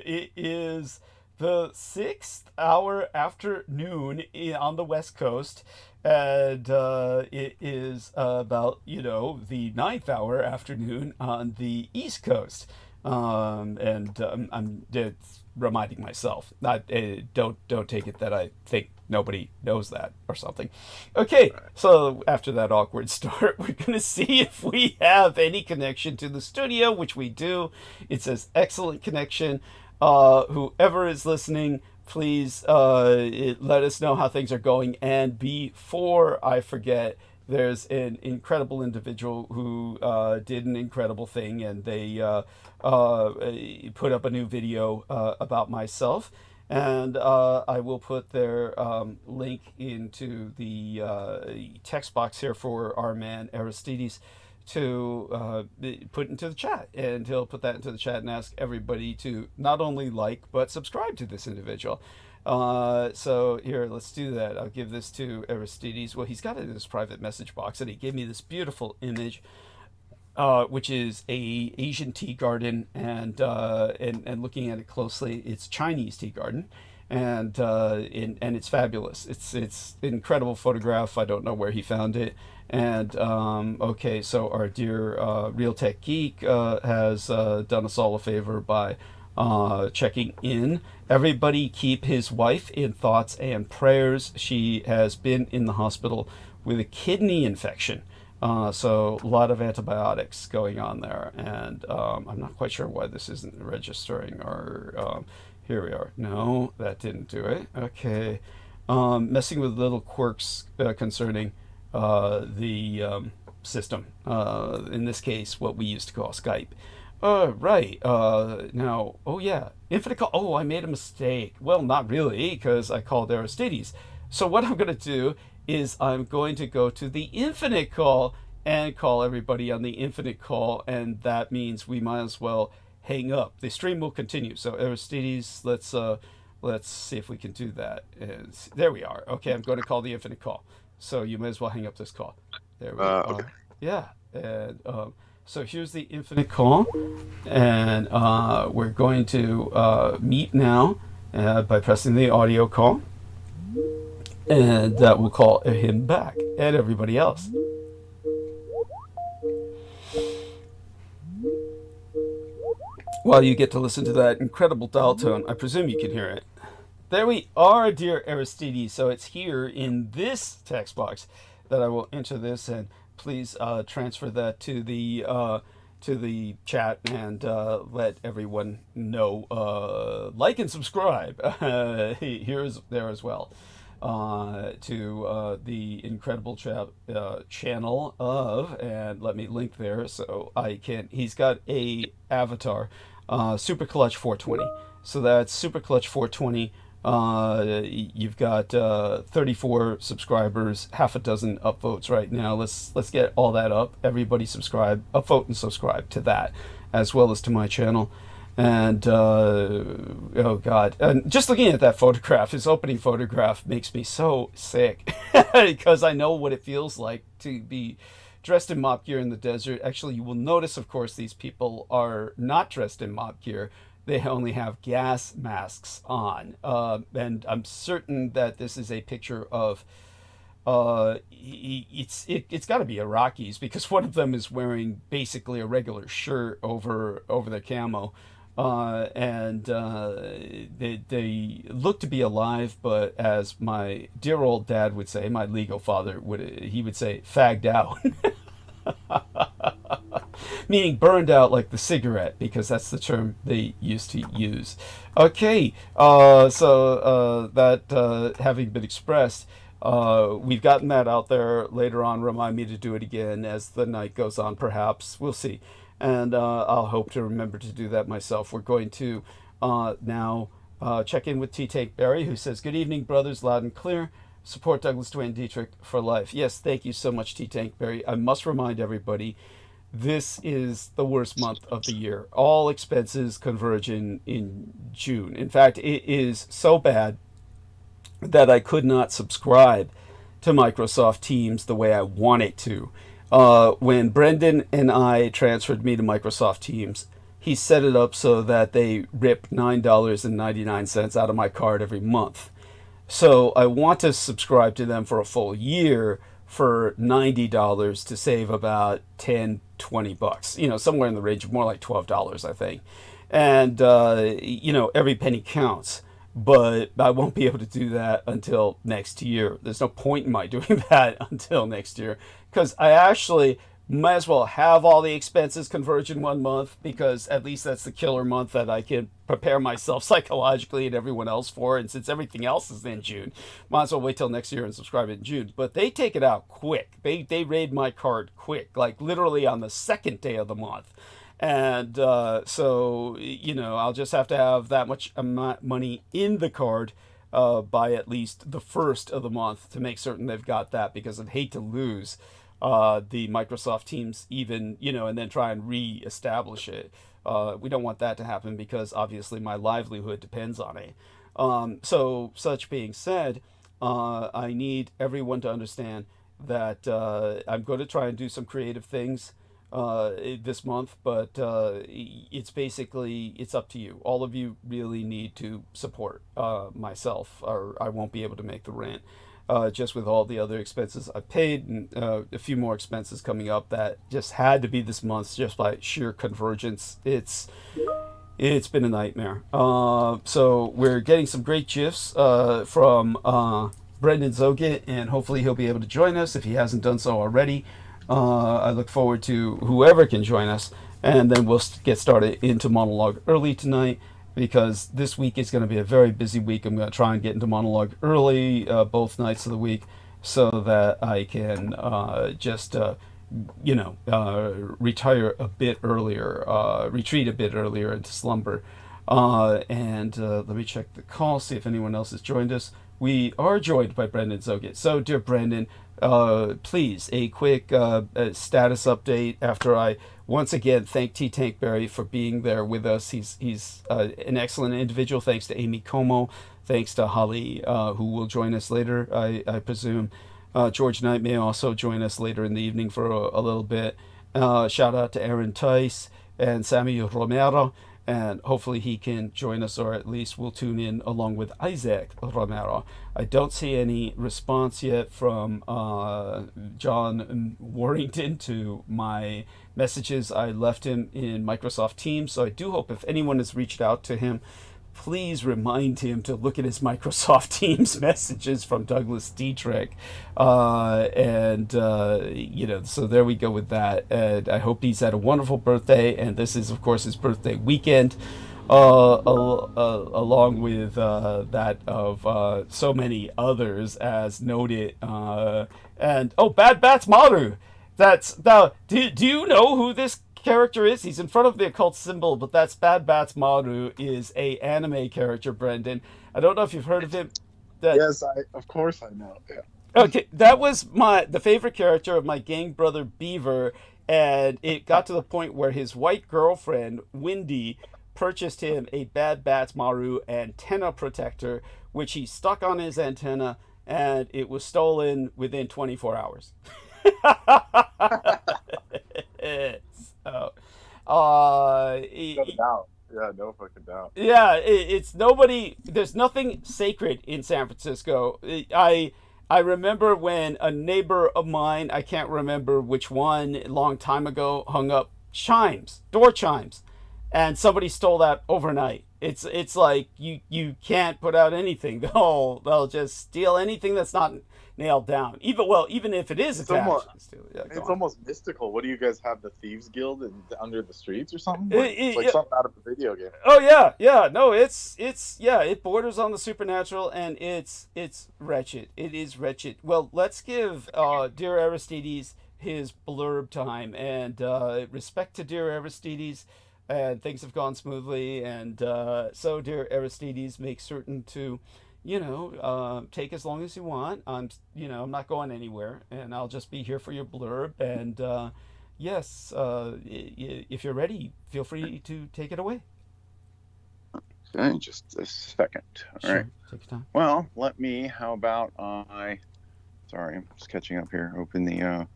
It is the 6th hour after noon on the West Coast, and it is about, the 9th hour afternoon on the East Coast. I'm reminding myself, not don't take it that I think nobody knows that or something. Okay, so after that awkward start, we're gonna see if we have any connection to the studio, which we do. It says excellent connection. Whoever is listening, please let us know how things are going. And before I forget, there's an incredible individual who did an incredible thing, and they put up a new video about myself. And I will put their link into the text box here for our man Aristides to put into the chat, and he'll put that into the chat and ask everybody to not only like but subscribe to this individual. So here, let's do that. I'll give this to Aristides. Well, he's got it in his private message box, and he gave me this beautiful image, which is a Asian tea garden, and looking at it closely, it's Chinese tea garden, and it's fabulous. It's an incredible photograph. I don't know where he found it. And okay, so our dear Real Tech Geek has done us all a favor by checking in. Everybody keep his wife in thoughts and prayers. She has been in the hospital with a kidney infection. So a lot of antibiotics going on there. And I'm not quite sure why this isn't registering. Or here we are. No, that didn't do it. Okay. Messing with little quirks concerning the system. In this case, what we used to call Skype. Right. Now, oh yeah, infinite call. Oh, I made a mistake. Well, not really, because I called Aristides. So what I'm going to do is I'm going to go to the infinite call and call everybody on the infinite call, and that means we might as well hang up. The stream will continue. So Aristides, let's see if we can do that. And there we are. Okay, I'm going to call the infinite call. So you may as well hang up this call. There we are. Okay. Yeah, and so here's the infinite call, and we're going to meet now by pressing the audio call, and that will call him back and everybody else. While you get to listen to that incredible dial tone, I presume you can hear it. There we are, dear Aristides. So it's here in this text box that I will enter this, and please transfer that to the chat, and let everyone know. Like and subscribe. Here's there as well to the incredible channel of, and let me link there so I can. He's got a avatar, Super Clutch 420. So that's Super Clutch 420. You've got 34 subscribers, half a dozen upvotes right now. Let's get all that up. Everybody subscribe, upvote and subscribe to that, as well as to my channel. And oh god, and just looking at that photograph, his opening photograph, makes me so sick because I know what it feels like to be dressed in mop gear in the desert. Actually, you will notice, of course, these people are not dressed in mop gear. They only have gas masks on, and I'm certain that this is a picture of it's got to be Iraqis, because one of them is wearing basically a regular shirt over the camo, and they look to be alive, but as my dear old dad would say, my legal father would say, fagged out. Meaning burned out like the cigarette, because that's the term they used to use. Okay, so that having been expressed, we've gotten that out there. Later on, remind me to do it again as the night goes on, perhaps. We'll see. And I'll hope to remember to do that myself. We're going to now check in with T. Tank Barry, who says, good evening, brothers, loud and clear. Support Douglas Dwayne Dietrich for life. Yes, thank you so much, T. Tank Barry. I must remind everybody, this is the worst month of the year. All expenses converge in June. In fact, it is so bad that I could not subscribe to Microsoft Teams the way I want it to. When Brendan and I transferred me to Microsoft Teams, he set it up so that they rip $9.99 out of my card every month. So I want to subscribe to them for a full year for $90 to save about 10, $20, somewhere in the range of more like $12, I think. And, every penny counts. But I won't be able to do that until next year. There's no point in my doing that until next year, because I actually might as well have all the expenses converge in 1 month, because at least that's the killer month that I can prepare myself psychologically and everyone else for. And since everything else is in June, might as well wait till next year and subscribe it in June. But they take it out quick. They raid my card quick, like literally on the second day of the month. And so, I'll just have to have that much money in the card by at least the first of the month to make certain they've got that, because I'd hate to lose the Microsoft Teams even, and then try and re-establish it. We don't want that to happen, because obviously my livelihood depends on it. So such being said, I need everyone to understand that I'm going to try and do some creative things this month, but it's up to you. All of you really need to support myself, or I won't be able to make the rent. Just with all the other expenses I paid, and a few more expenses coming up that just had to be this month, just by sheer convergence. It's been a nightmare. So we're getting some great gifs from Brendan Zogit, and hopefully he'll be able to join us if he hasn't done so already. I look forward to whoever can join us, and then we'll get started into monologue early tonight, because this week is going to be a very busy week. I'm going to try and get into monologue early both nights of the week, so that I can retire a bit earlier, retreat a bit earlier into slumber. And let me check the call, see if anyone else has joined us. We are joined by Brendan Zogit. So, dear Brendan, please, a quick status update after I once again thank T. Tankberry for being there with us. He's an excellent individual. Thanks to Amy Como. Thanks to Holly, who will join us later, I presume. George Knight may also join us later in the evening for a little bit. Shout out to Aaron Tice and Sammy Romero. And hopefully he can join us, or at least we'll tune in along with Isaac Romero. I don't see any response yet from John Warrington to my messages I left him in Microsoft Teams. So I do hope if anyone has reached out to him, please remind him to look at his Microsoft Teams messages from Douglas Dietrich. So there we go with that. And I hope he's had a wonderful birthday. And this is, of course, his birthday weekend, along with that of so many others, as noted. Bad Bats Maru. Do you know who this character is? He's in front of the occult symbol, but that's Bad Bats Maru, is a anime character, Brendan. I don't know if you've heard of him. Yes, of course I know. Yeah. Okay, that was the favorite character of my gang brother Beaver, and it got to the point where his white girlfriend Wendy purchased him a Bad Bats Maru antenna protector, which he stuck on his antenna, and it was stolen within 24 hours. No doubt. Yeah, no fucking doubt. Yeah, it's nobody. There's nothing sacred in San Francisco. I remember when a neighbor of mine, I can't remember which one, a long time ago, hung up door chimes, and somebody stole that overnight. It's like you can't put out anything. They'll just steal anything that's not nailed down. Even if it is attached. It's almost mystical. What do you guys have, the Thieves Guild under the streets or something? It's like something out of a video game. Oh yeah. No, it borders on the supernatural, and it's wretched. It is wretched. Well, let's give dear Aristides his blurb time, and respect to dear Aristides, and things have gone smoothly, and so dear Aristides, make certain to take as long as you want. I'm not going anywhere, and I'll just be here for your blurb. And yes, if you're ready, feel free to take it away. Okay, just a second. All right. Take your time. Well, how about sorry, I'm just catching up here. Open the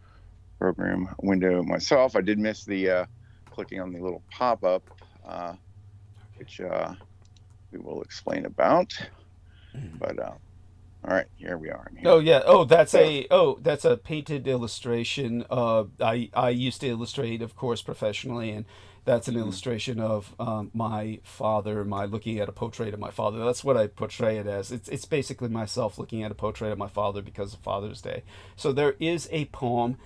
program window myself. I did miss the clicking on the little pop-up. which we will explain about. But all right, here we are. Oh yeah. Oh, that's a painted illustration. I used to illustrate, of course, professionally, and that's an illustration of my father. My looking at a portrait of my father. That's what I portray it as. It's basically myself looking at a portrait of my father because of Father's Day. So there is a poem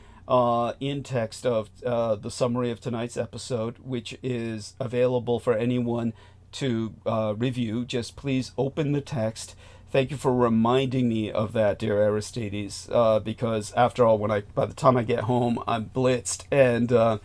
in text of the summary of tonight's episode, which is available for anyone to review. Just please open the text. Thank you for reminding me of that, dear Aristides, because after all, by the time I get home, I'm blitzed, and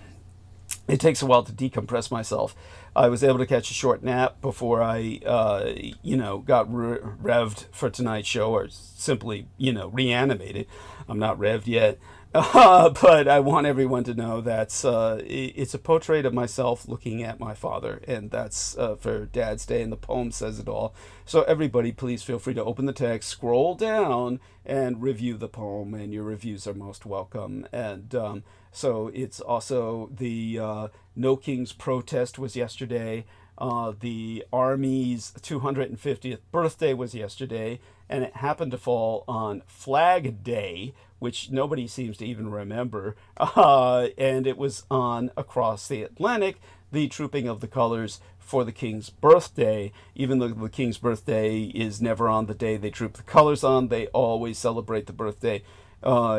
it takes a while to decompress myself. I was able to catch a short nap before I, got revved for tonight's show, or simply, reanimated. I'm not revved yet. But I want everyone to know that's it's a portrait of myself looking at my father, and that's for Dad's Day, and the poem says it all. So everybody, please feel free to open the text, scroll down, and review the poem, and your reviews are most welcome. And so it's also the No King's protest was yesterday. The Army's 250th birthday was yesterday, and it happened to fall on Flag Day, which nobody seems to even remember. And it was on across the Atlantic, the trooping of the colors for the King's birthday. Even though the King's birthday is never on the day they troop the colors on, they always celebrate the birthday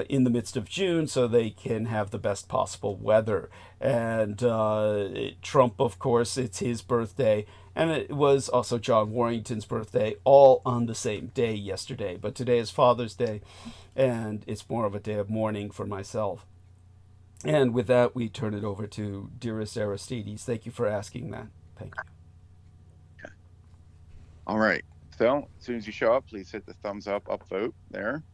in the midst of June so they can have the best possible weather. And Trump, of course, it's his birthday. And it was also John Warrington's birthday, all on the same day yesterday. But today is Father's Day, and it's more of a day of mourning for myself. And with that, we turn it over to dearest Aristides. Thank you for asking that. Thank you. Okay. All right. So as soon as you show up, please hit the thumbs up vote there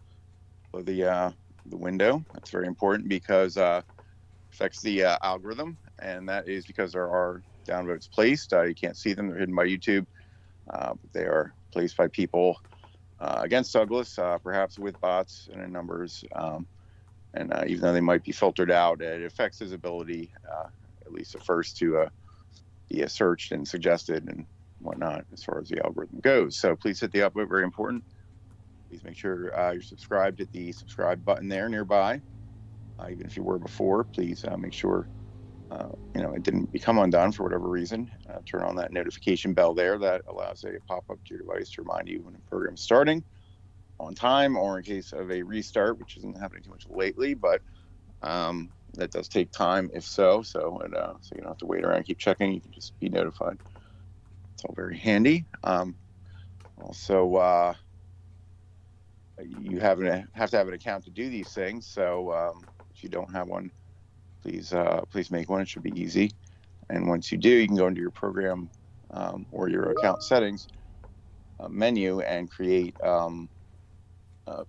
for the window. That's very important because it affects the algorithm, and that is because there are downvotes placed. You can't see them; they're hidden by YouTube. But they are placed by people against Douglas, perhaps with bots and in numbers. And even though they might be filtered out, it affects his ability, at least at first, to be searched and suggested and whatnot as far as the algorithm goes. So please hit the upvote, very important. Please make sure you're subscribed. Hit the subscribe button there nearby. Even if you were before, please make sure it didn't become undone for whatever reason. Turn on that notification bell there. That allows a pop-up to your device to remind you when a program is starting on time, or in case of a restart, which isn't happening too much lately, but that does take time if so. So you don't have to wait around and keep checking. You can just be notified. It's all very handy. Also, you have to have an account to do these things. So if you don't have one, please make one. It should be easy. And once you do, you can go into your program or your account settings menu and create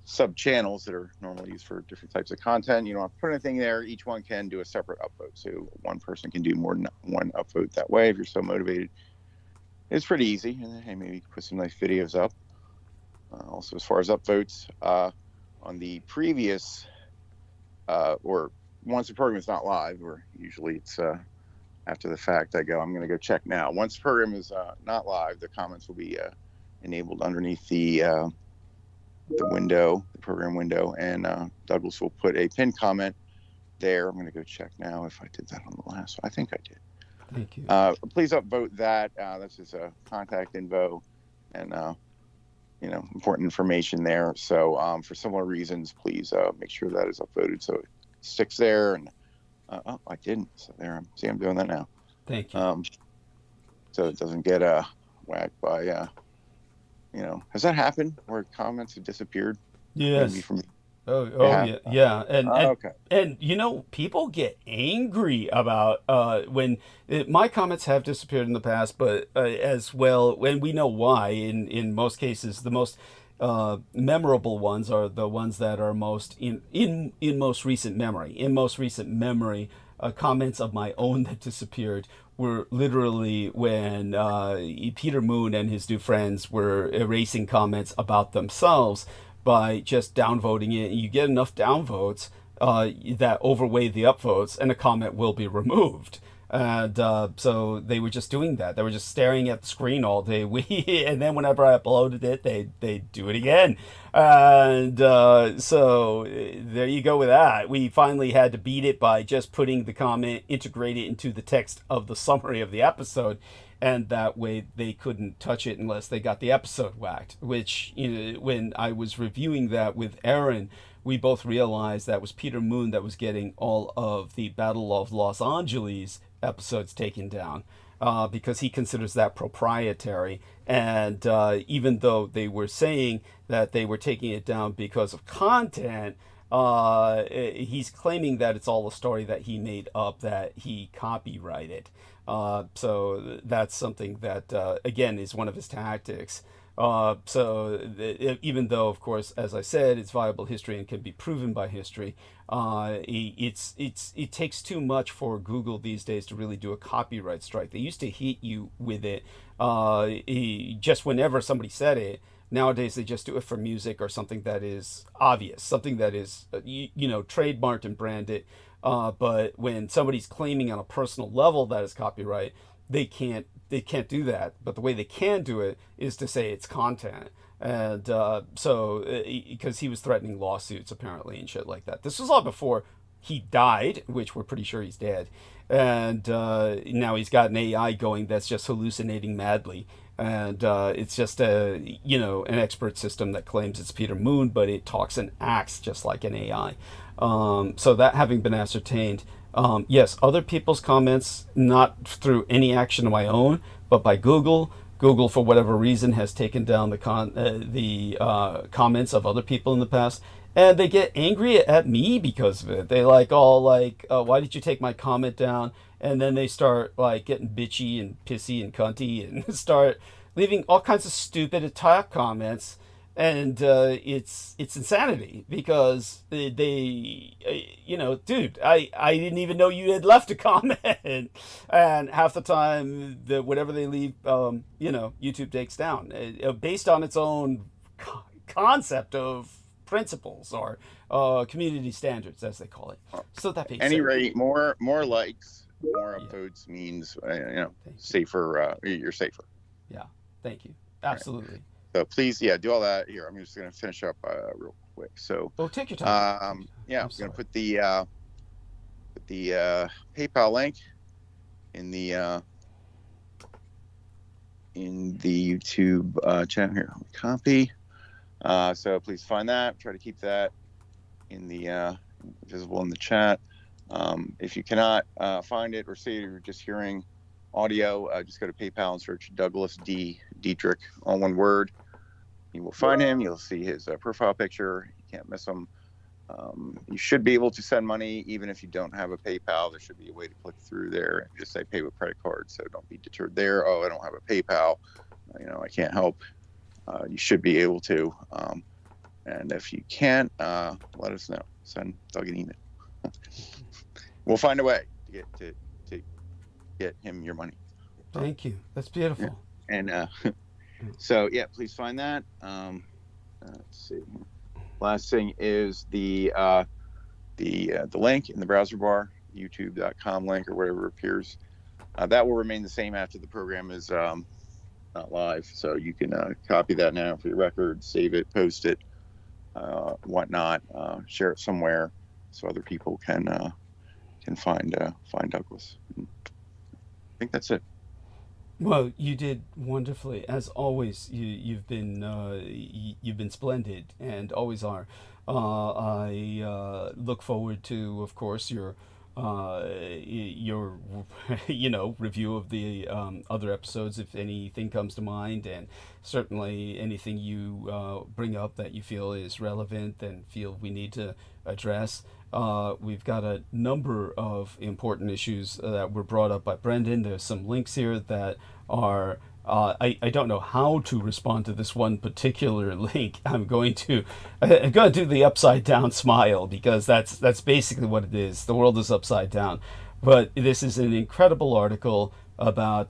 sub channels that are normally used for different types of content. You don't have to put anything there. Each one can do a separate upvote. So one person can do more than one upvote that way if you're so motivated. It's pretty easy. And hey, maybe you can put some nice videos up. Also, as far as upvotes, on the previous or once the program is not live, or usually it's after the fact, I'm going to go check now. Once the program is not live, the comments will be enabled underneath the window, the program window, and Douglas will put a pinned comment there. I'm going to go check now if I did that on the last one. I think I did. Thank you. Please upvote that. This is a contact info and important information there. So for similar reasons, please make sure that is upvoted so it sticks there. And I didn't. So there. I'm doing that now. Thank you. So it doesn't get whacked by. Has that happened where comments have disappeared? Yes. Maybe from yeah. And okay. And people get angry about when my comments have disappeared in the past, but as well, and we know why. In most cases, the most memorable ones are the ones that are most in most recent memory. In most recent memory, comments of my own that disappeared were literally when Peter Moon and his new friends were erasing comments about themselves by just downvoting it. You get enough downvotes that overweigh the upvotes, and a comment will be removed. And so they were just doing that. They were just staring at the screen all day. And then whenever I uploaded it, they do it again. And so there you go with that. We finally had to beat it by just putting the comment integrated into the text of the summary of the episode. And that way they couldn't touch it unless they got the episode whacked. Which, when I was reviewing that with Aaron, we both realized that was Peter Moon that was getting all of the Battle of Los Angeles episodes taken down, because he considers that proprietary. And even though they were saying that they were taking it down because of content, he's claiming that it's all a story that he made up, that he copyrighted. So that's something that, again, is one of his tactics. Even though, of course, as I said, it's viable history and can be proven by history, it takes too much for Google these days to really do a copyright strike. They used to hit you with it just whenever somebody said it. Nowadays, they just do it for music or something that is obvious, something that is, trademarked and branded. But when somebody's claiming on a personal level that is copyright, they can't do that. But the way they can do it is to say it's content. And because he was threatening lawsuits apparently and shit like that. This was all before he died, which we're pretty sure he's dead. And now he's got an AI going that's just hallucinating madly. And it's just an expert system that claims it's Peter Moon, but it talks and acts just like an AI. So that having been ascertained, yes, other people's comments, not through any action of my own, but by Google. Google, for whatever reason, has taken down the comments of other people in the past, and they get angry at me because of it. They why did you take my comment down? And then they start getting bitchy and pissy and cunty and start leaving all kinds of stupid attack comments. And it's insanity because dude, I didn't even know you had left a comment, and half the time whatever they leave, YouTube takes down based on its own concept of principles or community standards, as they call it. So that being any said, rate, more likes, more upvotes means safer. You're safer. Yeah, thank you. Absolutely. So please, do all that. Here, I'm just going to finish up real quick. So, take your time. I'm going to put the PayPal link in the YouTube chat here. Copy. So please find that. Try to keep that in the visible in the chat. If you cannot find it or see it, or you're just hearing audio, just go to PayPal and search Douglas D. Dietrich, all one word. You will find him. You'll see his profile picture. You can't miss him. You should be able to send money even if you don't have a PayPal. There should be a way to click through there and just say pay with credit card. So don't be deterred there. Oh, I don't have a PayPal. I can't help. You should be able to. And if you can't, let us know. Send Doug an email. We'll find a way to get him your money. Thank you. That's beautiful. Yeah. And so please find that. Let's see. Last thing is the link in the browser bar, youtube.com link or whatever appears. That will remain the same after the program is not live. So you can copy that now for your record, save it, post it, whatnot, share it somewhere so other people can find Douglas. I think that's it. Well, you did wonderfully, as always. You've been splendid, and always are. I look forward to, of course, your review of the other episodes, if anything comes to mind, and certainly anything you bring up that you feel is relevant and feel we need to address. We've got a number of important issues that were brought up by Brendan. There's some links here that are I don't know how to respond to this one particular link. I'm going to do the upside down smile, because that's basically what it is. The world is upside down. But this is an incredible article about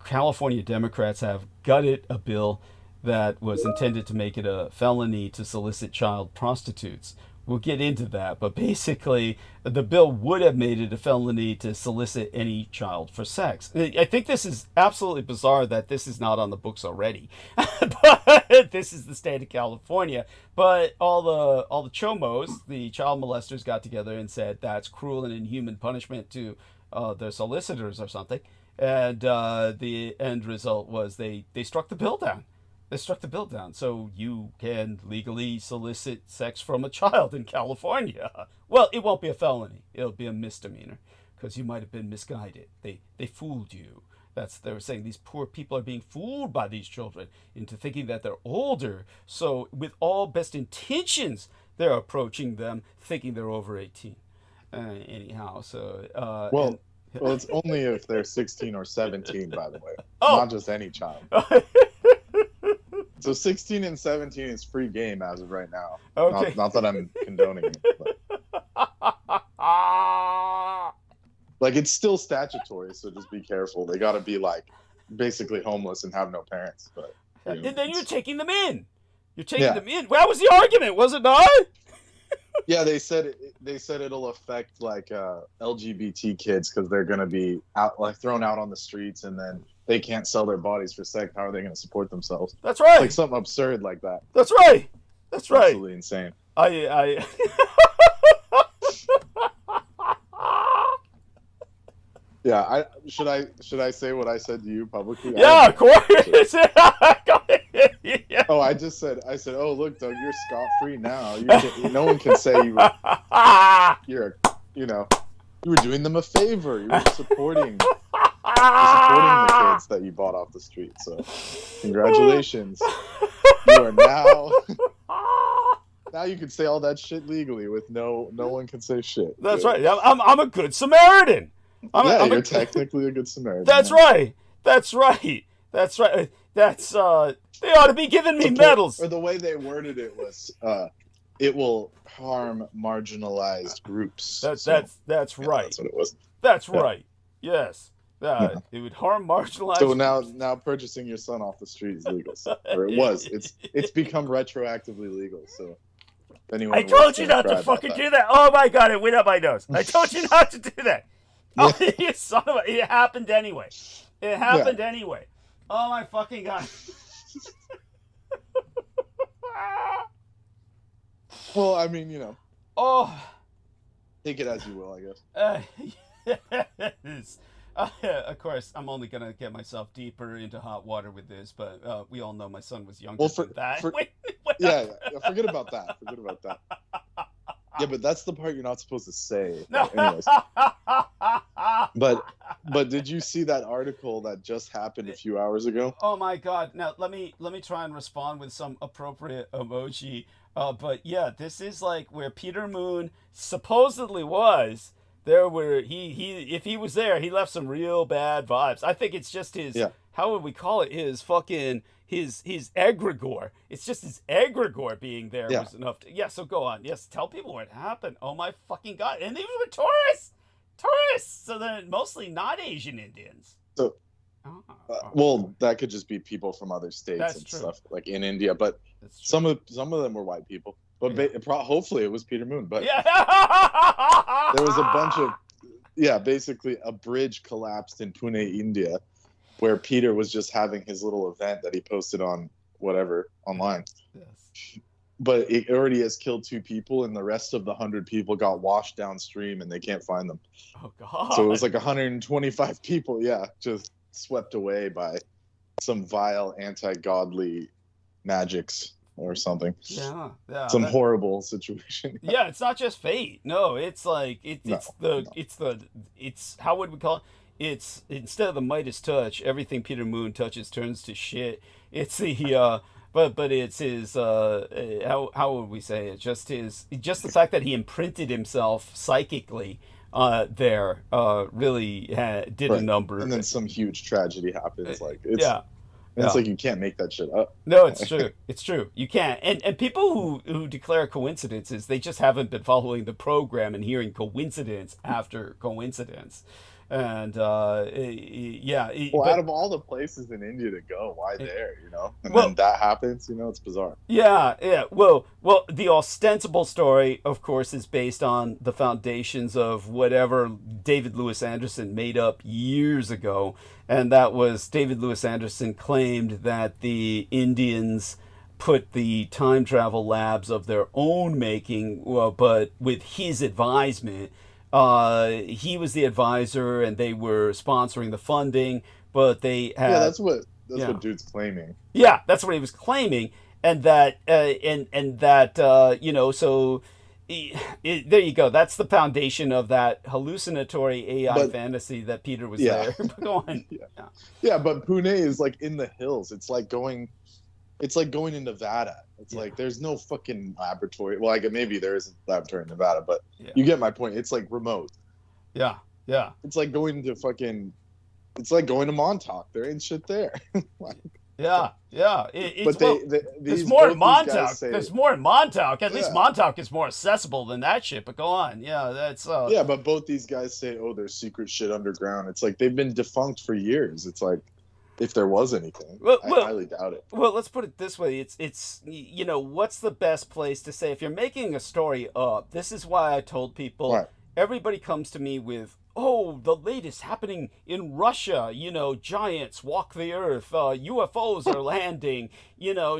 California Democrats have gutted a bill that was intended to make it a felony to solicit child prostitutes, we'll get into that. But basically, the bill would have made it a felony to solicit any child for sex. I think this is absolutely bizarre that this is not on the books already. But this is the state of California. But all the chomos, the child molesters, got together and said that's cruel and inhuman punishment to their solicitors or something. And the end result was they struck the bill down. They struck the bill down, so you can legally solicit sex from a child in California. Well, it won't be a felony; it'll be a misdemeanor, because you might have been misguided. They fooled you. They were saying these poor people are being fooled by these children into thinking that they're older. So, with all best intentions, they're approaching them, thinking they're over 18. Anyhow, so well, it's only if they're 16 or 17, by the way, Oh. not just any child. So 16 and 17 is free game as of right now. Okay. Not that I'm condoning it, but like it's still statutory, so just be careful. They got to be like basically homeless and have no parents. But and then you're taking them in. You're taking them in. Well, that was the argument, was it not? Yeah, they said it'll affect like LGBT kids because they're gonna be out like thrown out on the streets, and then they can't sell their bodies for sex. How are they gonna support themselves? That's right. Like something absurd like that. That's right. That's right. Absolutely insane. I Yeah, should I say what I said to you publicly? Yeah, of course. Yeah. Oh, I said, oh look, Doug, you're scot free now. No one can say you were doing them a favor. You were supporting the kids that you bought off the street. So, congratulations. You are now you can say all that shit legally with no one can say shit. That's right. I'm a good Samaritan. You're technically a good Samaritan. That's right. That's right. That's right. That's they ought to be giving me medals. Or the way they worded it was, it will harm marginalized groups. That's right. That's what it was. That's right. Yes. It would harm marginalized. So now purchasing your son off the street is legal, or it was. It's become retroactively legal. So. I told you not to fucking do that. Oh my god, it went up my nose. I told you not to do that. Oh, you son of a... It happened anyway. Anyway. Oh my fucking god. Well, I mean, Oh. Take it as you will, I guess. Yes. Of course, I'm only going to get myself deeper into hot water with this, but we all know my son was younger than that. Yeah, forget about that. Yeah, but that's the part you're not supposed to say. Anyways. But did you see that article that just happened a few hours ago? Oh my god. Now let me try and respond with some appropriate emoji. But yeah, this is like where Peter Moon supposedly was. There were if he was there, he left some real bad vibes. I think it's just his how would we call it? His fucking his egregore. It's just his egregore being there was enough to, so go on. Yes, tell people what happened. Oh my fucking god. And these were tourists. So they're mostly not Asian Indians. So well, that could just be people from other states stuff like in India, but some of them were white people. But hopefully it was Peter Moon. But there was a bunch of basically a bridge collapsed in Pune, India, where Peter was just having his little event that he posted on online. Yes. But it already has killed 2 people, and the rest of the 100 people got washed downstream, and they can't find them. Oh god! So it was like 125 people, just swept away by some vile anti-godly magics or something. Yeah. Some horrible situation. Yeah, it's not just fate. No, it's like it's how would we call it? It's instead of the Midas touch, everything Peter Moon touches turns to shit. It's the but it's his how would we say it? Just the fact that he imprinted himself psychically there really did a number. And then some huge tragedy happens. Like it's like you can't make that shit up. No, it's true. It's true. You can't. And people who declare coincidences, they just haven't been following the program and hearing coincidence after coincidence. And yeah. Well, out of all the places in India to go, why there? And then that happens. It's bizarre. Yeah. Well, the ostensible story, of course, is based on the foundations of whatever David Lewis Anderson made up years ago, and that was David Lewis Anderson claimed that the Indians put the time travel labs of their own making, but with his advisement. He was the advisor, and they were sponsoring the funding, but they had. Yeah, that's what dude's claiming. Yeah, that's what he was claiming, and that so there you go. That's the foundation of that hallucinatory AI fantasy that Peter was there. Go on. Yeah, but Pune is like in the hills. It's like going in Nevada. It's like there's no fucking laboratory. Well, maybe there is a laboratory in Nevada, but you get my point. It's like remote. Yeah. It's like going to it's like going to Montauk. There ain't shit there. Yeah. But there's more in Montauk. There's more in Montauk. At least Montauk is more accessible than that shit. But go on. Yeah, that's. Yeah, but both these guys say, "Oh, there's secret shit underground." It's like they've been defunct for years. It's like. If there was anything, I highly doubt it. Well, let's put it this way: it's what's the best place to say if you're making a story up? This is why I told people everybody comes to me with, oh, the latest happening in Russia. Giants walk the earth, UFOs are landing.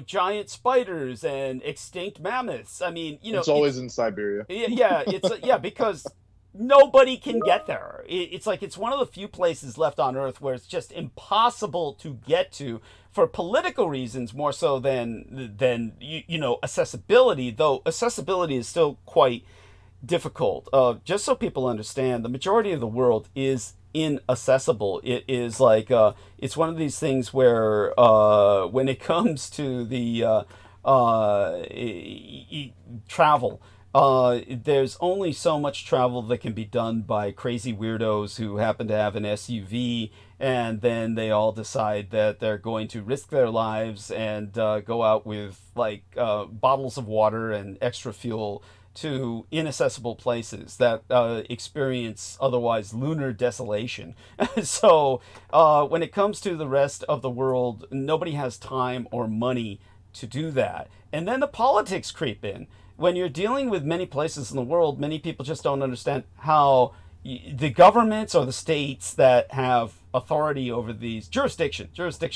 Giant spiders and extinct mammoths. I mean, it's always in Siberia. Yeah, it's because. Nobody can get there. It's like it's one of the few places left on Earth where it's just impossible to get to for political reasons more so than accessibility. Though accessibility is still quite difficult. Just so people understand, the majority of the world is inaccessible. It is like it's one of these things where when it comes to the travel. There's only so much travel that can be done by crazy weirdos who happen to have an SUV, and then they all decide that they're going to risk their lives and go out with bottles of water and extra fuel to inaccessible places that experience otherwise lunar desolation. So when it comes to the rest of the world, nobody has time or money to do that. And then the politics creep in. When you're dealing with many places in the world, many people just don't understand how the governments or the states that have authority over these jurisdiction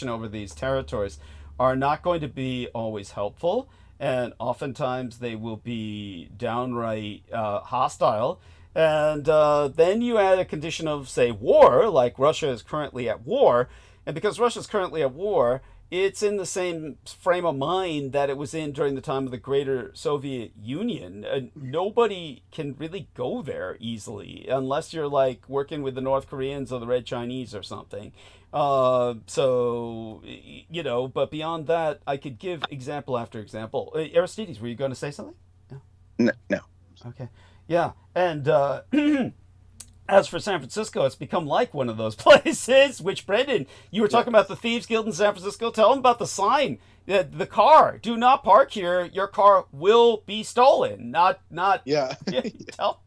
over these territories are not going to be always helpful, and oftentimes they will be downright hostile. And then you add a condition of, say, war, like Russia is currently at war, and because Russia's currently at war, it's in the same frame of mind that it was in during the time of the Greater Soviet Union. Nobody can really go there easily unless you're like working with the North Koreans or the Red Chinese or something. But beyond that, I could give example after example. Aristides, were you going to say something? No. Okay. Yeah. And as for San Francisco, it's become like one of those places, which, Brendan, you were talking about the Thieves Guild in San Francisco. Tell them about the sign. The car. Do not park here. Your car will be stolen. Not. Yeah. Tell.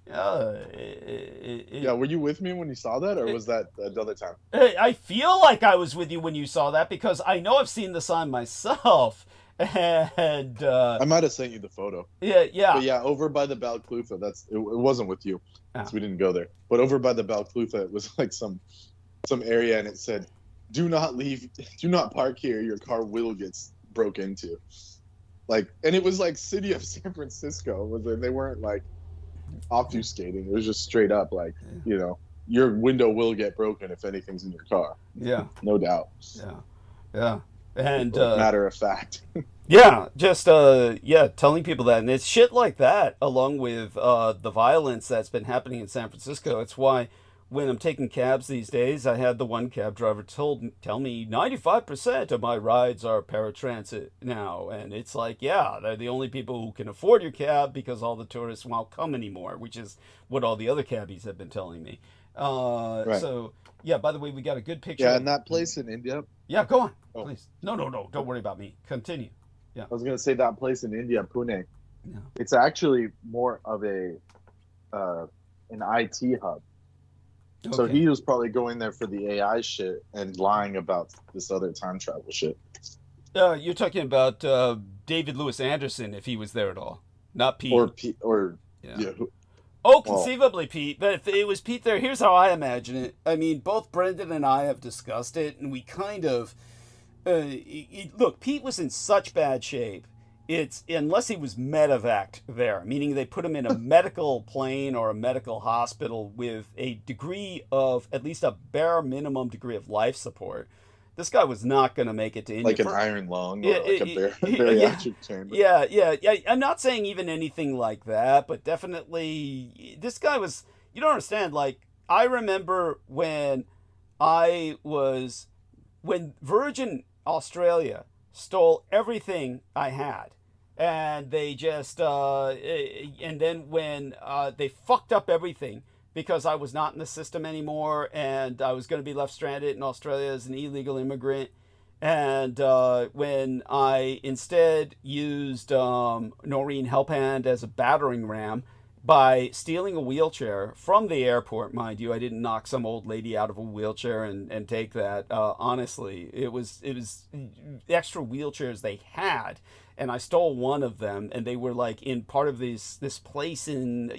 Yeah, were you with me when you saw that, or was that another time? I feel like I was with you when you saw that because I know I've seen the sign myself. And I might have sent you the photo. Yeah. But yeah, over by the Balclutha, it wasn't with you, so we didn't go there. But over by the Balclutha, it was like some area, and it said, "Do not leave. Do not park here. Your car will get broke into." And it was like city of San Francisco. They weren't like obfuscating. It was just straight up your window will get broken if anything's in your car. Yeah, no doubt. Yeah. And matter of fact. telling people that, and it's shit like that, along with the violence that's been happening in San Francisco. It's why when I'm taking cabs these days, I had the one cab driver tell me 95% of my rides are paratransit now, and it's like, yeah, they're the only people who can afford your cab because all the tourists won't come anymore, which is what all the other cabbies have been telling me. Right. So yeah, by the way, we got a good picture. Yeah, and that place in India. Yeah, go on, please. No, don't worry about me. Continue. Yeah. I was gonna say that place in India, Pune. Yeah. It's actually more of an IT hub. So he was probably going there for the AI shit and lying about this other time travel shit. You're talking about David Lewis Anderson, if he was there at all, not Pete. Conceivably Pete. But if it was Pete there, here's how I imagine it. I mean, both Brendan and I have discussed it, and we kind of look. Pete was in such bad shape. It's unless he was medevaced there, meaning they put him in a medical plane or a medical hospital with a degree of at least a bare minimum degree of life support. This guy was not going to make it to India. Like an iron lung or like a bariatric chamber. Yeah. I'm not saying even anything like that, but definitely this guy was, you don't understand. Like, I remember when Virgin Australia stole everything I had. And they just, and then when they fucked up everything because I was not in the system anymore and I was going to be left stranded in Australia as an illegal immigrant. And when I instead used Noreen Helphand as a battering ram by stealing a wheelchair from the airport, mind you, I didn't knock some old lady out of a wheelchair and take that. Honestly, it was extra wheelchairs they had. And I stole one of them, and they were like in part of this place in,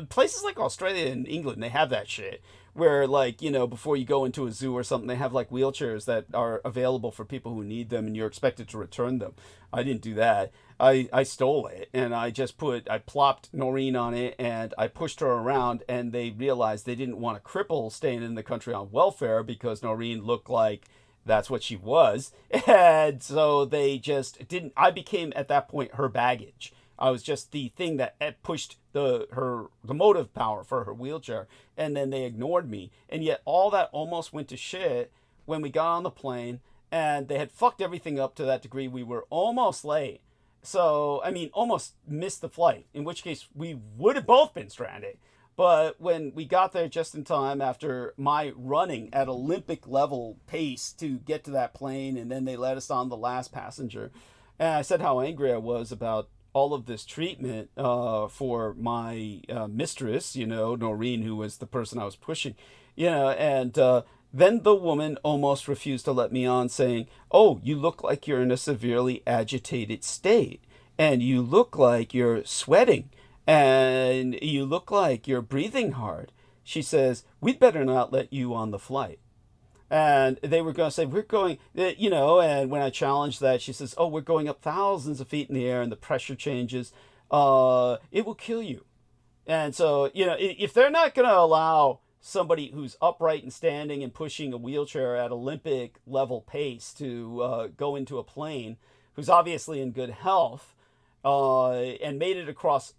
places like Australia and England, they have that shit where, like, before you go into a zoo or something, they have like wheelchairs that are available for people who need them, and you're expected to return them. I didn't do that. I stole it, and I plopped Noreen on it, and I pushed her around, and they realized they didn't want a cripple staying in the country on welfare because Noreen looked like that's what she was. And so they just didn't. I became at that point her baggage. I was just the thing that pushed the motive power for her wheelchair, and then they ignored me. And yet all that almost went to shit when we got on the plane, and they had fucked everything up to that degree. We were almost late. So, I mean, almost missed the flight, in which case we would have both been stranded. But when we got there just in time after my running at Olympic level pace to get to that plane, and then they let us on the last passenger, and I said how angry I was about all of this treatment for my mistress, Noreen, who was the person I was pushing, and then the woman almost refused to let me on, saying, "Oh, you look like you're in a severely agitated state, and you look like you're sweating, and you look like you're breathing hard." She says, "We'd better not let you on the flight." And they were going to say, "We're going, and when I challenged that, she says, "Oh, we're going up thousands of feet in the air and the pressure changes. It will kill you." And so, if they're not going to allow somebody who's upright and standing and pushing a wheelchair at Olympic level pace to go into a plane, who's obviously in good health, and made it across,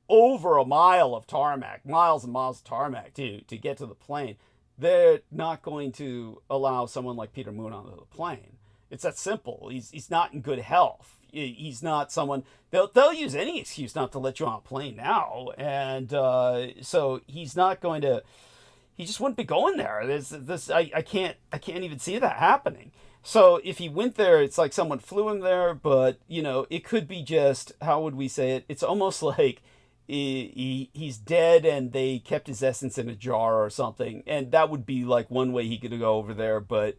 over a mile of tarmac, miles and miles of tarmac to get to the plane, they're not going to allow someone like Peter Moon onto the plane. It's that simple. He's not in good health. He's not someone, they'll use any excuse not to let you on a plane now. And so he's not going to, he just wouldn't be going there. I can't even see that happening. So if he went there, it's like someone flew him there, but it could be just, how would we say it? It's almost like he's dead and they kept his essence in a jar or something. And that would be like one way he could go over there. But,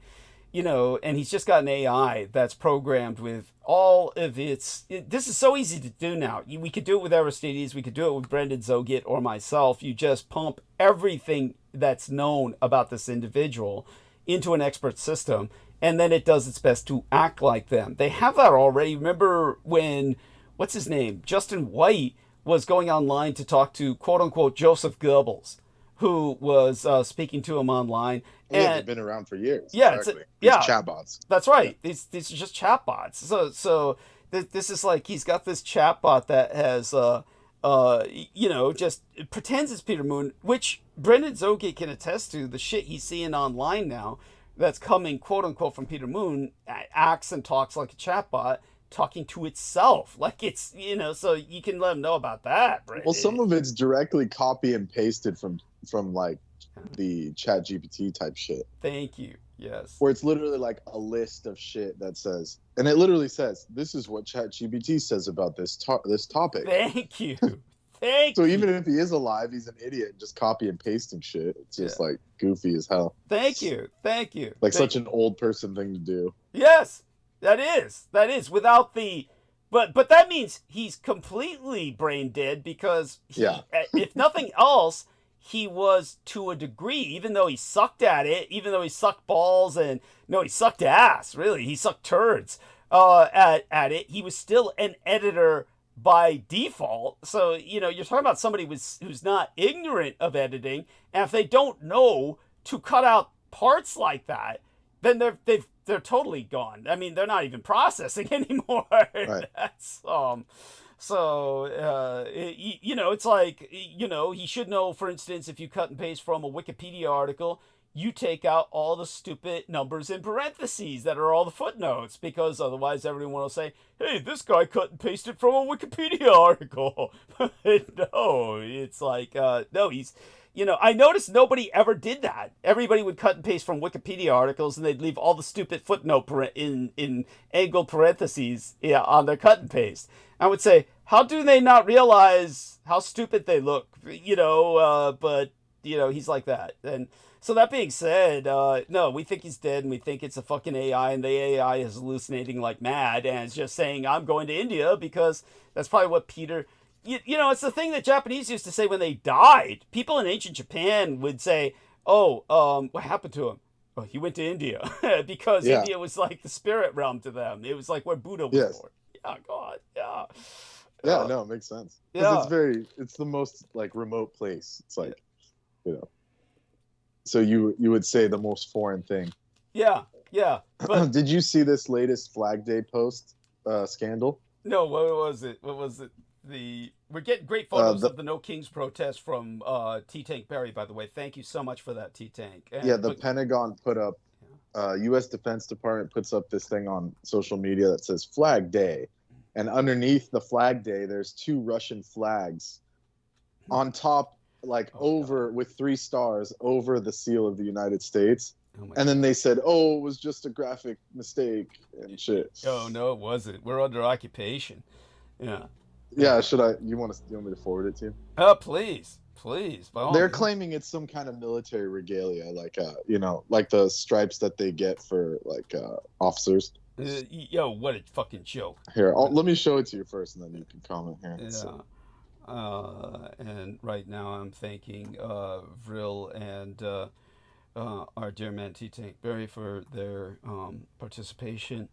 and he's just got an AI that's programmed with all of this is so easy to do now. We could do it with Aristides. We could do it with Brendan Zogit or myself. You just pump everything that's known about this individual into an expert system, and then it does its best to act like them. They have that already. Remember when, what's his name? Justin White was going online to talk to quote-unquote Joseph Goebbels, who was speaking to him online. And they've been around for years. Yeah, exactly. These chatbots. That's right. Yeah. These are just chatbots. So this is like he's got this chatbot that has, just pretends it's Peter Moon, which Brendan Zogit can attest to. The shit he's seeing online now that's coming quote-unquote from Peter Moon acts and talks like a chatbot, talking to itself, like it's, so you can let them know about that, Brandon. Well, some of it's directly copy and pasted from like the chat GPT type shit. Thank you. Yes. Where it's literally like a list of shit that says, and it literally says, this is what chat GPT says about this topic. Thank you. Thank you. So even if he is alive, he's an idiot, just copy and pasting shit. It's just like goofy as hell. Thank you. Like such an old person thing to do. Yes, that is without the, but that means he's completely brain dead because if nothing else, he was to a degree, even though he sucked at it, even though he sucked balls and no, he sucked ass. Really, he sucked turds at it. He was still an editor by default. So, you're talking about somebody who's not ignorant of editing, and if they don't know to cut out parts like that, then they're totally gone. I mean, they're not even processing anymore. Right. That's it's like, he should know, for instance, if you cut and paste from a Wikipedia article, you take out all the stupid numbers in parentheses that are all the footnotes, because otherwise everyone will say, hey, this guy cut and pasted from a Wikipedia article. No, it's like, no, he's, I noticed nobody ever did that. Everybody would cut and paste from Wikipedia articles, and they'd leave all the stupid footnote in angled parentheses on their cut and paste. I would say, how do they not realize how stupid they look? But he's like that. And so that being said, no, we think he's dead, and we think it's a fucking AI, and the AI is hallucinating like mad, and it's just saying, I'm going to India, because that's probably what Peter... it's the thing that Japanese used to say when they died. People in ancient Japan would say, what happened to him? Oh, he went to India. Because India was like the spirit realm to them. It was like where Buddha was born. Yeah, God, yeah. Yeah, no, it makes sense. Yeah. It's the most like remote place. It's like, so you would say the most foreign thing. Yeah. But did you see this latest Flag Day post scandal? No, what was it? We're getting great photos of the No Kings protest from T-Tank Barry, by the way. Thank you so much for that, T-Tank. The Pentagon put up, U.S. Defense Department puts up this thing on social media that says Flag Day. And underneath the Flag Day, there's 2 Russian flags on top, with 3 stars over the seal of the United States. And then they said, it was just a graphic mistake and shit. Oh, no, it wasn't. We're under occupation. Yeah. Yeah, you want me to forward it to you? Please. They're claiming it's some kind of military regalia, like the stripes that they get for officers. What a fucking joke. Here, let me show it to you first, and then you can comment here. Yeah. And right now I'm thanking Vril and our dear man T-Tank Barry for their participation.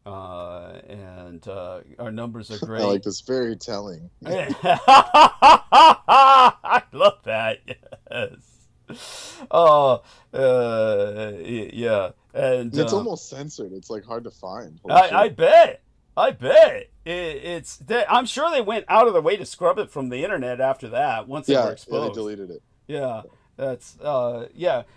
And our numbers are great. I like this, very telling. I love that. Yes. Yeah. And it's almost censored. It's hard to find. I bet. I'm sure they went out of their way to scrub it from the internet after that. Once they were exposed. Yeah, they deleted it. Yeah. That's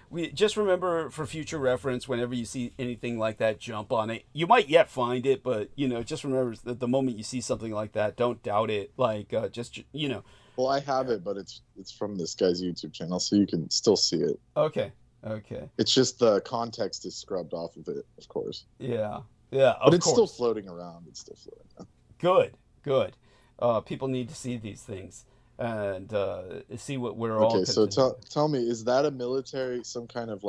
we just remember for future reference, whenever you see anything like that, jump on it. You might yet find it, but just remember that the moment you see something like that, don't doubt it. Well, I have it, but it's from this guy's YouTube channel, so you can still see it. Okay. It's just the context is scrubbed off of it, of course. Yeah. But it's still floating around. Good. People need to see these things and see what we're all. Okay, so tell me, is that some kind of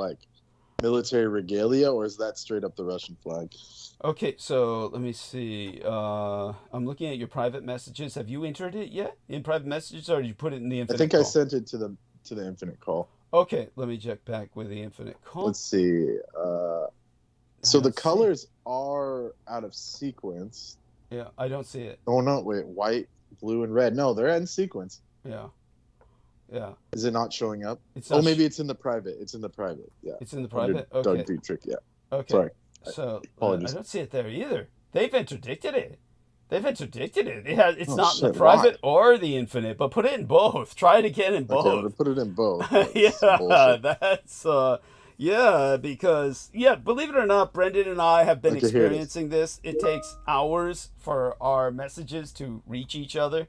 military regalia, or is that straight up the Russian flag? Okay, so let me see. I'm looking at your private messages. Have you entered it yet in private messages, or did you put it in the infinite? I think call? I sent it to the infinite call. Okay, let me check back with the infinite call. Let's see. So the colors are out of sequence. Yeah, I don't see it. Oh no, wait, white, blue, and red. No, they're in sequence. Yeah. Is it not showing up? Maybe it's in the private. It's in the private. Yeah. It's in the private. Okay. Doug Dietrich. Yeah. Okay. Sorry. So I don't see it there either. They've interdicted it. It's not in the private or the infinite, but put it in both. Try it again in both. Okay, I'm gonna put it in both. Because believe it or not, Brendan and I have been experiencing this. It takes hours for our messages to reach each other.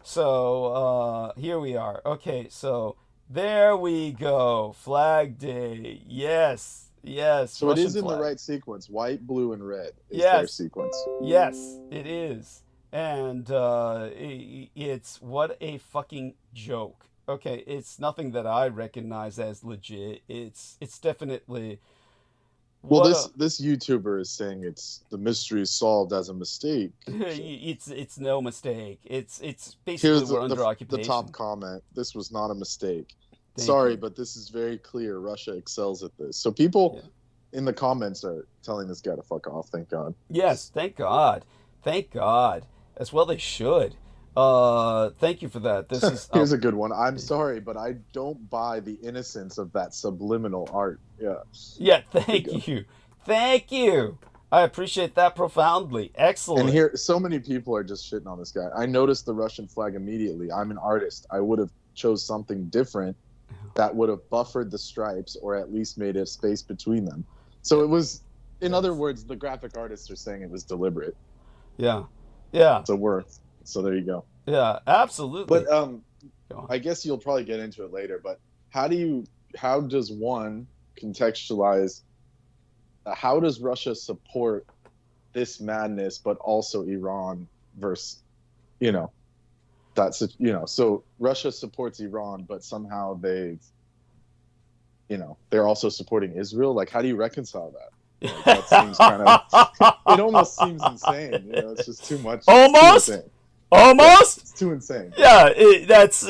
So here we are. Okay, so there we go. Flag Day. Yes. So Russian it is in the right sequence. White, blue, and red is their sequence. Yes, it is. And it's what a fucking joke. Okay, it's nothing that I recognize as legit. It's definitely. Well, this YouTuber is saying the mystery is solved as a mistake. It's no mistake. It's basically we're under occupation. The top comment. This was not a mistake. Sorry, but this is very clear. Russia excels at this. So people in the comments are telling this guy to fuck off. Thank God. Yes, thank God. Thank God. As well they should. Thank you for that. This is here's a good one. I'm sorry, but I don't buy the innocence of that subliminal art. Yeah. Yeah, thank you. Thank you. I appreciate that profoundly. Excellent. And here, so many people are just shitting on this guy. I noticed the Russian flag immediately. I'm an artist. I would have chose something different that would have buffered the stripes or at least made a space between them. So it was, in other words, the graphic artists are saying it was deliberate. Yeah. Yeah. So there you go. Yeah, absolutely. But I guess you'll probably get into it later, but how does one contextualize how does Russia support this madness but also Iran versus so Russia supports Iran but somehow they're also supporting Israel? Like, how do you reconcile that? Like, that seems kind of it almost seems insane. It's just too much. Almost. It's too insane. Yeah, it's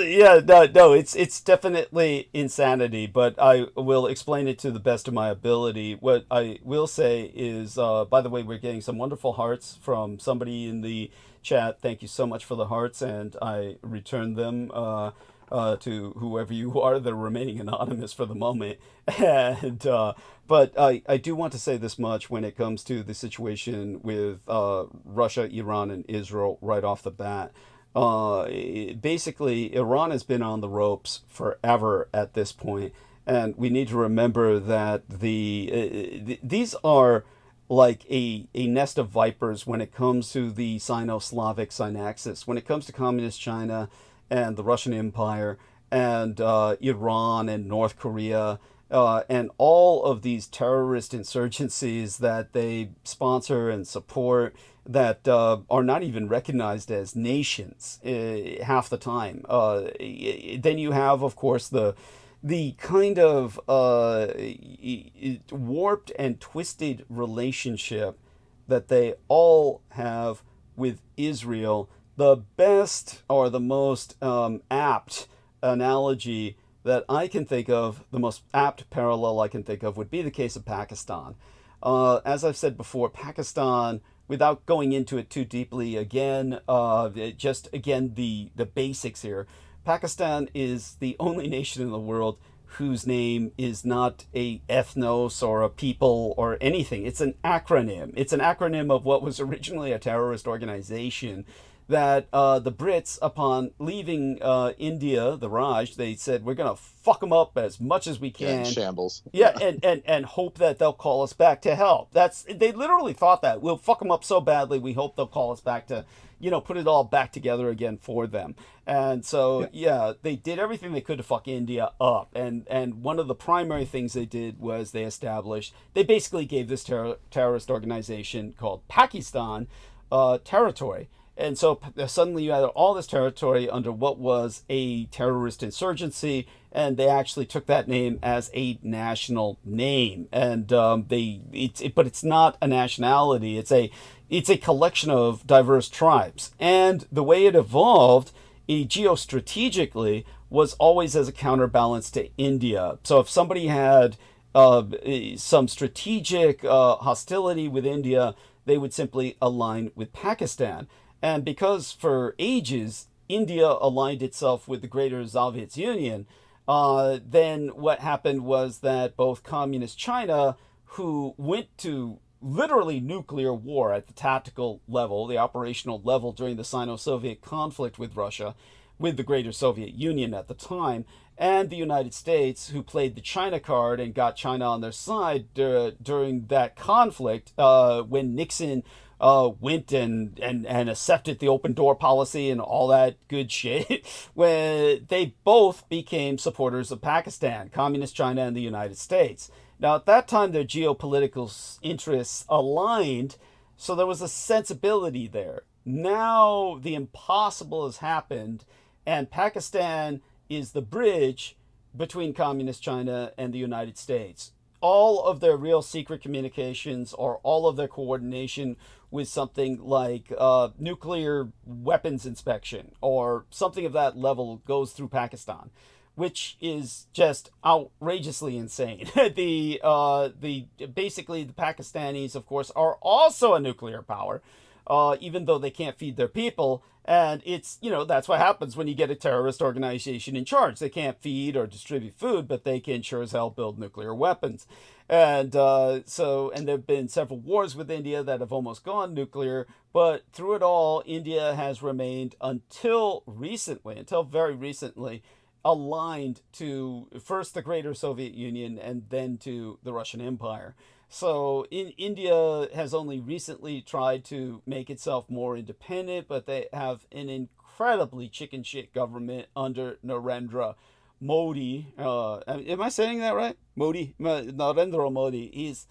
definitely insanity, but I will explain it to the best of my ability. What I will say is, by the way, we're getting some wonderful hearts from somebody in the chat. Thank you so much for the hearts, and I return them to whoever you are. They're remaining anonymous for the moment. And but I do want to say this much when it comes to the situation with Russia, Iran, and Israel right off the bat. Basically, Iran has been on the ropes forever at this point, and we need to remember that these are like a nest of vipers when it comes to the Sino-Slavic synaxis. When it comes to Communist China and the Russian Empire and Iran and North Korea and all of these terrorist insurgencies that they sponsor and support that are not even recognized as nations half the time. Then you have, of course, the kind of warped and twisted relationship that they all have with Israel. The best or the most apt analogy that I can think of, the most apt parallel I can think of, would be the case of Pakistan. As I've said before, Pakistan, without going into it too deeply again, the basics here. Pakistan is the only nation in the world whose name is not a ethnos or a people or anything. It's an acronym. It's an acronym of what was originally a terrorist organization that the Brits, upon leaving India, the Raj, they said, we're going to fuck them up as much as we can. Yeah, shambles. Yeah, and hope that they'll call us back to help. They literally thought that. We'll fuck them up so badly, we hope they'll call us back to, put it all back together again for them. And so, they did everything they could to fuck India up. And one of the primary things they did was they basically gave this terrorist organization called Pakistan territory. And so suddenly you had all this territory under what was a terrorist insurgency, and they actually took that name as a national name. And but it's not a nationality. It's a collection of diverse tribes. And the way it evolved, geostrategically, was always as a counterbalance to India. So if somebody had some strategic hostility with India, they would simply align with Pakistan. And because for ages India aligned itself with the Greater Soviet Union, then what happened was that both Communist China, who went to literally nuclear war at the tactical level, the operational level during the Sino-Soviet conflict with Russia, with the Greater Soviet Union at the time, and the United States, who played the China card and got China on their side during that conflict, when Nixon went and accepted the open door policy and all that good shit, when they both became supporters of Pakistan, Communist China and the United States. Now, at that time, their geopolitical interests aligned, so there was a sensibility there. Now the impossible has happened, and Pakistan is the bridge between communist China and the United States. All of their real secret communications or all of their coordination with something like nuclear weapons inspection or something of that level goes through Pakistan, which is just outrageously insane. the basically the Pakistanis, of course, are also a nuclear power, even though they can't feed their people. And it's, that's what happens when you get a terrorist organization in charge. They can't feed or distribute food, but they can sure as hell build nuclear weapons. And and there have been several wars with India that have almost gone nuclear. But through it all, India has remained until very recently, aligned to first the greater Soviet Union and then to the Russian Empire. So India has only recently tried to make itself more independent, but they have an incredibly chicken shit government under Narendra Modi. Am I saying that right? Narendra Modi. He's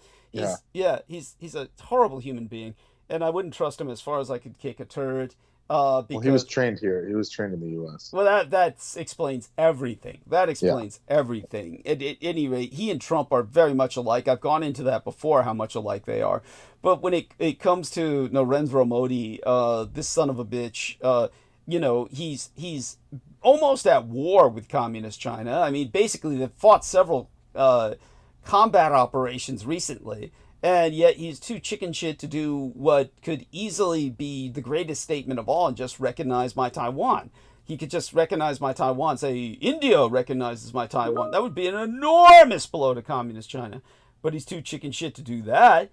a horrible human being, and I wouldn't trust him as far as I could kick a turd. Because he was trained here. He was trained in the U.S. Well, that explains everything. That explains everything. At any rate, he and Trump are very much alike. I've gone into that before, how much alike they are. But when it comes to Narendra Modi, this son of a bitch, he's almost at war with communist China. I mean, basically, they've fought several combat operations recently. And yet he's too chicken shit to do what could easily be the greatest statement of all and just recognize my Taiwan. He could just recognize my Taiwan, say, India recognizes my Taiwan. That would be an enormous blow to communist China. But he's too chicken shit to do that.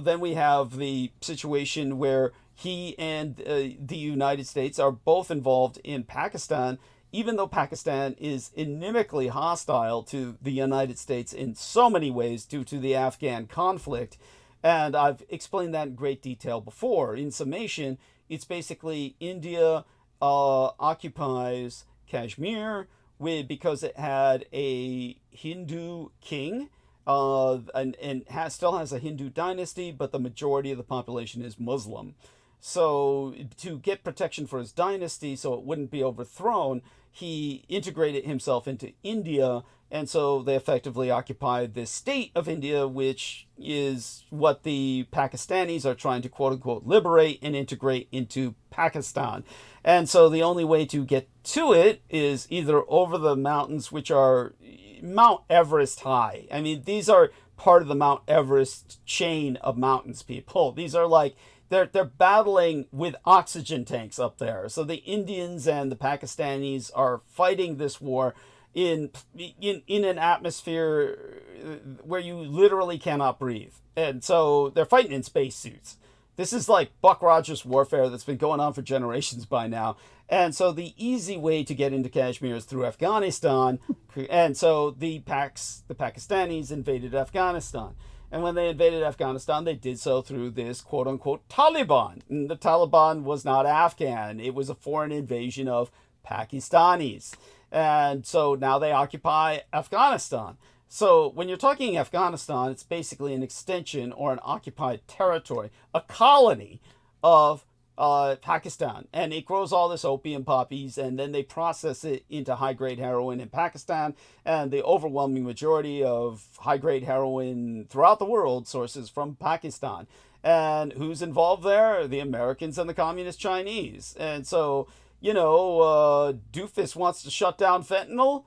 Then we have the situation where he and the United States are both involved in Pakistan, even though Pakistan is inimically hostile to the United States in so many ways due to the Afghan conflict. And I've explained that in great detail before. In summation, it's basically India occupies Kashmir because it had a Hindu king and still has a Hindu dynasty, but the majority of the population is Muslim. So to get protection for his dynasty so it wouldn't be overthrown, he integrated himself into India, and so they effectively occupied this state of India, which is what the Pakistanis are trying to quote-unquote liberate and integrate into Pakistan. And so the only way to get to it is either over the mountains, which are Mount Everest high. I mean, these are part of the Mount Everest chain of mountains, people. These are like... They're battling with oxygen tanks up there. So the Indians and the Pakistanis are fighting this war in an atmosphere where you literally cannot breathe. And so they're fighting in spacesuits. This is like Buck Rogers warfare that's been going on for generations by now. And so the easy way to get into Kashmir is through Afghanistan. And so the Pakistanis invaded Afghanistan. And when they invaded Afghanistan, they did so through this quote-unquote Taliban. And the Taliban was not Afghan. It was a foreign invasion of Pakistanis. And so now they occupy Afghanistan. So when you're talking Afghanistan, it's basically an extension or an occupied territory, a colony of Pakistan. And it grows all this opium poppies, and then they process it into high-grade heroin in Pakistan. And the overwhelming majority of high-grade heroin throughout the world sources from Pakistan. And who's involved there? The Americans and the Communist Chinese. And so, Doofus wants to shut down fentanyl?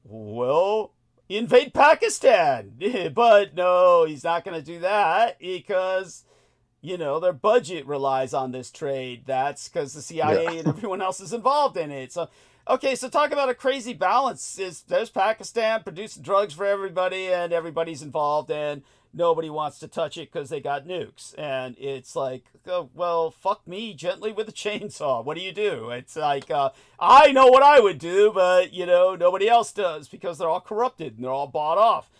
Well, invade Pakistan. But no, he's not going to do that because... their budget relies on this trade. That's because the CIA and everyone else is involved in it. So, okay, so talk about a crazy balance. There's Pakistan producing drugs for everybody, and everybody's involved, and nobody wants to touch it because they got nukes. And it's like, oh, well, fuck me gently with a chainsaw. What do you do? It's like, I know what I would do, but, nobody else does because they're all corrupted and they're all bought off.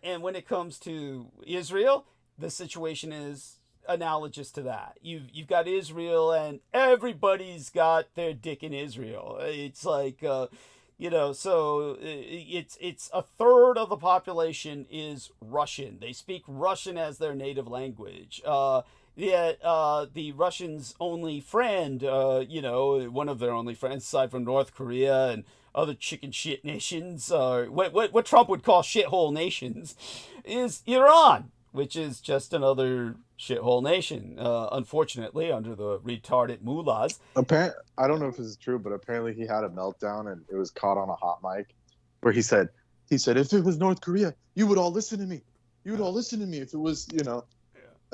And when it comes to Israel, the situation is analogous to that. You've got Israel, and everybody's got their dick in Israel. It's like So it's a third of the population is Russian. They speak Russian as their native language. The Russians' only friend, one of their only friends, aside from North Korea and other chicken shit nations, what Trump would call shithole nations, is Iran, which is just another shithole nation, unfortunately, under the retarded mullahs. I don't know if this is true, but apparently he had a meltdown and it was caught on a hot mic where he said, if it was North Korea, you would all listen to me. You would all listen to me if it was, I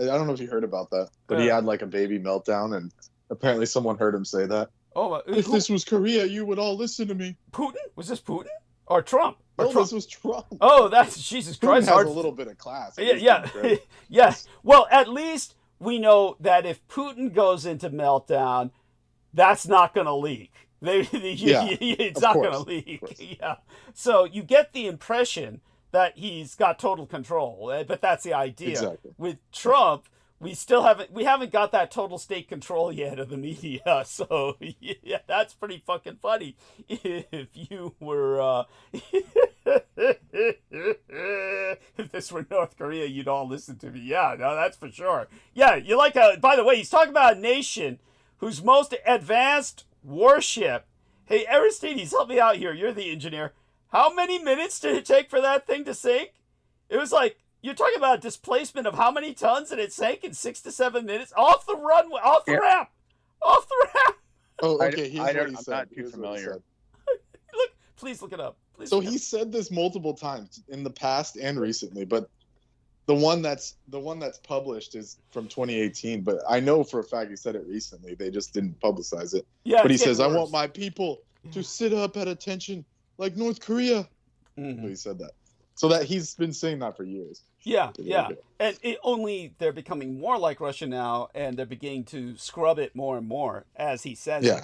don't know if you heard about that, but he had like a baby meltdown and apparently someone heard him say that. Oh, if this was Korea, you would all listen to me. Putin? Was this Putin? Or Trump? No, this was Trump. Oh, that's Jesus Christ. Putin has a little bit of class. Yeah. Well, at least we know that if Putin goes into meltdown, that's not going to leak. It's not going to leak. Yeah. So you get the impression that he's got total control, but that's the idea. Exactly. With Trump, we haven't got that total state control yet of the media. So yeah, that's pretty fucking funny. If you were, if this were North Korea, you'd all listen to me. Yeah, no, that's for sure. Yeah, you like by the way, he's talking about a nation whose most advanced warship. Hey, Aristides, help me out here. You're the engineer. How many minutes did it take for that thing to sink? It was like, you're talking about a displacement of how many tons, and it sank in 6 to 7 minutes off the runway, off the ramp. Oh, okay. I'm not too familiar. Please look it up. He said this multiple times in the past and recently, but the one that's published is from 2018. But I know for a fact he said it recently. They just didn't publicize it. Yeah. But he says, "I want my people to sit up at attention like North Korea." Mm-hmm. So he said that. So that he's been saying that for years. Yeah. And they're becoming more like Russia now, and they're beginning to scrub it more and more as he says it.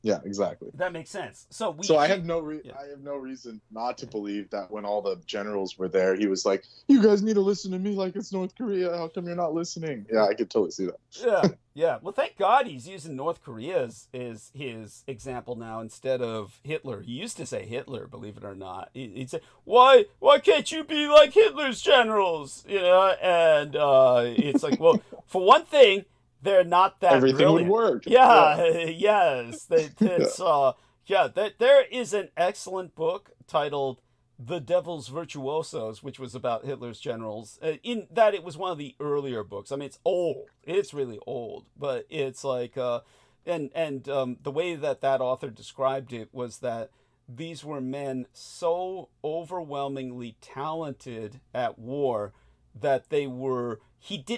Yeah, exactly. That makes sense. So I have no reason not to believe that when all the generals were there, he was like, "You guys need to listen to me like it's North Korea. How come you're not listening?" Yeah, I could totally see that. Yeah. Well, thank God he's using North Korea as his example now instead of Hitler. He used to say Hitler, believe it or not. He'd say, "Why can't you be like Hitler's generals?" And it's like, well, for one thing, they're not that everything brilliant. would work. Yes. There is an excellent book titled The Devil's Virtuosos, which was about Hitler's generals. In that, it was one of the earlier books. I mean, it's old. It's really old. But it's like, the way that author described it was that these were men so overwhelmingly talented at war that they were...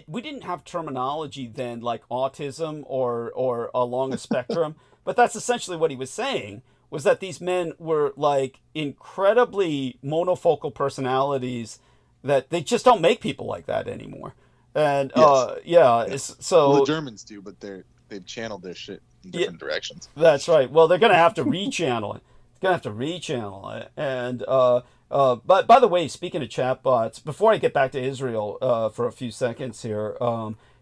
We didn't have terminology then like autism or along a spectrum, but that's essentially what he was saying, was that these men were like incredibly monofocal personalities that they just don't make people like that anymore. And so the Germans do, but they've channeled their shit in different directions. That's right. Well, they're going to have to rechannel it. And but by the way, speaking of chatbots, before I get back to Israel for a few seconds here,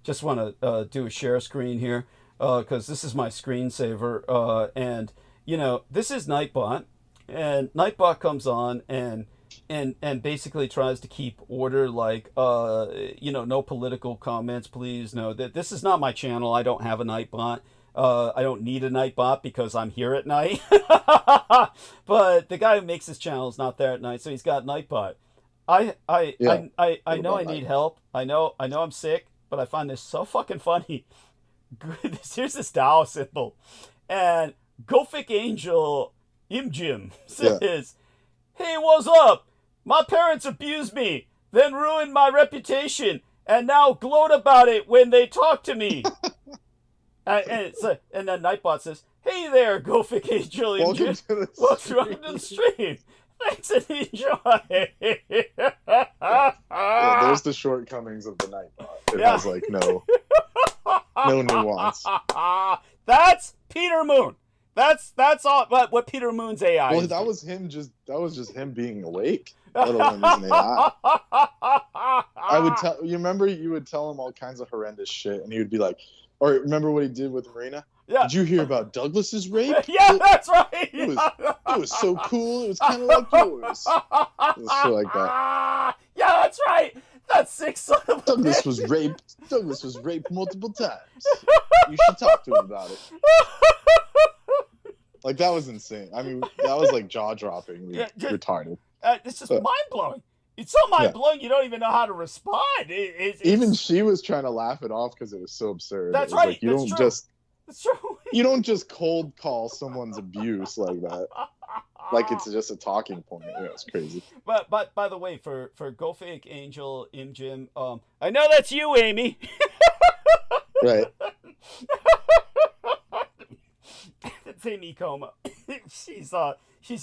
just want to do a share screen here because this is my screensaver. And this is Nightbot, and Nightbot comes on and basically tries to keep order, like no political comments, please. No, this is not my channel. I don't have a Nightbot. I don't need a Nightbot because I'm here at night. But the guy who makes his channel is not there at night, so he's got Nightbot. I know I need help. I know I'm sick, but I find this so fucking funny. Here's this Tao symbol, and Gophic Angel Imjim says, "Hey, what's up? My parents abused me, then ruined my reputation, and now gloat about it when they talk to me." And then Nightbot says, "Hey there, Gophic Angel. Welcome to the stream. Thanks and enjoy." There's the shortcomings of the Nightbot. It has like no nuance. That's Peter Moon. That's all. What Peter Moon's AI. Well, that was just him being awake. Let alone using AI. You would tell him all kinds of horrendous shit, and he would be like, or remember what he did with Marina? Yeah. Did you hear about Douglas's rape? Yeah, that's right. It was so cool. It was kind of like yours. It was so like that. Yeah, that's right. That sick son of a Douglas bitch. was raped. Douglas was raped multiple times. You should talk to him about it. Like, that was insane. I mean, that was like jaw-dropping, retarded. It's just mind-blowing. It's so mind-blowing, you don't even know how to respond. Even she was trying to laugh it off because it was so absurd. That's right. Like, you don't true. just... That's true. You don't just cold call someone's abuse like that. Like it's just a talking point. Yeah, it's crazy. But by the way, for Go Fake Angel Jim, I know that's you, Amy. Right. It's Amy Coma. She's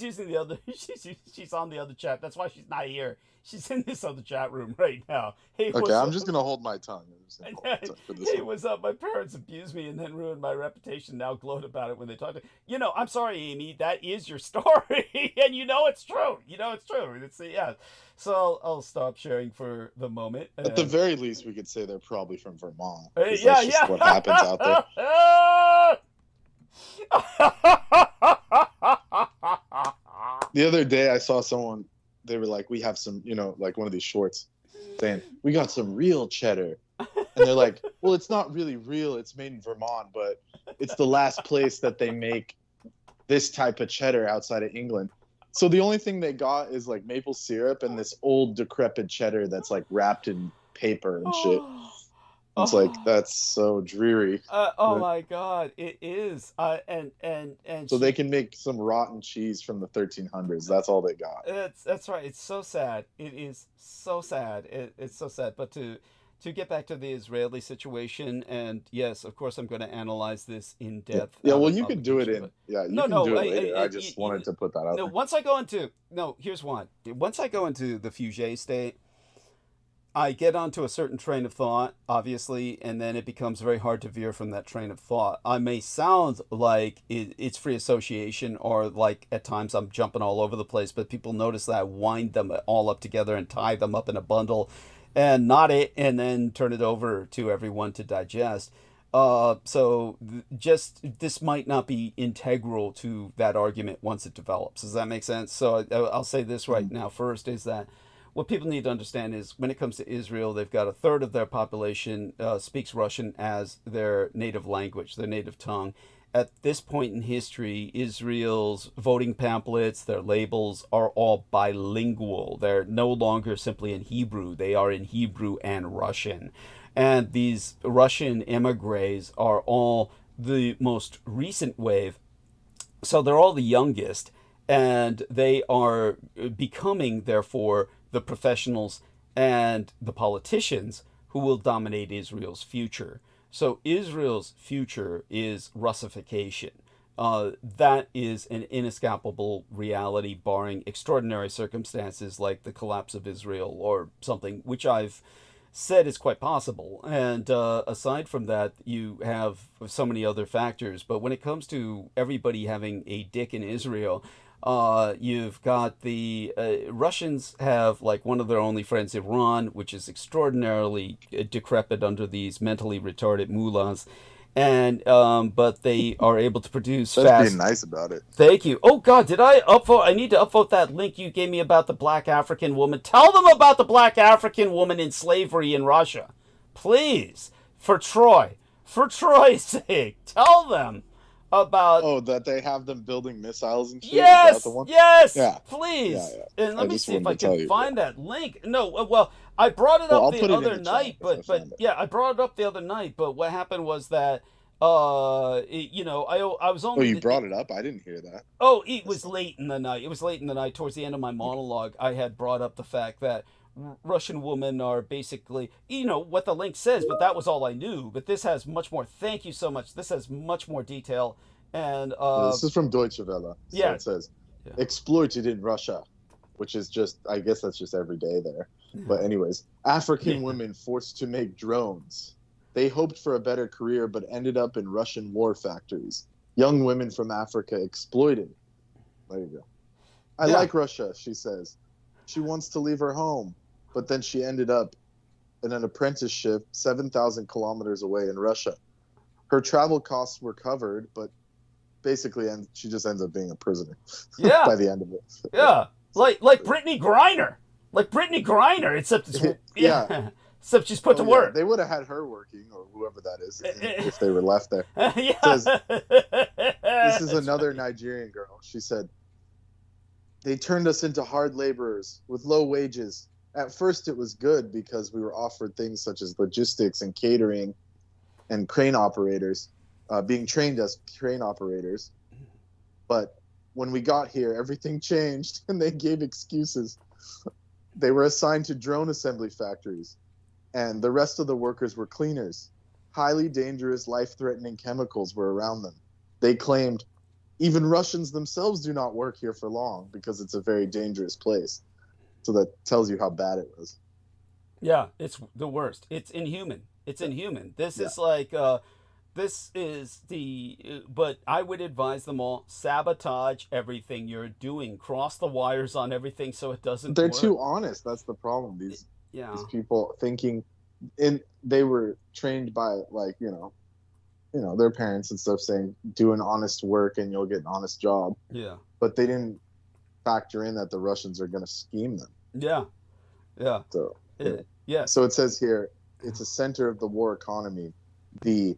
using the other. She's on the other chat. That's why she's not here. She's in this other chat room right now. Hey, okay, I'm just gonna hold my tongue. Hey, what's up? My parents abused me and then ruined my reputation. Now gloat about it when they talk to you. Know, I'm sorry, Amy. That is your story, and you know it's true. You know it's true. Yeah. So I'll stop sharing for the moment. At the very least, we could say they're probably from Vermont. Yeah. What happens out there. The other day, I saw someone. They were like, we have some, like one of these shorts saying, we got some real cheddar. And they're like, well, it's not really real. It's made in Vermont, but it's the last place that they make this type of cheddar outside of England. So the only thing they got is like maple syrup and this old decrepit cheddar that's like wrapped in paper and shit. It's like, that's so dreary. My God, it is. And so they can make some rotten cheese from the 1300s. That's all they got. That's right. It's so sad. It is so sad. It's so sad. But to get back to the Israeli situation, and yes, of course, I'm going to analyze this in depth. Yeah, well, you can do it in. Yeah, you can do it later. I just wanted to put that out there. Once I go into here's one. Once I go into the Fugé state, I get onto a certain train of thought, obviously, and then it becomes very hard to veer from that train of thought. I may sound like it's free association, or like at times I'm jumping all over the place, but people notice that I wind them all up together and tie them up in a bundle and knot it and then turn it over to everyone to digest. So this might not be integral to that argument once it develops. Does that make sense? So I'll say this right now first is that what people need to understand is when it comes to Israel, they've got a third of their population speaks Russian as their native language, their native tongue. At this point in history, Israel's voting pamphlets, their labels are all bilingual. They're no longer simply in Hebrew. They are in Hebrew and Russian. And these Russian emigres are all the most recent wave. So they're all the youngest. And they are becoming, therefore, the professionals and the politicians who will dominate Israel's future. So Israel's future is Russification. That is an inescapable reality, barring extraordinary circumstances like the collapse of Israel or something, which I've said is quite possible. And aside from that, you have so many other factors. But when it comes to everybody having a dick in Israel, you've got the Russians have like one of their only friends, Iran, which is extraordinarily decrepit under these mentally retarded mullahs, and but they are able to produce fast. Being nice about it. Thank you. Oh God, did I upvote? I need to upvote that link you gave me about the black African woman. Tell them about the black African woman in slavery in Russia, please, for Troy's sake. Tell them about that they have them building missiles and shit. Yes, yes, yeah. Please. Yeah. And let me see if I can find that link. No, well, I brought it up the other night, but yeah, I brought it up the other night. But what happened was that, I was only. Oh, you brought it up? I didn't hear that. Oh, it was late in the night. It was late in the night. Towards the end of my monologue, I had brought up the fact that Russian women are basically, what the link says, but that was all I knew. But this has much more. Thank you so much. This has much more detail. And this is from Deutsche Welle. So yeah, it says exploited in Russia, which is just, I guess that's just every day there. But anyways, African women forced to make drones. They hoped for a better career, but ended up in Russian war factories. Young women from Africa exploited. There you go. I like Russia, she says. She wants to leave her home, but then she ended up in an apprenticeship 7,000 kilometers away in Russia. her travel costs were covered, but basically, and she just ends up being a prisoner. Yeah. By the end of it. Yeah. Like Brittany Griner. Except it's, except she's put to work. Yeah. They would have had her working, or whoever that is, if they were left there. Yeah. Says, this is another Nigerian girl. She said, they turned us into hard laborers with low wages. At first, it was good because we were offered things such as logistics and catering and crane operators, being trained as crane operators. But when we got here, everything changed and they gave excuses. They were assigned to drone assembly factories, and the rest of the workers were cleaners. Highly dangerous, life-threatening chemicals were around them. They claimed even Russians themselves do not work here for long because it's a very dangerous place. So that tells you how bad it was. Yeah, it's the worst. It's inhuman. This is like, but I would advise them all, sabotage everything you're doing. Cross the wires on everything so it doesn't They're work. too honest. That's the problem. These people thinking, they were trained by, like, their parents and stuff saying, do an honest work and you'll get an honest job. Yeah. But they didn't factor in that the Russians are going to scheme them. Yeah. Yeah. So, yeah. So it says here, it's a center of the war economy. The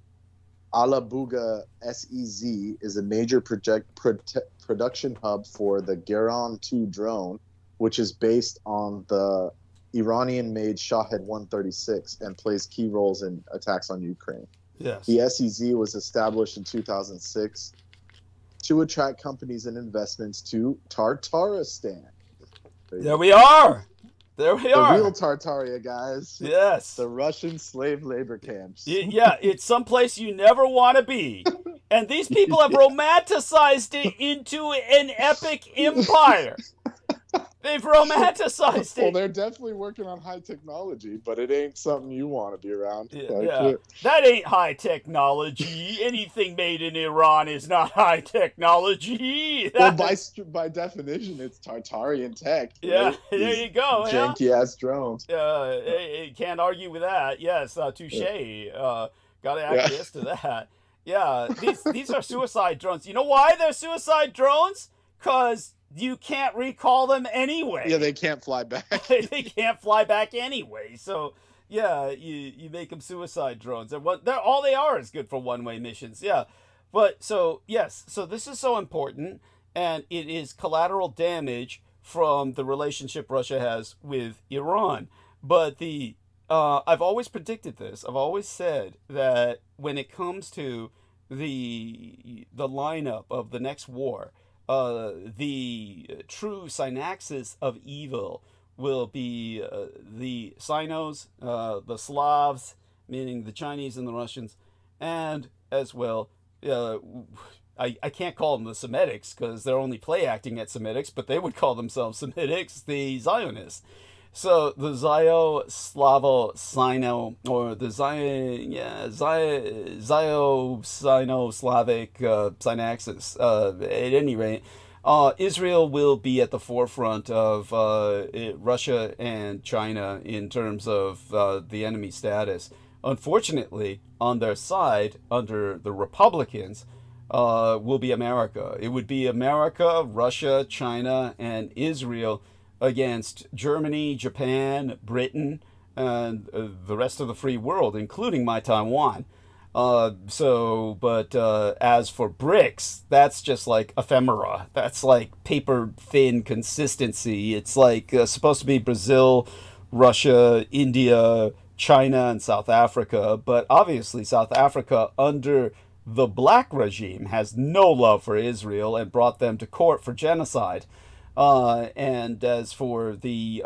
Alabuga SEZ is a major production hub for the Geron 2 drone, which is based on the Iranian-made Shahed 136 and plays key roles in attacks on Ukraine. Yes. The SEZ was established in 2006 to attract companies and investments to Tartaristan. There we are. The real Tartaria, guys. Yes. The Russian slave labor camps. Yeah, it's someplace you never want to be. And these people have romanticized it into an epic empire. They've romanticized it. Well, they're definitely working on high technology, but it ain't something you want to be around. Yeah. That ain't high technology. Anything made in Iran is not high techedy. Well, by definition, it's Tartarian tech. Yeah, right? there you go. Janky-ass drones. Can't argue with that. Yes, touche. Got to acquiesce to that. Yeah, these are suicide drones. You know why they're suicide drones? Because you can't recall them anyway. Yeah, they can't fly back. They can't fly back anyway. So, yeah, you make them suicide drones. They're all they are is good for one-way missions. Yeah. But, so, yes. So this is so important, and it is collateral damage from the relationship Russia has with Iran. But I've always predicted this. I've always said that when it comes to the lineup of the next war, the true synaxis of evil will be the Sinos, the Slavs, meaning the Chinese and the Russians, and as well, I can't call them the Semitics because they're only play acting at Semitics, but they would call themselves Semitics, the Zionists. So the Zio-Slavo-Sino, or the Zio-Sino-Slavic synaxis. At any rate, Israel will be at the forefront of Russia and China in terms of the enemy status. Unfortunately, on their side, under the Republicans, will be America. It would be America, Russia, China, and Israel against Germany, Japan, Britain, and the rest of the free world, including my Taiwan. As for BRICS, that's just like ephemera. That's like paper-thin consistency. It's like supposed to be Brazil, Russia, India, China, and South Africa. But obviously South Africa, under the black regime, has no love for Israel and brought them to court for genocide. And as for the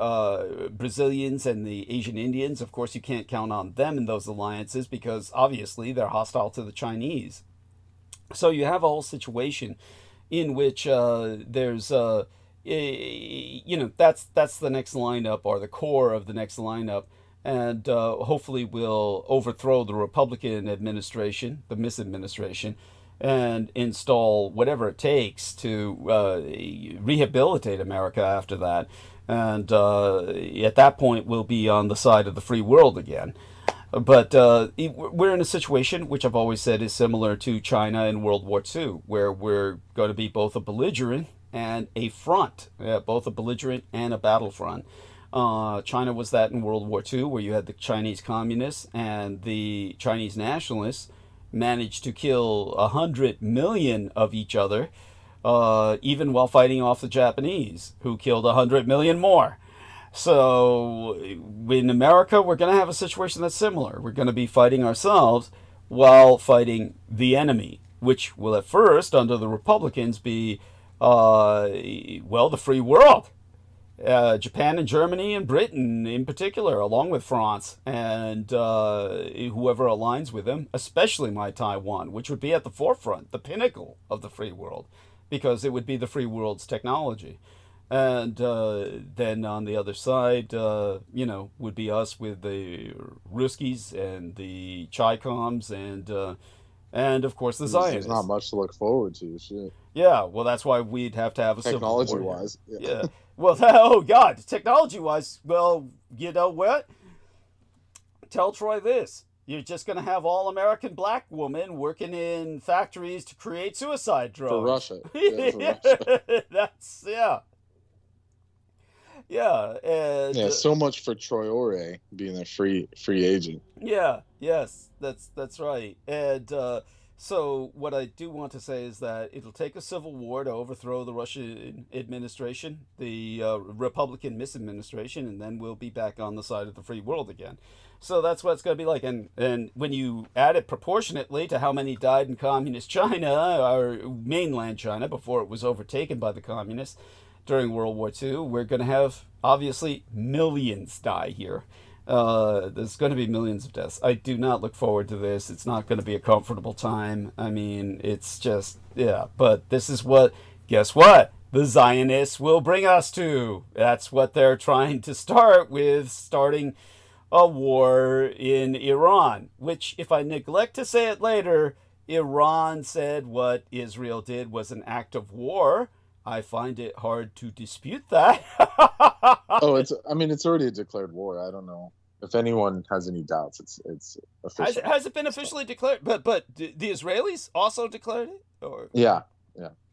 Brazilians and the Asian Indians, of course, you can't count on them in those alliances because obviously they're hostile to the Chinese. So you have a whole situation in which there's, that's the next lineup, or the core of the next lineup. And hopefully will overthrow the Republican administration, the misadministration, and install whatever it takes to rehabilitate America after that. And at that point, we'll be on the side of the free world again. But we're in a situation which I've always said is similar to China in World War II, where we're going to be both a belligerent and a front, both a belligerent and a battlefront. China was that in World War II, where you had the Chinese communists and the Chinese nationalists managed to kill 100 million of each other, even while fighting off the Japanese, who killed 100 million more. So in America, we're going to have a situation that's similar. We're going to be fighting ourselves while fighting the enemy, which will at first, under the Republicans, be, the free world. Japan and Germany and Britain in particular, along with France, and whoever aligns with them, especially my Taiwan, which would be at the forefront, the pinnacle of the free world, because it would be the free world's technology. And then on the other side, would be us with the Ruskies and the Chi-Coms and of course the Zionists. There's not much to look forward to. Shit. Yeah, well, that's why we'd have to have a technology-wise. Yeah. Well, oh God, technology-wise, well, you know what? Tell Troy this. You're just going to have all American black women working in factories to create suicide drugs. For Russia. Yeah, for Russia. That's, yeah. Yeah, and so much for Troy Ore being a free agent. Yeah, yes, that's right. And so what I do want to say is that it'll take a civil war to overthrow the Russian administration, the Republican misadministration, and then we'll be back on the side of the free world again. So that's what it's going to be like. And when you add it proportionately to how many died in communist China, or mainland China, before it was overtaken by the communists, during World War II, we're going to have, obviously, millions die here. There's going to be millions of deaths. I do not look forward to this. It's not going to be a comfortable time. I mean, it's just, yeah. But this is what, guess what? The Zionists will bring us to. That's what they're trying to start with, starting a war in Iran, which, if I neglect to say it later, Iran said what Israel did was an act of war. I find it hard to dispute that. It's already a declared war. I don't know if anyone has any doubts. It's official. Has it been officially declared? But the Israelis also declared it? Or yeah,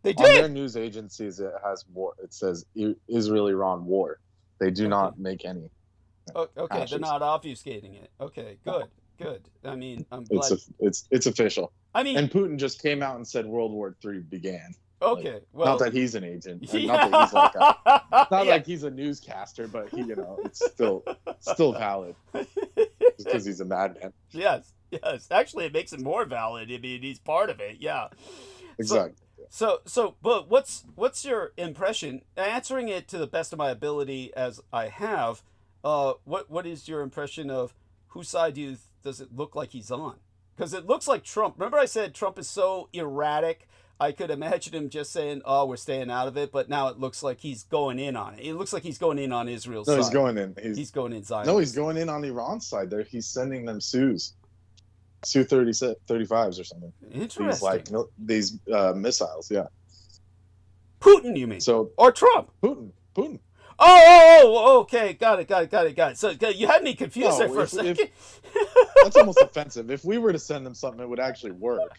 they did. On their news agencies, it has war. It says Israel-Iran war. They do not make any. Okay, ashes. They're not obfuscating it. Okay, good. I mean, I'm glad. It's official. I mean, and Putin just came out and said World War III began. Okay, well, not that he's an agent, not that he's like he's a newscaster, but it's still valid because he's a madman. Yes. Actually, it makes it more valid. I mean, he's part of it. Yeah. Exactly. But what's your impression? Answering it to the best of my ability as I have, what is your impression of whose side does it look like he's on? Because it looks like Trump. Remember I said Trump is so erratic. I could imagine him just saying, "Oh, we're staying out of it," but now it looks like he's going in on it. It looks like he's going in on Israel's side. No, he's going in. He's going in Zion. No, he's going in on Iran's side. There, he's sending them Su-35s or something. Interesting. These missiles, yeah. Putin, you mean? Or Trump? Putin. Oh, okay, got it. So you had me confused there for a second. That's almost offensive. If we were to send them something, it would actually work.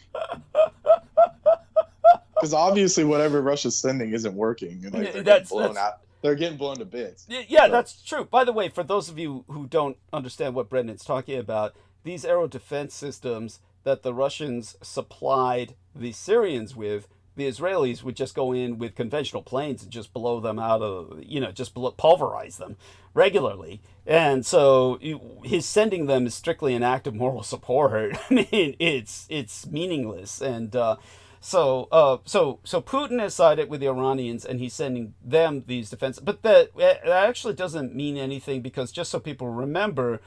Because obviously, whatever Russia's sending isn't working. They're getting blown out. They're getting blown to bits. Yeah, that's true. By the way, for those of you who don't understand what Brendan's talking about, these aero defense systems that the Russians supplied the Syrians with, the Israelis would just go in with conventional planes and just blow them out of, pulverize them regularly. And so his sending them is strictly an act of moral support. I mean, it's meaningless. And So Putin has sided with the Iranians, and he's sending them these defense. But that actually doesn't mean anything, because just so people remember,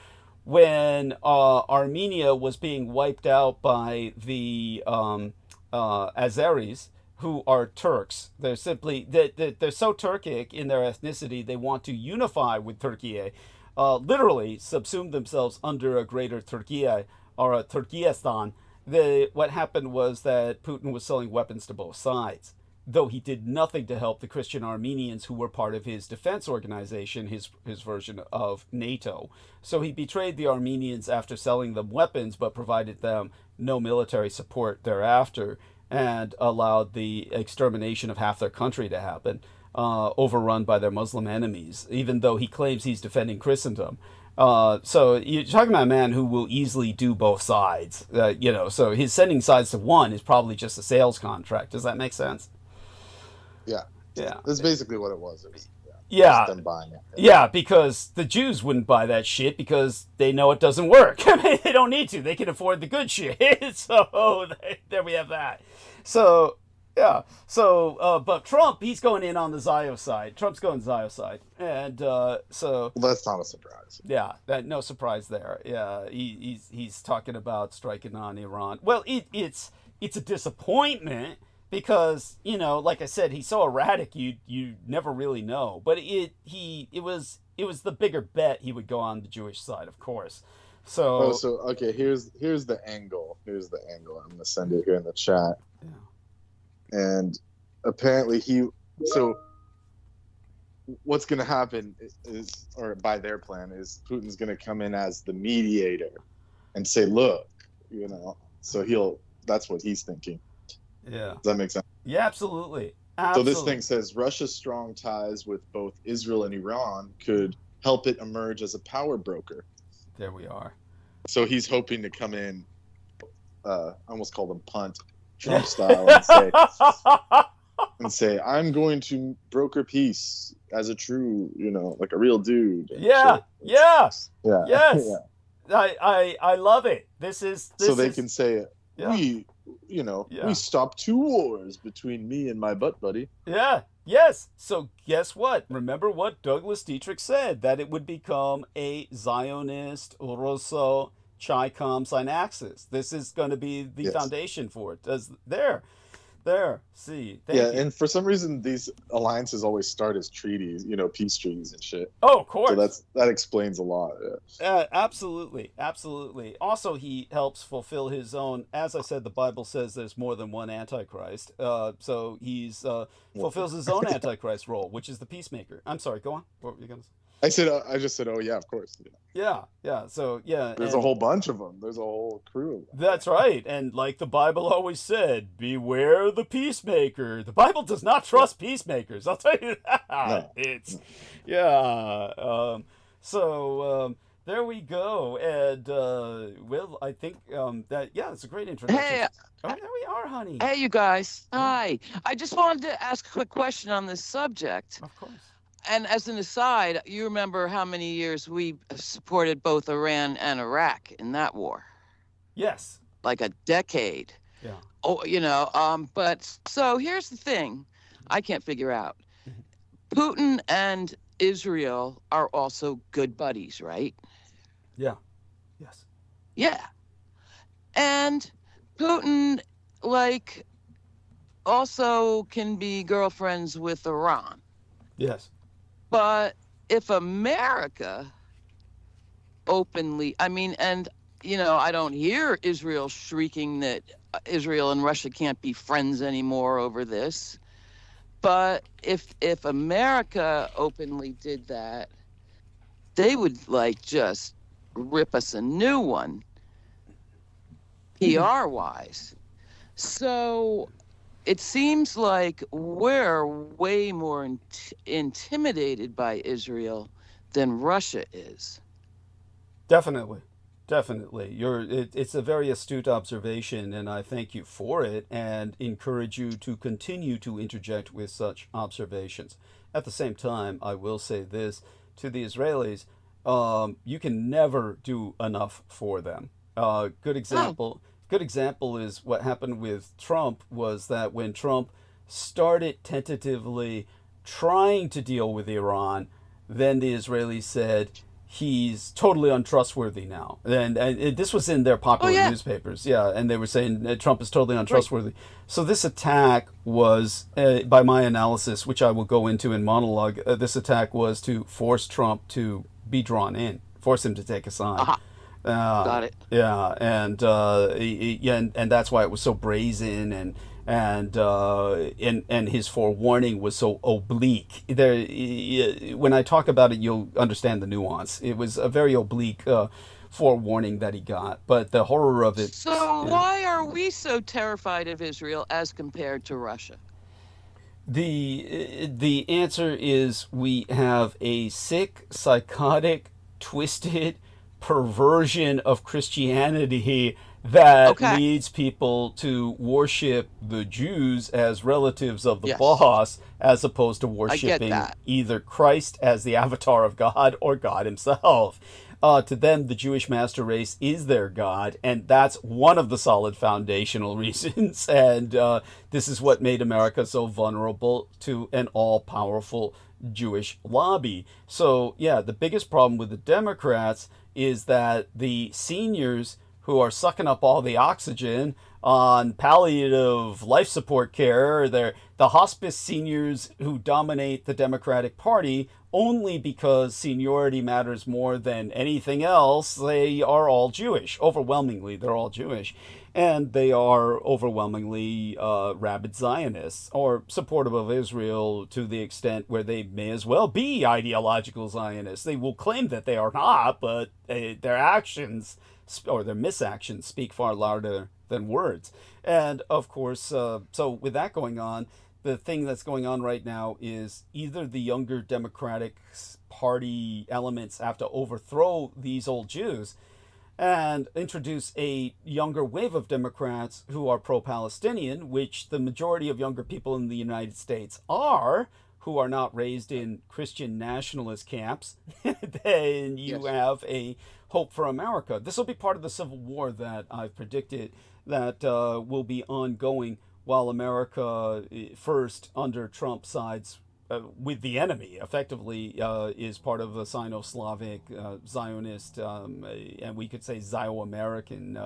when Armenia was being wiped out by the Azeris, who are Turks, they're simply they're so Turkic in their ethnicity, they want to unify with Turkey, literally subsume themselves under a greater Turkey or a Turkestan. What happened was that Putin was selling weapons to both sides. though he did nothing to help the Christian Armenians who were part of his defense organization, his version of NATO. So he betrayed the Armenians after selling them weapons, but provided them no military support thereafter, and allowed the extermination of half their country to happen, overrun by their Muslim enemies, even though he claims he's defending Christendom. So you're talking about a man who will easily do both sides, so his sending sides to one is probably just a sales contract. Does that make sense? Yeah. Yeah. That's basically what it was. Yeah. Them buying it. Yeah, because the Jews wouldn't buy that shit because they know it doesn't work. I mean, they don't need to. They can afford the good shit. So there we have that. So, yeah. So, but Trump, he's going in on the Zio side. Trump's going Zio side. And so... Well, that's not a surprise. Yeah, no surprise there. Yeah, he's talking about striking on Iran. Well, it's a disappointment because, like I said, he's so erratic you never really know. But it was the bigger bet he would go on the Jewish side, of course. So okay, here's the angle. Here's the angle. I'm gonna send it here in the chat. Yeah. And apparently what's going to happen is, or by their plan, is Putin's going to come in as the mediator and say, look, so that's what he's thinking. Yeah. Does that make sense? Yeah, absolutely. So this thing says Russia's strong ties with both Israel and Iran could help it emerge as a power broker. There we are. So he's hoping to come in, I almost called him punt, Trump style, and say, I'm going to broker peace as a true, like a real dude. Yeah. Yeah. Yeah. Yes. Yeah. I love it. This so they can say, yeah. We stopped 2 wars between me and my butt buddy. Yeah. Yes. So guess what? Remember what Douglas Dietrich said, that it would become a Zionist, Russo, Chi-Com axis. This is going to be the foundation for it. See. Thank you. And for some reason, these alliances always start as treaties, peace treaties and shit. Oh, of course. So that explains a lot. Yeah. Absolutely. Also, he helps fulfill his own, as I said, the Bible says there's more than one Antichrist. So he's fulfills his own Antichrist role, which is the peacemaker. I'm sorry, go on. What were you going to say? I just said, oh yeah, of course. Yeah. So yeah. There's a whole bunch of them. There's a whole crew of them. That's right. And like the Bible always said, beware the peacemaker. The Bible does not trust peacemakers. I'll tell you that. No. There we go. And Will, I think it's a great introduction. Hey, there we are, honey. Hey, you guys. Hi. I just wanted to ask a quick question on this subject. Of course. And as an aside, you remember how many years we supported both Iran and Iraq in that war? Yes. Like a decade. Yeah. Oh, but so here's the thing I can't figure out. Putin and Israel are also good buddies, right? Yeah. Yes. Yeah. And Putin, also can be girlfriends with Iran. Yes. But if America openly, I don't hear Israel shrieking that Israel and Russia can't be friends anymore over this. But if America openly did that, they would just rip us a new one, PR-wise. So it seems like we're way more intimidated by Israel than Russia is. Definitely. It's a very astute observation, and I thank you for it and encourage you to continue to interject with such observations. At the same time, I will say this to the Israelis, you can never do enough for them. Good example is what happened with Trump, was that when Trump started tentatively trying to deal with Iran, then the Israelis said he's totally untrustworthy now. And this was in their popular newspapers. Yeah, and they were saying that Trump is totally untrustworthy. Right. So this attack was, by my analysis, which I will go into in monologue, this attack was to force Trump to be drawn in, force him to take a side. Got it. Yeah, and that's why it was so brazen, and his forewarning was so oblique. There, when I talk about it, you'll understand the nuance. It was a very oblique forewarning that he got, but the horror of it. So why are we so terrified of Israel as compared to Russia? The answer is we have a sick, psychotic, twisted perversion of Christianity that leads people to worship the Jews as relatives of the boss, as opposed to worshiping either Christ as the avatar of God or God himself. To them, the Jewish master race is their God, and that's one of the solid foundational reasons. And this is what made America so vulnerable to an all-powerful Jewish lobby. So, yeah, the biggest problem with the Democrats is that the seniors who are sucking up all the oxygen on palliative life support care, they're the hospice seniors who dominate the Democratic Party only because seniority matters more than anything else. They are all Jewish. Overwhelmingly, they're all Jewish. And they are overwhelmingly rabid Zionists, or supportive of Israel to the extent where they may as well be ideological Zionists. They will claim that they are not, but their actions or their misactions speak far louder than words. And of course, so with that going on, the thing that's going on right now is either the younger Democratic Party elements have to overthrow these old Jews and introduce a younger wave of Democrats who are pro-Palestinian, which the majority of younger people in the United States are, who are not raised in Christian nationalist camps. Then you have a hope for America. This will be part of the Civil War that I've predicted that will be ongoing while America first under Trump sides with the enemy, effectively is part of the Sino-Slavic, Zionist, and we could say Zio-American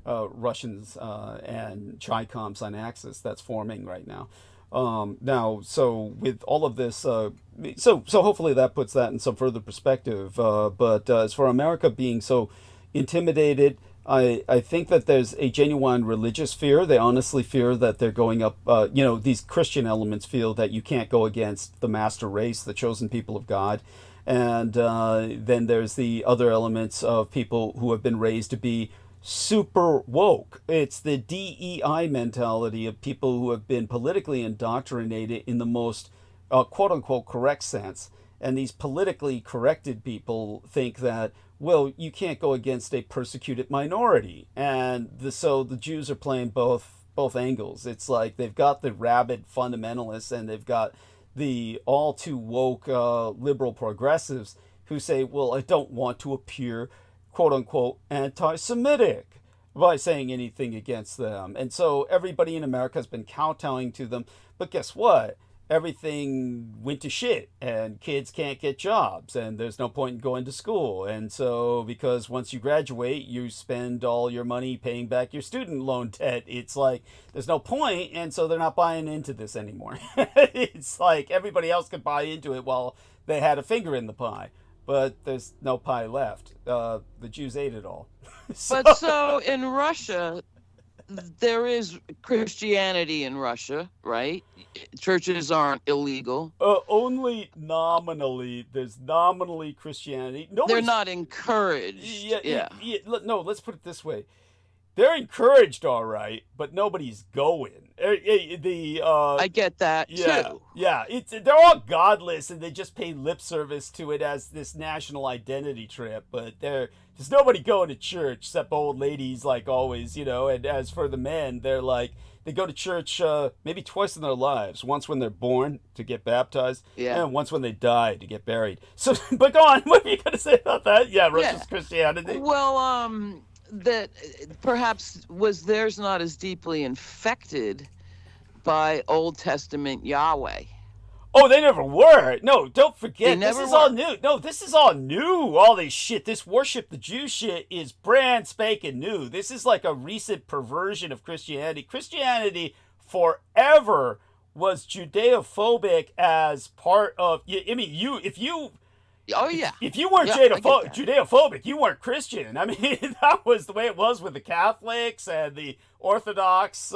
Russians and Chi-Coms on Axis that's forming right now. Now, so with all of this, so hopefully that puts that in some further perspective. But as for America being so intimidated, I think that there's a genuine religious fear. They honestly fear that they're going up, these Christian elements feel that you can't go against the master race, the chosen people of God. And then there's the other elements of people who have been raised to be super woke. It's the DEI mentality of people who have been politically indoctrinated in the most quote-unquote correct sense. And these politically corrected people think that, well, you can't go against a persecuted minority. And so the Jews are playing both angles. It's like they've got the rabid fundamentalists and they've got the all too woke liberal progressives who say, well, I don't want to appear, quote unquote, anti-Semitic by saying anything against them. And so everybody in America has been kowtowing to them. But guess what? Everything went to shit and kids can't get jobs and there's no point in going to school. And so because once you graduate, you spend all your money paying back your student loan debt. It's like there's no point, and so they're not buying into this anymore. It's like everybody else could buy into it while they had a finger in the pie, but there's no pie left. The Jews ate it all. But so in Russia, there is Christianity in Russia, right? Churches aren't illegal. Only nominally. There's nominally Christianity. They're not encouraged. Yeah. No, let's put it this way. They're encouraged, all right, but nobody's going. I get that, too. Yeah, they're all godless, and they just pay lip service to it as this national identity trip, but there's nobody going to church except old ladies, like always, and as for the men, they're like, they go to church maybe twice in their lives. Once when they're born to get baptized, and once when they die to get buried. So, but go on, what are you going to say about that? Yeah, Russia's Christianity. Well, that perhaps theirs not as deeply infected by Old Testament Yahweh. Oh, they never were. No, don't forget. This is all new. No, this is all new. All this shit, this worship the Jew shit is brand spanking new. This is like a recent perversion of Christianity. Christianity forever was Judeophobic as part of. I mean, if you Oh yeah. If you weren't Judeophobic, you weren't Christian. I mean, that was the way it was with the Catholics and the Orthodox.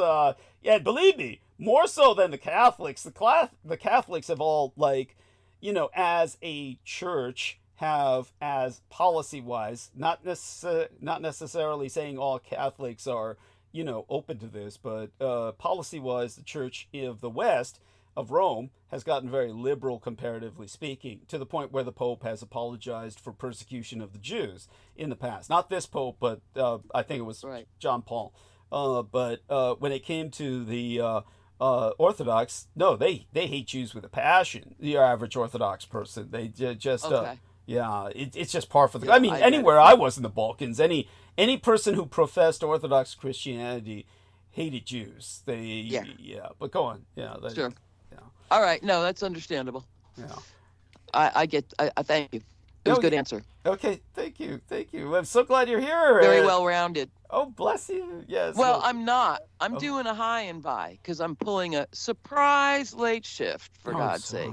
Yeah, believe me, more so than the Catholics. The Catholics have all, like, you know, as a church, have, as policy-wise, not necessarily saying all Catholics are, you know, open to this, but policy-wise, the Church of the West of Rome has gotten very liberal, comparatively speaking, to the point where the Pope has apologized for persecution of the Jews in the past. Not this Pope, but I think it was John Paul. But when it came to the Orthodox, no, they hate Jews with a passion. The average Orthodox person, they just yeah, it's just par for the. I mean, anywhere I was in the Balkans, any person who professed Orthodox Christianity hated Jews. But go on. Yeah, sure. Yeah. All right, no, that's understandable. Yeah, I thank you. It was a good answer. Okay, thank you. I'm so glad you're here. Very well rounded. Oh, bless you. Yes. Well, I'm not. I'm doing a high and by because I'm pulling a surprise late shift, for God's sake.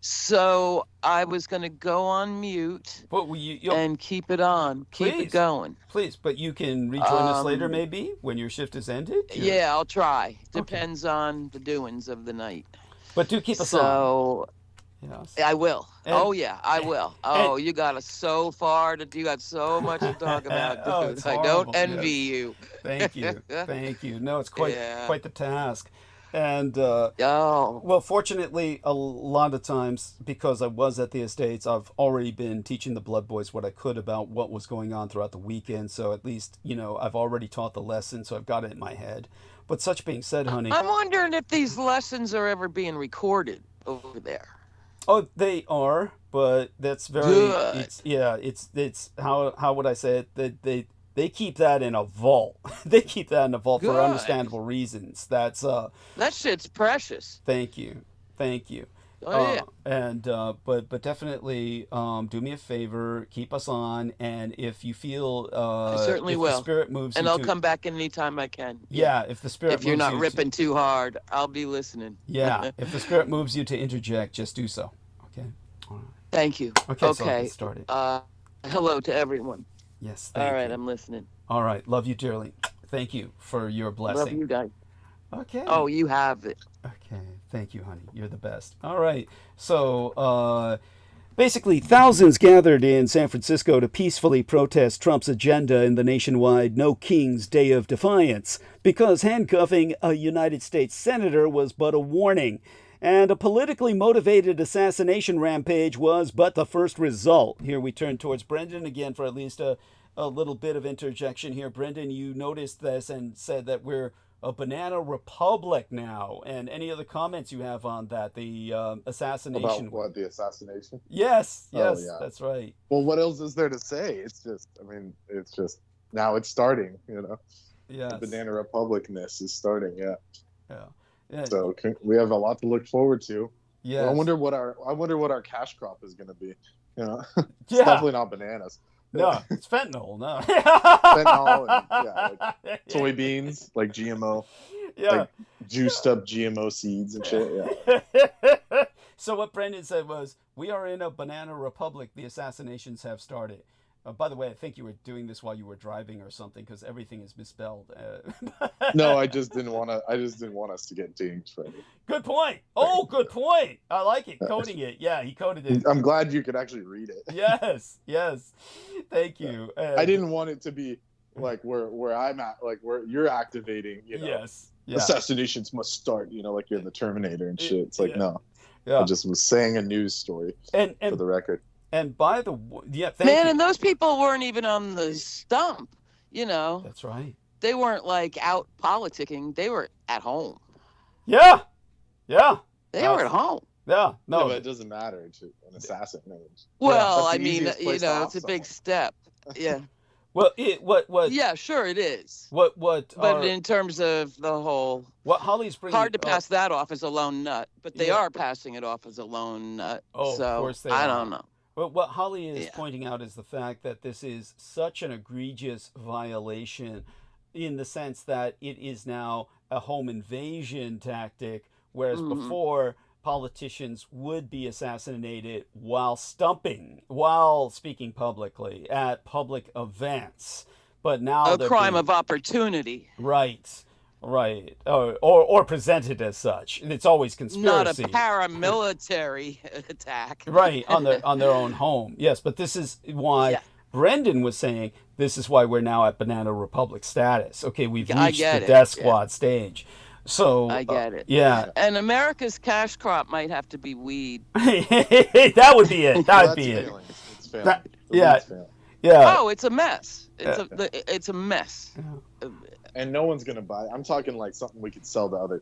So I was going to go on mute and keep it on. Keep it going. Please, but you can rejoin us later maybe when your shift is ended? Yeah, I'll try. Depends on the doings of the night. But do keep us on. Yes. I will. I will. You got so much to talk about, dude. I don't envy you. Thank you. Thank you. No, it's quite the task. And well, fortunately, a lot of times, because I was at the Estates, I've already been teaching the Blood Boys what I could about what was going on throughout the weekend. So at least, you know, I've already taught the lesson, so I've got it in my head. But such being said, honey, I'm wondering if these lessons are ever being recorded over there. Oh, they are, but that's very good. It's how would I say it? That they keep that in a vault. They keep that in a vault for understandable reasons. That's that shit's precious. Thank you. Oh yeah. And but definitely do me a favor, keep us on, and if you feel I certainly will. The spirit moves and I'll come back anytime I can. Yeah, if the spirit if you're not ripping too hard, I'll be listening. Yeah, if the spirit moves you to interject, just do so. Okay. All right. Thank you. Okay. So let's get started. Hello to everyone. Yes. All right, I'm listening. All right, love you dearly. Thank you for your blessing. Love you guys. Okay. Oh, you have it. Okay. Thank you, honey. You're the best. All right. So, basically, thousands gathered in San Francisco to peacefully protest Trump's agenda in the nationwide No Kings Day of Defiance, because handcuffing a United States senator was but a warning. And a politically motivated assassination rampage was but the first result. Here we turn towards Brendan again for at least a little bit of interjection here. Brendan, you noticed this and said that we're a banana republic now. And any other comments you have on that? The assassination. About what, the assassination? Yes, that's right. Well, what else is there to say? It's just, now it's starting, you know? Yeah. The banana republicness is starting, yeah. So we have a lot to look forward to. Yeah. Well, I wonder what our cash crop is going to be. You know, it's definitely not bananas. No, it's fentanyl. No. Fentanyl and soybeans, like GMO. Yeah. Like juiced up GMO seeds and shit. Yeah. So what Brendan said was, "We are in a banana republic. The assassinations have started." By the way, I think you were doing this while you were driving or something, because everything is misspelled. No, I just didn't want us to get dinged, Freddie. Good point. Oh, good point. I like it. Coding it. Yeah, he coded it. I'm glad you could actually read it. Yes. Thank you. I didn't want it to be like where I'm at, like where you're activating. You know, yes. Yeah. Assassinations must start. You know, like you're in the Terminator and shit. It's like no. Yeah. I just was saying a news story for the record. And by the thank you. And those people weren't even on the stump, you know. That's right. They weren't like out politicking. They were at home. Yeah. They were at home. Yeah. No, but it doesn't matter. It's an assassin. Well, I mean, you know, it's a big step. Yeah. Well, what? Yeah, sure it is. What? But in terms of the whole, what Holly's bringing, hard to pass that off as a lone nut, but they are passing it off as a lone nut. Oh, so of course they I are. don't know. Well, what Holly is pointing out is the fact that this is such an egregious violation in the sense that it is now a home invasion tactic, whereas before politicians would be assassinated while speaking publicly at public events. But now a crime of opportunity. Right. Or presented as such. It's always conspiracy. Not a paramilitary attack. Right, on their own home. Yes, but this is why Brendan was saying this is why we're now at Banana Republic status. Okay, we've reached the death squad stage. So I get it. Yeah. And America's cash crop might have to be weed. That would be it. That would be it. It's failing. Yeah. Oh, it's a mess. It's a mess. And no one's gonna buy it. I'm talking like something we could sell to other.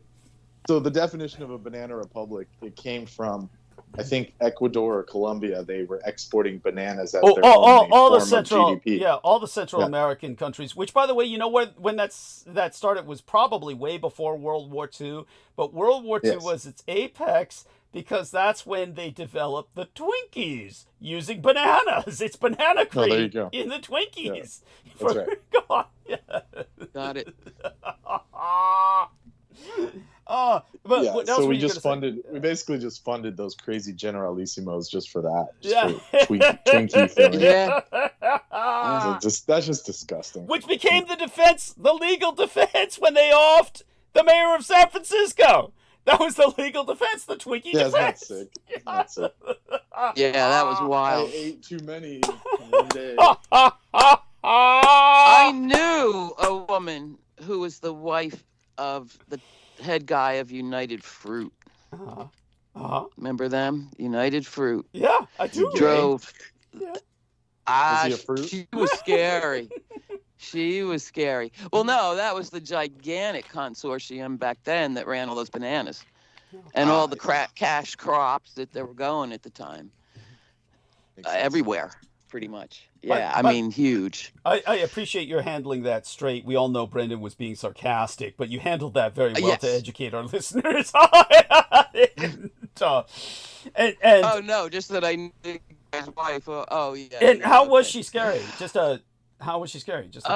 So the definition of a banana republic, it came from, I think, Ecuador or Colombia. They were exporting bananas as their only form of GDP. All the Central American countries. Which, by the way, you know when that started was probably way before World War II. But World War II was its apex because that's when they developed the Twinkies using bananas. It's banana cream in the Twinkies. Yeah. That's right. God. Yeah. Got it. So we basically just funded those crazy Generalissimos just for that. For Twinkie filling. That's just disgusting. Which became the legal defense when they offed the mayor of San Francisco. That was the legal defense, the Twinkie defense. That's sick. Yeah, that was wild. I ate too many in one day. I knew a woman who was the wife of the head guy of United Fruit. Remember them? United Fruit. Yeah, I do. Drove. Yeah. Was he a fruit? She was scary. She was scary. Well, no, that was the gigantic consortium back then that ran all those bananas and all the cash crops that they were going at the time. Everywhere, pretty much. Yeah, I mean, huge. I appreciate your handling that straight. We all know Brendan was being sarcastic, but you handled that very well to educate our listeners. Oh, no, just that I knew his wife. Oh, yeah. And how was she scary? How was she scary? Just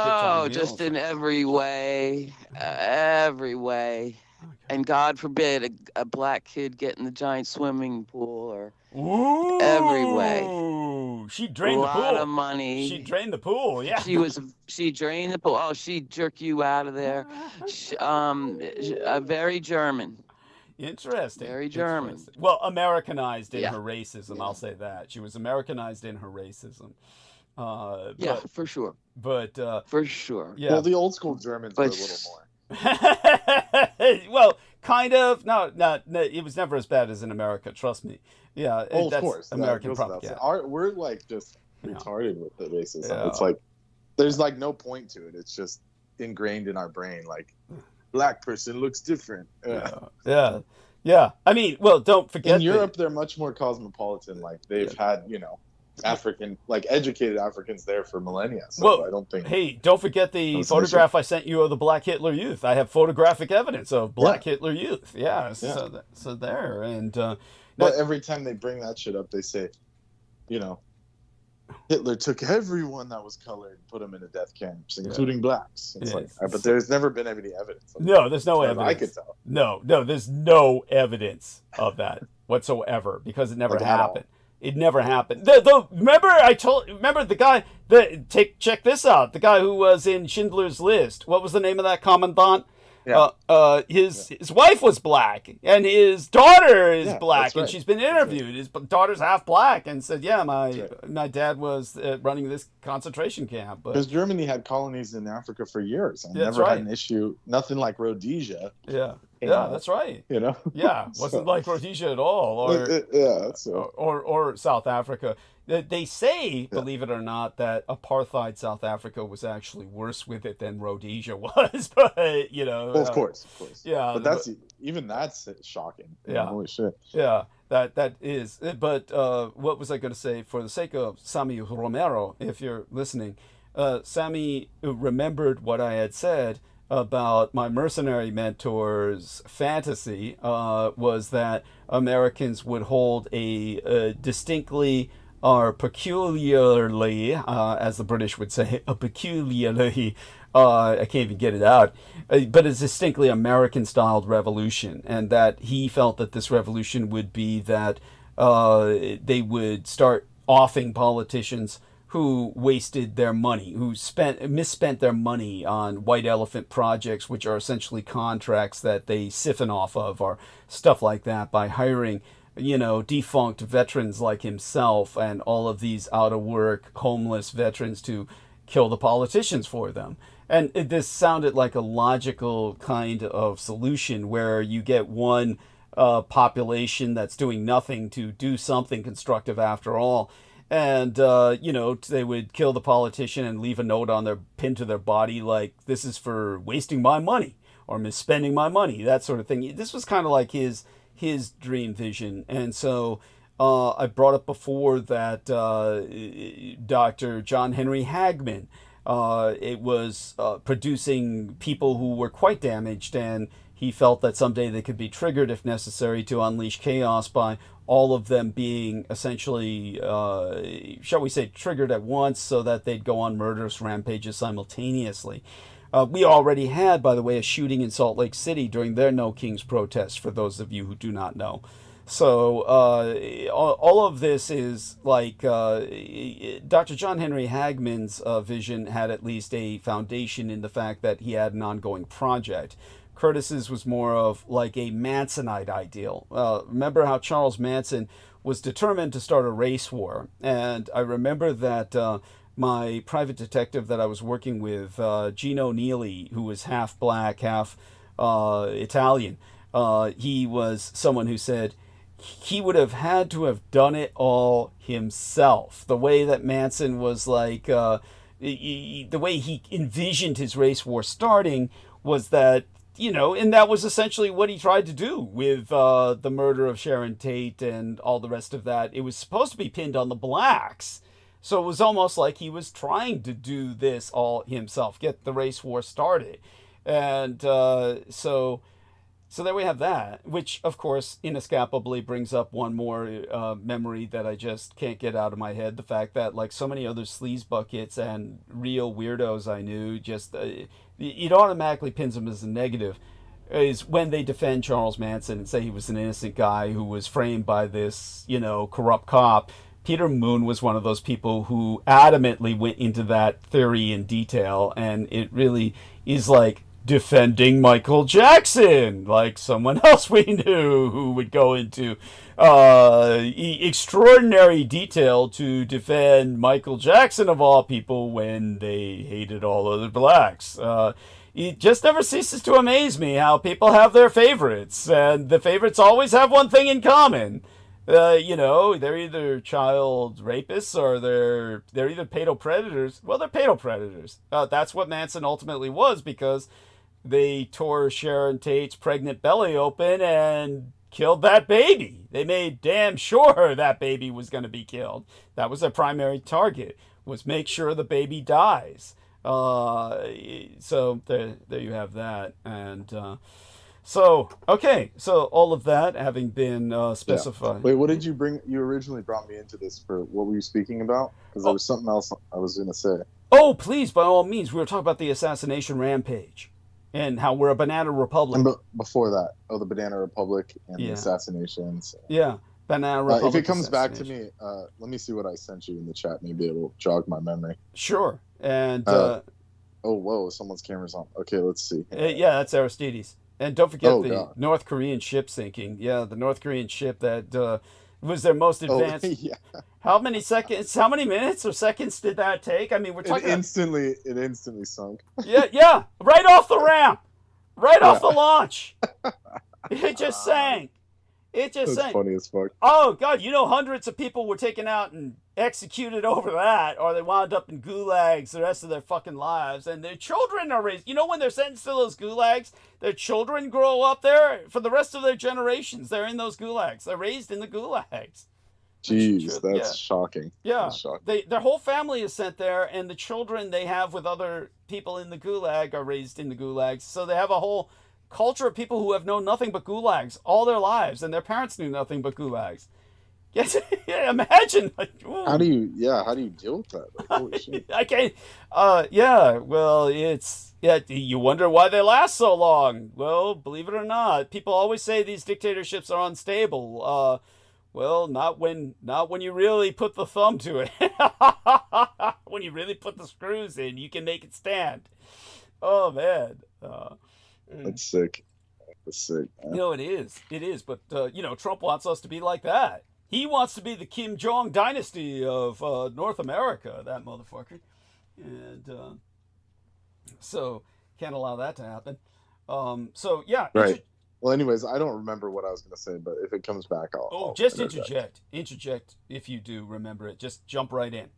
just in every way. Every way. Okay. And God forbid a black kid get in the giant swimming pool or every way. She drained the pool. A lot of money. She drained the pool, yeah. She drained the pool. Oh, she'd jerk you out of there. Very German. Interesting. Very German. Interesting. Well, Americanized in her racism, I'll say that. She was Americanized in her racism. For sure. But for sure. Yeah. Well, the old school Germans were a little more. Well, kind of. No, it was never as bad as in America. Trust me. Yeah, of course. American propaganda. We're like just retarded with the racism. Yeah. It's like there's like no point to it. It's just ingrained in our brain. Like black person looks different. Yeah. I mean, well, don't forget. In Europe, they're much more cosmopolitan. Like they've had, African, like educated Africans there for millennia. So I don't think. Hey, don't forget the photograph I sent you of the Black Hitler Youth. I have photographic evidence of Black Hitler Youth. Yeah. So there and. But every time they bring that shit up, they say, Hitler took everyone that was colored and put them in the death camps, including blacks. It's but there's never been any evidence. No, there's no evidence. I could tell. No, there's no evidence of that whatsoever because it never happened. It never happened. Remember the guy check this out. The guy who was in Schindler's List. What was the name of that commandant? Yeah. His wife was black and his daughter is black and she's been interviewed. His daughter's half black and said, my dad was running this concentration camp. Because Germany had colonies in Africa for years and never had an issue. Nothing like Rhodesia. Yeah. That's right. Wasn't like Rhodesia at all, or South Africa. They say, believe it or not, that apartheid South Africa was actually worse with it than Rhodesia was. But well, of course. Yeah, but that's shocking. Holy shit. Yeah, that is. But what was I going to say? For the sake of Sammy Romero, if you're listening, Sammy remembered what I had said about my mercenary mentor's fantasy was that Americans would hold a distinctly or peculiarly, as the British would say, a peculiarly I can't even get it out. But it's distinctly American-styled revolution, and that he felt that this revolution would be that they would start offing politicians who wasted their money, who misspent their money on white elephant projects, which are essentially contracts that they siphon off of, or stuff like that, by hiring, defunct veterans like himself and all of these out-of-work, homeless veterans to kill the politicians for them. And this sounded like a logical kind of solution where you get one population that's doing nothing to do something constructive after all. And, they would kill the politician and leave a note on their pinned to their body like, this is for wasting my money or misspending my money, that sort of thing. This was kind of like his dream vision. And so I brought up before that Dr. John Henry Hagman, it was producing people who were quite damaged, and he felt that someday they could be triggered if necessary to unleash chaos by all of them being essentially, shall we say, triggered at once so that they'd go on murderous rampages simultaneously. We already had, by the way, a shooting in Salt Lake City during their No Kings protest, for those of you who do not know. So all of this is like Dr. John Henry Hagman's vision had at least a foundation in the fact that he had an ongoing project. Curtis's was more of like a Mansonite ideal. Remember how Charles Manson was determined to start a race war. And I remember that my private detective that I was working with, Gino Neely, who was half black, half Italian, he was someone who said he would have had to have done it all himself. The way that Manson was like, the way he envisioned his race war starting was that, and that was essentially what he tried to do with the murder of Sharon Tate and all the rest of that. It was supposed to be pinned on the blacks. So it was almost like he was trying to do this all himself, get the race war started. And so there we have that, which, of course, inescapably brings up one more memory that I just can't get out of my head. The fact that, like so many other sleaze buckets and real weirdos I knew, just it automatically pins them as a negative, is when they defend Charles Manson and say he was an innocent guy who was framed by this, corrupt cop. Peter Moon was one of those people who adamantly went into that theory in detail, and it really is like defending Michael Jackson, like someone else we knew who would go into extraordinary detail to defend Michael Jackson, of all people, when they hated all other blacks. It just never ceases to amaze me how people have their favorites, and the favorites always have one thing in common. They're either child rapists or they're either pedopredators. Well, they're pedopredators. That's what Manson ultimately was, because they tore Sharon Tate's pregnant belly open and killed that baby. They made damn sure that baby was going to be killed. That was their primary target, was make sure the baby dies. So there you have that. And so all of that having been specified. Wait, what did you bring? You originally brought me into this for what were you speaking about? Because there was something else I was going to say. Oh, please, by all means. We were talking about the assassination rampage and how we're a banana republic. And before that, the Banana Republic and the assassinations. Yeah, Banana Republic. If it comes back to me, let me see what I sent you in the chat. Maybe it'll jog my memory. Sure. And oh, whoa, someone's camera's on. Okay, let's see. That's Aristides. And don't forget North Korean ship sinking. Yeah, the North Korean ship that was their most advanced. Yeah. How many minutes or seconds did that take? I mean, we're talking. It instantly sunk. Yeah, right off the ramp, right off the launch. It just sank. That's funny as fuck. Oh God, hundreds of people were taken out and executed over that, or they wound up in gulags the rest of their fucking lives, and their children are raised. When they're sentenced to those gulags, their children grow up there for the rest of their generations. They're in those gulags. They're raised in the gulags. Jeez, that's shocking. Yeah, that's shocking. Their whole family is sent there, and the children they have with other people in the gulag are raised in the gulags. So they have a whole culture of people who have known nothing but gulags all their lives, and their parents knew nothing but gulags. Yes, yeah, imagine. Like, how do you deal with that? Like, holy shit. I can't. Yeah. Well, you wonder why they last so long. Well, believe it or not, people always say these dictatorships are unstable. Well, not when you really put the thumb to it. When you really put the screws in, you can make it stand. Oh man. That's sick. That's sick. Man. It is. But Trump wants us to be like that. He wants to be the Kim Jong dynasty of North America. That motherfucker. And so can't allow that to happen. So yeah. Right. Well, anyways, I don't remember what I was going to say, but if it comes back, I'll just interject. Interject if you do remember it. Just jump right in.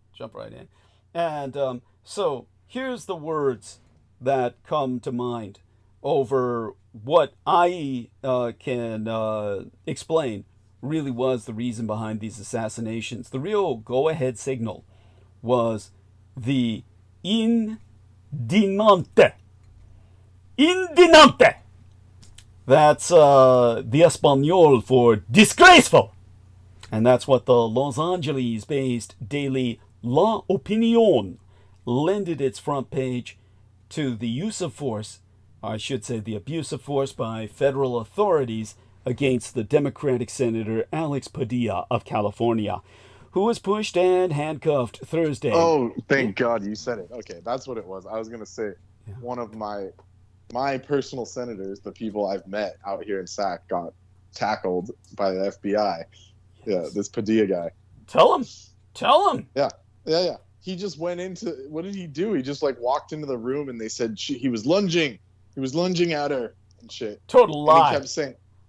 And so here's the words that come to mind over what I can explain really was the reason behind these assassinations. The real go-ahead signal was the indignante. That's the Espanol for disgraceful. And that's what the Los Angeles-based daily La Opinión lended its front page to the use of force, I should say the abuse of force by federal authorities against the Democratic Senator Alex Padilla of California, who was pushed and handcuffed Thursday. Oh, thank God you said it. Okay, that's what it was. I was going to say one of my personal senators, the people I've met out here in SAC, got tackled by the FBI. Yeah, this Padilla guy. Tell him. Yeah. He just went into, what did he do? He just walked into the room and they said he was lunging. He was lunging at her and shit. Total lie.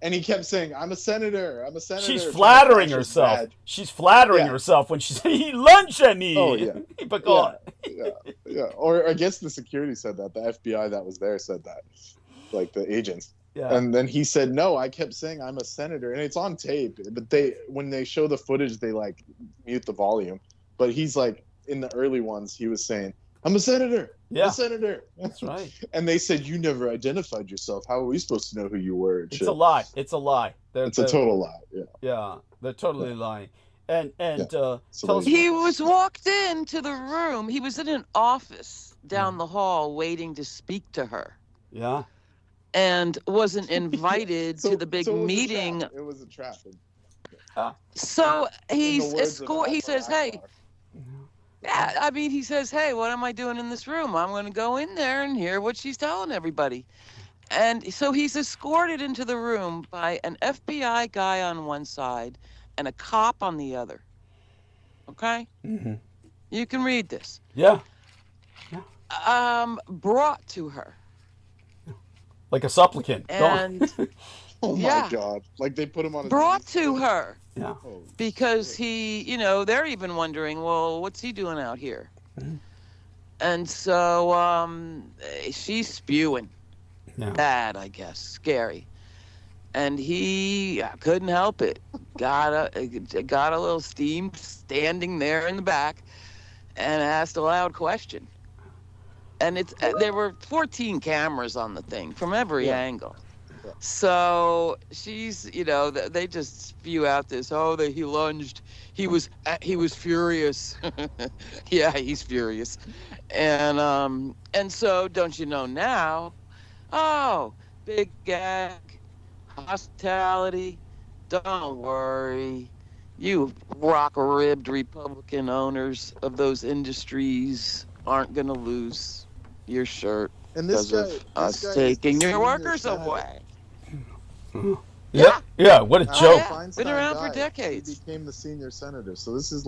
And he kept saying, I'm a senator. She's flattering herself. She's flattering herself when she said, he lunged at me. Oh, yeah. But go on. Yeah. Or I guess the security said that. The FBI that was there said that. Like the agents. Yeah. And then he said, no, I kept saying I'm a senator. And it's on tape. But when they show the footage, they mute the volume. But he's in the early ones, he was saying, I'm a senator. Yeah. I'm a senator. That's right. And they said, you never identified yourself. How are we supposed to know who you were? It's a lie. It's a lie. It's a total lie. Yeah. Yeah. They're totally lying. And he was walked into the room. He was in an office down the hall waiting to speak to her. Yeah. And wasn't invited to the big meeting. It was a trap. So he says, hey. Yeah, I mean, he says, hey, what am I doing in this room? I'm going to go in there and hear what she's telling everybody. And so he's escorted into the room by an FBI guy on one side and a cop on the other. Okay? Mm-hmm. You can read this. Yeah. Brought to her. Like a supplicant. And oh my God. Like they put him on brought to her. Yeah. Because he, they're even wondering, well, what's he doing out here? Mm-hmm. And so she's spewing. Yeah. Bad, I guess. Scary. And he couldn't help it. Got a little steam standing there in the back and asked a loud question. And there were 14 cameras on the thing from every angle. So she's, they just spew out this, he lunged. He was furious. Yeah, he's furious. And so don't you know now? Oh, big gag, hospitality. Don't worry. You rock-ribbed Republican owners of those industries aren't going to lose your shirt because of us taking your workers away. Yeah, what a joke. Been around for decades. He became the senior senator. So this is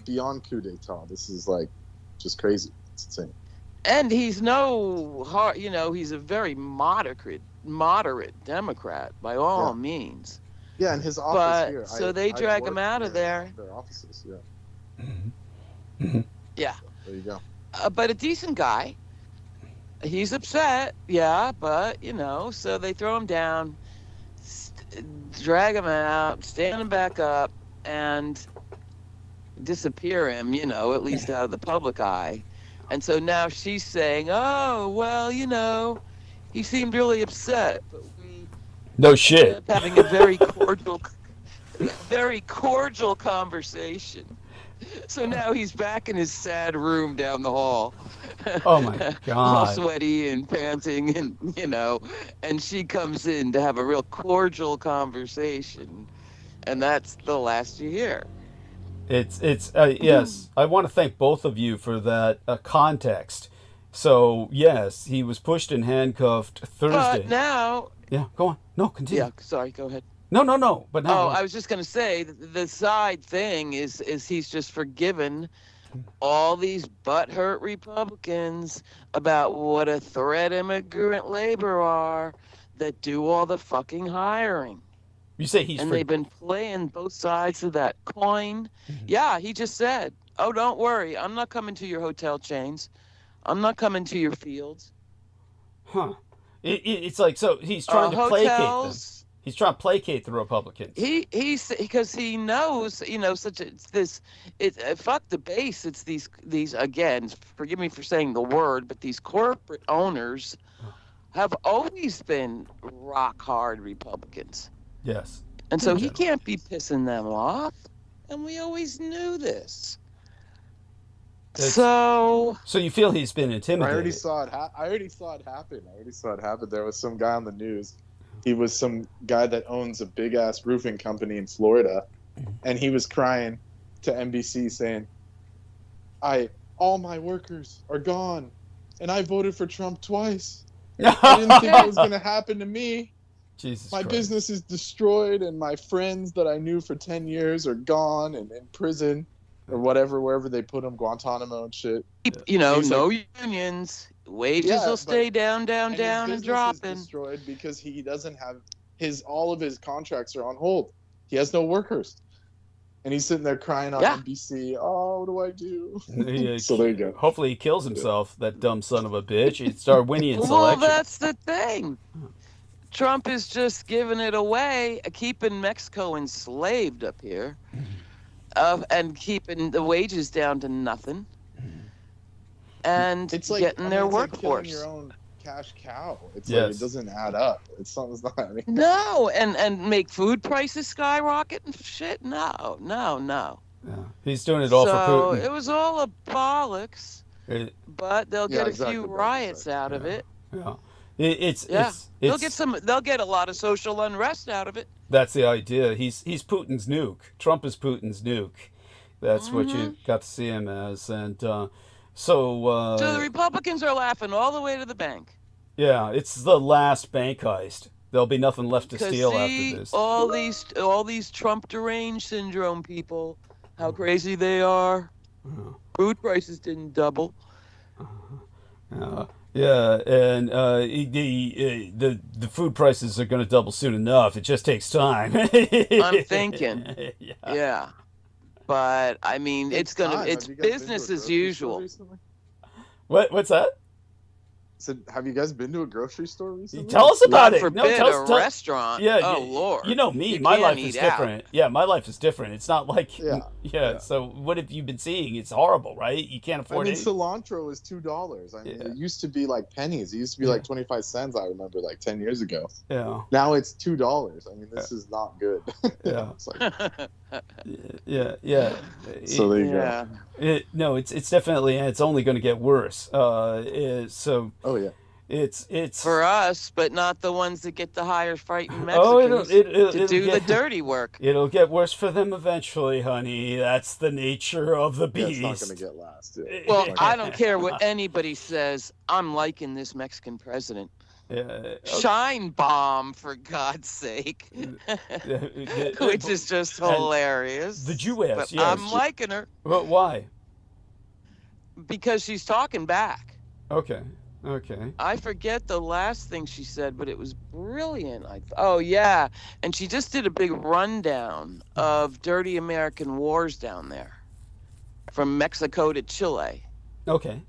beyond coup d'etat. This is just crazy. It's insane. And he's he's a very moderate Democrat by all means. Yeah, and his office here. So they drag him out of there. Their offices, yeah. Mm-hmm. Yeah. So there you go. But a decent guy. He's upset, but, so they throw him down, drag him out, stand him back up, and disappear him, at least out of the public eye. And so now she's saying, oh, well, he seemed really upset, but we no shit having a very cordial very cordial conversation. So now he's back in his sad room down the hall. Oh my God. All sweaty and panting, and and she comes in to have a real cordial conversation, and that's the last you hear. It's yes. I want to thank both of you for that context. So yes, he was pushed and handcuffed Thursday. But now, yeah, go on. No, continue. Yeah, sorry, go ahead. No. But now. Oh, I was just going to say the side thing is he's just forgiven all these butthurt Republicans about what a threat immigrant labor are that do all the fucking hiring. You say he's. And they've been playing both sides of that coin. Yeah, he just said, "Oh, don't worry, I'm not coming to your hotel chains. I'm not coming to your fields." Huh? It's like, so he's trying to placate them. He's trying to placate the Republicans. He's because he knows, fuck the base. It's these again, forgive me for saying the word, but these corporate owners have always been rock hard Republicans. Yes. And so he can't be pissing them off. And we always knew this. So you feel he's been intimidated? I already saw it happen. There was some guy on the news. He was some guy that owns a big ass roofing company in Florida, and he was crying to NBC saying, all my workers are gone, and I voted for Trump twice. I didn't think it was going to happen to me. Jesus my Christ. Business is destroyed, and my friends that I knew for 10 years are gone and in prison or whatever, wherever they put them, Guantanamo and shit. No unions. Wages will stay down, and dropping. Is destroyed because he doesn't have all of his contracts are on hold. He has no workers, and he's sitting there crying on NBC. Oh, what do I do? So there you go. Hopefully he kills himself. That dumb son of a bitch. He'd start winning in selection. Well, that's the thing. Trump is just giving it away, keeping Mexico enslaved up here, and keeping the wages down to nothing. And it's like getting their it's workforce. Like your own cash cow. It's like it doesn't add up. Something's not. No, and make food prices skyrocket and shit. No. Yeah. He's doing it all for Putin. So it was all a bollocks, but they'll get a few riots out of it. Yeah, they'll get a lot of social unrest out of it. That's the idea. He's Putin's nuke. Trump is Putin's nuke. That's what you got to see him as, and. So the Republicans are laughing all the way to the bank. Yeah, it's the last bank heist. There'll be nothing left to steal after this. All these Trump deranged syndrome people, how crazy they are. Food prices didn't double. Yeah, and the food prices are going to double soon enough. It just takes time. I'm thinking. Yeah. But I mean, it's business as usual. What's that? So, have you guys been to a grocery store recently? Tell us about it. Tell restaurant. Yeah. Oh Lord. You know me. My life is different. Yeah, my life is different. It's not like. Yeah. So what have you been seeing? It's horrible, right? You can't afford it. Cilantro is $2. I mean, it used to be like pennies. It used to be like 25 cents. I remember, like 10 years ago. Yeah. Now it's $2. I mean, this is not good. Yeah. Yeah. So there you go. No, it's definitely, and it's only going to get worse. So. Oh yeah. It's for us, but not the ones that get the higher frightened Mexicans to do the dirty work. It'll get worse for them eventually, honey. That's the nature of the beast. It's not going to get last. Well, I don't care what anybody says. I'm liking this Mexican president. Shine bomb, for God's sake. Which is just hilarious. The Jewess, but yes. I'm liking her. But why? Because she's talking back. Okay. I forget the last thing she said, but it was brilliant. Oh, yeah. And she just did a big rundown of dirty American wars down there. From Mexico to Chile. Okay.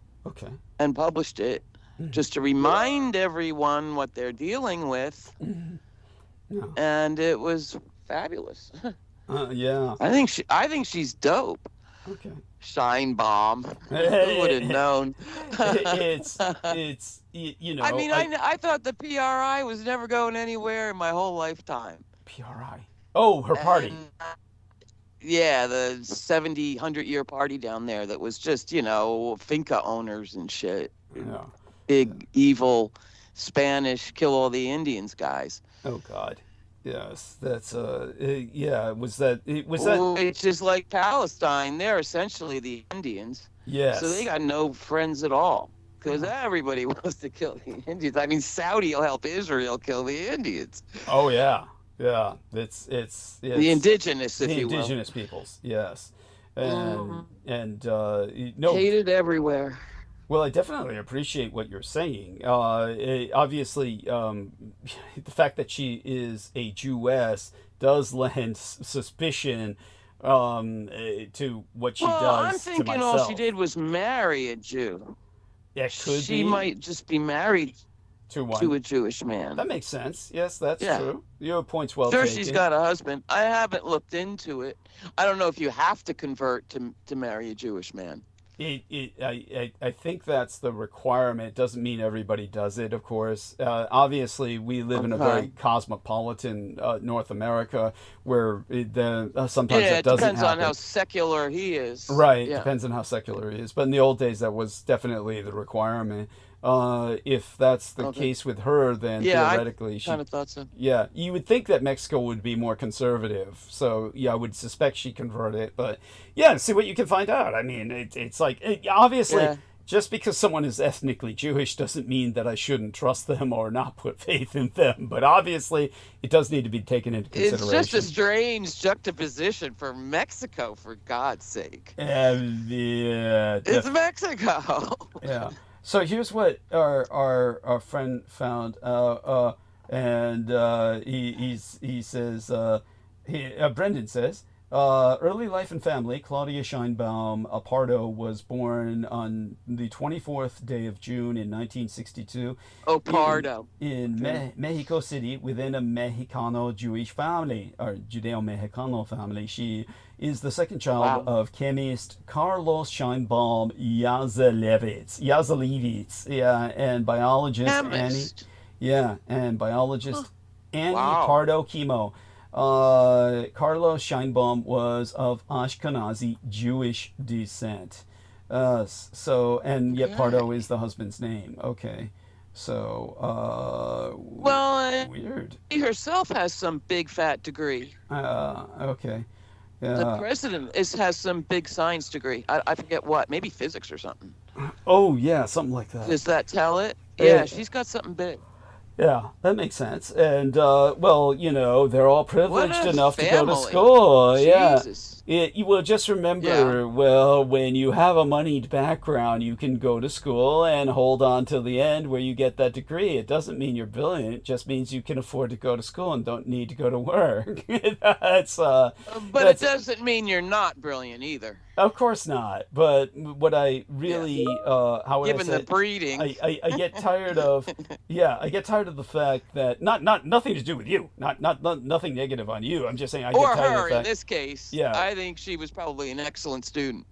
And published it. Just to remind everyone what they're dealing with. No. And it was fabulous. Yeah. I think she's dope. Okay. Shine bomb. Who would have known? It's I mean, I thought the PRI was never going anywhere in my whole lifetime. PRI. Oh, her party. And, yeah, the 100-year party down there that was just, you know, finca owners and shit. Yeah. Big, evil Spanish kill all the Indians guys. Oh God. Yes, that's yeah. Was that? It's just like Palestine. They're essentially the Indians. Yes. So they got no friends at all because everybody wants to kill the Indians. I mean, Saudi will help Israel kill the Indians. Oh yeah, yeah. It's the indigenous, if the you will. indigenous peoples. Yes, and hated everywhere. Well, I definitely appreciate what you're saying. Obviously, the fact that she is a Jewess does lend suspicion to what she does. I'm thinking all she did was marry a Jew. Yeah, she might just be married to a Jewish man. That makes sense. Yes, that's true. Your point's well taken. Sure, she's got a husband. I haven't looked into it. I don't know if you have to convert to marry a Jewish man. I think that's the requirement. It doesn't mean everybody does it, of course. Obviously, we live in a very cosmopolitan North America where sometimes it doesn't depends happen. on how secular he is. Right, depends on how secular he is. But in the old days, that was definitely the requirement. If that's the case with her, then theoretically, I kind of thought so. Yeah, you would think that Mexico would be more conservative. So, yeah, I would suspect she converted. But, yeah, see what you can find out. I mean, it's like, obviously, just because someone is ethnically Jewish doesn't mean that I shouldn't trust them or not put faith in them. But obviously, it does need to be taken into consideration. It's just a strange juxtaposition for Mexico, for God's sake. Yeah. It's Mexico. Yeah. So here's what our friend found, and he says, Brendan says, early life and family. Claudia Scheinbaum Pardo was born on the 24th day of June in 1962. Oh, Pardo. In Mexico City, within a Mexicano Jewish family, or Judeo-Mexicano family. She is the second child of chemist Carlos Scheinbaum Yazalevitz, and biologist Annie Pardo Chemo. Carlos Scheinbaum was of Ashkenazi Jewish descent. Yet Pardo is the husband's name. Okay. So, weird. She herself has some big fat degree. Okay. The president has some big science degree. I forget what, maybe physics or something. Oh, yeah, something like that. Does that tell it? Yeah, she's got something big. Yeah, that makes sense. And, they're all privileged enough to go to school. Jesus. You will just remember, when you have a moneyed background, you can go to school and hold on till the end where you get that degree. It doesn't mean you're brilliant. It just means you can afford to go to school and don't need to go to work. But it doesn't mean you're not brilliant either. Of course not. But what I really, given the breeding, I get tired of, I get tired of the fact that nothing to do with you, not nothing negative on you. I'm just saying I get tired of the fact, in this case. I think she was probably an excellent student.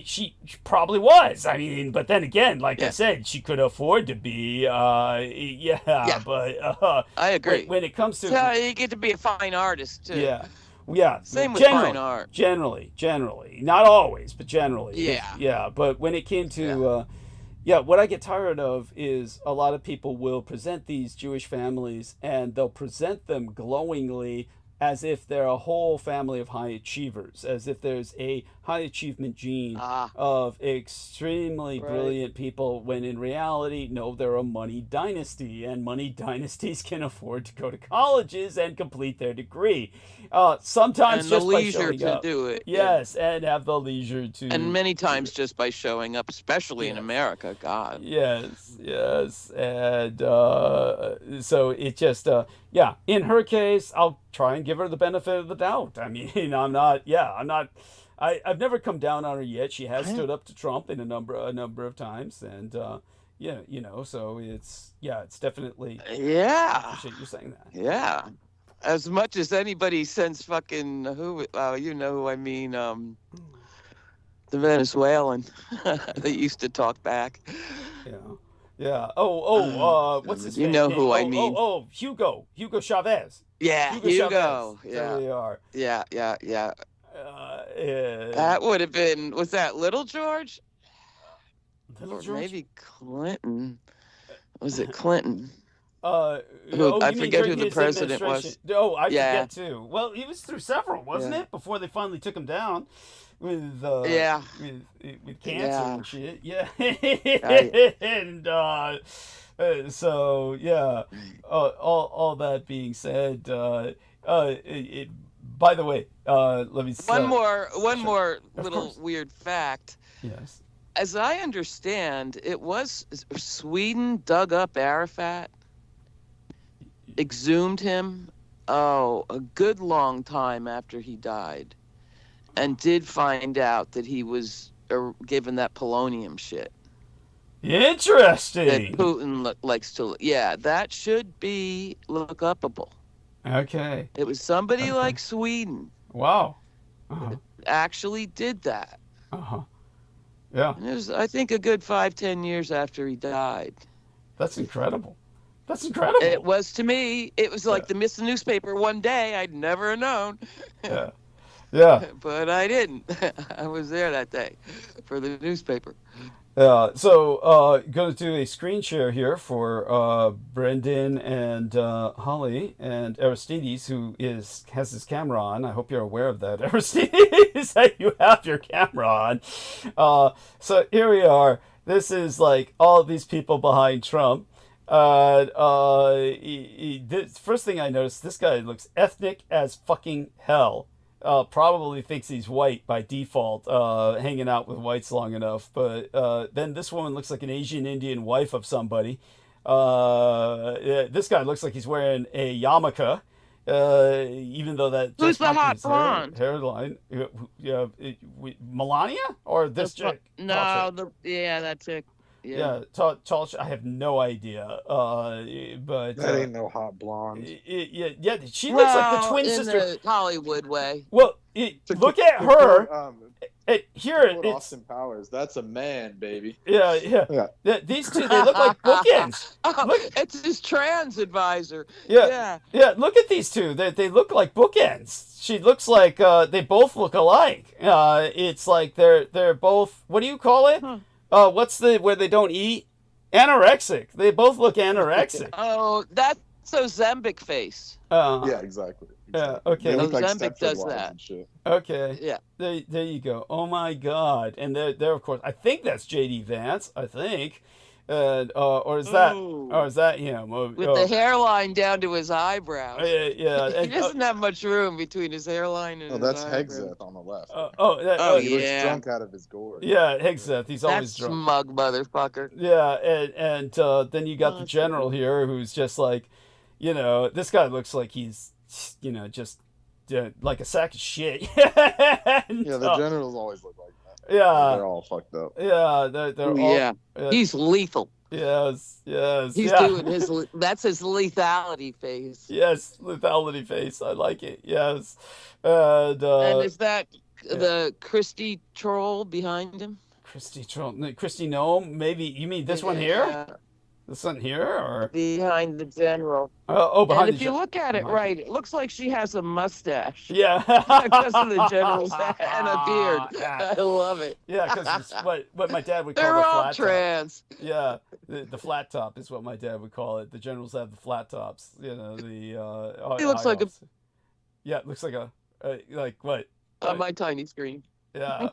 She probably was. I mean, but then again, like I said, she could afford to be. But I agree. When it comes to, you get to be a fine artist too. Same with fine art. Generally, not always, but generally. But when it came to, what I get tired of is a lot of people will present these Jewish families and they'll present them glowingly as if they're a whole family of high achievers, as if there's a high achievement gene of extremely brilliant people, when in reality, no, they're a money dynasty, and money dynasties can afford to go to colleges and complete their degree. Sometimes and just the leisure by showing to up. do it. Yes, and have the leisure to. And many times just by showing up, especially in America, God. Yes, and so it just, in her case, I'll try and give her the benefit of the doubt. I mean, I've never come down on her yet. She has stood up to Trump in a number of times, and so it's definitely. I appreciate you saying that. Yeah, as much as anybody sends fucking who I mean, the Venezuelan that used to talk back. Yeah. What's his You name? know who I mean. Hugo Chavez. Yeah, Hugo. Chavez. Yeah. There we are. Yeah. Yeah. That would have been, was that Little George? Little George? Or maybe Clinton. Was it Clinton? I forget who the president was. Oh, I forget too. Well, he was through several, wasn't it? Before they finally took him down with cancer and shit. Yeah. And so yeah. All that being said, by the way, let me. One more little weird fact. Yes. As I understand, it was Sweden dug up Arafat, exhumed him, a good long time after he died, and did find out that he was given that polonium shit. Interesting. That Putin likes to. Yeah, that should be look-upable. Okay. It was somebody like Sweden. Wow. That actually did that. Yeah. And it was, I think, a good 5-10 years after he died. That's incredible. That's incredible. It was to me. It was like the missing newspaper one day. I'd never known. Yeah. Yeah. But I didn't. I was there that day for the newspaper. So going to do a screen share here for Brendan and Holly and Aristides, who has his camera on. I hope you're aware of that, Aristides, that you have your camera on. So here we are. This is like all these people behind Trump. The first thing I noticed, this guy looks ethnic as fucking hell. Probably thinks he's white by default, hanging out with whites long enough. But then this woman looks like an Asian Indian wife of somebody. This guy looks like he's wearing a yarmulke, even though that who's the hot blonde hairline. Melania or this chick? No, that chick. Yeah, tall. I have no idea. But that ain't no hot blonde. Yeah. She looks like the twin sister. In the Hollywood way. Well, look at her. Here, it's Austin Powers. That's a man, baby. Yeah. These two, they look like bookends. It's his trans advisor. Yeah. Look at these two. They look like bookends. She looks like they both look alike. It's like they're both. What do you call it? What's where they don't eat? Anorexic. They both look anorexic. Oh, that's Ozempic face. Yeah, exactly. Yeah, okay. Ozempic does that. Okay. Yeah. There you go. Oh my God. And there of course, I think that's JD Vance. I think. Or is that him? With the hairline down to his eyebrows. Yeah. He doesn't have much room between his hairline and his that's eyebrows. Hegseth on the left. He looks drunk out of his gourd. Yeah, Hegseth. He's always drunk. Smug motherfucker. Yeah, and then you got the general here, who's just like, this guy looks like he's, just like a sack of shit. The generals always look like that. Yeah, they're all fucked up. Yeah, they're all. He's lethal. Yes. He's doing that's his lethality face. Yes, lethality face. I like it. Yes. And is that the Christy troll behind him? Christy troll, Christy Gnome. Maybe you mean this one here? This one here, or behind the general? Behind. And if you look at it right, it looks like she has a mustache. Yeah, because of the general's and a beard. I love it. Yeah, because what my dad would call they're the all flat trans. Top. Yeah, the flat top is what my dad would call it. The generals have the flat tops. He looks like it looks like a like what? On my tiny screen. Yeah.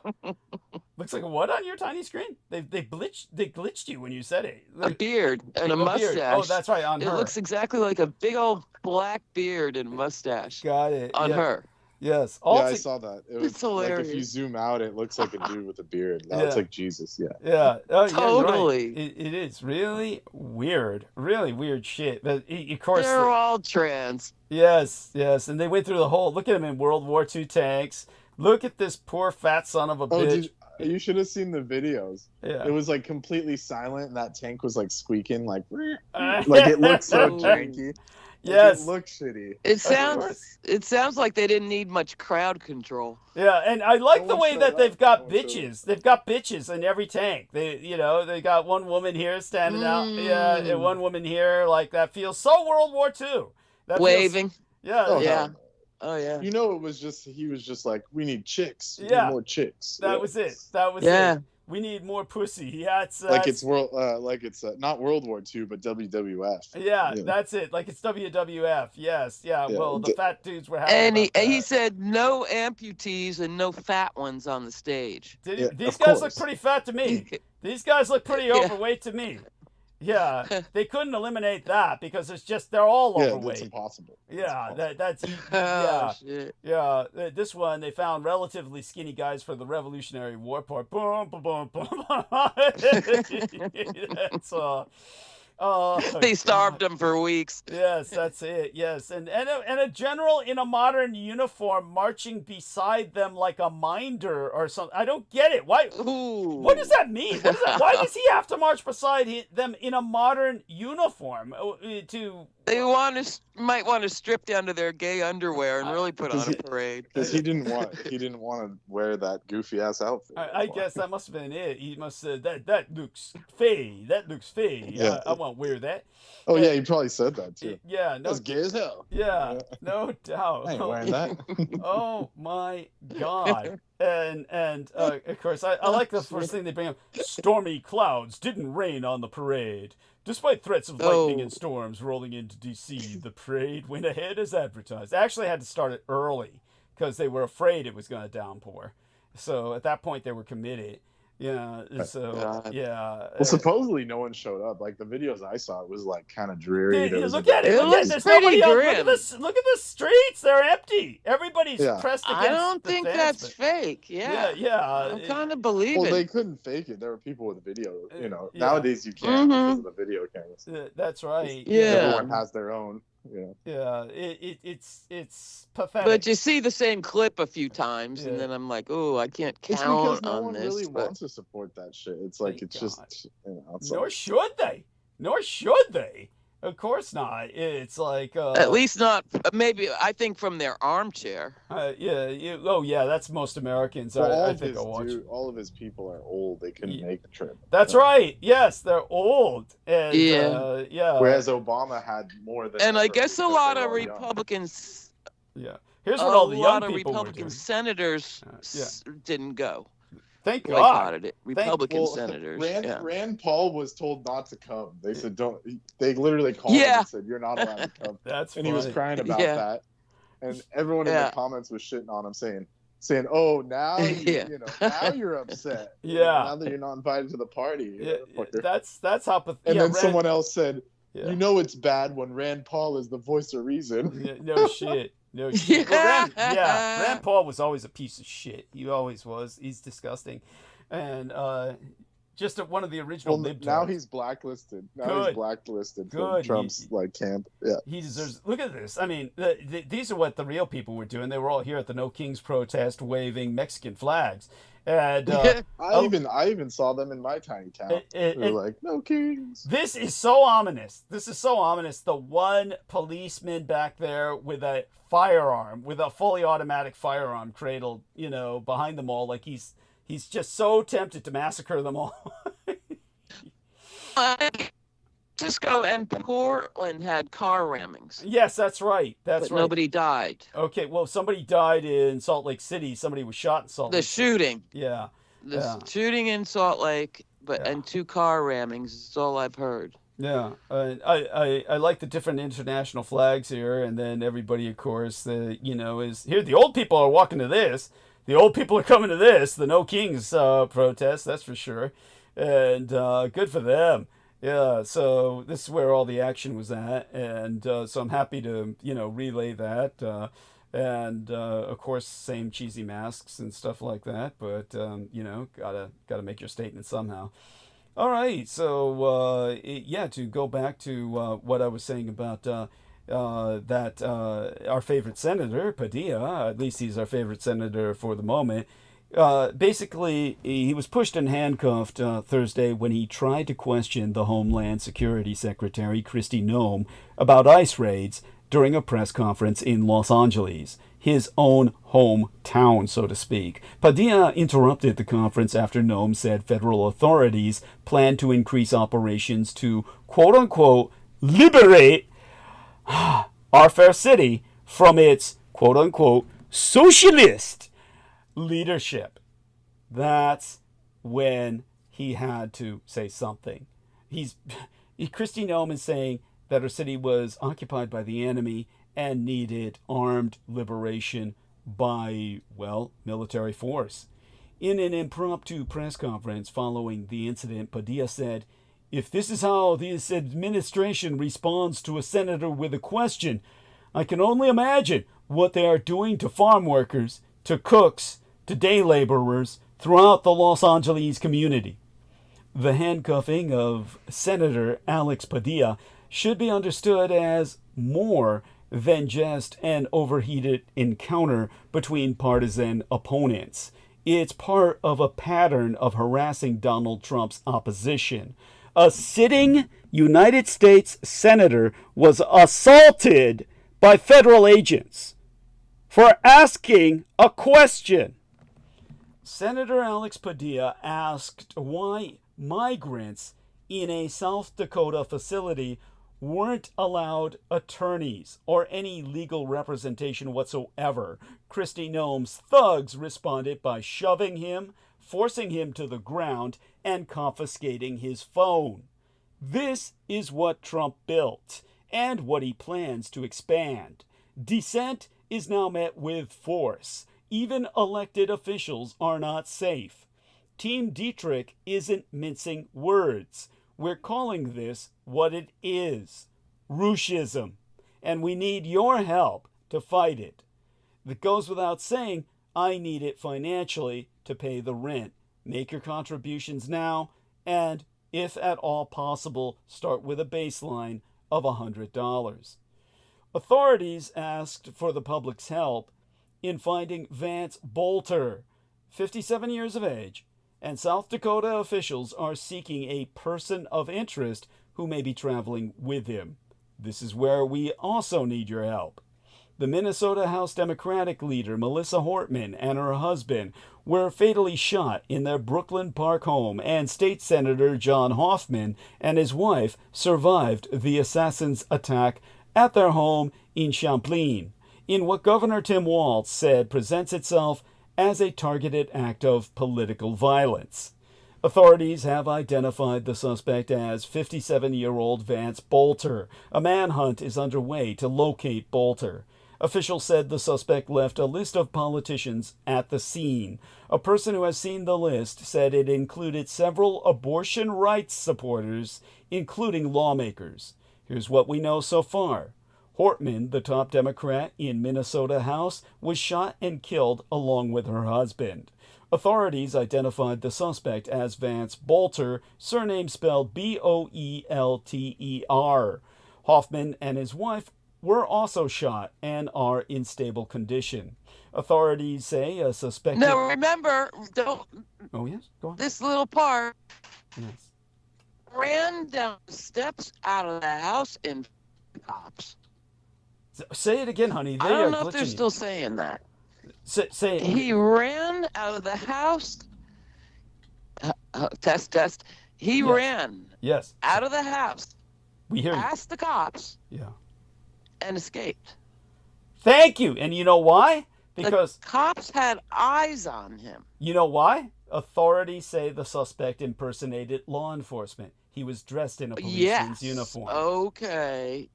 Looks like a what on your tiny screen? They glitched you when you said it. A beard and a mustache. Beard. Oh, that's right, on her. It looks exactly like a big old black beard and mustache. Got it. On her. Yes. I saw that. It's hilarious. Like if you zoom out, it looks like a dude with a beard. That looks like Jesus. Yeah. Yeah. Oh, totally. Yeah, right. It is really weird. Really weird shit. But of course, they're all trans. Yes. And they went through the whole. Look at them in World War II tanks. Look at this poor fat son of a bitch. You should have seen the videos. Yeah. It was like completely silent, and that tank was like squeaking, like it looked so janky. Yes. It looks shitty. It sounds like they didn't need much crowd control. Yeah, and I like the way that they've got bitches. They've got bitches in every tank. They got one woman here standing out. Yeah, and one woman here. Like, that feels so World War II. Waving. Yeah. Oh yeah. You know, he was just like, we need chicks. We Yeah. need more chicks. That was it. It. We need more pussy. Yeah, it's not World War II, but WWF. Yeah, that's it. Like, it's WWF. Yes, yeah. Well, the fat dudes were happy. And he said no amputees and no fat ones on the stage. These guys look pretty fat to me. These guys look pretty overweight to me. Yeah, they couldn't eliminate that because they're all overweight. That's impossible. Shit. Yeah. This one, they found relatively skinny guys for the Revolutionary War part. Boom, boom, boom, boom. That's they starved them for weeks. Yes, that's it. Yes, and a general in a modern uniform marching beside them like a minder or something. I don't get it. Why? Ooh. What does that mean? Why does he have to march beside them in a modern uniform? They might want to strip down to their gay underwear and really put on a parade. Because he didn't want to wear that goofy ass outfit. I guess that must have been it. He must have said that looks fey. That looks fey. Yeah. I won't wear that. Oh yeah, he probably said that too. Yeah, that's gay as hell. Yeah, no doubt. I ain't wearing that. Oh my God. And of course, I like the first thing they bring up. Stormy clouds didn't rain on the parade. Despite threats of lightning and storms rolling into D.C., the parade went ahead as advertised. They actually had to start it early because they were afraid it was going to downpour. So at that point, they were committed. Yeah. So yeah. Well, supposedly no one showed up. Like the videos I saw, it was like kind of dreary. Look at it. There's nobody else. Look at the streets. They're empty. Everybody's pressed against. I don't think that's fake. Yeah. I'm kind of believing. Well, they couldn't fake it. There were people with video. Nowadays you can't because of the video cameras. That's right. Yeah. Everyone has their own. Yeah, it's pathetic. But you see the same clip a few times, and then I'm like, oh, I can't count on this. It's because no one really wants to support that shit. It's like Nor should they. Nor should they. Of course not. It's like at least not. Maybe I think from their armchair. That's most Americans. Well, I think all of his people are old. They couldn't make the trip. That's right. Yes, they're old. And, Whereas Obama had more than. And I guess a lot of Republicans. Yeah. Here's what all the young people Republican were doing. senators didn't go. Thank God. Republican senators. Rand Paul was told not to come. They said don't. They literally called him and said you're not allowed to come. That's and funny. He was crying about that, and everyone in the comments was shitting on him, saying, "Oh, now now you're upset. Now that you're not invited to the party." That's how. Then someone else said, "You know it's bad when Rand Paul is the voice of reason." No shit. No shit. Rand Paul was always a piece of shit. He always was. He's disgusting, and just one of the original libtards. Now he's blacklisted. He's blacklisted from Trump's camp. Yeah, he deserves. Look at this. I mean, these are what the real people were doing. They were all here at the No Kings protest, waving Mexican flags. And I even saw them in my tiny town. They were like, "No Kings." This is so ominous. The one policeman back there with a firearm, with a fully automatic firearm cradled, behind them all, like he's just so tempted to massacre them all. Cisco and Portland had car rammings. Yes, that's right. But nobody died. Okay, well, somebody died in Salt Lake City. Somebody was shot in Salt Lake City. The shooting. Yeah. The shooting in Salt Lake, and 2 car rammings. That's all I've heard. Yeah, I like the different international flags here, and then everybody, of course, is here. The old people are walking to this. The old people are coming to this. The No Kings protest, that's for sure, and good for them. Yeah, so this is where all the action was at, and so I'm happy to relay that. And of course, same cheesy masks and stuff like that. But gotta make your statement somehow. All right, so to go back to what I was saying about that our favorite senator Padilla, at least he's our favorite senator for the moment. Basically, he was pushed and handcuffed Thursday when he tried to question the Homeland Security Secretary, Kristi Noem, about ICE raids during a press conference in Los Angeles, his own hometown, so to speak. Padilla interrupted the conference after Noem said federal authorities plan to increase operations to, quote-unquote, liberate our fair city from its, quote-unquote, socialist leadership. That's when he had to say something. Kristi Noem is saying that her city was occupied by the enemy and needed armed liberation by, well, military force. In an impromptu press conference following the incident, Padilla said, "If this is how this administration responds to a senator with a question, I can only imagine what they are doing to farm workers, to cooks, to day laborers throughout the Los Angeles community." The handcuffing of Senator Alex Padilla should be understood as more than just an overheated encounter between partisan opponents. It's part of a pattern of harassing Donald Trump's opposition. A sitting United States senator was assaulted by federal agents for asking a question. Senator Alex Padilla asked why migrants in a South Dakota facility weren't allowed attorneys or any legal representation whatsoever. Kristi Noem's thugs responded by shoving him, forcing him to the ground, and confiscating his phone. This is what Trump built and what he plans to expand. Dissent is now met with force. Even elected officials are not safe. Team Dietrich isn't mincing words. We're calling this what it is, Rushism, and we need your help to fight it. It goes without saying, I need it financially to pay the rent. Make your contributions now, and if at all possible, start with a baseline of $100. Authorities asked for the public's help in finding Vance Bolter, 57 years of age, and South Dakota officials are seeking a person of interest who may be traveling with him. This is where we also need your help. The Minnesota House Democratic leader Melissa Hortman and her husband were fatally shot in their Brooklyn Park home, and State Senator John Hoffman and his wife survived the assassin's attack at their home in Champlain, in what Governor Tim Walz said presents itself as a targeted act of political violence. Authorities have identified the suspect as 57-year-old Vance Bolter. A manhunt is underway to locate Bolter. Officials said the suspect left a list of politicians at the scene. A person who has seen the list said it included several abortion rights supporters, including lawmakers. Here's what we know so far. Hortman, the top Democrat in Minnesota House, was shot and killed along with her husband. Authorities identified the suspect as Vance Bolter, surname spelled Boelter. Hoffman and his wife were also shot and are in stable condition. Authorities say a suspected... No, remember, don't... Oh, yes? Go on. This little part Yes. ran down the steps out of the house in cops. Say it again, honey. They I don't are know if they're glitching still saying that. Say it. He ran out of the house. Test. He Yes. ran Yes. out of the house, We hear you. past the cops, Yeah. and escaped. Thank you. And you know why? Because... The cops had eyes on him. You know why? Authorities say the suspect impersonated law enforcement. He was dressed in a policeman's uniform. Okay.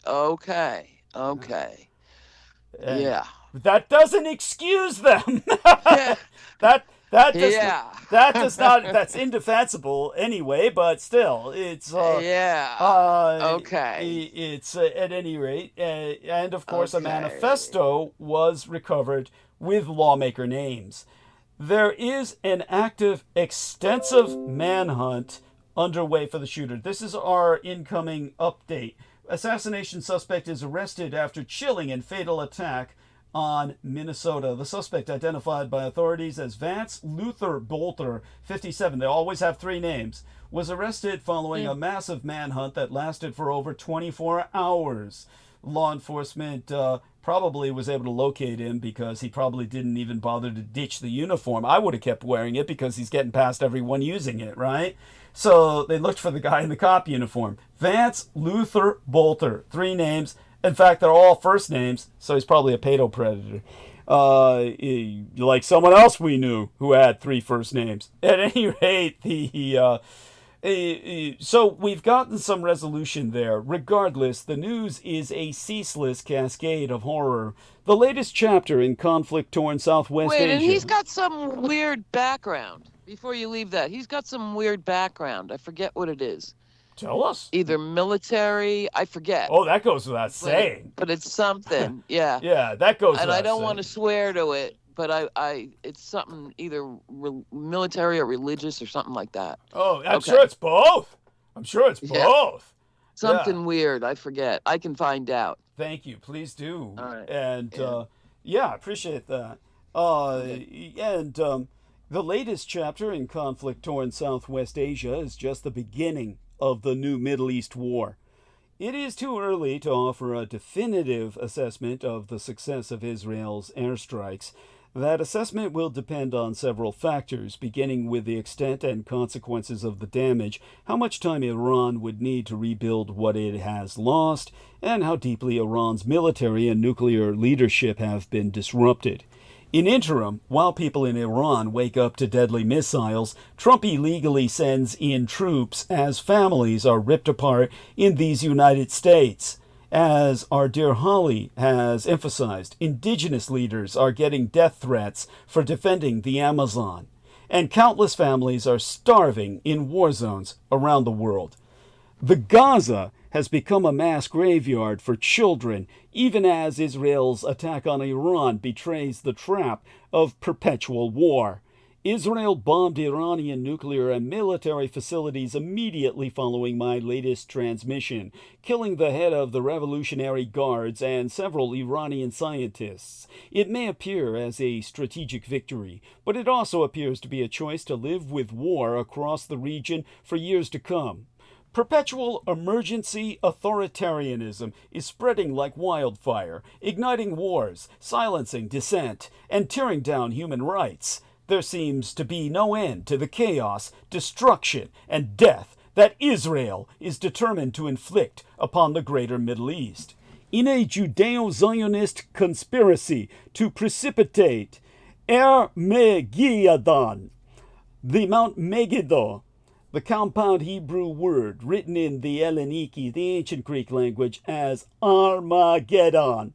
And Yeah. That doesn't excuse them. that does not. That's indefensible anyway. But still, it's okay. It's at any rate, and of course, a manifesto was recovered with lawmaker names. There is an active, extensive manhunt underway for the shooter. This is our incoming update. Assassination suspect is arrested after chilling and fatal attack on Minnesota. The suspect, identified by authorities as Vance Luther Bolter, 57, they always have 3 names, was arrested following a massive manhunt that lasted for over 24 hours. Law enforcement probably was able to locate him because he probably didn't even bother to ditch the uniform. I would have kept wearing it because he's getting past everyone using it, right? So they looked for the guy in the cop uniform. Vance Luther Bolter, 3 names. In fact, they're all first names, so he's probably a pedo predator. Like someone else we knew who had 3 first names. At any rate, so we've gotten some resolution there. Regardless, the news is a ceaseless cascade of horror. The latest chapter in conflict-torn Southwest Asia. Wait, and he's got some weird background. Before you leave that, he's got some weird background. I forget what it is. Tell us. Either military, I forget. Oh, that goes without saying. But it's something, yeah. Yeah, that goes and without saying. I don't want to swear to it, but it's something either military or religious or something like that. Oh, I'm sure it's both. Both. Something weird. I forget. I can find out. Thank you. Please do. All right. And appreciate that. The latest chapter in conflict-torn Southwest Asia is just the beginning of the new Middle East war. It is too early to offer a definitive assessment of the success of Israel's airstrikes. That assessment will depend on several factors, beginning with the extent and consequences of the damage, how much time Iran would need to rebuild what it has lost, and how deeply Iran's military and nuclear leadership have been disrupted. In interim, while people in Iran wake up to deadly missiles, Trump illegally sends in troops as families are ripped apart in these United States. As our dear Holly has emphasized, indigenous leaders are getting death threats for defending the Amazon, and countless families are starving in war zones around the world. The Gaza has become a mass graveyard for children, even as Israel's attack on Iran betrays the trap of perpetual war. Israel bombed Iranian nuclear and military facilities immediately following my latest transmission, killing the head of the Revolutionary Guards and several Iranian scientists. It may appear as a strategic victory, but it also appears to be a choice to live with war across the region for years to come. Perpetual emergency authoritarianism is spreading like wildfire, igniting wars, silencing dissent, and tearing down human rights. There seems to be no end to the chaos, destruction, and death that Israel is determined to inflict upon the greater Middle East. In a Judeo-Zionist conspiracy to precipitate Armageddon, the Mount Megiddo, the compound Hebrew word written in the Helleniki, the ancient Greek language, as Armageddon.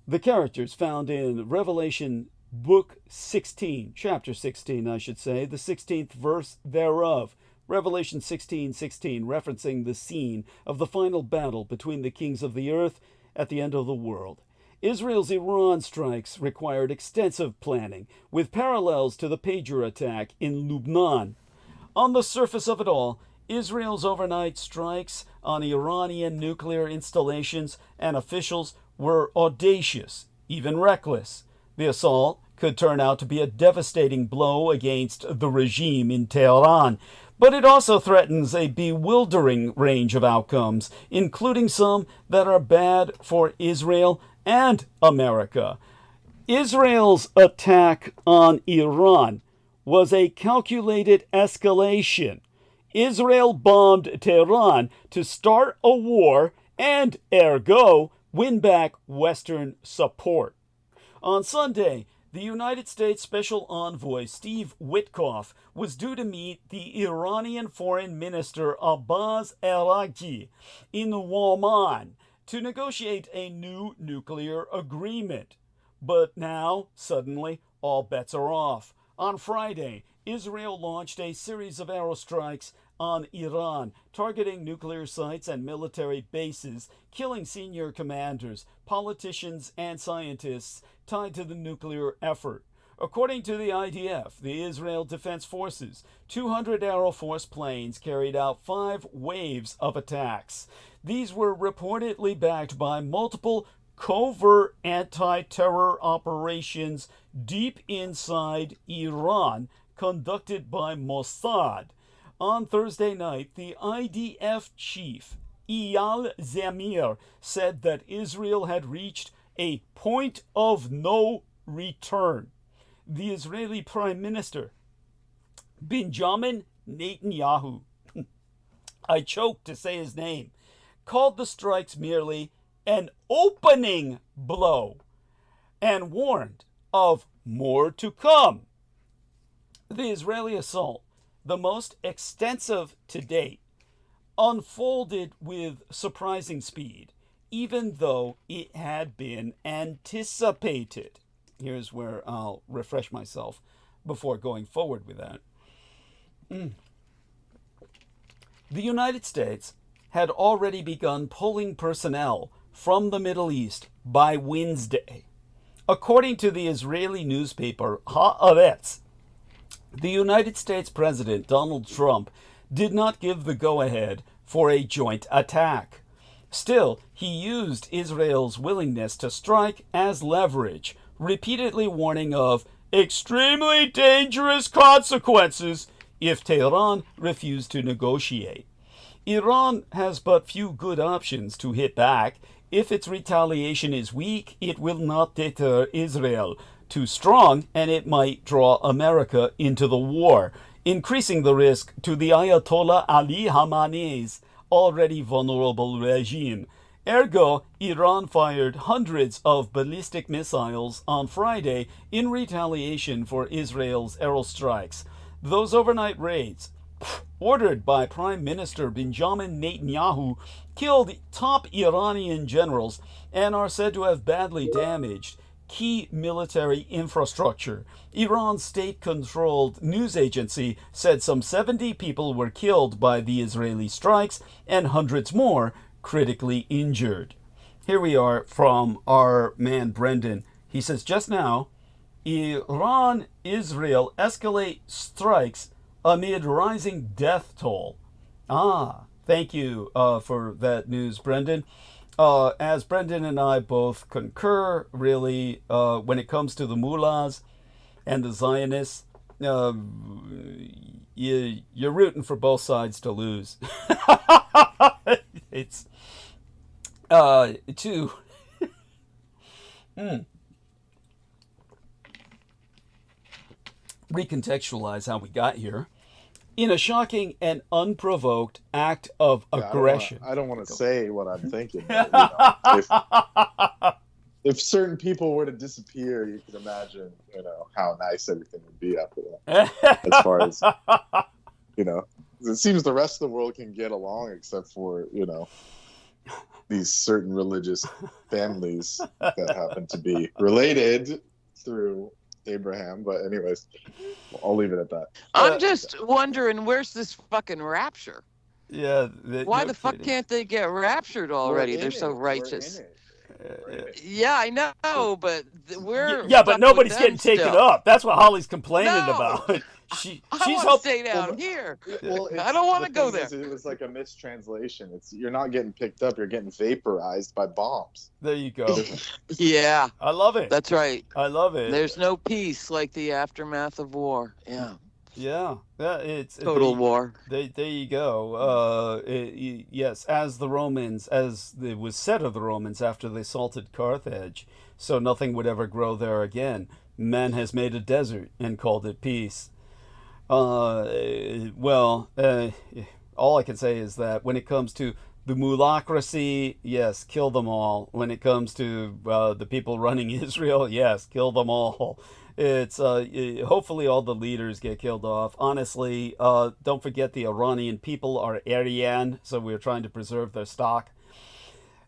The characters found in Revelation Book 16, chapter 16, I should say, the 16th verse thereof. Revelation 16:16, referencing the scene of the final battle between the kings of the earth at the end of the world. Israel's Iran strikes required extensive planning, with parallels to the pager attack in Lebanon. On the surface of it all, Israel's overnight strikes on Iranian nuclear installations and officials were audacious, even reckless. The assault could turn out to be a devastating blow against the regime in Tehran, but it also threatens a bewildering range of outcomes, including some that are bad for Israel and America. Israel's attack on Iran was a calculated escalation. Israel bombed Tehran to start a war and, ergo, win back Western support. On Sunday, the United States Special Envoy Steve Witkoff was due to meet the Iranian Foreign Minister Abbas Araghchi in Oman to negotiate a new nuclear agreement. But now, suddenly, all bets are off. On Friday, Israel launched a series of aerostrikes on Iran, targeting nuclear sites and military bases, killing senior commanders, politicians, and scientists tied to the nuclear effort. According to the IDF, the Israel Defense Forces, 200 Air Force planes carried out 5 waves of attacks. These were reportedly backed by multiple covert anti-terror operations deep inside Iran conducted by Mossad. On Thursday night, the IDF chief, Eyal Zamir, said that Israel had reached a point of no return. The Israeli Prime Minister, Benjamin Netanyahu, I choked to say his name, called the strikes merely an opening blow and warned of more to come. The Israeli assault, the most extensive to date, unfolded with surprising speed, even though it had been anticipated. Here's where I'll refresh myself before going forward with that. The United States had already begun pulling personnel from the Middle East by Wednesday. According to the Israeli newspaper Haaretz, the United States President Donald Trump did not give the go-ahead for a joint attack. Still, he used Israel's willingness to strike as leverage, repeatedly warning of extremely dangerous consequences if Tehran refused to negotiate. Iran has but few good options to hit back. If its retaliation is weak, it will not deter Israel. Too strong, and it might draw America into the war, increasing the risk to the Ayatollah Ali Khamenei's already vulnerable regime. Ergo, Iran fired hundreds of ballistic missiles on Friday in retaliation for Israel's aerostrikes. Those overnight raids, ordered by Prime Minister Benjamin Netanyahu, killed top Iranian generals and are said to have badly damaged key military infrastructure. Iran's state-controlled news agency said some 70 people were killed by the Israeli strikes and hundreds more critically injured. Here we are from our man Brendan. He says, just now, Iran-Israel escalate strikes amid rising death toll. Thank you for that news, Brendan. As Brendan and I both concur, really, when it comes to the mullahs and the Zionists, you're rooting for both sides to lose. It's to recontextualize how we got here. In a shocking and unprovoked act of aggression. I don't want to say what I'm thinking. But, if certain people were to disappear, you could imagine, how nice everything would be after that. As far as, it seems the rest of the world can get along except for, these certain religious families that happen to be related through Abraham. But anyways, I'll leave it at that. I'm just wondering, where's this fucking rapture? Yeah. Why the fuck can't they get raptured already? They're so righteous. Yeah, I know, but we're but nobody's getting taken up. That's what Holly's complaining about. She's to stay down here. Well, I don't want to go there. It was like a mistranslation. You're not getting picked up. You're getting vaporized by bombs. There you go. Yeah, I love it. That's right. I love it. There's no peace like the aftermath of war. Yeah, it's total war. There you go. Yes, as it was said of the Romans after they assaulted Carthage, so nothing would ever grow there again. Man has made a desert and called it peace. All I can say is that when it comes to the mullahocracy, yes, kill them all. When it comes to the people running Israel, yes, kill them all. It's hopefully all the leaders get killed off. Honestly, don't forget the Iranian people are Aryan, so we're trying to preserve their stock.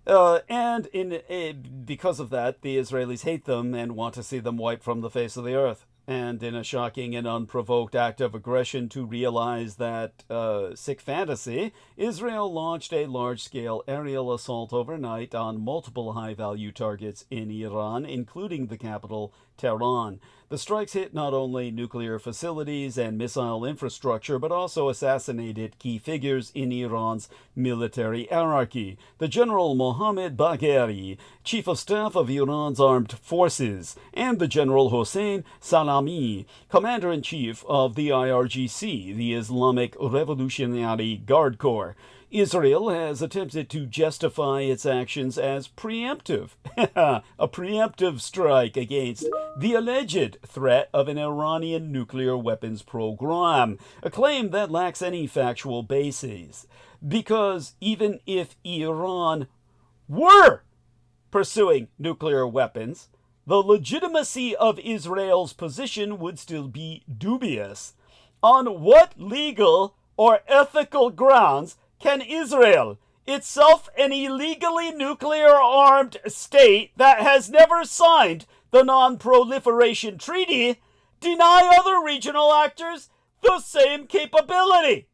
Because of that, the Israelis hate them and want to see them wiped from the face of the earth. And in a shocking and unprovoked act of aggression to realize that sick fantasy, Israel launched a large-scale aerial assault overnight on multiple high-value targets in Iran, including the capital, Tehran. The strikes hit not only nuclear facilities and missile infrastructure, but also assassinated key figures in Iran's military hierarchy. The General Mohammad Bagheri, Chief of Staff of Iran's armed forces, and the General Hossein Salami, Commander-in-Chief of the IRGC, the Islamic Revolutionary Guard Corps. Israel has attempted to justify its actions as preemptive, a preemptive strike against the alleged threat of an Iranian nuclear weapons program, a claim that lacks any factual basis. Because even if Iran were pursuing nuclear weapons, the legitimacy of Israel's position would still be dubious. On what legal or ethical grounds can Israel, itself an illegally nuclear-armed state that has never signed the Non-Proliferation Treaty, deny other regional actors the same capability?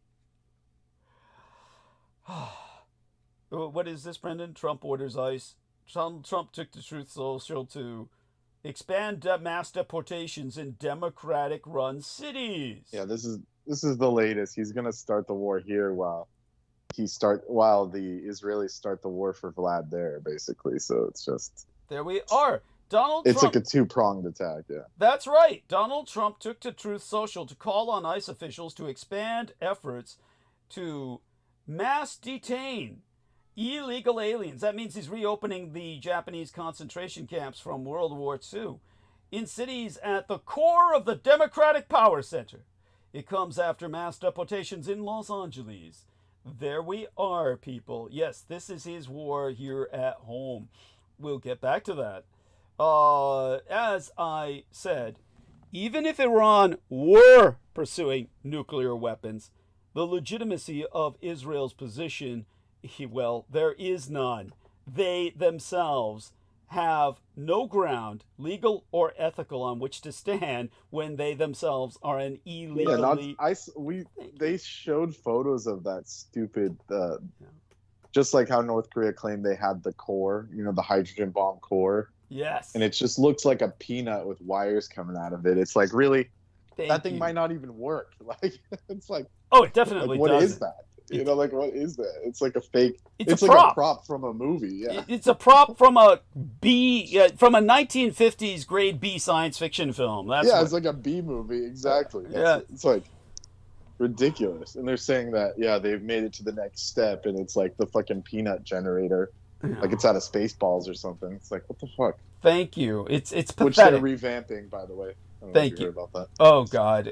What is this, Brendan? Trump orders ICE. Trump took to Truth Social to expand mass deportations in Democratic-run cities. Yeah, this is the latest. He's gonna start the war here while the Israelis start the war for Vlad there, basically. So it's just there we are. It's like a two-pronged attack. Yeah, that's right. Donald Trump took to Truth Social to call on ICE officials to expand efforts to mass detain illegal aliens. That means he's reopening the Japanese concentration camps from World War II in cities at the core of the Democratic Power Center. It comes after mass deportations in Los Angeles. There we are, people. Yes, this is his war here at home. We'll get back to that. As I said, even if Iran were pursuing nuclear weapons, the legitimacy of Israel's position, well, there is none. They themselves have no ground, legal or ethical, on which to stand when they themselves are an illegally... They showed photos of that stupid... just like how North Korea claimed they had the core, the hydrogen bomb core. Yes. And it just looks like a peanut with wires coming out of it. It's like, really? That thing might not even work. Like, it's like... Oh, it definitely does. What is that? What is that? It's like a fake... It's like prop. A prop from a movie, yeah. It's a prop from a from a 1950s grade B science fiction film. It's like a B movie, exactly. It's like ridiculous. And they're saying that, they've made it to the next step, and it's like the fucking peanut generator. Yeah. Like it's out of Spaceballs or something. It's like, what the fuck? Thank you. It's pathetic. Which they're revamping, by the way. Thank you. Heard about that. Oh God.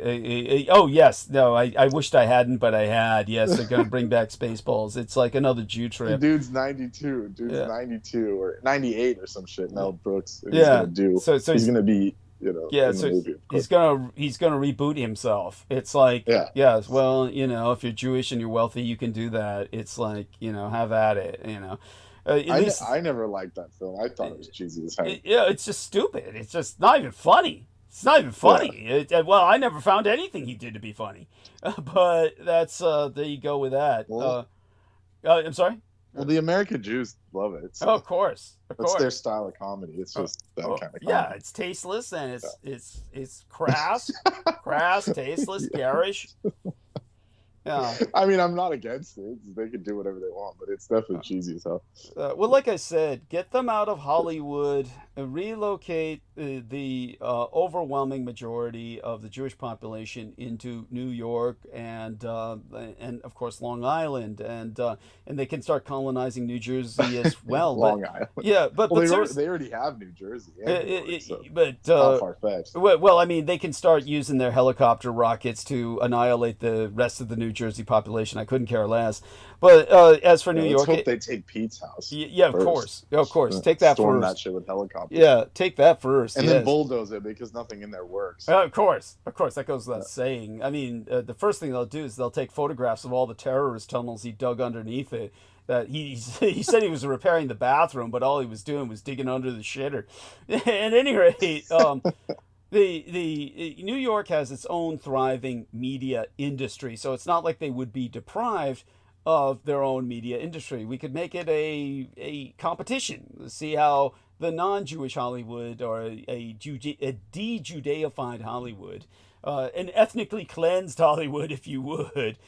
Oh yes. No. I wished I hadn't, but I had. Yes, they're gonna bring back Spaceballs. It's like another Jew trip. The dude's 92. 92 or 98 or some shit. Mel Brooks. He's gonna do. So he's gonna be. In the movie, he's gonna reboot himself. It's like yes. Well, if you're Jewish and you're wealthy, you can do that. It's like have at it. I never liked that film. I thought it was cheesy as hell. It's just stupid. It's just not even funny. It's not even funny. Yeah. I never found anything he did to be funny. But that's there you go with that. Well, I'm sorry? Well, the American Jews love it. So of course. That's their style of comedy. It's just that kind of comedy. Yeah, it's tasteless and it's crass, tasteless, garish. Yeah. I mean, I'm not against it. They can do whatever they want, but it's definitely cheesy as hell. Well, like I said, get them out of Hollywood, relocate the overwhelming majority of the Jewish population into New York and of course Long Island, and they can start colonizing New Jersey as well. Long Island. Yeah, but they already have New Jersey. But not far-fetched. Well, I mean, they can start using their helicopter rockets to annihilate the rest of the New Jersey population. I couldn't care less. But as for New York, let's hope they take Pete's house. Yeah, first. Of course. Take that Storm first. That shit with helicopters. Yeah, take that first. And then bulldoze it because nothing in there works. Of course, that goes without saying. I mean, the first thing they'll do is they'll take photographs of all the terrorist tunnels he dug underneath it. That he said he was repairing the bathroom, but all he was doing was digging under the shitter. At any rate, the New York has its own thriving media industry, so it's not like they would be deprived of their own media industry. We could make it a competition. See how the non-Jewish Hollywood, or a de-Judaified Hollywood, an ethnically cleansed Hollywood, if you would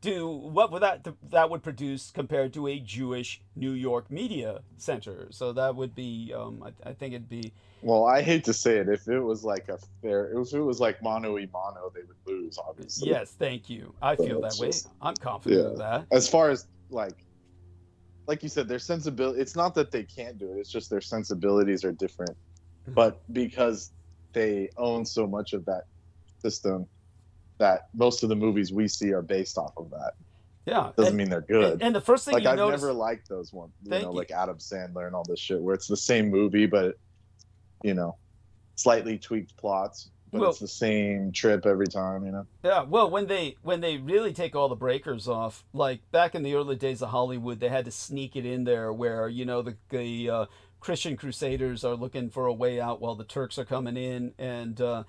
do, what would that would produce compared to a Jewish New York media center. So that would be, I think it'd be. Well, I hate to say it, if it was like if it was like mano y mano, they would lose, obviously. Yes, thank you. I feel that way. I'm confident of that. As far as like you said, their sensibility, it's not that they can't do it, it's just their sensibilities are different. But because they own so much of that system, that most of the movies we see are based off of that. Yeah. Doesn't mean they're good. And the first thing I've never liked those ones, like Adam Sandler and all this shit, where it's the same movie, but, slightly tweaked plots. But it's the same trip every time, Yeah, well, when they really take all the breakers off, like back in the early days of Hollywood, they had to sneak it in there where, the Christian Crusaders are looking for a way out while the Turks are coming in, and, the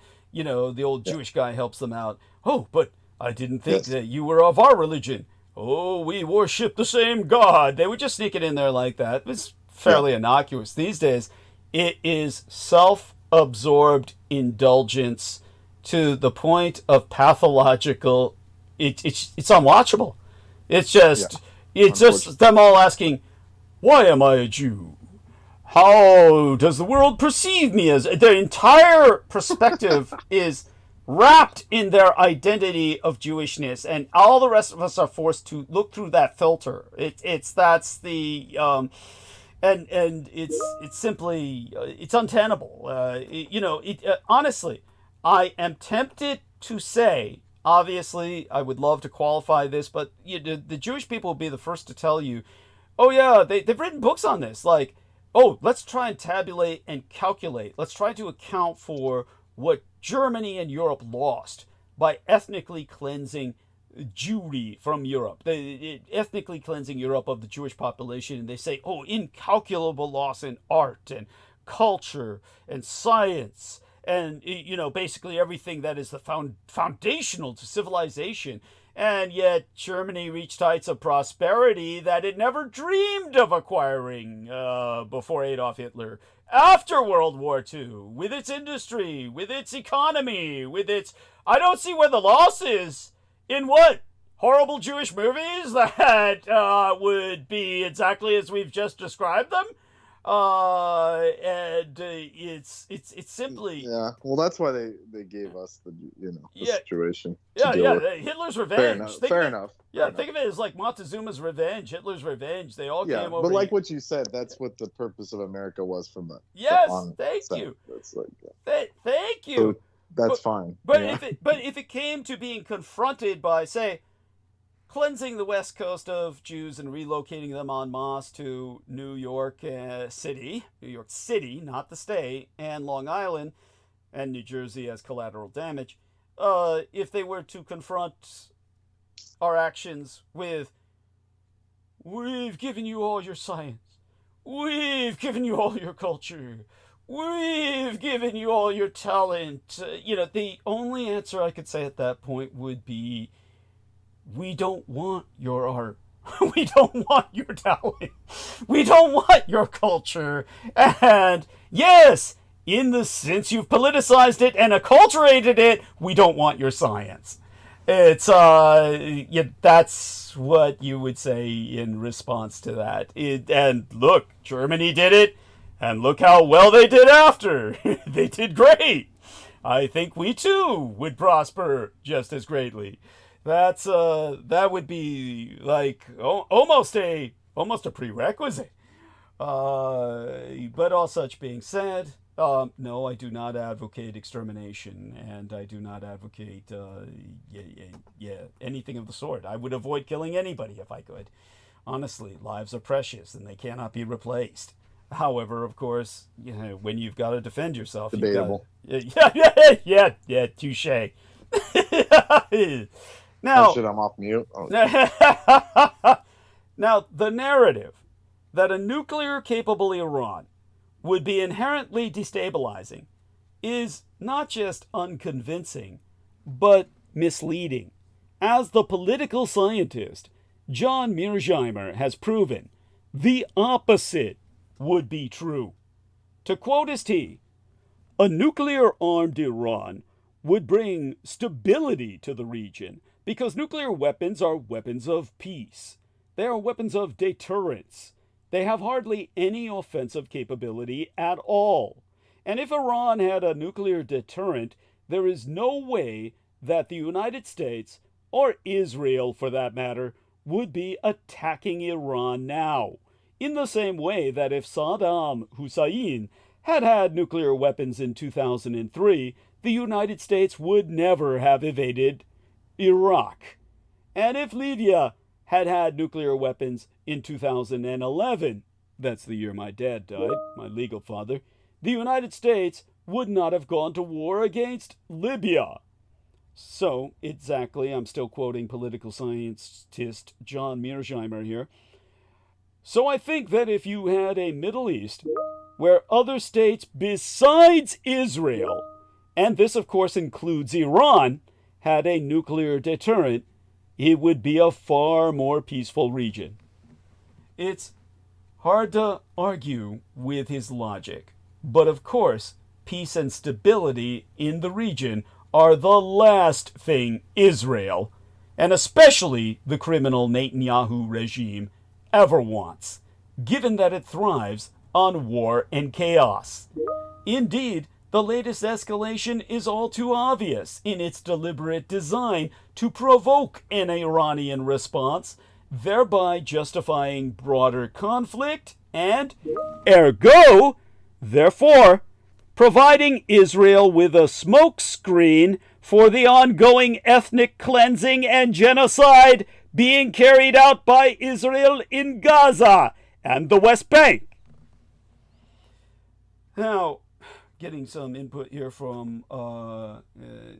old Jewish guy helps them out. Oh, but I didn't think that you were of our religion. Oh, we worship the same God. They would just sneak it in there like that. It was fairly innocuous. These days, it is self-absorbed indulgence to the point of pathological. It's unwatchable. It's just them all asking, why am I a Jew? How does the world perceive me as? Their entire perspective is wrapped in their identity of Jewishness, and all the rest of us are forced to look through that filter. That's the and it's simply it's untenable. Honestly, I am tempted to say, obviously, I would love to qualify this, but the Jewish people will be the first to tell you, oh yeah, they've written books on this, like, oh, let's try and tabulate and calculate. Let's try to account for what Germany and Europe lost by ethnically cleansing Jewry from Europe. Ethnically cleansing Europe of the Jewish population. And they say, oh, incalculable loss in art and culture and science and, basically everything that is the foundational to civilization. And yet Germany reached heights of prosperity that it never dreamed of acquiring before Adolf Hitler. After World War II, with its industry, with its economy, with its... I don't see where the loss is. In what? Horrible Jewish movies that would be exactly as we've just described them? It's simply... Yeah, well, that's why they gave us the situation. Hitler's revenge. Fair enough. Think of it as like Montezuma's revenge, Hitler's revenge. They all came over. But like what you said, that's what the purpose of America was from the thank you. That's like thank you. So that's fine. But if it came to being confronted by, say, cleansing the West Coast of Jews and relocating them en masse to New York City, not the state, and Long Island, and New Jersey as collateral damage, if they were to confront our actions with, we've given you all your science, we've given you all your culture, we've given you all your talent, the only answer I could say at that point would be, we don't want your art. We don't want your talent. We don't want your culture. And yes, in the sense you've politicized it and acculturated it, we don't want your science. It's that's what you would say in response to that. And look, Germany did it, and look how well they did after. They did great. I think we too would prosper just as greatly. That would be like almost a prerequisite. But all such being said, no, I do not advocate extermination, and I do not advocate anything of the sort. I would avoid killing anybody if I could. Honestly, lives are precious and they cannot be replaced. However, of course, when you've got to defend yourself, debatable. Yeah, touche. Now, shit, I'm off mute. Oh. Now, the narrative that a nuclear-capable Iran would be inherently destabilizing is not just unconvincing, but misleading. As the political scientist John Mearsheimer has proven, the opposite would be true. To quote his T, a nuclear-armed Iran would bring stability to the region because nuclear weapons are weapons of peace. They are weapons of deterrence. They have hardly any offensive capability at all. And if Iran had a nuclear deterrent, there is no way that the United States, or Israel for that matter, would be attacking Iran now. In the same way that if Saddam Hussein had had nuclear weapons in 2003, the United States would never have invaded Iraq. And if Libya had had nuclear weapons in 2011, that's the year my dad died, my legal father, the United States would not have gone to war against Libya. So, exactly, I'm still quoting political scientist John Mearsheimer here. So I think that if you had a Middle East where other states besides Israel, and this of course includes Iran, had a nuclear deterrent, it would be a far more peaceful region. It's hard to argue with his logic, but of course, peace and stability in the region are the last thing Israel, and especially the criminal Netanyahu regime, ever wants, given that it thrives on war and chaos. Indeed, the latest escalation is all too obvious in its deliberate design to provoke an Iranian response, thereby justifying broader conflict and, ergo, therefore, providing Israel with a smokescreen for the ongoing ethnic cleansing and genocide being carried out by Israel in Gaza and the West Bank. Now, getting some input here from,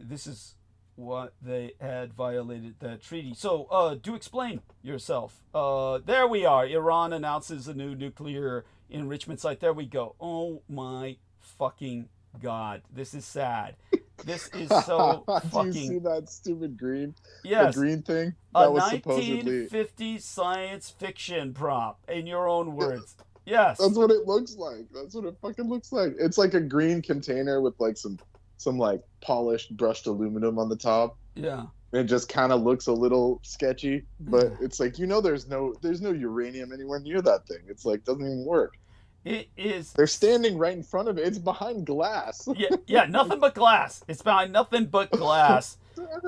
this is what they had violated the treaty. So, do explain yourself. There we are. Iran announces a new nuclear enrichment site. There we go. Oh my fucking God. This is sad. This is so fucking... Do you see that stupid green? Yes. The green thing? That a was 1950 science fiction prop, in your own words. Yes. That's what it looks like. That's what it fucking looks like. It's like a green container with like some like polished brushed aluminum on the top. Yeah. It just kind of looks a little sketchy, but it's like, there's no uranium anywhere near that thing. It's like, doesn't even work. It is. They're standing right in front of it. It's behind glass. Yeah, nothing but glass. It's behind nothing but glass.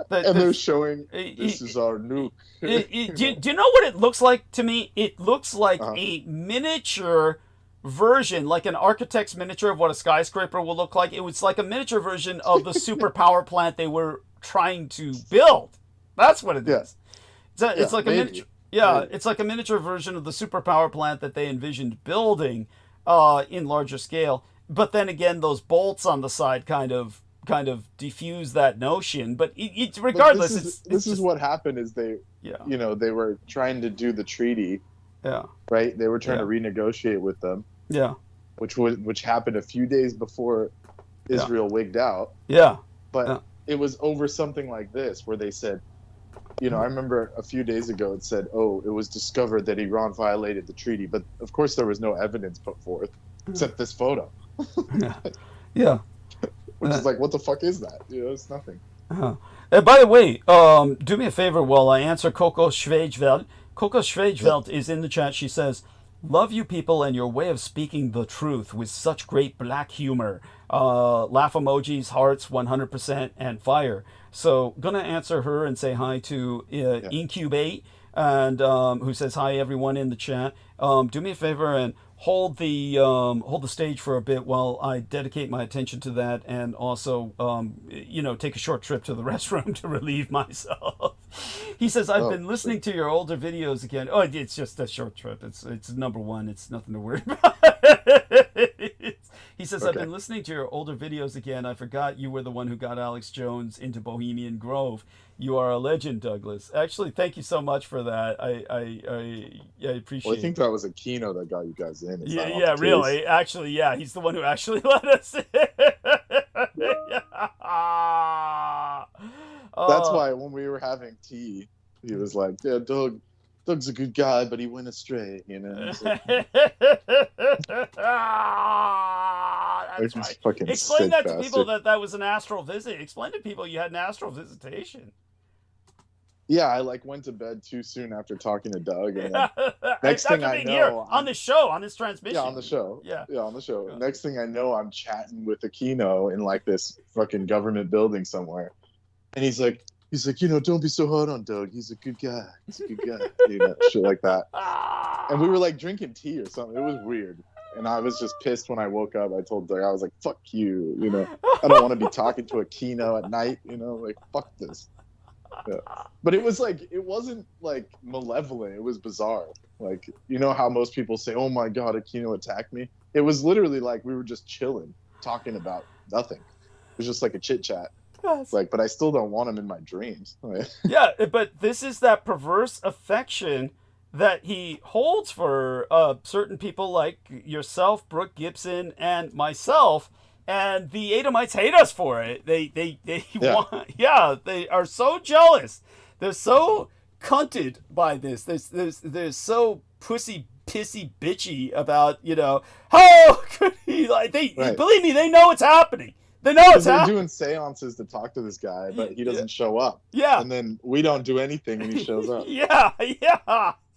They're showing, this is our nuke. Do you know what it looks like to me? It looks like a miniature version, like an architect's miniature of what a skyscraper will look like. It was like a miniature version of the super power plant they were trying to build. That's what it is. It's like a miniature. Yeah, it's like a miniature version of the super power plant that they envisioned building in larger scale. But then again, those bolts on the side kind of diffuse that notion. But regardless, this is what happened. Is they were trying to do the treaty. Yeah. Right. They were trying to renegotiate with them. Yeah. Which happened a few days before Israel wigged out. Yeah. But it was over something like this, where they said, I remember a few days ago it said, it was discovered that Iran violated the treaty. But of course there was no evidence put forth except this photo. Yeah. Which is like, what the fuck is that? It's nothing. And by the way, do me a favor while I answer Coco Schwejveld. Coco Schwejveld is in the chat. She says, love you people and your way of speaking the truth with such great black humor. Laugh emojis, hearts, 100%, and fire. So, gonna answer her and say hi to Incubate, and who says hi everyone in the chat. Do me a favor and hold the stage for a bit while I dedicate my attention to that, and also take a short trip to the restroom to relieve myself. He says, I've been listening to your older videos again. Oh, it's just a short trip. It's number one. It's nothing to worry about. He says, I've been listening to your older videos again. I forgot you were the one who got Alex Jones into Bohemian Grove. You are a legend, Douglas. Actually, thank you so much for that. I appreciate it. Well, I think that was Aquino that got you guys in. Yeah, really. Actually, yeah, he's the one who actually let us in. That's why when we were having tea, he was like, yeah, Doug's a good guy, but he went astray, you know? Like, that's right. Explain that to people that was an astral visit. Explain to people you had an astral visitation. Yeah, I went to bed too soon after talking to Doug. And then next thing I know, here, on the show, on this transmission. Yeah, on the show. Yeah, on the show. Yeah. Next thing I know, I'm chatting with Aquino in this fucking government building somewhere, and he's like, don't be so hard on Doug. He's a good guy. He's a good guy. Shit like that. And we were drinking tea or something. It was weird. And I was just pissed when I woke up. I told Doug, I was like, fuck you. I don't want to be talking to Aquino at night. Fuck this. Yeah. But it was it wasn't malevolent. It was bizarre. How most people say, oh my God, Aquino attacked me. It was literally we were just chilling, talking about nothing. It was just a chit chat. But I still don't want him in my dreams. Yeah, but this is that perverse affection that he holds for certain people like yourself, Brooke Gibson, and myself. And the Edomites hate us for it. They are so jealous. They're so cunted by this. They're so pissy bitchy about, how could he believe me, they know it's happening. They know it's happening. They're doing seances to talk to this guy, but he doesn't show up. Yeah. And then we don't do anything and he shows up. Yeah.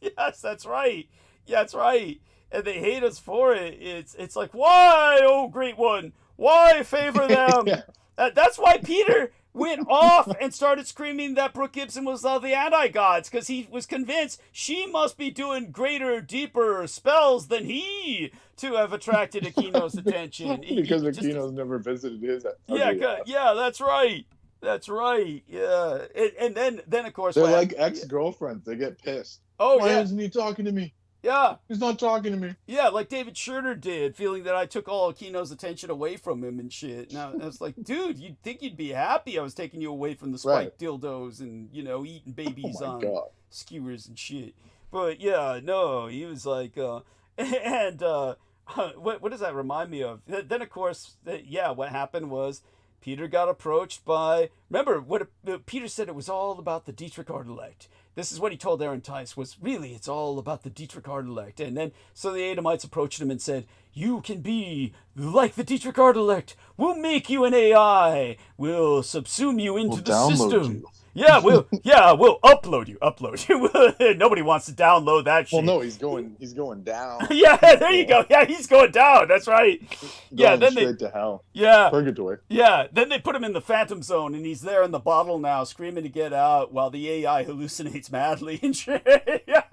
Yes, that's right. Yeah, that's right. And they hate us for it. It's why, oh great one? Why favor them? Yeah. That's why Peter went off and started screaming that Brooke Gibson was the anti-gods, because he was convinced she must be doing greater, deeper spells than he to have attracted Aquino's attention. Because Aquino's never visited his. Yeah, that's right. That's right. Yeah, and then of course they're like ex-girlfriends. They get pissed. Oh, why isn't he talking to me? Yeah. He's not talking to me. Yeah, like David Schurter did, feeling that I took all Aquino's attention away from him and shit. Now I was like, dude, you'd think you'd be happy I was taking you away from the spiked dildos and, eating babies on skewers and shit. But yeah, no, he was like, what does that remind me of? Then, of course, what happened was Peter got approached by, remember, what Peter said, it was all about the Dietrich Artelect. This is what he told Aaron Tice, was really, it's all about the Dietrich Artelect. And then, so the Edomites approached him and said, you can be like the Dietrich Artelect. We'll make you an AI. We'll subsume you into the system. You. Yeah, we'll upload you. Nobody wants to download that shit. Well, no, he's going down. Yeah, there you go. Yeah, he's going down. That's right. Then straight to hell. Yeah. Purgatory. Yeah, then they put him in the Phantom Zone, and he's there in the bottle now, screaming to get out, while the AI hallucinates madly and shit. Yeah,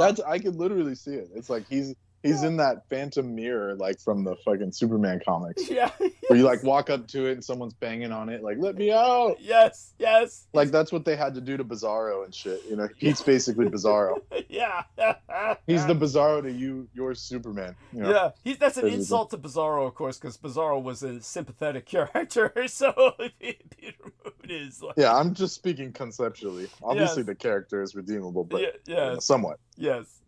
that's I could literally see it. It's like he's in that phantom mirror, from the fucking Superman comics. Yeah. Where you walk up to it and someone's banging on it, let me out. Yes. That's what they had to do to Bizarro and shit. He's basically Bizarro. Yeah. He's the Bizarro to your Superman. Yeah. That's an insult to Bizarro, of course, because Bizarro was a sympathetic character. So Peter Moon is yeah, I'm just speaking conceptually. Obviously, the character is redeemable, but somewhat. Yes,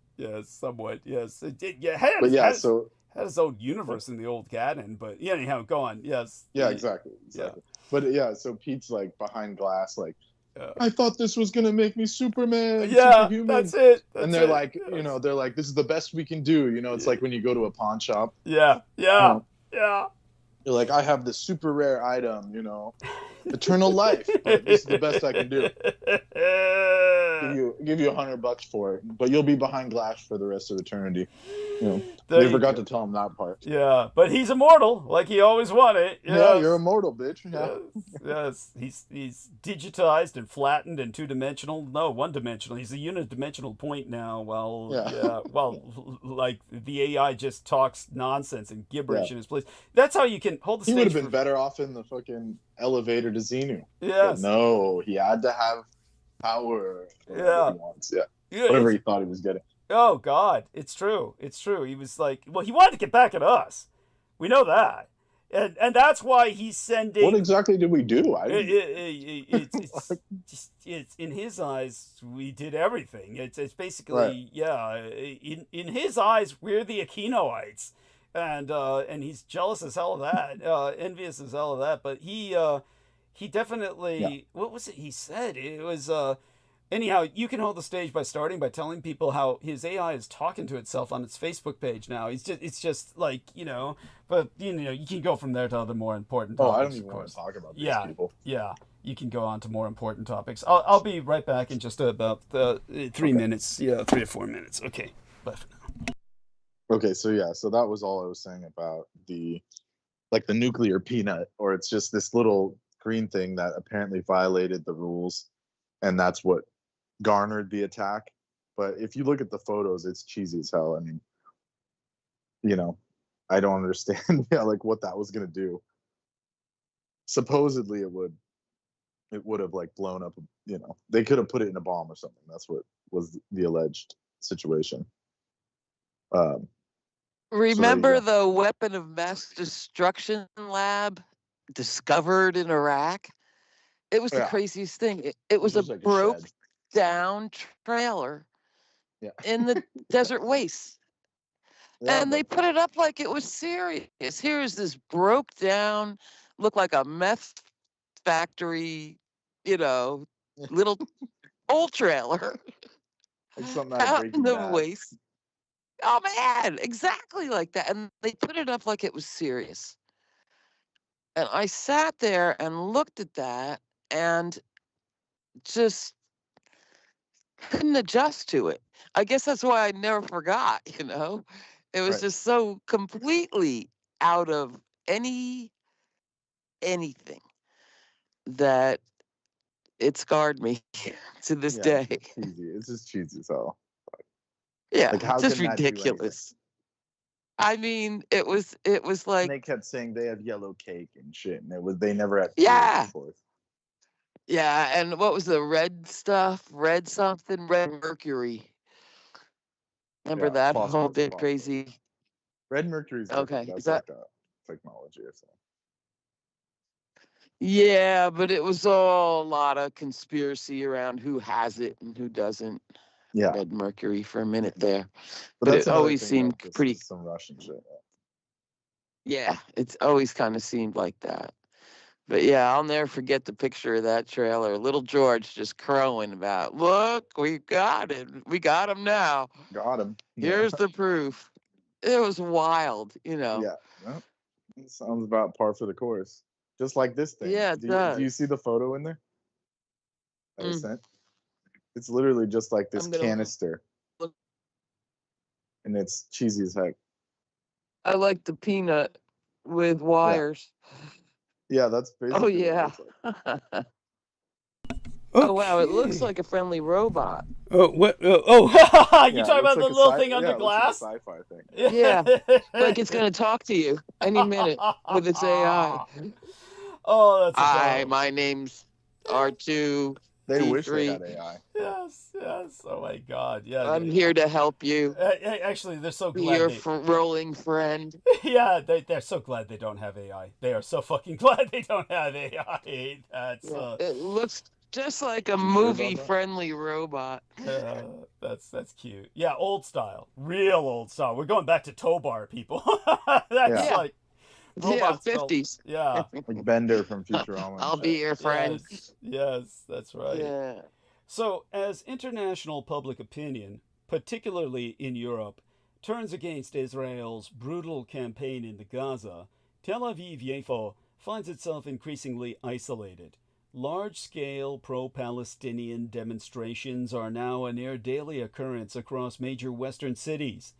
somewhat. Yes, it did. Yeah, had its own universe in the old canon. But anyhow, go on. Yes. Yeah, exactly. Yeah. But so Pete's behind glass, I thought this was gonna make me Superman. Yeah, superhuman. that's it. And they're they're like, this is the best we can do. It's like when you go to a pawn shop. Yeah. You're like, I have this super rare item, eternal life. But this is the best I can do. Give you $100 for it, but you'll be behind glass for the rest of eternity. They forgot to tell him that part. Yeah, but he's immortal, like he always wanted. Yes. Yeah, you're immortal, bitch. Yeah. Yes. He's digitized and flattened and two-dimensional. No, one-dimensional. He's a unidimensional point now. Well, the AI just talks nonsense and gibberish in his place. That's how you can hold the stage. He would have been better off in the fucking elevator to Xenu. Yes. But no, he had to have power. Yeah. He wants. Whatever he thought he was getting. Oh God, it's true. He was like, well, he wanted to get back at us. We know that. And that's why he's sending. What exactly did we do? It's in his eyes, we did everything. It's basically in his eyes, we're the Aquinoites, and he's jealous as hell of that, envious as hell of that. But he definitely what was it he said? It was anyhow, you can hold the stage by starting by telling people how his AI is talking to itself on its Facebook page now. It's just like, but you can go from there to other more important topics. I don't even want to talk about these people. Yeah, you can go on to more important topics. I'll be right back in just about 3 minutes. Yeah, 3 to 4 minutes. Okay, bye for now. Okay, so that was all I was saying about the nuclear peanut, or it's just this little green thing that apparently violated the rules, and that's what garnered the attack. But if you look at the photos, it's cheesy as hell. I mean, I don't understand what that was gonna do. Supposedly it would have blown up, they could have put it in a bomb or something. That's what was the alleged situation. Remember the weapon of mass destruction lab discovered in Iraq? It was the craziest thing. It was a broke down trailer in the desert waste. And they put it up like it was serious. Here's this broke down, looked like a meth factory, little old trailer. Like something out in the waste. Oh man, exactly like that. And they put it up like it was serious. And I sat there and looked at that and just couldn't adjust to it. I guess that's why I never forgot, It was just so completely out of anything that it scarred me to this day. It's cheesy. It's just cheesy as hell. Yeah, it's just ridiculous. I mean, it was like, and they kept saying they have yellow cake and shit, and they never had forth. Yeah, and what was the red stuff? Red something? Red mercury. Remember that whole bit crazy? Red mercury is okay. That's like a technology or something. Yeah, but it was all a lot of conspiracy around who has it and who doesn't. Yeah. Red mercury for a minute there. But it always seemed pretty. Some Russian shit. Yeah, it's always kind of seemed like that. But yeah, I'll never forget the picture of that trailer. Little George just crowing about, look, we got it. We got him now. Got him. Here's the proof. It was wild, Yeah. Well, it sounds about par for the course. Just like this thing. Yeah, do you see the photo in there? That I sent? It's literally just like this canister. And it's cheesy as heck. I like the peanut with wires. Yeah, that's basically. Oh, yeah. Oh, wow. It looks like a friendly robot. Oh, what? You talking about the little thing under glass? Like a sci-fi thing. Yeah. Like it's going to talk to you any minute with its AI. Oh, that's Hi, my name's R2. They wish they had AI. Yes. Oh my God. Yeah. I'm here to help you. Actually, they're so glad. Your rolling friend. Yeah, they're so glad they don't have AI. They are so fucking glad they don't have AI. That's. It looks just like a movie-friendly robot. That's cute. Yeah, old style, real old style. We're going back to Tobar, people. That's like. Robots 50s. Yeah. Like Bender from Futurama. I'll be your friend. Yes, that's right. Yeah. So, as international public opinion, particularly in Europe, turns against Israel's brutal campaign in the Gaza, Tel Aviv-Yafo finds itself increasingly isolated. Large-scale pro-Palestinian demonstrations are now a near-daily occurrence across major Western cities.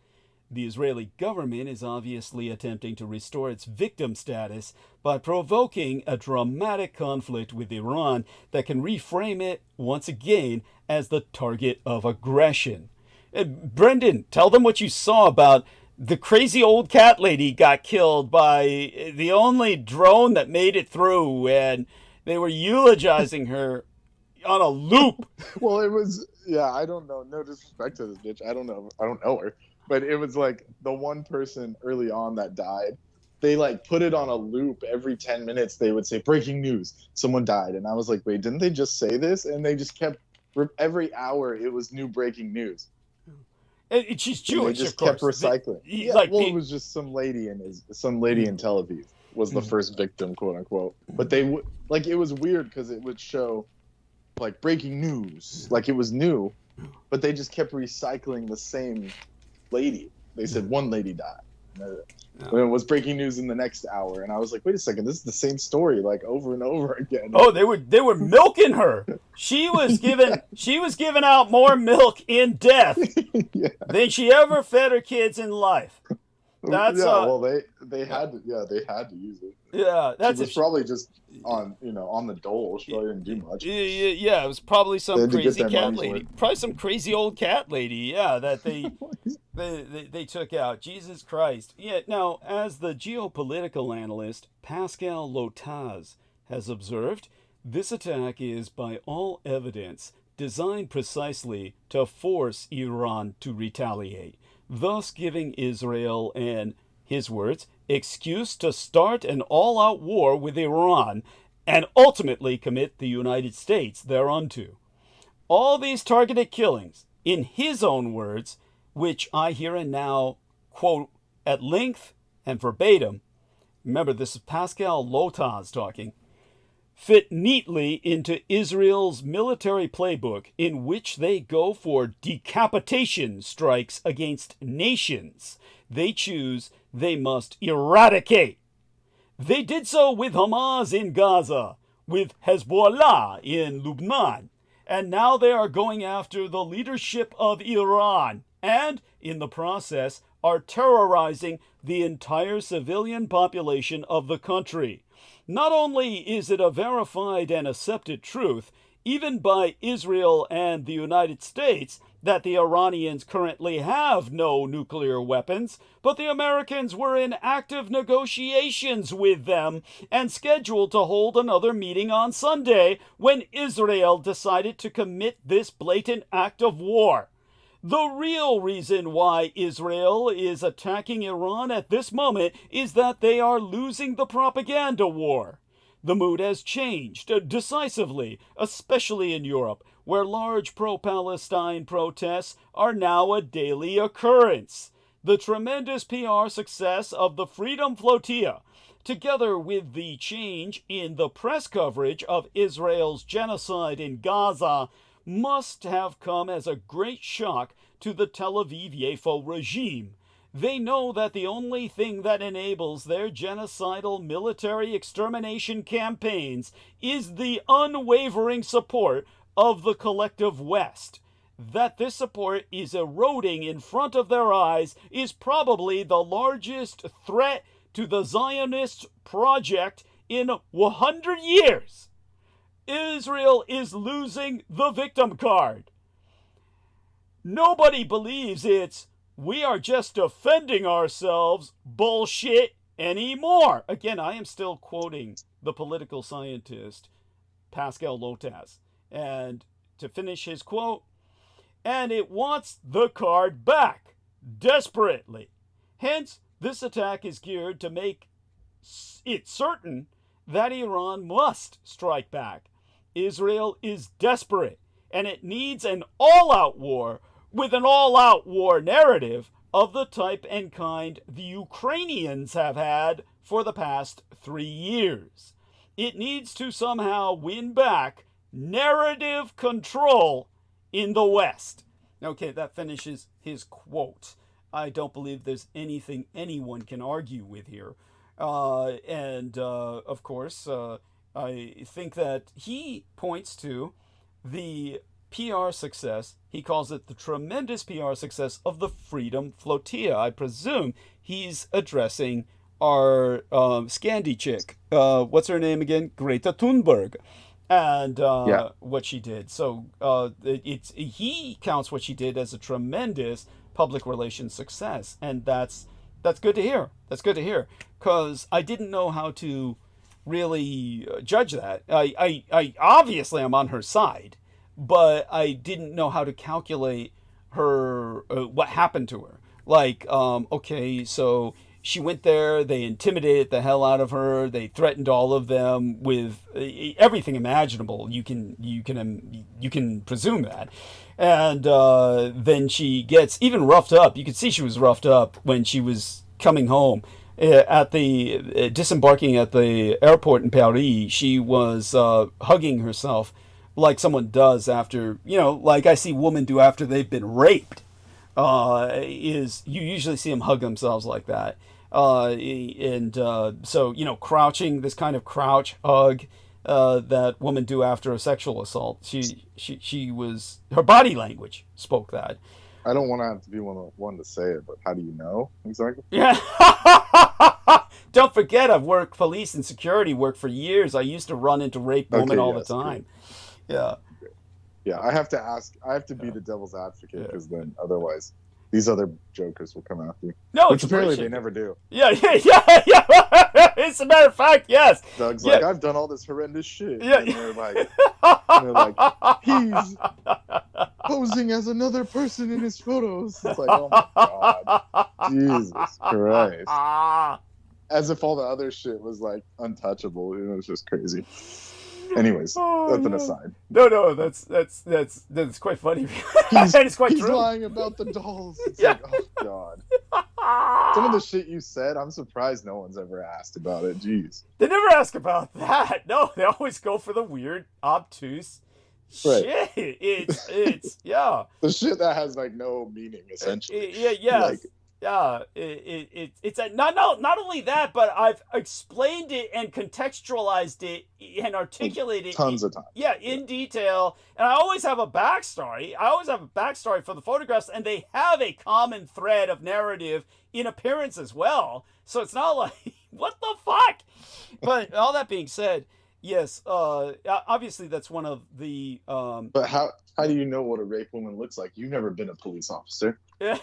The Israeli government is obviously attempting to restore its victim status by provoking a dramatic conflict with Iran that can reframe it once again as the target of aggression. Brendan, tell them what you saw about the crazy old cat lady got killed by the only drone that made it through, and they were eulogizing her on a loop. Well, it was, I don't know. No disrespect to this bitch. I don't know her. But it was like the one person early on that died. they like put it on a loop every 10 minutes. They would say breaking news, someone died, and I was like, wait, didn't they just say this? And they just kept every hour it was new breaking news. And she's Jewish, they just of course. kept recycling. It was just some lady in Tel Aviv was the first victim, quote unquote. But they would like, it was weird because it would show like breaking news, like it was new, but they just kept recycling the same lady. They said one lady died. When it was breaking news in the next hour, and I was like, wait a second, this is the same story like over and over again. Oh, they were milking her. She was giving out more milk in death than she ever fed her kids in life. That's well, they had to use it. Yeah, that's probably just on the dole. She probably didn't do much. Yeah, it was probably some crazy cat lady, probably some crazy old cat lady. Yeah, that they took out. Jesus Christ. Yeah. Now, as the geopolitical analyst Pascal Lotaz has observed, this attack is, by all evidence, designed precisely to force Iran to retaliate, thus giving Israel an, his words, excuse to start an all-out war with Iran and ultimately commit the United States thereunto. All these targeted killings, in his own words, which I here and now quote at length and verbatim, remember this is Pascal Lotaz talking, fit neatly into Israel's military playbook in which they go for decapitation strikes against nations they choose they must eradicate. They did so with Hamas in Gaza, with Hezbollah in Lebanon, and now they are going after the leadership of Iran, and in the process are terrorizing the entire civilian population of the country. Not only is it a verified and accepted truth, even by Israel and the United States, that the Iranians currently have no nuclear weapons, but the Americans were in active negotiations with them and scheduled to hold another meeting on Sunday when Israel decided to commit this blatant act of war. The real reason why Israel is attacking Iran at this moment is that they are losing the propaganda war. The mood has changed decisively, especially in Europe, where large pro-Palestine protests are now a daily occurrence. The tremendous PR success of the Freedom Flotilla, together with the change in the press coverage of Israel's genocide in Gaza, must have come as a great shock to the Tel Aviv Yefo regime. They know that the only thing that enables their genocidal military extermination campaigns is the unwavering support of the collective West. That this support is eroding in front of their eyes is probably the largest threat to the Zionist project in 100 years. Israel is losing the victim card. Nobody believes it's "we are just defending ourselves" bullshit anymore. Again, I am still quoting the political scientist Pascal Lotaz. And to finish his quote, and it wants the card back desperately. Hence, this attack is geared to make it certain that Iran must strike back. Israel is desperate, and it needs an all-out war with an all-out war narrative of the type and kind the Ukrainians have had for the past 3 years. It needs to somehow win back narrative control in the West. Okay, that finishes his quote. I don't believe there's anything anyone can argue with here. Of course, I think that he points to the PR success. He calls it the tremendous PR success of the Freedom Flotilla. I presume he's addressing our Scandi chick. What's her name again? Greta Thunberg. And what she did. So he counts what she did as a tremendous public relations success, and that's good to hear. That's good to hear, because I didn't know how to really judge that. I obviously I'm on her side, but I didn't know how to calculate her what happened to her. Like, okay, so she went there. They intimidated the hell out of her. They threatened all of them with everything imaginable. You can presume that. And then she gets even roughed up. You could see she was roughed up when she was coming home. At the disembarking at the airport in Paris, she was hugging herself like someone does after, like I see women do after they've been raped. Is you usually see them hug themselves like that. So crouching, this kind of crouch hug that women do after a sexual assault. She was, her body language spoke that. I don't want to have to be one to say it, but how do you know exactly? Yeah. Don't forget, I've worked police and security work for years. I used to run into rape women all the time. Good. Yeah. Yeah, I have to ask. I have to be the devil's advocate because then otherwise these other jokers will come after you. No, which apparently they never do. Yeah. As a matter of fact, yes. Doug's like, I've done all this horrendous shit. Yeah. And they're like, he's posing as another person in his photos. It's like, oh my God, Jesus Christ! As if all the other shit was like untouchable. It was just crazy. Anyways, that's an aside. No, that's quite funny. It's quite he's true. Lying about the dolls. It's like, oh God. Some of the shit you said, I'm surprised no one's ever asked about it. Jeez. They never ask about that. No, they always go for the weird, obtuse shit. It's yeah. The shit that has like no meaning, essentially. It's not only that, but I've explained it and contextualized it and articulated it tons of times. In detail. And I always have a backstory. For the photographs, and they have a common thread of narrative in appearance as well. So it's not like, what the fuck? But all that being said, yes, obviously that's one of the... But how do you know what a rape woman looks like? You've never been a police officer. Yeah,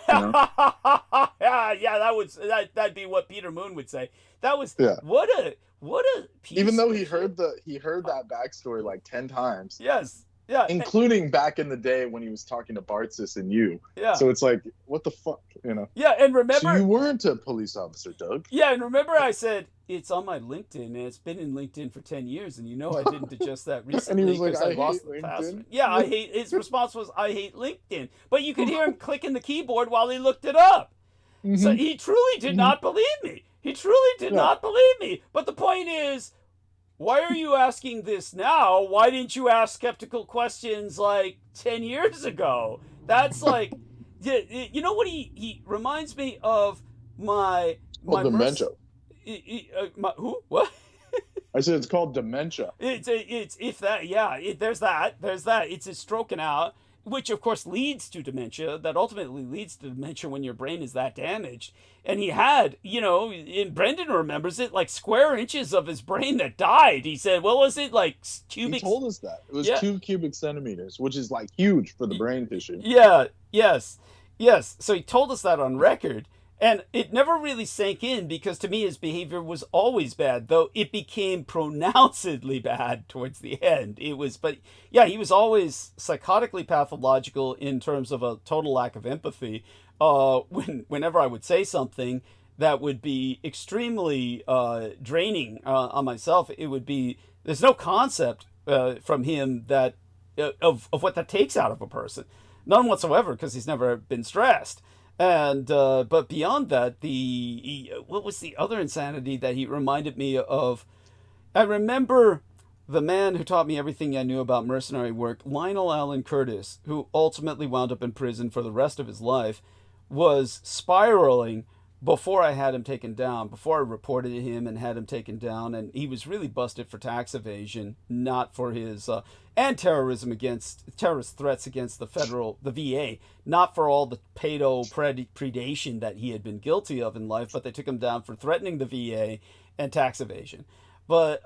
that'd be what Peter Moon would say. That was what a piece. Even though he heard that backstory like 10 times. Yes. Yeah. Including back in the day when he was talking to Bartsis and you. Yeah. So it's like, what the fuck, Yeah, and remember... So you weren't a police officer, Doug. Yeah, and remember I said, it's on my LinkedIn, and it's been in LinkedIn for 10 years, and I didn't adjust that recently. And he was like, I lost the password. Yeah, his response was, I hate LinkedIn. But you could hear him clicking the keyboard while he looked it up. Mm-hmm. So he truly did not believe me. He truly did not believe me. But the point is, why are you asking this now? Why didn't you ask skeptical questions like 10 years ago? That's like, you know what he reminds me of my dementia. Who? What? I said it's called dementia. There's that. It's a stroking out, which of course leads to dementia. That ultimately leads to dementia when your brain is that damaged. And he had, and Brendan remembers it, like square inches of his brain that died. He said, what was it, like cubic? He told us that. It was 2 cubic centimeters, which is like huge for the brain tissue. Yeah, yes. So he told us that on record. And it never really sank in because to me his behavior was always bad, though it became pronouncedly bad towards the end. He was always psychotically pathological in terms of a total lack of empathy. Whenever I would say something that would be extremely draining on myself, it would be, there's no concept from him that of what that takes out of a person. None whatsoever, because he's never been stressed. And but beyond that, what was the other insanity that he reminded me of? I remember the man who taught me everything I knew about mercenary work, Lionel Allen Curtis, who ultimately wound up in prison for the rest of his life, was spiraling before I had him taken down, before I reported him and had him taken down. And he was really busted for tax evasion, not for his, and terrorist threats against the VA, not for all the pedo predation that he had been guilty of in life, but they took him down for threatening the VA and tax evasion. But,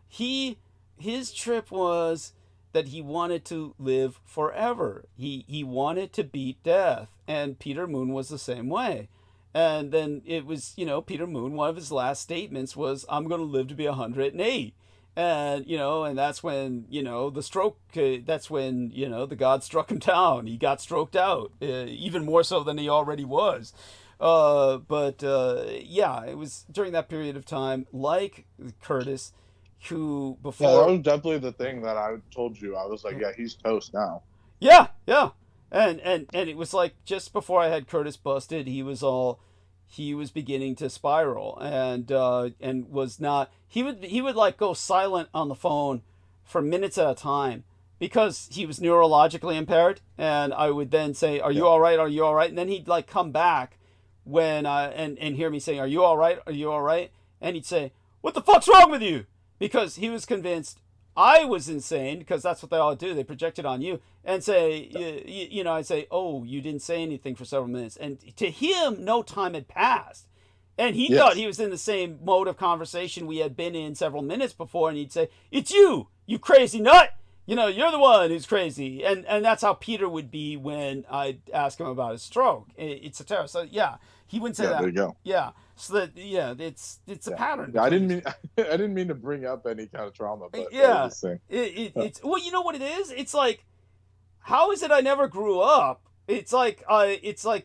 his trip was that he wanted to live forever. He wanted to beat death. And Peter Moon was the same way. And then it was, Peter Moon, one of his last statements was, I'm going to live to be 108. And, and that's when, the stroke, that's when, the God struck him down. He got stroked out, even more so than he already was. Yeah, it was during that period of time, like Curtis, who before. Yeah, that was definitely the thing that I told you. I was like, yeah, he's toast now. Yeah, yeah. And it was like just before I had Curtis busted, he was beginning to spiral and was not. He would like go silent on the phone for minutes at a time because he was neurologically impaired, and I would then say, "Are you all right? Are you all right?" And then he'd like come back when and hear me saying, "Are you all right? Are you all right?" And he'd say, "What the fuck's wrong with you?" Because he was convinced I was insane, because that's what they all do. They project it on you and say, I'd say, "Oh, you didn't say anything for several minutes." And to him, no time had passed. And he thought he was in the same mode of conversation we had been in several minutes before. And he'd say, "It's you crazy nut. You're the one who's crazy." And that's how Peter would be when I'd ask him about his stroke. It's a terror. So, yeah, he wouldn't say that. There you go. Yeah. So that, it's a pattern. Yeah, I didn't mean to bring up any kind of trauma, but it's well, you know what it is? It's like, how is it I never grew up? It's like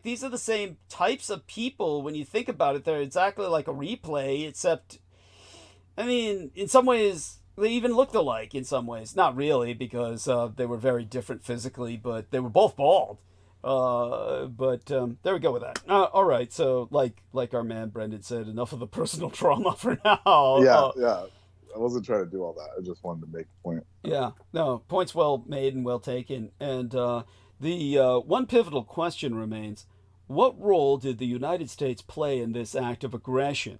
these are the same types of people when you think about it. They're exactly like a replay, except, I mean, in some ways they even looked alike. In some ways, not really, because they were very different physically, but they were both bald. But there we go with that. All right, so like our man Brendan said, enough of the personal trauma for now. Yeah. I wasn't trying to do all that. I just wanted to make a point. Yeah, no, points well made and well taken. And the one pivotal question remains: what role did the United States play in this act of aggression?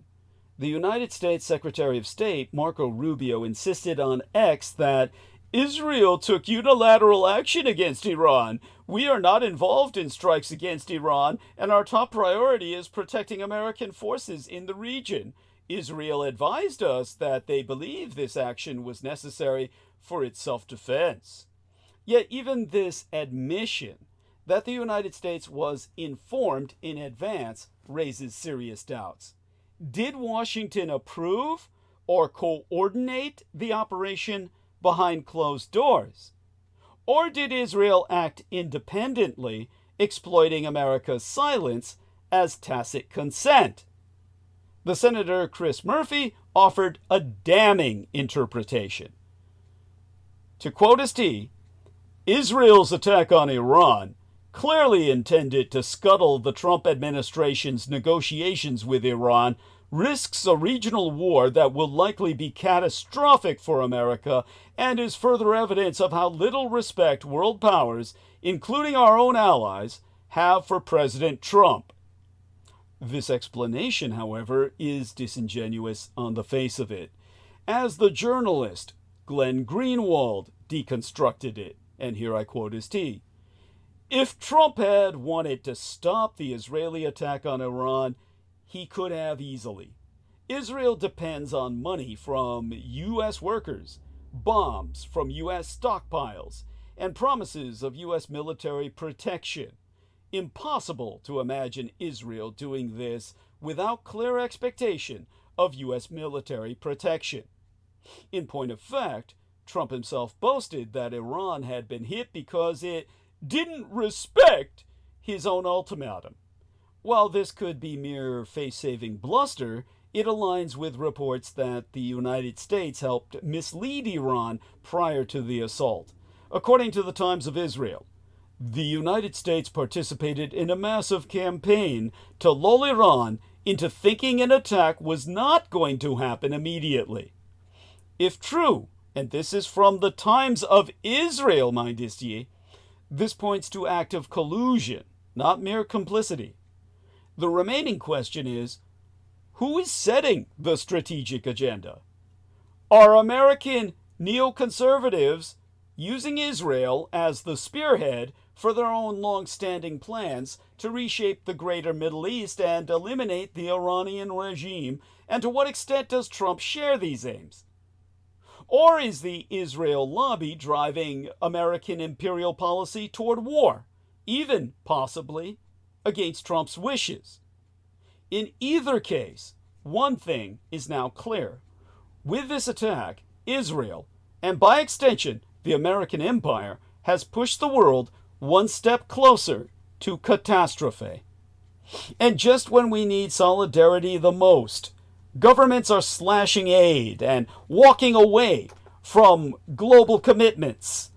The United States Secretary of State Marco Rubio insisted on X that Israel took unilateral action against Iran. We are not involved in strikes against Iran, and our top priority is protecting American forces in the region. Israel advised us that they believe this action was necessary for its self-defense. Yet even this admission that the United States was informed in advance raises serious doubts. Did Washington approve or coordinate the operation behind closed doors? Or did Israel act independently, exploiting America's silence as tacit consent? The Senator Chris Murphy offered a damning interpretation. To quote St, Israel's attack on Iran clearly intended to scuttle the Trump administration's negotiations with Iran, risks a regional war that will likely be catastrophic for America, and is further evidence of how little respect world powers, including our own allies, have for President Trump. This explanation, however, is disingenuous on the face of it, as the journalist Glenn Greenwald deconstructed it, and here I quote his T. If Trump had wanted to stop the Israeli attack on Iran, he could have easily. Israel depends on money from U.S. workers, bombs from U.S. stockpiles, and promises of U.S. military protection. Impossible to imagine Israel doing this without clear expectation of U.S. military protection. In point of fact, Trump himself boasted that Iran had been hit because it didn't respect his own ultimatum. While this could be mere face-saving bluster, it aligns with reports that the United States helped mislead Iran prior to the assault. According to the Times of Israel, the United States participated in a massive campaign to lull Iran into thinking an attack was not going to happen immediately. If true, and this is from the Times of Israel, mind ye, this points to active collusion, not mere complicity. The remaining question is, who is setting the strategic agenda? Are American neoconservatives using Israel as the spearhead for their own long-standing plans to reshape the greater Middle East and eliminate the Iranian regime? And to what extent does Trump share these aims? Or is the Israel lobby driving American imperial policy toward war, even possibly against Trump's wishes? In either case, one thing is now clear. With this attack, Israel, and by extension the American empire, has pushed the world one step closer to catastrophe. And just when we need solidarity the most, governments are slashing aid and walking away from global commitments.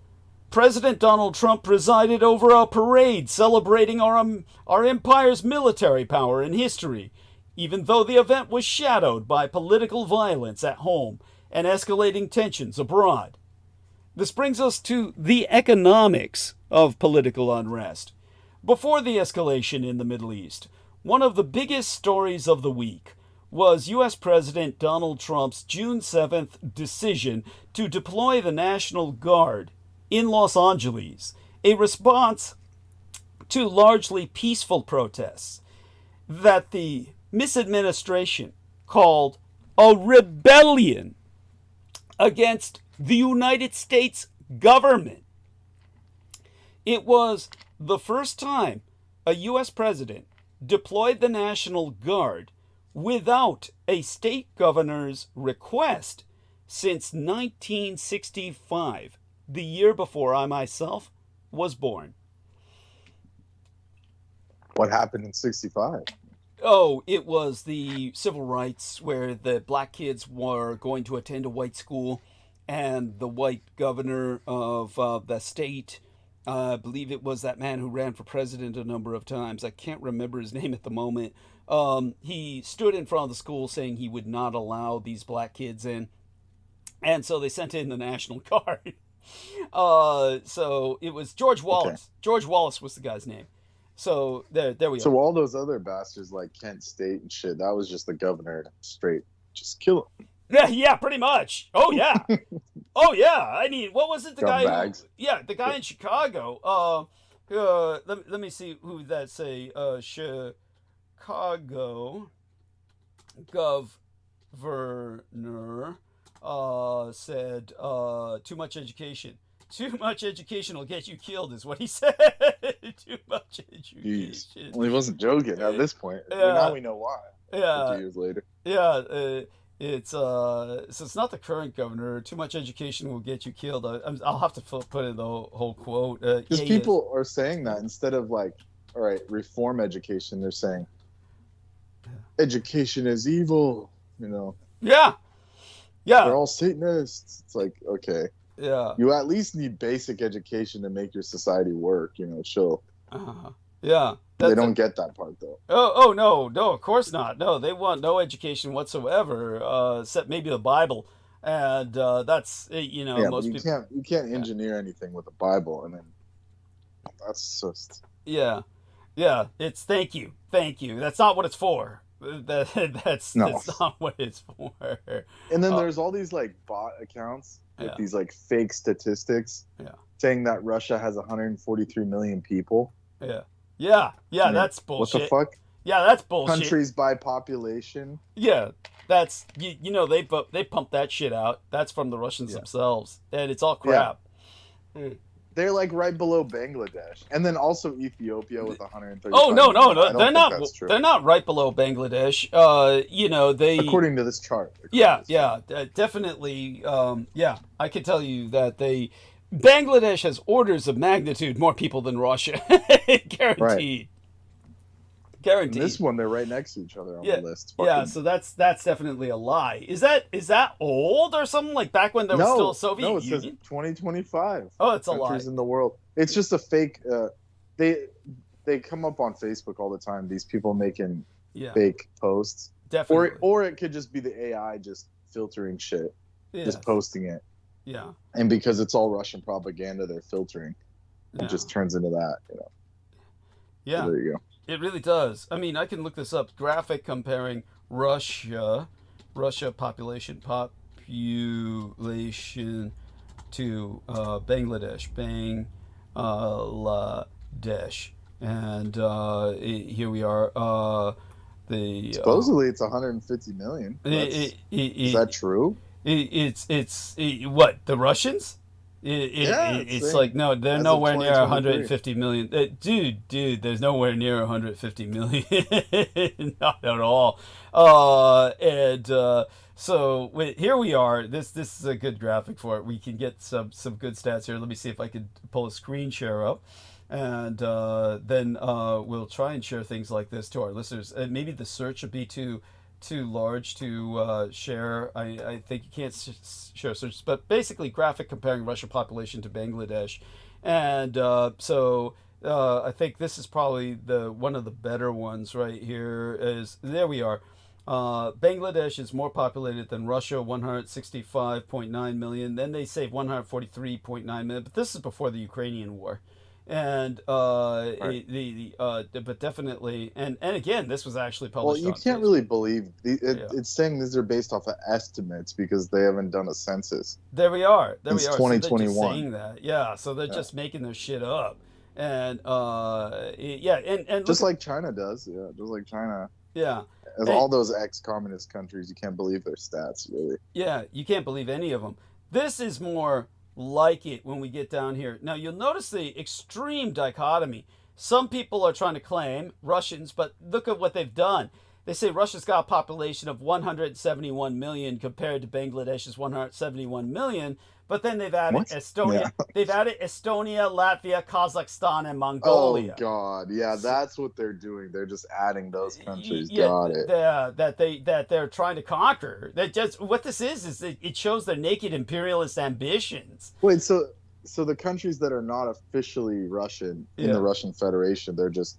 President Donald Trump presided over a parade celebrating our empire's military power and history, even though the event was shadowed by political violence at home and escalating tensions abroad. This brings us to the economics of political unrest. Before the escalation in the Middle East, one of the biggest stories of the week was U.S. President Donald Trump's June 7th decision to deploy the National Guard in Los Angeles, a response to largely peaceful protests that the misadministration called a rebellion against the United States government. It was the first time a U.S. president deployed the National Guard without a state governor's request since 1965, the year before I myself was born. What happened in 65? Oh, it was the civil rights where the black kids were going to attend a white school, and the white governor of the state, I believe it was that man who ran for president a number of times. I can't remember his name at the moment. He stood in front of the school saying he would not allow these black kids in, and so they sent in the National Guard. So it was George Wallace. Okay. George Wallace was the guy's name. So there we are. So all those other bastards like Kent State and shit, that was just the governor straight. Just kill him. Yeah, pretty much. Oh yeah. Oh yeah. I mean, what was it? The guy who, the guy in Chicago. Let me see who that say. Chicago governor said too much education. Too much education will get you killed, is what he said. Too much education. Jeez. Well, he wasn't joking at this point. Now we know why. Yeah. 50 years later. Yeah. It's so it's not the current governor. Too much education will get you killed. I'll have to put in the whole quote. Because people are saying that instead of like, all right, reform education. They're saying education is evil. You know. Yeah. Yeah. They're all Satanists. It's like, okay. Yeah. You at least need basic education to make your society work, you know, chill. Yeah. They don't get that part, though. Oh, no, of course not. No, they want no education whatsoever, except maybe the Bible. And that's, you know, most people... You can't engineer anything with the Bible, and then that's just... Yeah. It's thank you. That's not what it's for. That's not what it's for. And then there's all these, like, bot accounts with these like fake statistics saying that Russia has 143 million people. Yeah, that's bullshit. What the fuck? Yeah, that's bullshit. Countries by population. Yeah, that's you know they pump that shit out. That's from the Russians themselves, and it's all crap. Yeah. They're like right below Bangladesh, and then also Ethiopia with 130. Oh no, they're not. They're not right below Bangladesh. You know they. According to this chart. Definitely. I can tell you that Bangladesh has orders of magnitude more people than Russia. Guaranteed. Right. Guaranteed. And this one, they're right next to each other on the list. So that's definitely a lie. Is that old or something, like back when there was still a Soviet Union? No, it says 2025. Oh, it's a lie. Countries in the world. It's just a fake. They come up on Facebook all the time. These people making fake posts. Definitely. Or it could just be the AI just filtering shit, just posting it. Yeah. And because it's all Russian propaganda, they're filtering. It just turns into that. You know. Yeah. So there you go. It really does. I mean, I can look this up. Graphic comparing Russia population to Bangladesh. And here we are. Supposedly it's 150 million. Is that true? It's what, the Russians? It's like, no, they're nowhere near 150 million. Dude, there's nowhere near 150 million. Not at all. So here we are. This is a good graphic for it. We can get some good stats here. Let me see if I can pull a screen share up. And then we'll try and share things like this to our listeners. And maybe the search would be too large to share. I think you can't share searches, but basically graphic comparing Russian population to Bangladesh. And so I think this is probably one of the better ones right here. There we are. Bangladesh is more populated than Russia, 165.9 million. Then they say 143.9 million, but this is before the Ukrainian war. And Right. but definitely, and again, this was actually published. Well, you can't Facebook. really believe it's saying these are based off of estimates because they haven't done a census. There we are. There Since we are. 2021. So they're just saying that. Yeah. So they're just making their shit up. And yeah, and just like China does. Yeah, just like China. Yeah. As all those ex-communist countries, you can't believe their stats, really. Yeah, you can't believe any of them. This is more like it when we get down here. Now, you'll notice the extreme dichotomy. Some people are trying to claim, Russians, but look at what they've done. They say Russia's got a population of 171 million compared to Bangladesh's 171 million, but then they've added Estonia. Yeah. They've added Estonia, Latvia, Kazakhstan, and Mongolia. Oh God, yeah, that's what they're doing. They're just adding those countries. Yeah, got it. That they're trying to conquer. That just what this is it shows their naked imperialist ambitions. Wait, so the countries that are not officially Russian in the Russian Federation, they're just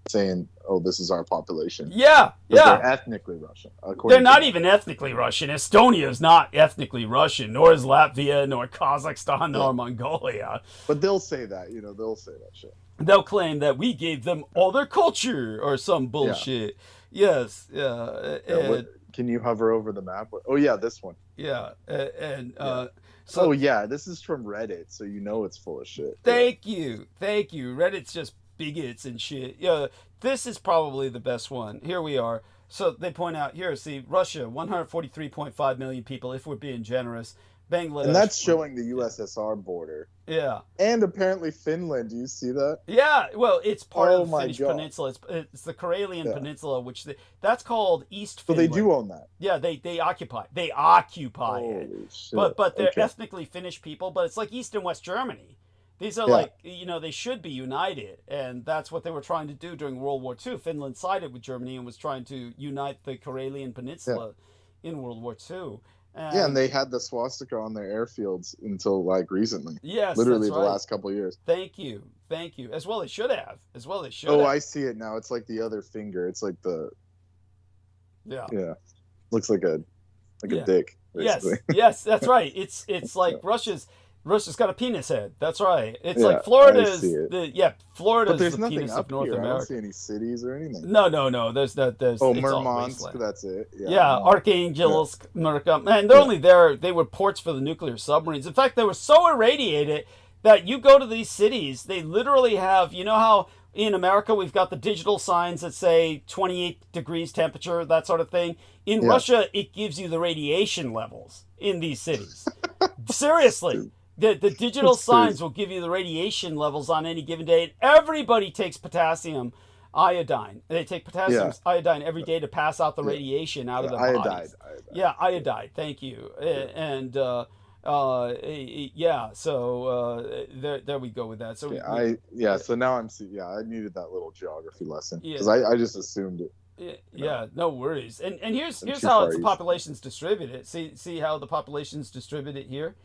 saying, "Oh, this is our population." Yeah, they're ethnically Russian. They're not even ethnically Russian. Estonia is not ethnically Russian, nor is Latvia, nor Kazakhstan, nor Mongolia. But they'll say that, they'll say that shit. They'll claim that we gave them all their culture or some bullshit. Yeah. Yes, yeah. Can you hover over the map? Oh yeah, this one. Yeah, so. Oh yeah, this is from Reddit, so it's full of shit. Thank you. Reddit's just bigots and shit. Yeah, this is probably the best one. Here we are. So they point out here, see, Russia, 143.5 million people, if we're being generous. Bangladesh. And that's showing the USSR border. Yeah. And apparently Finland. Do you see that? Yeah. Well, it's part of the Finnish peninsula. It's the Karelian Peninsula, which that's called East Finland. So they do own that. Yeah, they occupy. They occupy it. Shit. But they're ethnically Finnish people, but it's like East and West Germany. These are like, they should be united. And that's what they were trying to do during World War II. Finland sided with Germany and was trying to unite the Karelian Peninsula in World War II. And they had the swastika on their airfields until recently. Yes, literally the last couple of years. Thank you. As well, they should have. Oh, I see it now. It's like the other finger. It's like the. Yeah. Looks like a dick. Basically. Yes, that's right. It's like Russia's got a penis head. That's right. It's like Florida's Florida's the penis of North America. I don't see any cities or anything. No. There's Murmansk. That's it. Archangelsk, Murka. Man, they're only there. They were ports for the nuclear submarines. In fact, they were so irradiated that you go to these cities, they literally have. You know how in America we've got the digital signs that say 28 degrees temperature, that sort of thing. In Russia, it gives you the radiation levels in these cities. Seriously. The digital signs will give you the radiation levels on any given day. And everybody takes potassium iodine. They take potassium iodine every day to pass out the radiation out of their bodies. Yeah, iodide. Thank you. And so there we go with that. So so now I'm seeing. I needed that little geography lesson because I just assumed it. Yeah, no worries. And here's how the population's distributed. See how the population's distributed here.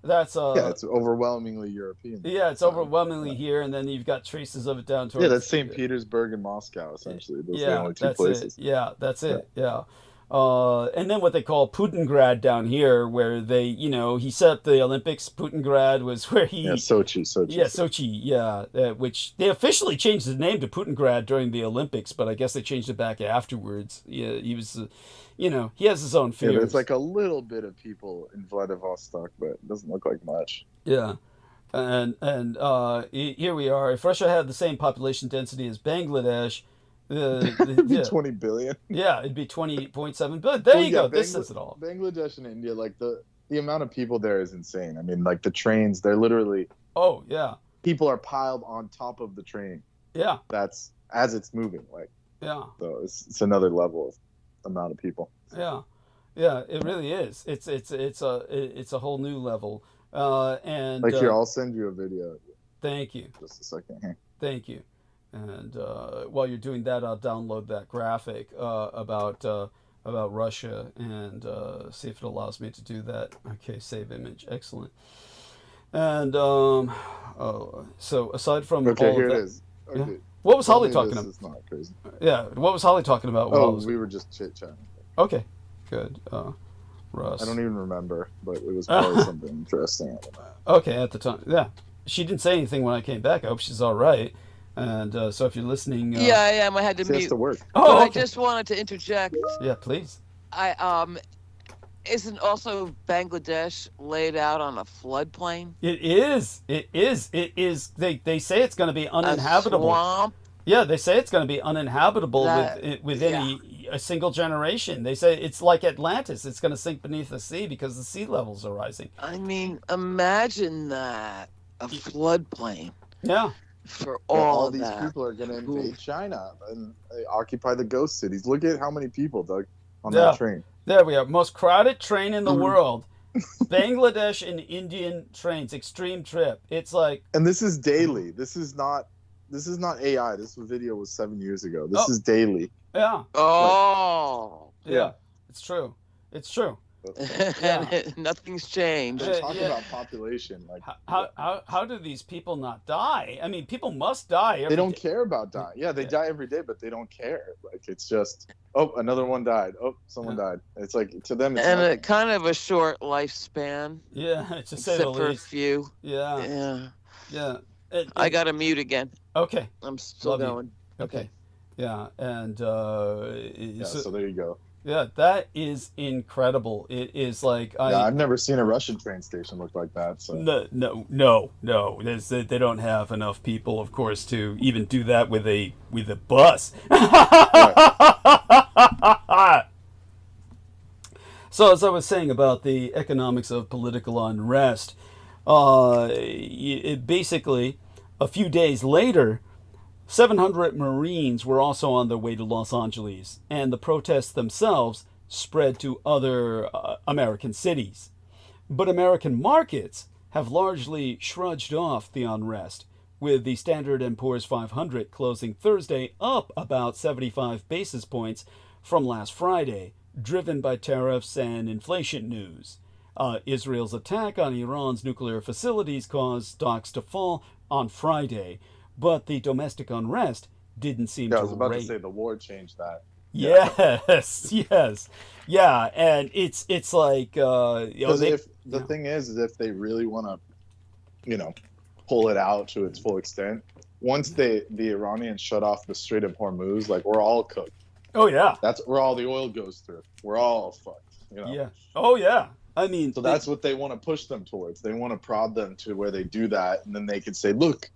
That's it's overwhelmingly European. Yeah, it's overwhelmingly here, and then you've got traces of it down towards. Yeah, that's St. Petersburg and Moscow essentially. Those are the only two places. That's it. Yeah. And then what they call Putingrad down here, where they, he set up the Olympics. Putingrad was where he. Yeah, Sochi. Yeah, Sochi. Yeah, which they officially changed the name to Putingrad during the Olympics, but I guess they changed it back afterwards. Yeah, he was. He has his own fears. Yeah, there's like a little bit of people in Vladivostok, but it doesn't look like much. Yeah. And here we are. If Russia had the same population density as Bangladesh, it'd be 20 billion. Yeah, it'd be 20.7 billion. There you go. This says it all. Bangladesh and India, like the amount of people there is insane. I mean, like the trains, they're literally. Oh, yeah. People are piled on top of the train. Yeah. That's as it's moving. Like. Yeah. So it's another level of amount of people. Yeah, it really is. It's a whole new level. And here, I'll send you a video. Thank you. Just a second here. Thank you. And while you're doing that, I'll download that graphic about Russia and see if it allows me to do that. Okay, save image. Excellent. And so aside from okay, all here of that, it is. Okay. Yeah. What was Tell Holly me talking this about? is not crazy. Yeah, what was Holly talking about? Oh, we were just chit chatting. Okay, good. Russ. I don't even remember, but it was probably something interesting. Okay, at the time, yeah. She didn't say anything when I came back. I hope she's all right. And so if you're listening, yeah, I am. I had to she has mute. to work. Oh, But okay. I just wanted to interject. Yeah, please. Isn't also Bangladesh laid out on a floodplain? It is. It is. It is. They say it's going to be uninhabitable. A swamp? Yeah, they say it's going to be uninhabitable That- within a single generation. They say it's like Atlantis. It's going to sink beneath the sea because the sea levels are rising. I mean, imagine that. A floodplain. Yeah. For Well, all these that. people are going to invade China and they occupy the ghost cities. Look at how many people, Doug, on Yeah. that train. There we are. Most crowded train in the Mhm. world. Bangladesh and Indian trains. Extreme trip. It's like. And this is daily. This is not AI. This video was 7 years ago. This Oh. is daily. Yeah. Oh. Yeah. It's true. It's true. And nothing's changed. They're talking Yeah. about population. Like How do these people not die? I mean, people must die. they don't care about dying. Yeah, they die every day, but they don't care. Like it's just, oh, another one died. Oh, someone died. It's like to them, it's And nothing. a kind of a short lifespan, Yeah, to say the except for a least. few. Yeah. Yeah. Yeah. I got to mute again. Okay. I'm still Love you. going. Okay. Yeah, and Yeah, so there you go. yeah, that is incredible. It is like Yeah, I've never seen a Russian train station look like that. So no. They don't have enough people, of course, to even do that with a bus. So as I was saying about the economics of political unrest, basically a few days later, 700 Marines were also on their way to Los Angeles, and the protests themselves spread to other American cities. But American markets have largely shrugged off the unrest, with the Standard & Poor's 500 closing Thursday up about 75 basis points from last Friday, driven by tariffs and inflation news. Israel's attack on Iran's nuclear facilities caused stocks to fall on Friday, but the domestic unrest didn't seem to I was about rate. to say the war changed that. Yes, yes, yeah, and it's like Because the thing is if they really want to, pull it out to its full extent, once the Iranians shut off the Strait of Hormuz, like we're all cooked. Oh yeah, That's where all the oil goes through. We're all fucked. Yeah. Oh yeah. I mean, so that's what they want to push them towards. They want to prod them to where they do that, and then they can say, "Look,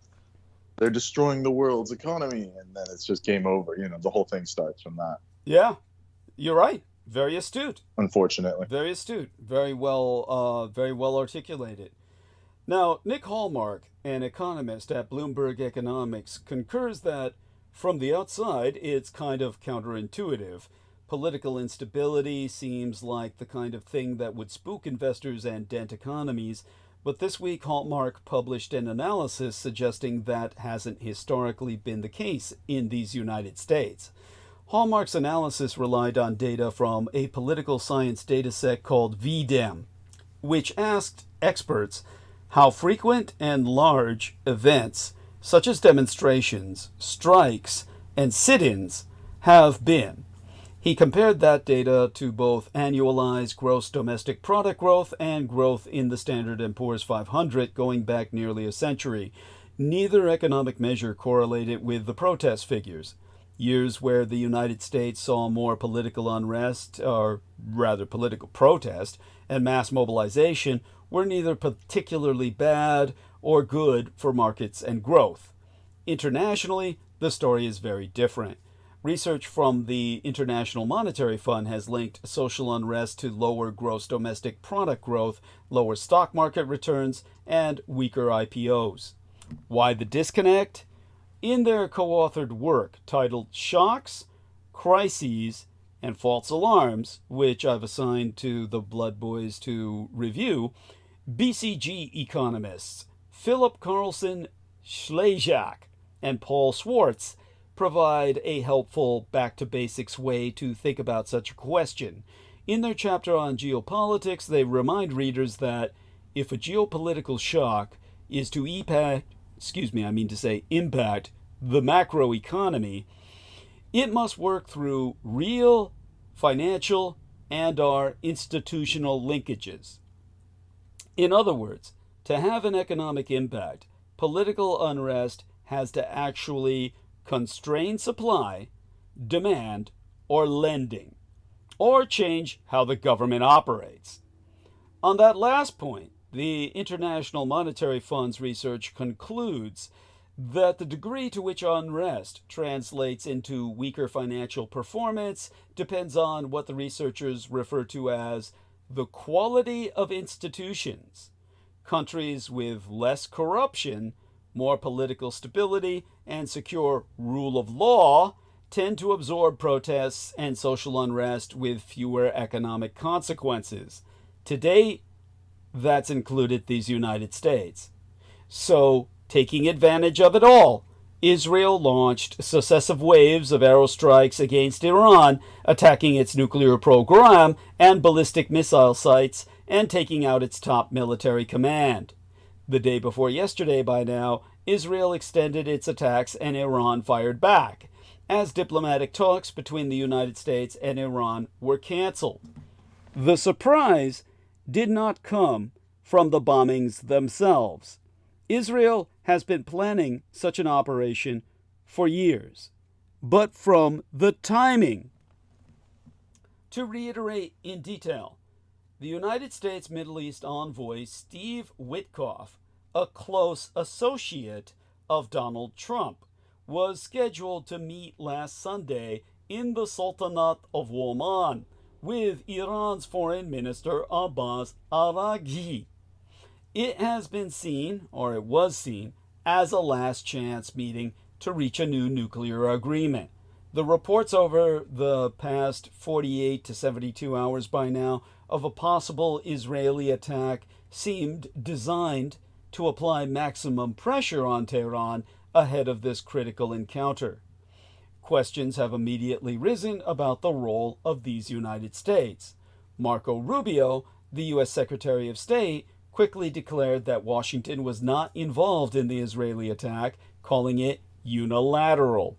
they're destroying the world's economy," and then it's just game over. The whole thing starts from that. Yeah, you're right. Very astute. Unfortunately. Very astute. Very well articulated. Now, Nick Hallmark, an economist at Bloomberg Economics, concurs that from the outside, it's kind of counterintuitive. Political instability seems like the kind of thing that would spook investors and dent economies, but this week Hallmark published an analysis suggesting that hasn't historically been the case in these United States. Hallmark's analysis relied on data from a political science dataset called VDEM, which asked experts how frequent and large events such as demonstrations, strikes, and sit-ins have been. He compared that data to both annualized gross domestic product growth and growth in the Standard & Poor's 500 going back nearly a century. Neither economic measure correlated with the protest figures. Years where the United States saw more political unrest, or rather political protest, and mass mobilization were neither particularly bad or good for markets and growth. Internationally, the story is very different. Research from the International Monetary Fund has linked social unrest to lower gross domestic product growth, lower stock market returns, and weaker IPOs. Why the disconnect? In their co-authored work titled Shocks, Crises, and False Alarms, which I've assigned to the Blood Boys to review, BCG economists Philip Carlson Schlejak and Paul Schwartz provide a helpful back-to-basics way to think about such a question. In their chapter on geopolitics, they remind readers that if a geopolitical shock is to impact the macroeconomy, it must work through real financial and/or institutional linkages. In other words, to have an economic impact, political unrest has to actually constrain supply, demand, or lending, or change how the government operates. On that last point, the International Monetary Fund's research concludes that the degree to which unrest translates into weaker financial performance depends on what the researchers refer to as the quality of institutions. Countries with less corruption, more political stability, and secure rule of law tend to absorb protests and social unrest with fewer economic consequences. Today, that's included these United States. So, taking advantage of it all, Israel launched successive waves of aerostrikes against Iran, attacking its nuclear program and ballistic missile sites and taking out its top military command. The day before yesterday by now, Israel extended its attacks and Iran fired back, as diplomatic talks between the United States and Iran were canceled. The surprise did not come from the bombings themselves. Israel has been planning such an operation for years, but from the timing. To reiterate in detail, the United States Middle East envoy Steve Witkoff, a close associate of Donald Trump, was scheduled to meet last Sunday in the Sultanate of Oman with Iran's Foreign Minister Abbas Araghchi. It has been seen, or it was seen, as a last chance meeting to reach a new nuclear agreement. The reports over the past 48 to 72 hours by now of a possible Israeli attack seemed designed to apply maximum pressure on Tehran ahead of this critical encounter. Questions have immediately risen about the role of these United States. Marco Rubio, the U.S. Secretary of State, quickly declared that Washington was not involved in the Israeli attack, calling it unilateral.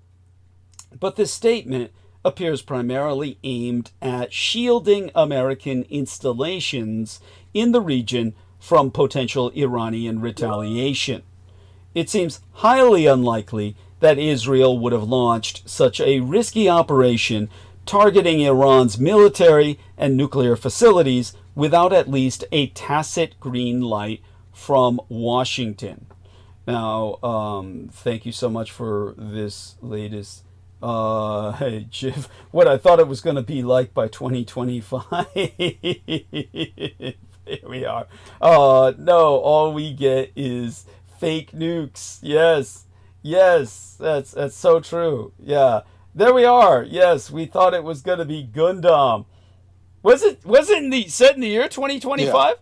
But this statement appears primarily aimed at shielding American installations in the region from potential Iranian retaliation. It seems highly unlikely that Israel would have launched such a risky operation targeting Iran's military and nuclear facilities without at least a tacit green light from Washington. Now, thank you so much for this latest hey, Jiv, what I thought it was going to be like by 2025. Here we are. No, all we get is fake nukes. Yes, that's so true. Yeah, there we are. Yes, we thought it was going to be Gundam. Was it set in the year 2025? Yeah.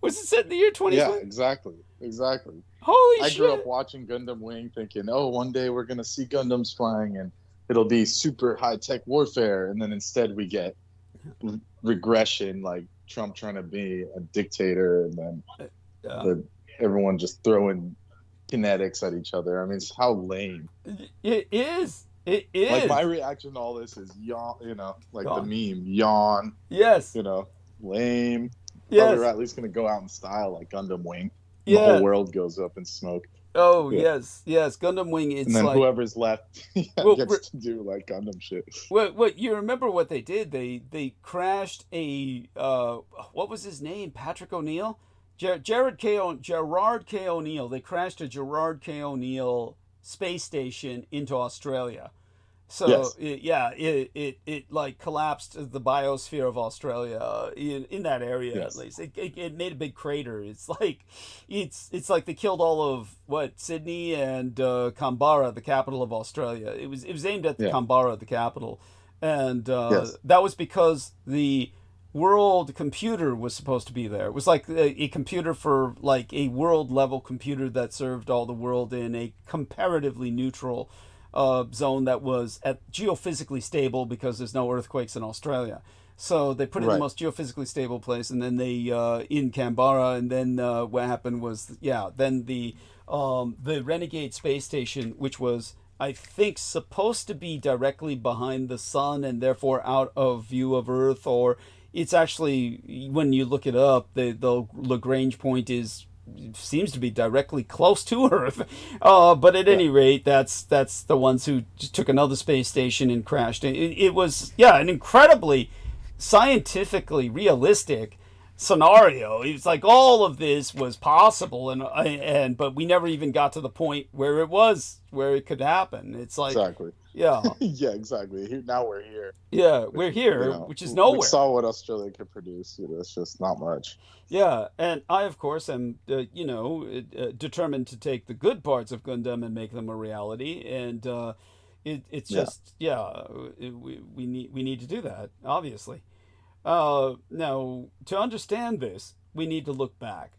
Was it set in the year 2025? Yeah, exactly. Holy shit. I grew up watching Gundam Wing thinking, oh, one day we're going to see Gundams flying and it'll be super high-tech warfare. And then instead we get regression, like Trump trying to be a dictator and then everyone just throwing kinetics at each other. I mean, it's how lame. It is. It is. Like, my reaction to all this is yawn, like yawn. The meme, yawn. Yes. Lame. Yes. Oh, they're at least going to go out in style like Gundam Wing. The whole world goes up in smoke. Oh, yeah. Yes. Gundam Wing, it's and then like... whoever's left gets to do, like, Gundam shit. What you remember what they did? They crashed a... what was his name? Patrick O'Neill? Gerard K. O'Neill. They crashed a Gerard K. O'Neill space station into Australia. So, yes. It like collapsed the biosphere of Australia in that area, yes. At least. It made a big crater. It's like they killed all of Sydney and Canberra, the capital of Australia. It was aimed at Canberra, the capital, and that was because the world computer was supposed to be there. It was like a computer for like a world level computer that served all the world in a comparatively neutral zone that was geophysically stable because there's no earthquakes in Australia. So they put it in the most geophysically stable place, and then they in Canberra, and then what happened was then the Renegade space station, which was I think supposed to be directly behind the sun and therefore out of view of Earth, or it's actually, when you look it up, the Lagrange point seems to be directly close to Earth. But at any rate, that's the ones who just took another space station and crashed. It was an incredibly scientifically realistic scenario. It's like all of this was possible, but we never even got to the point where it could happen. It's like exactly. Yeah. Yeah, exactly. Now we're here. Yeah, we're here, which is nowhere. We saw what Australia could produce. It's just not much. Yeah, and I, of course, am, determined to take the good parts of Gundam and make them a reality. And it's just, we need to do that, obviously. Now, to understand this, we need to look back.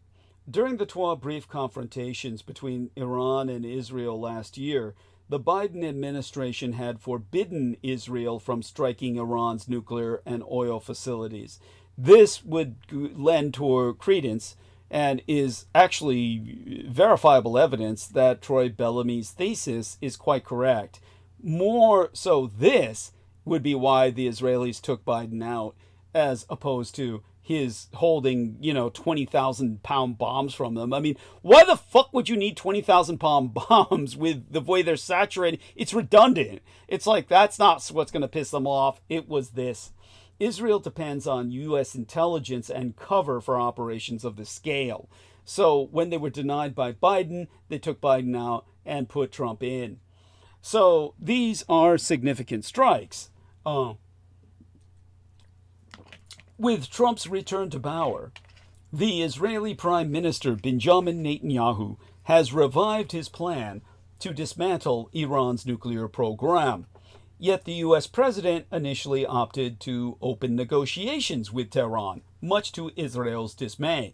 During the 12 brief confrontations between Iran and Israel last year, the Biden administration had forbidden Israel from striking Iran's nuclear and oil facilities. This would lend toward credence and is actually verifiable evidence that Troy Bellamy's thesis is quite correct. More so, this would be why the Israelis took Biden out, as opposed to his holding, 20,000-pound bombs from them. I mean, why the fuck would you need 20,000-pound bombs with the way they're saturated? It's redundant. It's like, that's not what's going to piss them off. It was this. Israel depends on U.S. intelligence and cover for operations of this scale. So when they were denied by Biden, they took Biden out and put Trump in. So these are significant strikes. With Trump's return to power, the Israeli Prime Minister Benjamin Netanyahu has revived his plan to dismantle Iran's nuclear program. Yet the U.S. president initially opted to open negotiations with Tehran, much to Israel's dismay.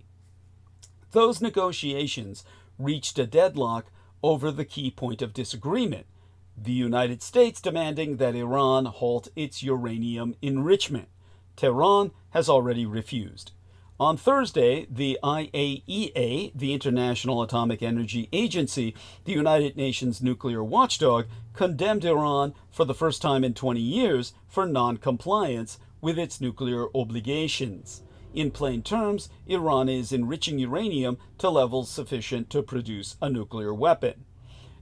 Those negotiations reached a deadlock over the key point of disagreement, the United States demanding that Iran halt its uranium enrichment. Tehran has already refused. On Thursday, the IAEA, the International Atomic Energy Agency, the United Nations nuclear watchdog, condemned Iran for the first time in 20 years for non-compliance with its nuclear obligations. In plain terms, Iran is enriching uranium to levels sufficient to produce a nuclear weapon.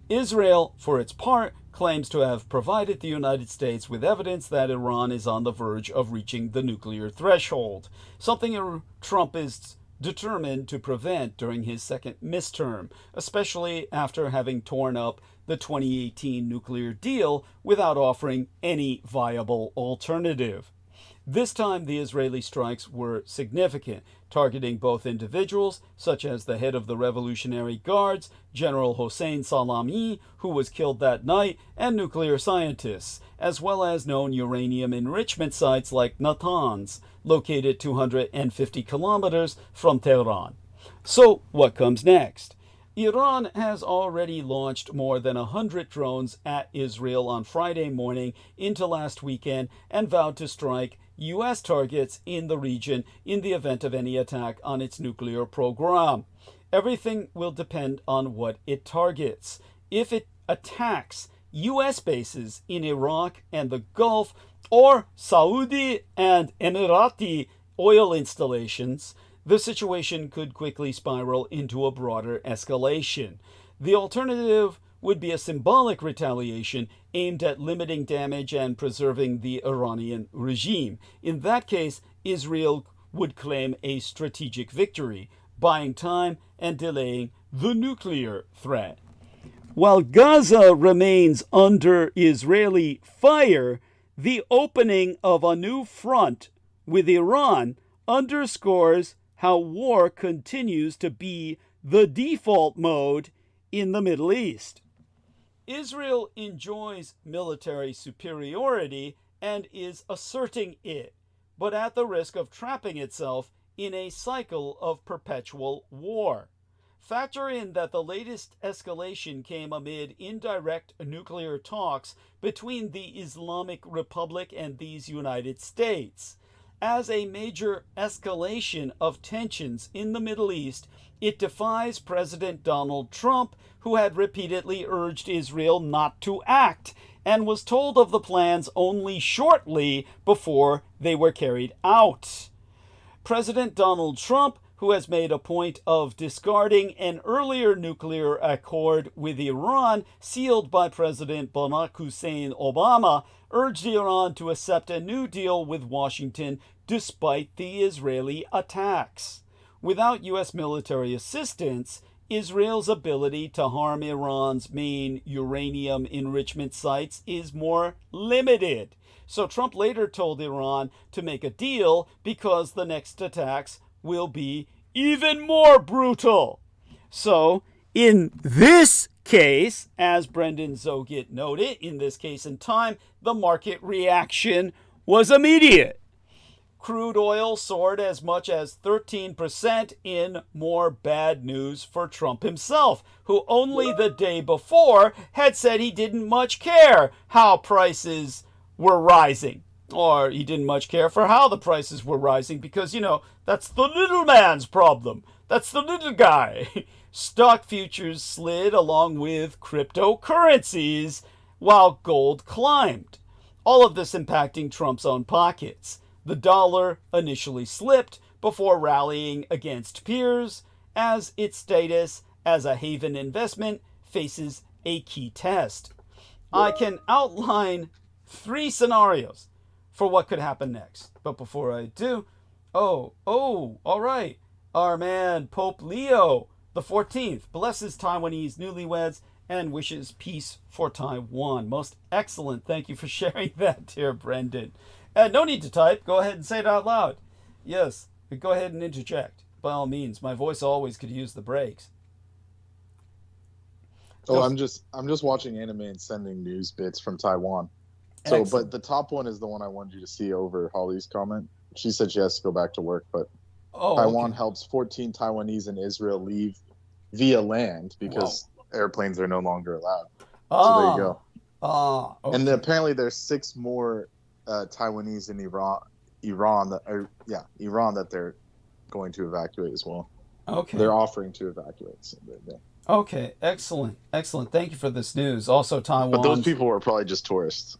Israel, for its part, claims to have provided the United States with evidence that Iran is on the verge of reaching the nuclear threshold, something Trump is determined to prevent during his second midterm, especially after having torn up the 2018 nuclear deal without offering any viable alternative. This time, the Israeli strikes were significant, targeting both individuals, such as the head of the Revolutionary Guards, General Hossein Salami, who was killed that night, and nuclear scientists, as well as known uranium enrichment sites like Natanz, located 250 kilometers from Tehran. So, what comes next? Iran has already launched more than 100 drones at Israel on Friday morning into last weekend and vowed to strike U.S. targets in the region in the event of any attack on its nuclear program. Everything will depend on what it targets. If it attacks U.S. bases in Iraq and the Gulf, or Saudi and Emirati oil installations, the situation could quickly spiral into a broader escalation. The alternative would be a symbolic retaliation aimed at limiting damage and preserving the Iranian regime. In that case, Israel would claim a strategic victory, buying time and delaying the nuclear threat. While Gaza remains under Israeli fire, the opening of a new front with Iran underscores how war continues to be the default mode in the Middle East. Israel enjoys military superiority and is asserting it, but at the risk of trapping itself in a cycle of perpetual war. Factor in that the latest escalation came amid indirect nuclear talks between the Islamic Republic and these United States. As a major escalation of tensions in the Middle East, it defies President Donald Trump, who had repeatedly urged Israel not to act, and was told of the plans only shortly before they were carried out. President Donald Trump, who has made a point of discarding an earlier nuclear accord with Iran sealed by President Barack Hussein Obama, urged Iran to accept a new deal with Washington despite the Israeli attacks. Without U.S. military assistance, Israel's ability to harm Iran's main uranium enrichment sites is more limited. So Trump later told Iran to make a deal because the next attacks will be even more brutal. So in this case, as Brendan Zogit noted, in this case in time, the market reaction was immediate. Crude oil soared as much as 13% in more bad news for Trump himself, who only the day before had said he didn't much care how prices were rising. Or he didn't much care for how the prices were rising because, that's the little man's problem. That's the little guy. Stock futures slid along with cryptocurrencies while gold climbed. All of this impacting Trump's own pockets. The dollar initially slipped before rallying against peers as its status as a haven investment faces a key test. I can outline 3 scenarios for what could happen next. But before I do, all right. Our man Pope Leo the 14th blesses Taiwanese newlyweds and wishes peace for Taiwan. Most excellent. Thank you for sharing that, dear Brendan. No need to type. Go ahead and say it out loud. Yes, go ahead and interject. By all means, my voice always could use the breaks. Oh, I'm just watching anime and sending news bits from Taiwan. So, but the top one is the one I wanted you to see over Holly's comment. She said she has to go back to work, but Taiwan helps 14 Taiwanese in Israel leave via land because airplanes are no longer allowed. So there you go. Okay. And apparently there's 6 more Taiwanese in Iran that they're going to evacuate as well. Okay. They're offering to evacuate. So okay, excellent. Thank you for this news. Also, Taiwan. But those people were probably just tourists.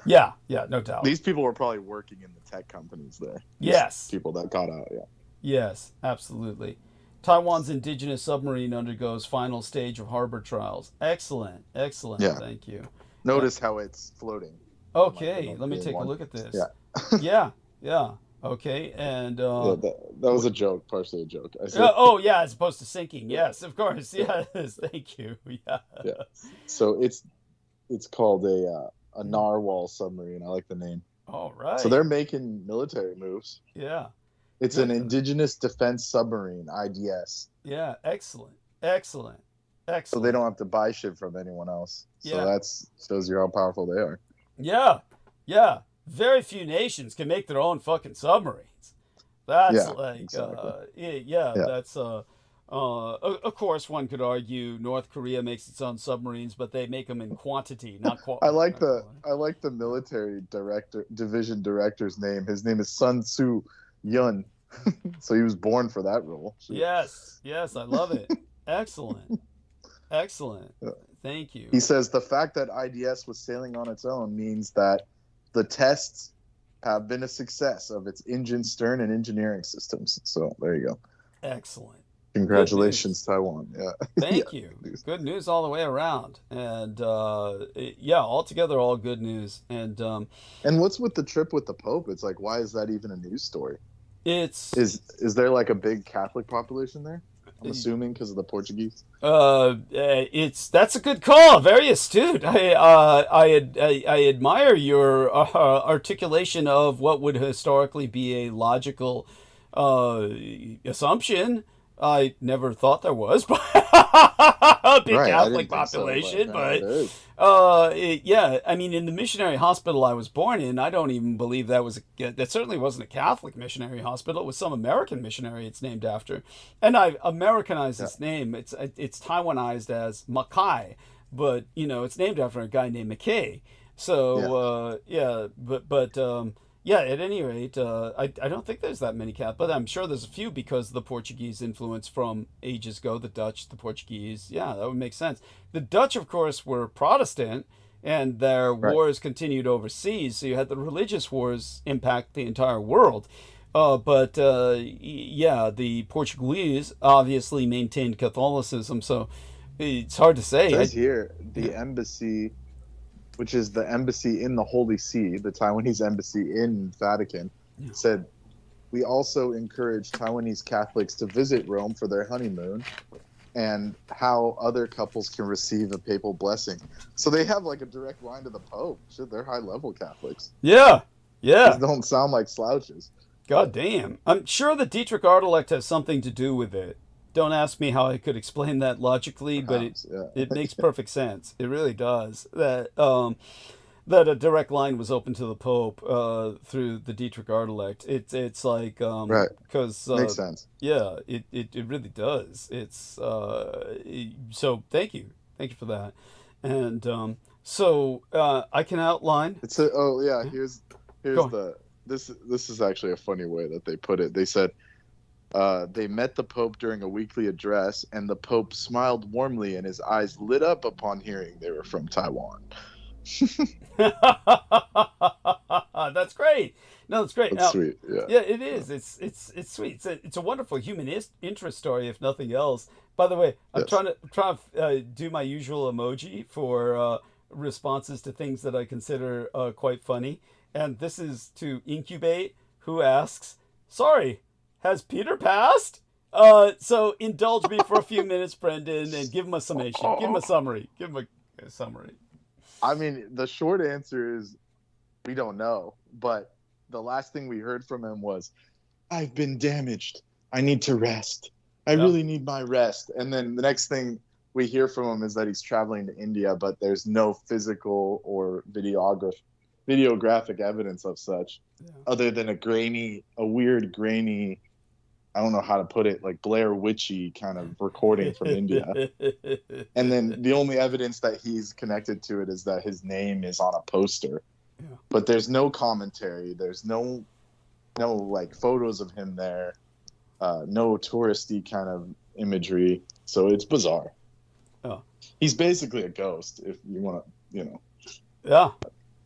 yeah, no doubt. These people were probably working in the tech companies there. Yes. People that got out, yeah. Yes, absolutely. Taiwan's indigenous submarine undergoes final stage of harbor trials. Excellent. Yeah. Thank you. Notice how it's floating. Okay, let me take a look at this. Yeah. yeah. Okay, and that was a joke, partially a joke. I said, as opposed to sinking. Yes, of course. Yes, thank you. Yeah. So it's called a narwhal submarine. I like the name. All right. So they're making military moves. Yeah. It's an indigenous defense submarine, IDS. Yeah, excellent. So they don't have to buy shit from anyone else. So that shows you how powerful they are. Yeah. Very few nations can make their own fucking submarines. That's exactly. That's of course one could argue North Korea makes its own submarines, but they make them in quantity, not quality. I like the military division director's name. His name is Sun Tzu Yun. So he was born for that role. Yes, I love it. Excellent. Thank you. He says the fact that IDS was sailing on its own means that the tests have been a success of its engine, stern, and engineering systems. So there you go. Excellent. Congratulations, Taiwan. Yeah. Thank you. Good news all the way around. And altogether all good news. And what's with the trip with the Pope? It's like, why is that even a news story? Is there like a big Catholic population there? I'm assuming because of the Portuguese. That's a good call. Very astute. I admire your articulation of what would historically be a logical assumption. I never thought there was, but a big Right, Catholic population. So, yeah, I mean, in the missionary hospital I was born in, I don't even believe that certainly wasn't a Catholic missionary hospital. It was some American missionary it's named after, and I've Americanized its name. It's Taiwanized as Mackay, but it's named after a guy named McKay. So yeah, at any rate, I don't think there's that many Catholics, but I'm sure there's a few because of the Portuguese influence from ages ago, the Dutch, the Portuguese. Yeah, that would make sense. The Dutch, of course, were Protestant, and their wars continued overseas, so you had the religious wars impact the entire world. But the Portuguese obviously maintained Catholicism, so it's hard to say. It says here, the embassy, which is the embassy in the Holy See, the Taiwanese embassy in Vatican, said, "We also encourage Taiwanese Catholics to visit Rome for their honeymoon and how other couples can receive a papal blessing." So they have like a direct line to the Pope. Shit, they're high-level Catholics. Yeah. These don't sound like slouches. God damn. I'm sure the Dietrich Artelect has something to do with it. Don't ask me how I could explain that logically, but it makes perfect sense. It really does. That a direct line was open to the Pope through the Dietrich Artelect. It's like right, because makes sense. Yeah, it really does. It's so thank you for that, and so I can outline. It's here's this is actually a funny way that they put it. They said. They met the Pope during a weekly address, and the Pope smiled warmly, and his eyes lit up upon hearing they were from Taiwan. That's great. No, that's great. That's sweet. Yeah, it is. It's sweet. It's a wonderful human interest story, if nothing else. By the way, I'm trying to do my usual emoji for responses to things that I consider quite funny, and this is to Incubate, who asks, "Sorry. Has Peter passed?" So indulge me for a few minutes, Brendan, and give him a summation. Give him a summary. Give him a summary. I mean, the short answer is we don't know. But the last thing we heard from him was, "I've been damaged. I need to rest. I really need my rest." And then the next thing we hear from him is that he's traveling to India, but there's no physical or videographic evidence of such, other than a weird grainy, I don't know how to put it, like Blair Witchy kind of recording from India. And then the only evidence that he's connected to it is that his name is on a poster. Yeah. But there's no commentary. There's no like photos of him there. No touristy kind of imagery. So it's bizarre. Oh. He's basically a ghost, if you want to, Yeah.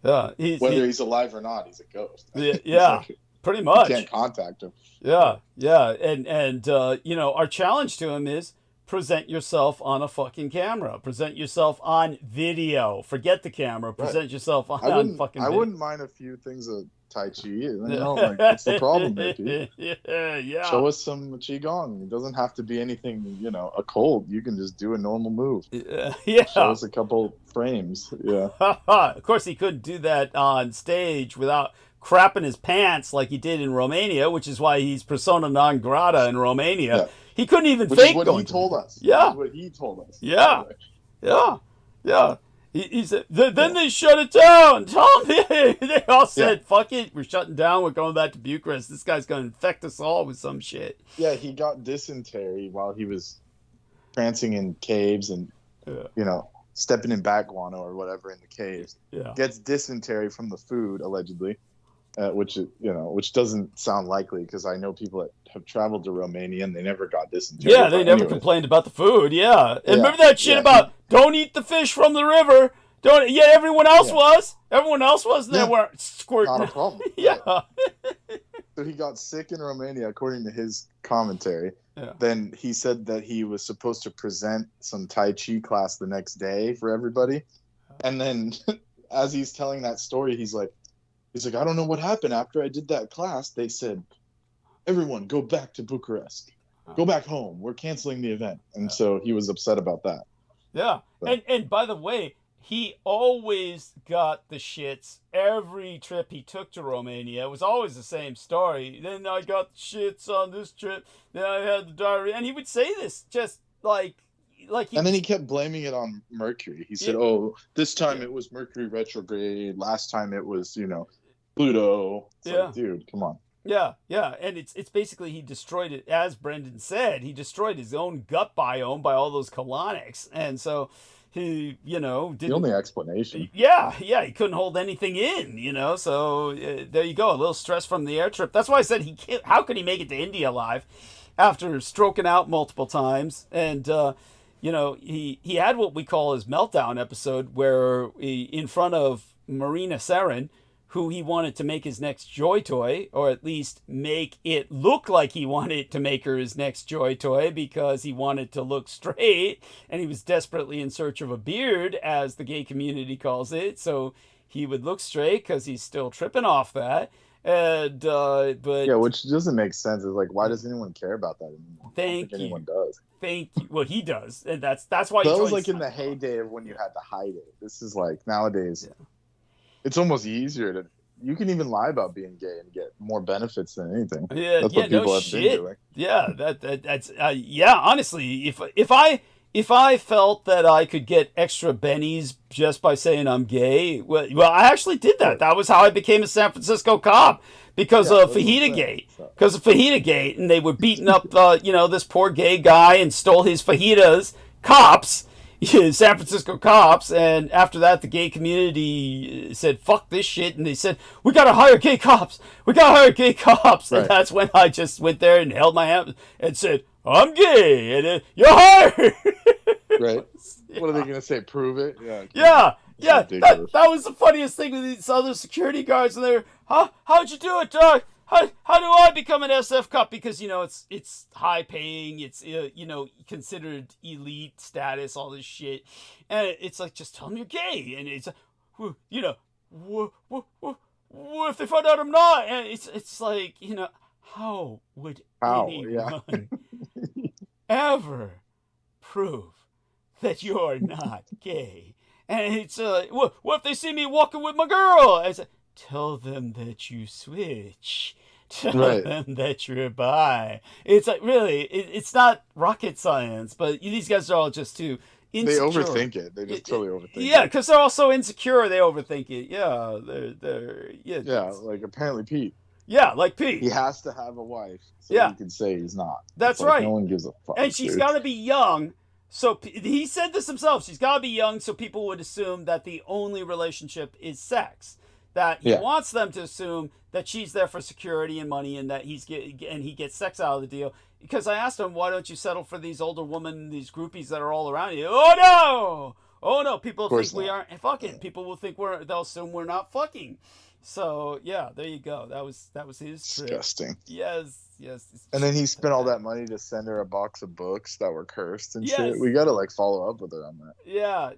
Yeah. He's alive or not, he's a ghost. Yeah. Pretty much. You can't contact him. Yeah. And our challenge to him is present yourself on a fucking camera. Present yourself on video. Forget the camera. Present yourself on fucking video. I wouldn't mind a few things of Tai Chi. What's the problem there, dude? Yeah. Show us some Qigong. It doesn't have to be anything, occult. You can just do a normal move. Yeah. Show us a couple frames. Yeah. Of course, he couldn't do that on stage without crapping his pants like he did in Romania, which is why he's persona non grata in Romania. Yeah. He couldn't even fake what going. He told us. Yeah. What he told us. Yeah. Yeah. He said, then they shut it down. They all said, fuck it, we're shutting down, we're going back to Bucharest. This guy's going to infect us all with some shit. Yeah, he got dysentery while he was prancing in caves and, stepping in bat guano or whatever in the caves. Yeah. Gets dysentery from the food, allegedly, which doesn't sound likely because I know people that have traveled to Romania and they never got dysentery. Yeah, they never complained about the food. Yeah. And remember that shit about don't eat the fish from the river. Don't. Yeah, everyone else was. Everyone else was. They weren't squirting. Not a problem. Yeah. So he got sick in Romania, according to his commentary. Yeah. Then he said that he was supposed to present some Tai Chi class the next day for everybody. And then as he's telling that story, he's like, I don't know what happened after I did that class. They said, everyone go back to Bucharest. Go back home. We're canceling the event. And so he was upset about that. Yeah. So. And by the way, he always got the shits every trip he took to Romania. It was always the same story. Then I got the shits on this trip. Then I had the diarrhea. And he would say this just like he... And then he kept blaming it on Mercury. He said, "Oh, this time it was Mercury retrograde. Last time it was, Pluto." It's like, dude, come on. Yeah, and it's basically he destroyed it, as Brendan said. He destroyed his own gut biome by all those colonics, and so he, didn't... The only explanation. Yeah, he couldn't hold anything in, So there you go, a little stress from the air trip. That's why I said he can't. How could he make it to India alive after stroking out multiple times? And he had what we call his meltdown episode, where in front of Marina Saren, who he wanted to make his next joy toy, or at least make it look like he wanted to make her his next joy toy because he wanted to look straight, and he was desperately in search of a beard, as the gay community calls it, so he would look straight because he's still tripping off that. And but which doesn't make sense. It's like, why does anyone care about that anymore? Thank you. Anyone does. Thank you. Well, he does, and that's why. That was like in the heyday of when you had to hide it. This is like nowadays. Yeah. It's almost easier to. You can even lie about being gay and get more benefits than anything. Yeah, that's what people have been doing. Yeah, that's honestly, if I felt that I could get extra bennies just by saying I'm gay, well, I actually did that. That was how I became a San Francisco cop, because of Fajita Gate. Because of Fajita Gate, and they were beating up, this poor gay guy and stole his fajitas. Cops. San Francisco cops, and after that the gay community said fuck this shit, and they said we gotta hire gay cops, right. And that's when I just went there and held my hand and said I'm gay, and you're hired. Right. What are they gonna say? Prove it? Yeah. That was the funniest thing with these other security guards, and they're how'd you do it, dog? How do I become an SF cop? Because, it's high paying, it's, considered elite status, all this shit. And it's like, just tell them you're gay. And it's, what if they find out I'm not? And it's like, how would anyone ever prove that you're not gay? And it's, what if they see me walking with my girl? And it's like, tell them that you switch. Tell them that you're bi. It's like, really, it's not rocket science, but these guys are all just too insecure. They overthink it. They just totally overthink it. Yeah, because they're all so insecure, they overthink it. Yeah, Yeah, like apparently Pete. Yeah, like Pete. He has to have a wife so he can say he's not. That's right. No one gives a fuck. And she's got to be young. So he said this himself. She's got to be young so people would assume that the only relationship is sex. That he wants them to assume that she's there for security and money, and that he gets sex out of the deal. Because I asked him, why don't you settle for these older women, these groupies that are all around you? Oh no! People think we aren't fucking. People will think they'll assume we're not fucking. So yeah, there you go. That was his trip. Disgusting. Yes. And then he spent all that money to send her a box of books that were cursed and shit. We gotta follow up with her on that. Yeah.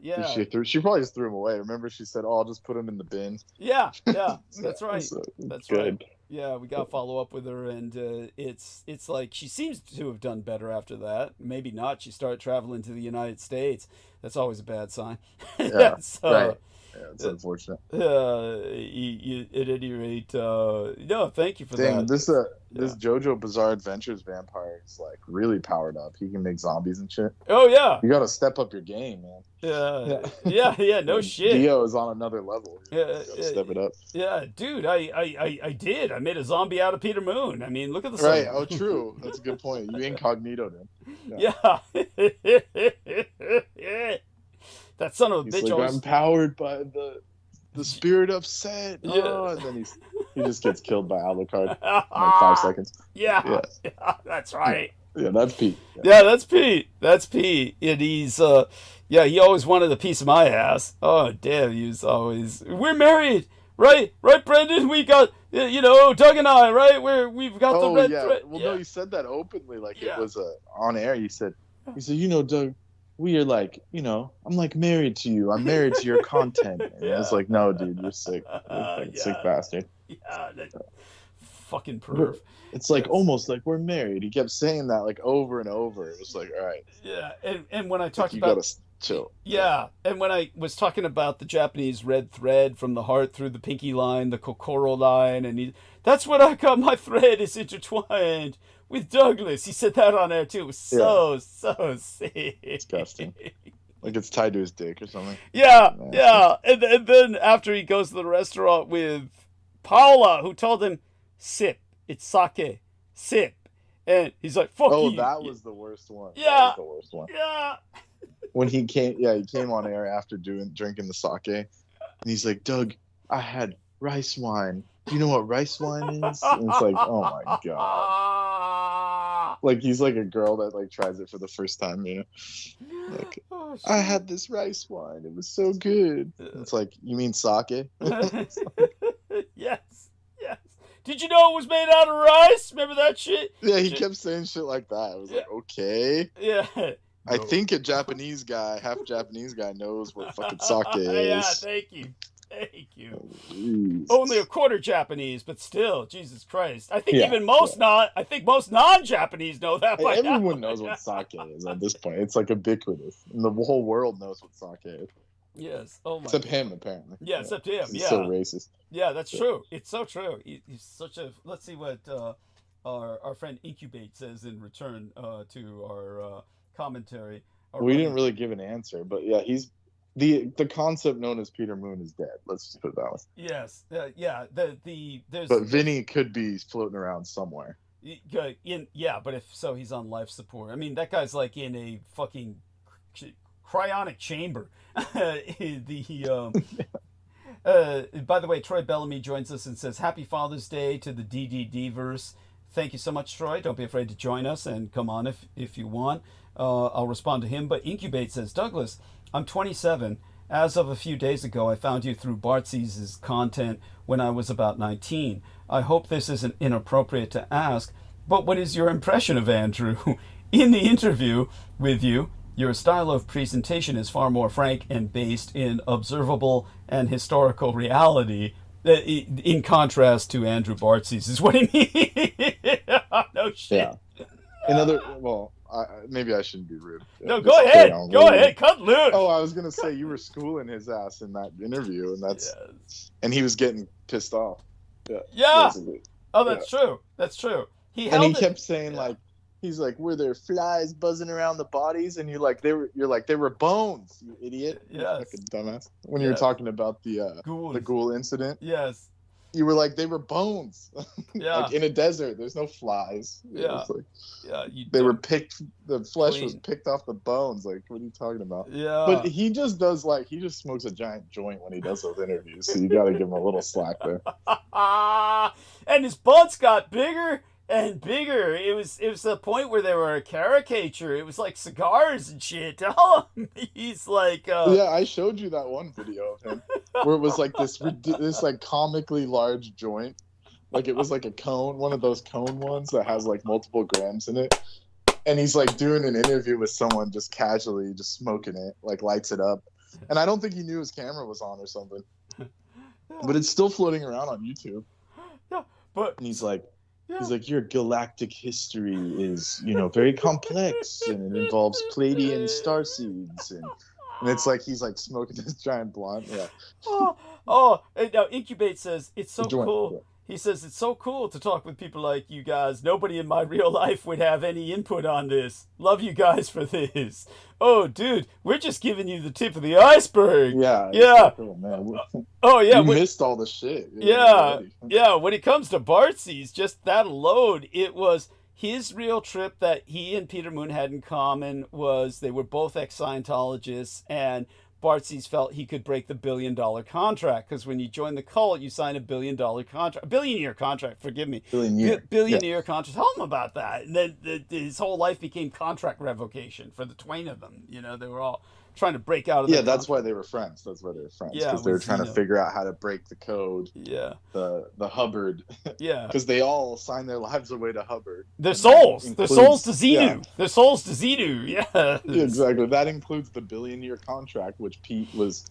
She probably just threw them away. Remember, she said, "Oh, I'll just put them in the bin." Yeah. That's right. That's good. Right. Yeah, we gotta follow up with her, and it's like she seems to have done better after that. Maybe not. She started traveling to the United States. That's always a bad sign. Yeah. Right. Yeah, it's unfortunate. At any rate, no, thank you for that. This JoJo Bizarre Adventures vampire is really powered up. He can make zombies and shit. Oh yeah, you got to step up your game, man. Yeah. No shit. Dio is on another level. Step it up. Yeah, dude, I did. I made a zombie out of Peter Moon. I mean, look at the right. Oh, true. That's a good point. You incognitoed him. Yeah. That son of a bitch. I'm powered by the spirit of Set. Yeah. Oh, and then he just gets killed by Alucard in 5 seconds. Yeah, that's right. Yeah, that's Pete. Yeah, that's Pete. And he's he always wanted a piece of my ass. Oh damn, he was always, we're married, right, Brendan? We got Doug and I, right? We've got the red thread. Well, no, you said that openly, it was on air. You said, Doug, we are I'm married to you. I'm married to your content. And it's like, no, dude, you're sick. You're sick bastard. Yeah, that fucking perv. It's almost like we're married. He kept saying that over and over. It was like, all right. Yeah, and when I talked about chill. Yeah, and when I was talking about the Japanese red thread from the heart through the pinky line, the kokoro line, and that's what I got. My thread is intertwined with Douglas. He said that on air too. It was so sick. Disgusting. Like it's tied to his dick or something. Yeah, yeah. And then after he goes to the restaurant with Paula, who told him, sip, it's sake, sip. And he's like, fuck you. Oh, that was the worst one. Yeah. That was the worst one. Yeah. When he came on air after drinking the sake. And he's like, Doug, I had rice wine. Do you know what rice wine is? And it's like, oh my God. Like he's like a girl that like tries it for the first time, you know? Like, I had this rice wine. It was so good. It's like, you mean sake? Yes. Did you know it was made out of rice? Remember that shit? Yeah, he kept saying shit like that. It was like, okay. Yeah. I think a half Japanese guy knows what fucking sake is. Yeah, thank you. Oh, only a quarter Japanese, but still, Jesus Christ. I think most non-Japanese know that by now. Everyone knows what sake is at this point. It's like ubiquitous. And the whole world knows what sake is. Yes. Oh my Except him, apparently. Yeah, except him. He's so racist. Yeah, that's true. It's so true. He's such a... Let's see what our friend Incubate says in return to our commentary. We didn't really give an answer, but yeah, he's... The concept known as Peter Moon is dead. Let's just put it that way. Yes. There's... But Vinny could be floating around somewhere. But if so, he's on life support. I mean, that guy's like in a fucking cryonic chamber. By the way, Troy Bellamy joins us and says, Happy Father's Day to the DDD-verse. Thank you so much, Troy. Don't be afraid to join us and come on if you want. I'll respond to him. But Incubate says, Douglas, I'm 27. As of a few days ago, I found you through Bartzy's content when I was about 19. I hope this isn't inappropriate to ask, but what is your impression of Andrew? In the interview with you, your style of presentation is far more frank and based in observable and historical reality, in contrast to Andrew Bartzy's, is what he means. No shit. Yeah. Maybe I shouldn't be rude. No, go ahead. Go ahead. Cut loose. Oh, I was gonna say you were schooling his ass in that interview, and and he was getting pissed off. Yeah. Basically. Oh, that's true. That's true. He kept saying he's like, were there flies buzzing around the bodies? And you're like, they were bones, you idiot. Yes. Fucking dumbass. When you were talking about the ghoul incident. Yes. You were like, they were bones. Yeah. Like in a desert, there's no flies. Yeah. They were picked. The flesh was picked off the bones. Like, what are you talking about? Yeah. But he just smokes a giant joint when he does those interviews. So you got to give him a little slack there. And his butts got bigger and bigger. It was the point where they were a caricature. It was like cigars and shit. Tell him he's like. Yeah, I showed you that one video of him where it was like this like comically large joint, like it was like a cone, one of those cone ones that has like multiple grams in it, and he's like doing an interview with someone just casually, just smoking it, like lights it up, and I don't think he knew his camera was on or something, but it's still floating around on YouTube. Yeah, but and he's like. Yeah. He's like, your galactic history is, very complex, and it involves Pleiadian starseeds, and it's like he's like smoking this giant blunt. Yeah. And now Incubate says it's so cool. Yeah. He says it's so cool to talk with people like you guys. Nobody in my real life would have any input on this. Love you guys for this. Oh, dude, we're just giving you the tip of the iceberg. Yeah. Yeah. Cool, man. Oh, yeah. You missed all the shit. Yeah. Yeah. When it comes to Bartzy's, just that alone, it was his real trip that he and Peter Moon had in common was they were both ex-Scientologists, and Bartzy's felt he could break the $1 billion contract, because when you join the cult, you sign $1 billion contract, $1 billion contract. Forgive me, billion-year contract. Tell him about that. And then his whole life became contract revocation for the twain of them. They were all trying to break out of. Yeah, that's why they were friends. Because they were trying to figure out how to break the code. Yeah. The Hubbard. Yeah. Because they all signed their lives away to Hubbard. Their souls to Xenu. Yeah. Their souls to Xenu. Yeah. Exactly. That includes the $1 billion contract, which Pete was.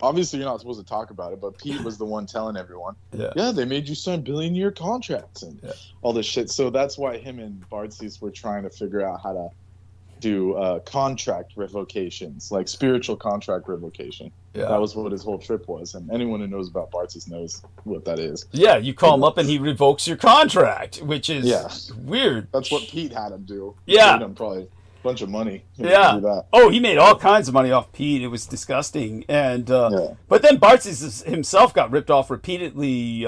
Obviously, you're not supposed to talk about it, but Pete was the one telling everyone. Yeah, they made you sign $1 billion contracts and all this shit. So that's why him and Bartzy's were trying to figure out how to do contract revocations, like spiritual contract revocation. Yeah. That was what his whole trip was. And anyone who knows about Bartzi's knows what that is. Yeah, you call him up and he revokes your contract, which is weird. That's what Pete had him do. Yeah. He paid him probably a bunch of money. Yeah. Oh, he made all kinds of money off Pete. It was disgusting. And but then Bartzi himself got ripped off repeatedly,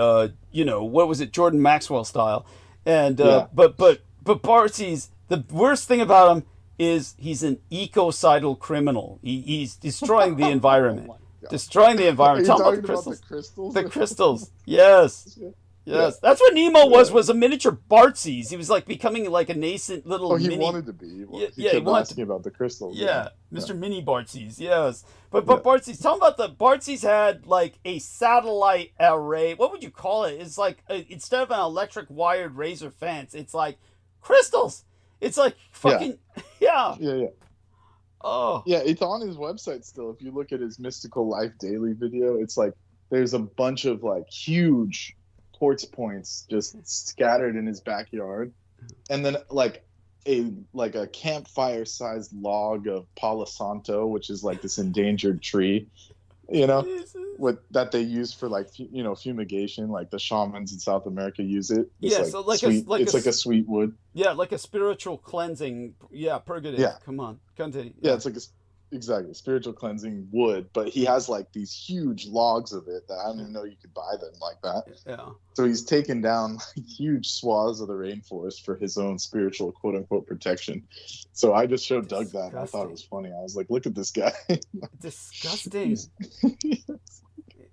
you know, what was it, Jordan Maxwell style. And but Bartzi's, the worst thing about him is he's an ecocidal criminal. He's destroying the environment. Destroying the environment. Tell me about the crystals. The crystals. Yes. Yes. That's what Nemo was a miniature Bartzi's. He was like becoming like a nascent little he wanted to be. He kept asking about the crystals. Yeah. Mr. Mini Bartzi's. Yes. But Bartzi's, tell him about the Bartzi's had like a satellite array. What would you call it? It's like instead of an electric wired razor fence, it's like crystals. It's like fucking yeah. Oh. Yeah, it's on his website still. If you look at his Mystical Life Daily video, it's like there's a bunch of like huge quartz points just scattered in his backyard. And then like a campfire sized log of Palo Santo, which is like this endangered tree, you know, that they use for like, you know, fumigation, like the shamans in South America use it. It's it's like a sweet wood. Yeah, like a spiritual cleansing. Yeah, purgative. Yeah. Come on. Continue. Yeah, it's like exactly spiritual cleansing wood, but he has like these huge logs of it that I didn't even know you could buy them like that. Yeah. So he's taken down huge swaths of the rainforest for his own spiritual quote unquote protection. So I just showed Doug that and I thought it was funny. I was like, look at this guy. Disgusting.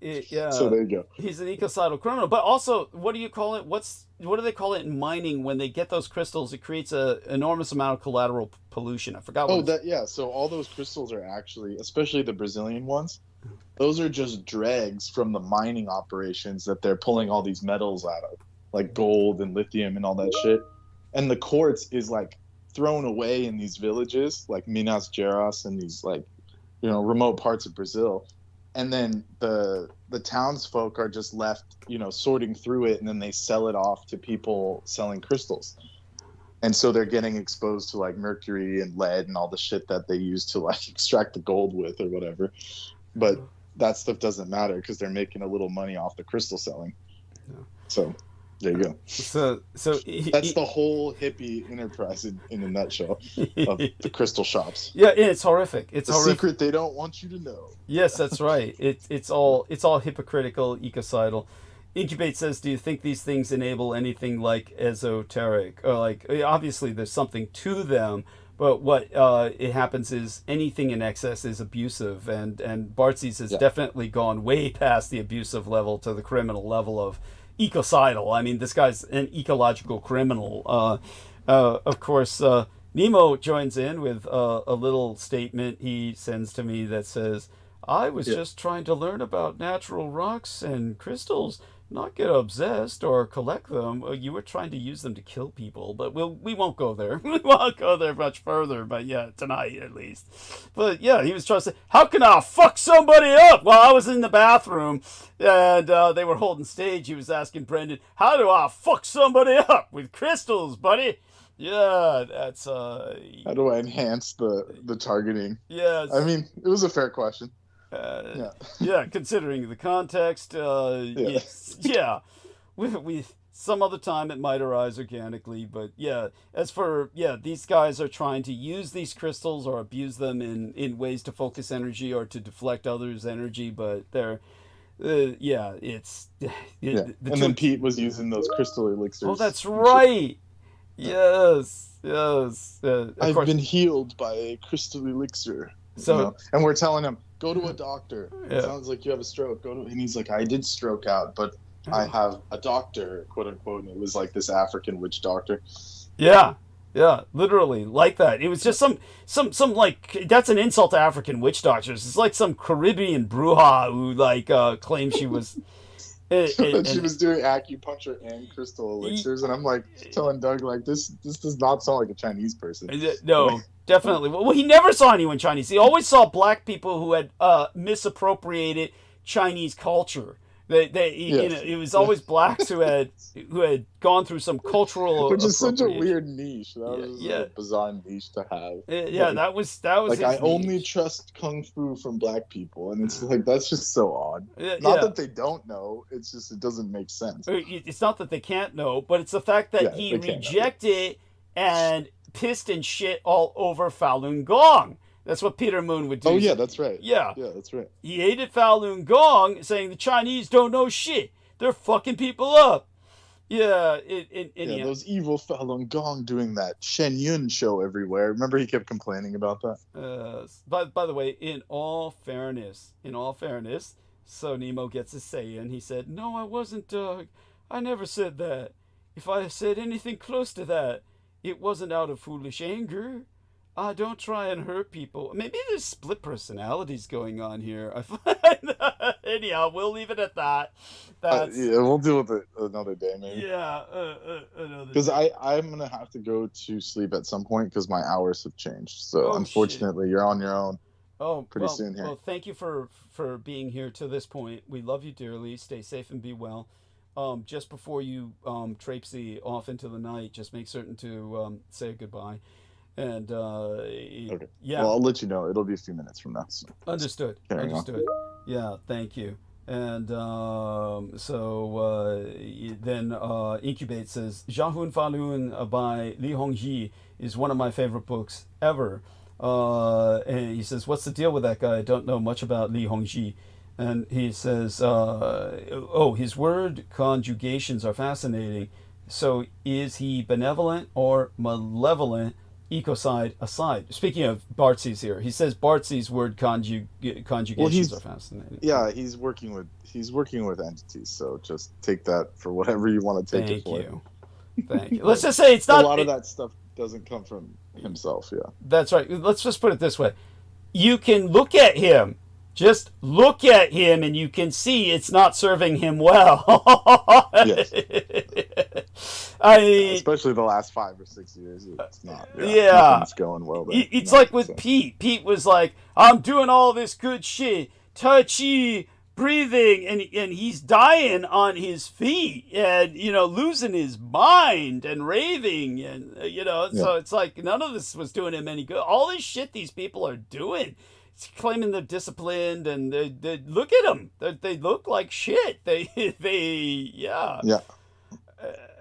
Yeah. So there you go. He's an ecocidal criminal. But also, what do you call it? What do they call it in mining when they get those crystals? It creates an enormous amount of collateral pollution. I forgot what so all those crystals are actually, especially the Brazilian ones, those are just dregs from the mining operations that they're pulling all these metals out of, like gold and lithium and all that shit. And the quartz is like thrown away in these villages like Minas Gerais and these like, you know, remote parts of Brazil. And then the townsfolk are just left, you know, sorting through it, and then they sell it off to people selling crystals. And so they're getting exposed to like mercury and lead and all the shit that they use to like extract the gold with or whatever. But that stuff doesn't matter because they're making a little money off the crystal selling. Yeah. So there you go. So that's the whole hippie enterprise in a nutshell of the crystal shops. Yeah, it's horrific. It's a secret they don't want you to know. Yes, that's right. It's all hypocritical, ecocidal. Incubate says, do you think these things enable anything like esoteric? Or like, obviously there's something to them, but what it happens is anything in excess is abusive, and Bartzi's has definitely gone way past the abusive level to the criminal level of ecocidal. I mean, this guy's an ecological criminal. Of course, Nemo joins in with a little statement he sends to me that says, I was just trying to learn about natural rocks and crystals, not get obsessed or collect them. You were trying to use them to kill people, but we won't go there. We won't go there much further, but yeah, tonight at least. But yeah, he was trying to say, how can I fuck somebody up? While I was in the bathroom and they were holding stage, he was asking Brendan, how do I fuck somebody up? With crystals, buddy. Yeah, that's... How do I enhance the targeting? Yeah. I mean, it was a fair question. Yeah, considering the context, we some other time it might arise organically, but yeah, as for these guys are trying to use these crystals or abuse them in ways to focus energy or to deflect others' energy, but they're and then Pete was using those crystal elixirs. Oh, that's right. Yes. I've been healed by a crystal elixir. So, you know? And we're telling him, go to a doctor. It sounds like you have a stroke. And he's like, I did stroke out, but I have a doctor, quote unquote. And it was like this African witch doctor. Yeah, literally like that. It was just some like, that's an insult to African witch doctors. It's like some Caribbean bruja who like claimed she was. She was doing acupuncture and crystal elixirs, and I'm like telling Doug, like, this does not sound like a Chinese person. No, definitely. Well, he never saw anyone Chinese. He always saw black people who had misappropriated Chinese culture. It was always blacks who had gone through some cultural, which is such a weird niche. That was a bizarre niche to have. That was like I only trust kung fu from black people, and it's like that's just so odd. Not that they don't know; it's just it doesn't make sense. It's not that they can't know, but it's the fact that he rejected and pissed and shit all over Falun Gong. That's what Peter Moon would do. Oh, yeah, that's right. Yeah, that's right. He hated Falun Gong, saying the Chinese don't know shit. They're fucking people up. Yeah, those evil Falun Gong doing that Shen Yun show everywhere. Remember he kept complaining about that? By the way, in all fairness, so Nemo gets a say in. He said, "No, I wasn't, Doug. I never said that. If I said anything close to that, it wasn't out of foolish anger. Don't try and hurt people." Maybe there's split personalities going on here. I find anyhow, we'll leave it at that. We'll deal with it another day, maybe. Yeah, another. Because I'm gonna have to go to sleep at some point because my hours have changed. So unfortunately, you're on your own. Pretty soon here. Well, thank you for being here to this point. We love you dearly. Stay safe and be well. Just before you traipsy off into the night, just make certain to say goodbye. And okay. Yeah. Well, I'll let you know. It'll be a few minutes from now. So. Understood. Yeah, thank you. And then Incubate says Jahun Falun by Li Hongji is one of my favorite books ever. And he says, "What's the deal with that guy? I don't know much about Li Hongji." And he says, his word conjugations are fascinating. So is he benevolent or malevolent? Ecocide aside. Speaking of Bartzi's here, he says Bartzi's word conjugations are fascinating. Yeah, he's working with entities, so just take that for whatever you want to take it for. Thank you. Let's just say it's not a lot of that stuff doesn't come from himself. Yeah, that's right. Let's just put it this way: you can look at him. Just look at him and you can see it's not serving him well. Yes. Especially the last 5 or 6 years. It's not. Nothing's going well there. It's like with Pete. Pete was like, "I'm doing all this good shit. Tai Chi, breathing," and he's dying on his feet and, losing his mind and raving. And, so it's like none of this was doing him any good. All this shit these people are doing. Claiming they're disciplined and they look at them. They look like shit.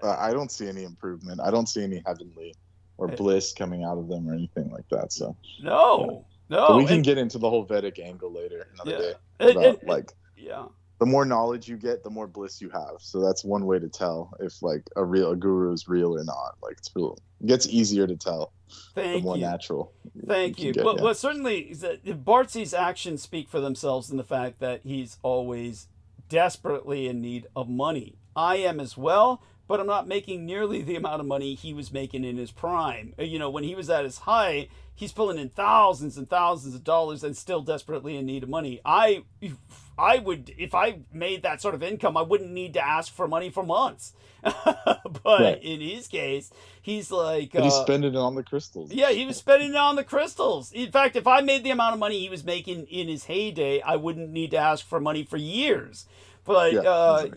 I don't see any improvement. I don't see any heavenly or bliss coming out of them or anything like that. So no. But we can get into the whole Vedic angle later another day. The more knowledge you get, the more bliss you have. So that's one way to tell if a guru is real or not. It's real. It gets easier to tell. The more natural. Thank you. Well, certainly, Bartzi's actions speak for themselves in the fact that he's always desperately in need of money. I am as well, but I'm not making nearly the amount of money he was making in his prime. When he was at his height, he's pulling in thousands and thousands of dollars and still desperately in need of money. I would, if I made that sort of income, I wouldn't need to ask for money for months. But in his case, he's like... But he's spending it on the crystals. Yeah, he was spending it on the crystals. In fact, if I made the amount of money he was making in his heyday, I wouldn't need to ask for money for years. But, but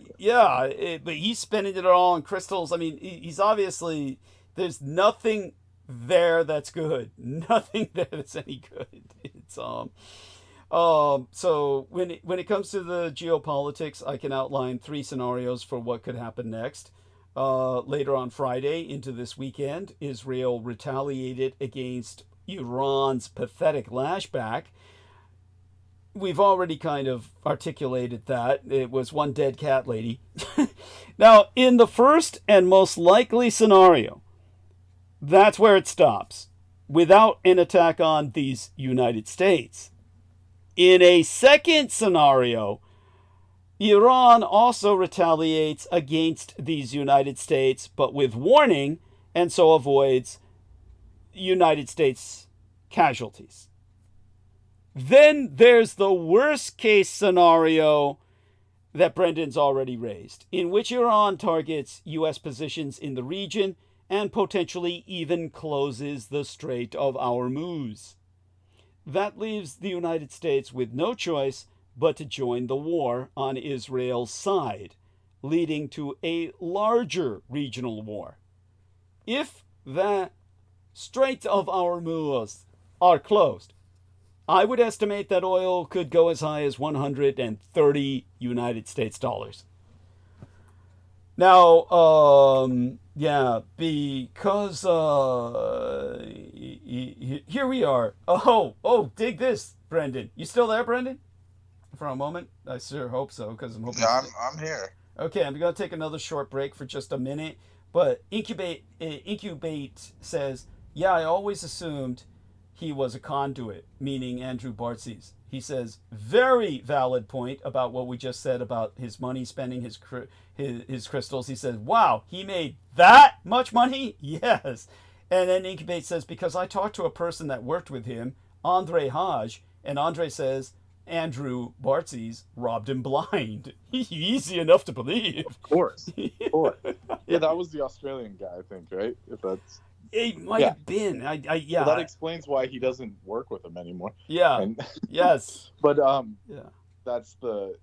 he's spending it all on crystals. I mean, he's obviously... There's nothing there that's good. Nothing there that's any good. It's... So when it comes to the geopolitics, I can outline 3 scenarios for what could happen next. Later on Friday into this weekend, Israel retaliated against Iran's pathetic lashback. We've already kind of articulated that. It was one dead cat lady. Now, in the first and most likely scenario, that's where it stops, without an attack on these United States. In a second scenario, Iran also retaliates against these United States, but with warning, and so avoids United States casualties. Then there's the worst case scenario that Brendan's already raised, in which Iran targets U.S. positions in the region and potentially even closes the Strait of Hormuz. That leaves the United States with no choice but to join the war on Israel's side, leading to a larger regional war. If the Straits of Hormuz are closed, I would estimate that oil could go as high as 130 United States dollars. Now, yeah, because here we are. Oh, dig this, Brendan. You still there, Brendan? For a moment, I sure hope so, because I'm hoping. Yeah, I'm here. Okay, I'm gonna take another short break for just a minute. But Incubate says, yeah, I always assumed he was a conduit, meaning Andrew Bartzi's. He says, very valid point about what we just said about his money spending, his crystals. He says, wow, he made that much money? Yes. And then Incubate says, because I talked to a person that worked with him, Andre Hodge, and Andre says, Andrew Bartzi's robbed him blind. Easy enough to believe. Of course. Yeah, that was the Australian guy, I think, right? If that's... It might have been. Yeah. Well, that explains why he doesn't work with him anymore. Yeah. Yes. But yeah. That's the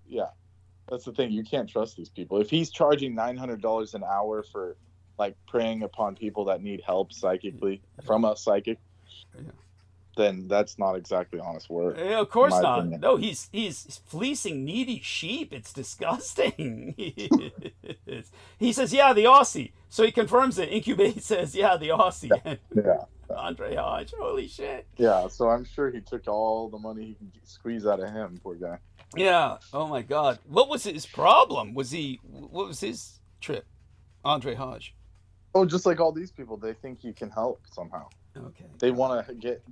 thing. You can't trust these people. If he's charging $900 an hour for like preying upon people that need help psychically from a psychic, then that's not exactly honest work. Of course not. Opinion. No, he's fleecing needy sheep. It's disgusting. He says, yeah, the Aussie. So he confirms it. Incubate says, yeah, the Aussie. Yeah. Andre Hodge. Holy shit. Yeah, so I'm sure he took all the money he can squeeze out of him, poor guy. Yeah. Oh my God. What was his problem? What was his trip? Andre Hodge. Oh, just like all these people, they think he can help somehow. Okay. They want to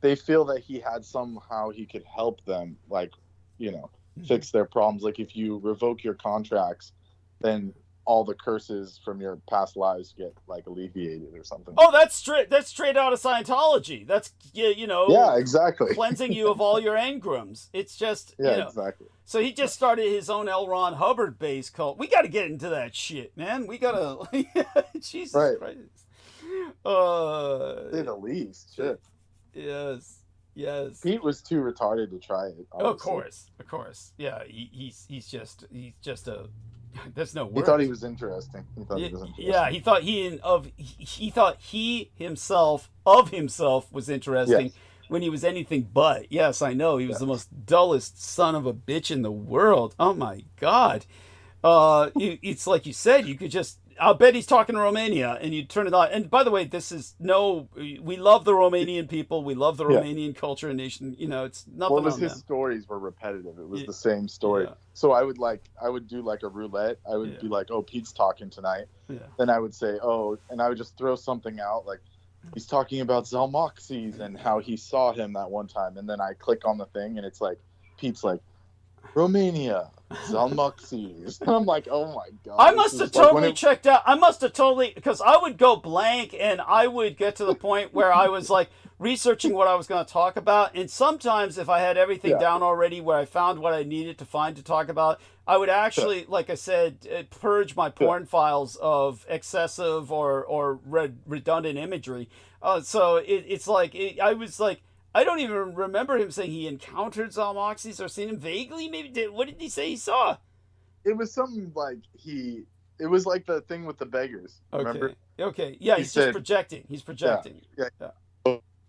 they feel that he had somehow he could help them, like, fix their problems. Like if you revoke your contracts, then all the curses from your past lives get like alleviated or something. Oh, that's straight out of Scientology. That's yeah, exactly. Cleansing you of all your engrams. It's just exactly. So he just started his own L. Ron Hubbard based cult. We got to get into that shit, man. We gotta. Jesus Christ. Say the least. Shit. Yes. Pete was too retarded to try it. Obviously. Of course. Yeah, he's just a. There's no words. He thought he was interesting. Yeah, he thought he himself was interesting when he was anything but. Yes, I know. He was the most dullest son of a bitch in the world. Oh my God. It's like you said, you could just. I'll bet he's talking to Romania, and you turn it on. And by the way, we love the Romanian people. We love the Romanian culture and nation. It's nothing on them. His stories were repetitive. It was the same story. Yeah. So I would do like a roulette. I would be like, oh, Pete's talking tonight. Yeah. Then I would say, oh, and I would just throw something out like, he's talking about Zalmoxes and how he saw him that one time. And then I click on the thing, and it's like, Pete's like, Romania, Zalmoxes. I'm like, oh my God. I must have totally checked out. I must have totally, because I would go blank and I would get to the point where I was like researching what I was going to talk about. And sometimes if I had everything down already where I found what I needed to find to talk about, I would actually, like I said, purge my porn files of excessive or redundant imagery. So it's like, I was like, I don't even remember him saying he encountered Zalmoxes or seen him vaguely. Maybe what did he say he saw? It was something like it was like the thing with the beggars. Remember? Okay. Yeah, he's just projecting. He's projecting. Yeah.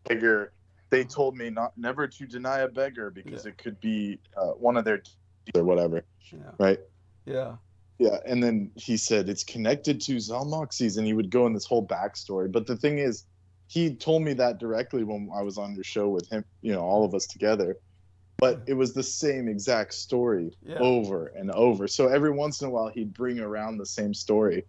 Beggar. They told me never to deny a beggar because it could be one of their or whatever. Yeah. Right? Yeah. Yeah, and then he said it's connected to Zalmoxes, and he would go in this whole backstory. But the thing is, he told me that directly when I was on your show with him, all of us together. But it was the same exact story over and over. So every once in a while, he'd bring around the same story.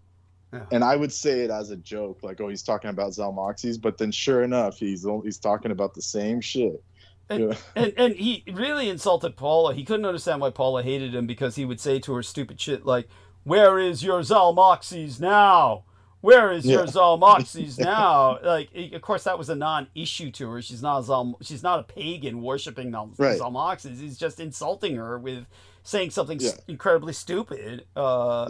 Yeah. And I would say it as a joke, like, oh, he's talking about Zalmoxes. But then sure enough, he's talking about the same shit. And he really insulted Paula. He couldn't understand why Paula hated him because he would say to her stupid shit like, where is your Zalmoxes now? Where is your Zalmoxes now? Like, of course, that was a non-issue to her. She's not a pagan worshiping Zalmoxes. He's just insulting her with saying something incredibly stupid. So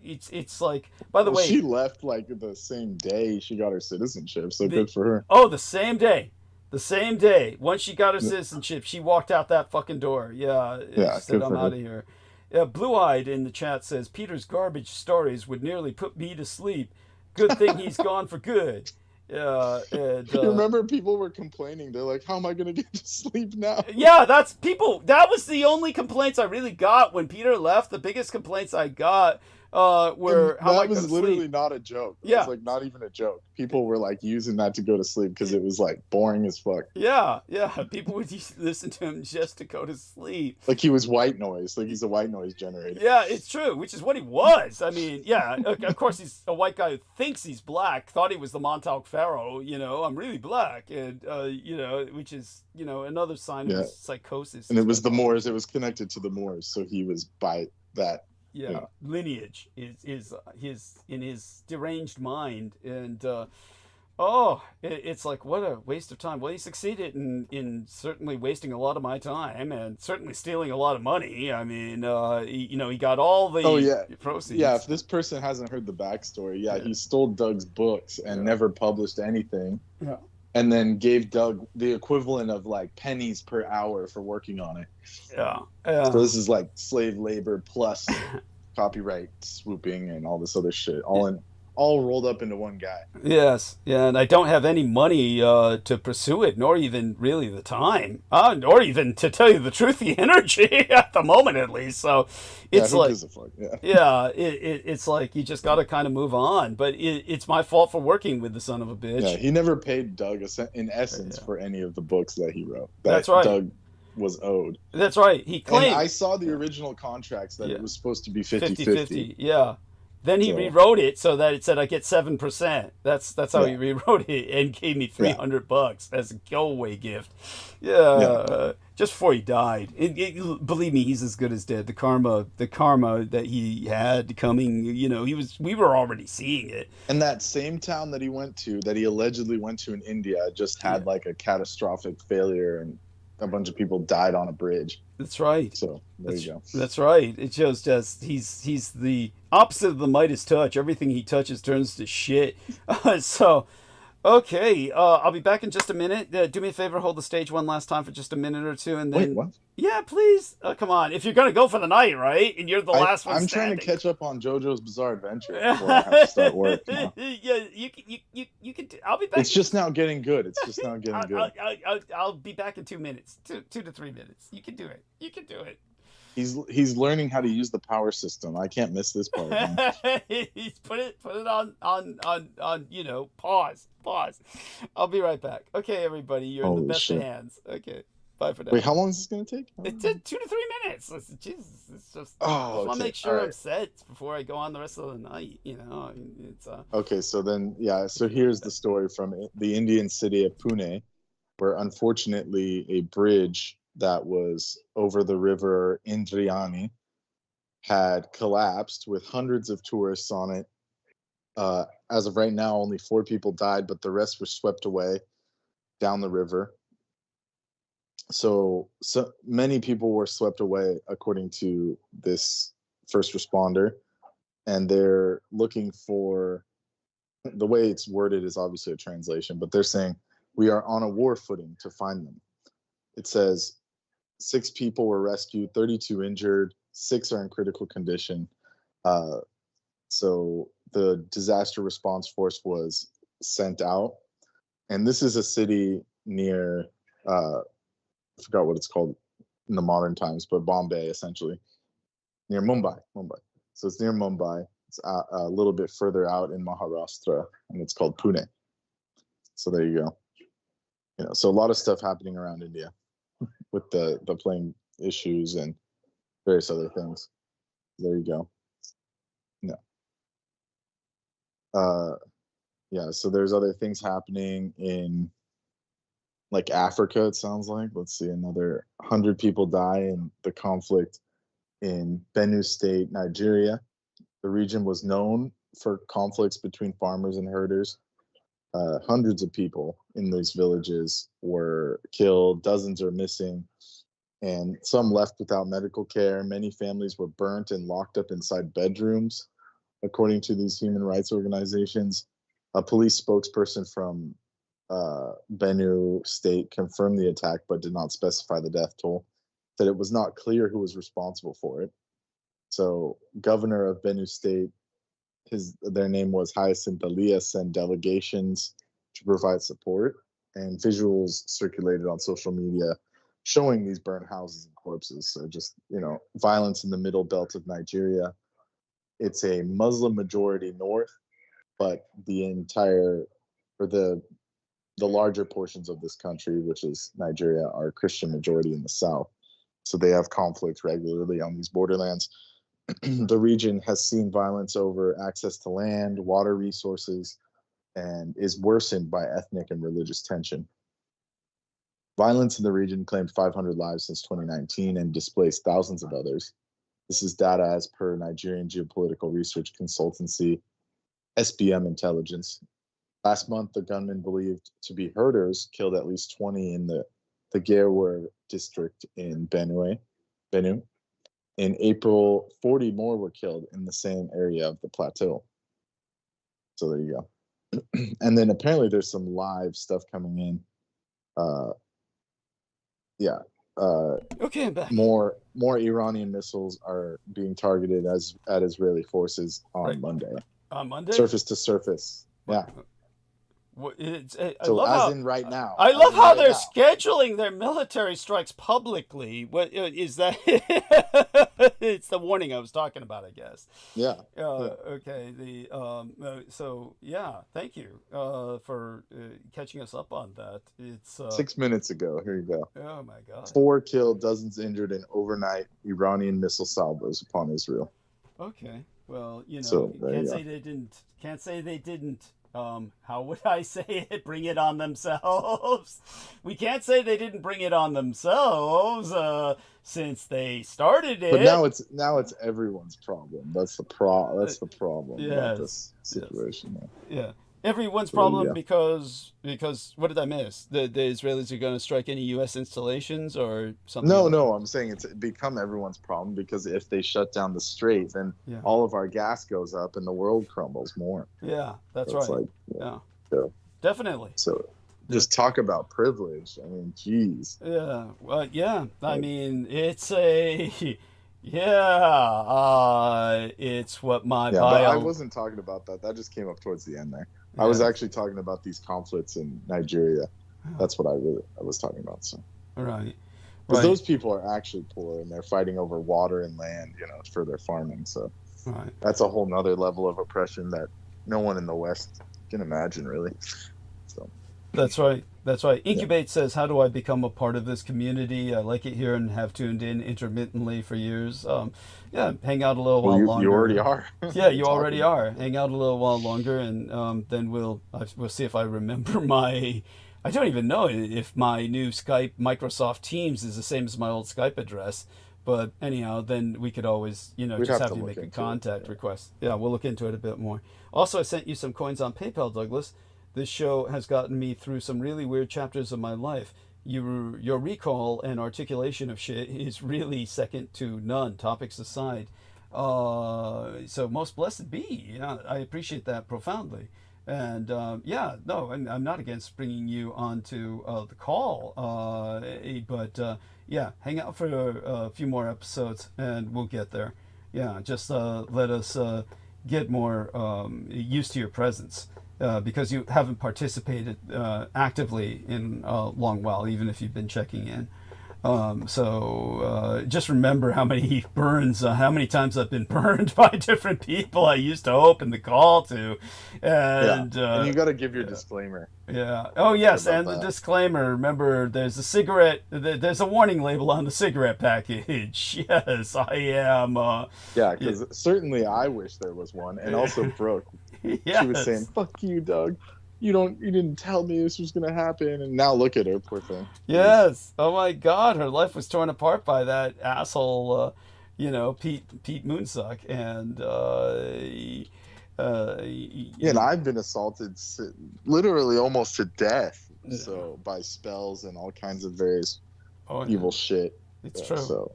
it's like. By the way, she left like the same day she got her citizenship. So good for her. Oh, the same day. The same day, once she got her citizenship, she walked out that fucking door. Yeah, she said, I'm out of here. Blue-Eyed in the chat says, Peter's garbage stories would nearly put me to sleep. Good thing he's gone for good. And, you remember people were complaining. They're like, how am I going to get to sleep now? Yeah, that was the only complaints I really got when Peter left. The biggest complaints I got were how that was literally not a joke. It was like not even a joke. People were like using that to go to sleep because it was like boring as fuck. Yeah. People would listen to him just to go to sleep. Like he was white noise. Like he's a white noise generator. Yeah, it's true, which is what he was. I mean, yeah, of course he's a white guy who thinks he's black, thought he was the Montauk Pharaoh, I'm really black, and which is, another sign of psychosis. And it was the Moors. It was connected to the Moors, so he was by that. Yeah, lineage is in his deranged mind, and it's like, what a waste of time. Well, he succeeded in certainly wasting a lot of my time and certainly stealing a lot of money. I mean, he got all the proceeds. Yeah, if this person hasn't heard the backstory, he stole Doug's books and never published anything. Yeah. And then gave Doug the equivalent of like pennies per hour for working on it. Yeah. So this is like slave labor plus copyright swooping and all this other shit, all rolled up into one guy. Yes, yeah, and I don't have any money to pursue it, nor even really the time, nor even, to tell you the truth, the energy at the moment, at least. So it's who like, gives a fuck? It's like you just got to kind of move on. But it's my fault for working with the son of a bitch. Yeah, he never paid Doug in essence for any of the books that he wrote. That's right. Doug was owed. That's right. He claimed. And I saw the original contracts that it was supposed to be 50-50. Yeah. Then he rewrote it so that it said I get 7%. That's how he rewrote it and gave me $300 as a giveaway gift. Just before he died. Believe me, he's as good as dead. The karma that he had coming, we were already seeing it. And that same town that he allegedly went to in India, just had like a catastrophic failure, and a bunch of people died on a bridge. That's right. So there you go. That's right. It shows just he's the opposite of the Midas touch. Everything he touches turns to shit. Okay. I'll be back in just a minute. Do me a favor, hold the stage one last time for just a minute or two, and then. Wait, what? Yeah, please. Come on. If you're gonna go for the night, right? And you're the last one. I'm standing. trying to catch up on JoJo's Bizarre Adventure before I have to start work. Yeah, you can. I'll be back. It's just now getting good. I'll be back in 2 minutes, 2 to 3 minutes. You can do it. He's learning how to use the power system. I can't miss this part. He's put it on pause. I'll be right back. Okay, everybody, you're in the best of hands. Okay. Bye for now. Wait, how long is this going to take? It's 2 to 3 minutes. Jesus, it's just. I want to make sure I'm set before I go on the rest of the night. It's. Okay, so then so here's the story from the Indian city of Pune, where unfortunately a bridge that was over the river Indriani had collapsed with hundreds of tourists on it. As of right now, only 4 people died, but the rest were swept away down the river. So many people were swept away, according to this first responder, and they're looking for, the way it's worded is obviously a translation, but they're saying, we are on a war footing to find them. It says 6 people were rescued, 32 injured, 6 are in critical condition. So the disaster response force was sent out, and this is a city near, I forgot what it's called in the modern times, but Bombay, essentially, near Mumbai. So it's near Mumbai. It's a little bit further out in Maharashtra, and it's called Pune. So there you go. So a lot of stuff happening around India with the plane issues and various other things. There you go. So there's other things happening in like Africa, it sounds like. Let's see, another 100 people die in the conflict in Benue State, Nigeria. The region was known for conflicts between farmers and herders. Hundreds of people in these villages were killed, dozens are missing, and some left without medical care. Many families were burnt and locked up inside bedrooms, according to these human rights organizations. A police spokesperson from Benue state confirmed the attack but did not specify the death toll, that it was not clear who was responsible for it. So governor of Benue state, their name was Hyacinth Elias, sent delegations to provide support, and visuals circulated on social media showing these burned houses and corpses. So just, violence in the middle belt of Nigeria. It's a Muslim majority north, but the larger portions of this country, which is Nigeria, are Christian majority in the south. So they have conflict regularly on these borderlands. The region has seen violence over access to land, water resources, and is worsened by ethnic and religious tension. Violence in the region claimed 500 lives since 2019 and displaced thousands of others. This is data as per Nigerian geopolitical research consultancy SBM Intelligence. Last month, the gunmen believed to be herders killed at least 20 in the Gewer district in Benue. In April, 40 more were killed in the same area of the plateau. So there you go. And then apparently there's some live stuff coming in. Okay, I'm back. More Iranian missiles are being targeted at Israeli forces on Monday. On Monday? Surface to surface. Yeah. Right now. I love how they're scheduling their military strikes publicly. What is that? It's the warning I was talking about, I guess. Yeah. Okay. So yeah, thank you for catching us up on that. It's 6 minutes ago. Here you go. Oh my God. 4 killed, dozens injured in overnight Iranian missile salvos upon Israel. Okay. Well, so, can't say they didn't. How would I say it? Bring it on themselves. We can't say they didn't bring it on themselves, since they started it. But now it's everyone's problem. That's the problem about this situation. Yes. Yeah. Everyone's problem because what did I miss? The Israelis are going to strike any U.S. installations or something? No, I'm saying it's become everyone's problem because if they shut down the strait, then all of our gas goes up and the world crumbles more. Yeah, that's right. Yeah. Definitely. So just talk about privilege. I mean, geez. Yeah. Well, yeah. I mean, it's it's what my bio... But I wasn't talking about that. That just came up towards the end there. Yeah. I was actually talking about these conflicts in Nigeria. That's what I was talking about. So. Right. Because those people are actually poor and they're fighting over water and land, for their farming. So that's a whole nother level of oppression that no one in the West can imagine, really. So. That's right. Incubate says, how do I become a part of this community? I like it here and have tuned in intermittently for years. Hang out a little while longer. You already are. Yeah, you already are. Hang out a little while longer, and then we'll see if I remember I don't even know if my new Skype Microsoft Teams is the same as my old Skype address. But anyhow, then we could always, just have you make a contact request. Yeah, we'll look into it a bit more. Also, I sent you some coins on PayPal, Douglas. This show has gotten me through some really weird chapters of my life. Your recall and articulation of shit is really second to none, topics aside. So most blessed be. Yeah, I appreciate that profoundly. And I'm not against bringing you onto the call. But hang out for a few more episodes and we'll get there. Yeah, just let us get more used to your presence. Because you haven't participated actively in a long while, even if you've been checking in. So just remember how many times I've been burned by different people I used to open the call to. And you got to give your disclaimer. Yeah. Oh, yes, and the disclaimer. Remember, there's there's a warning label on the cigarette package. Yes, I am. Because certainly I wish there was one. And also Brooke. Yes. She was saying, "Fuck you, Doug. You didn't tell me this was gonna happen." And now look at her, poor thing. Yes. Oh my God, her life was torn apart by that asshole, Pete Moonsuck, and and I've been assaulted, literally almost to death. So by spells and all kinds of various evil shit. It's true. So.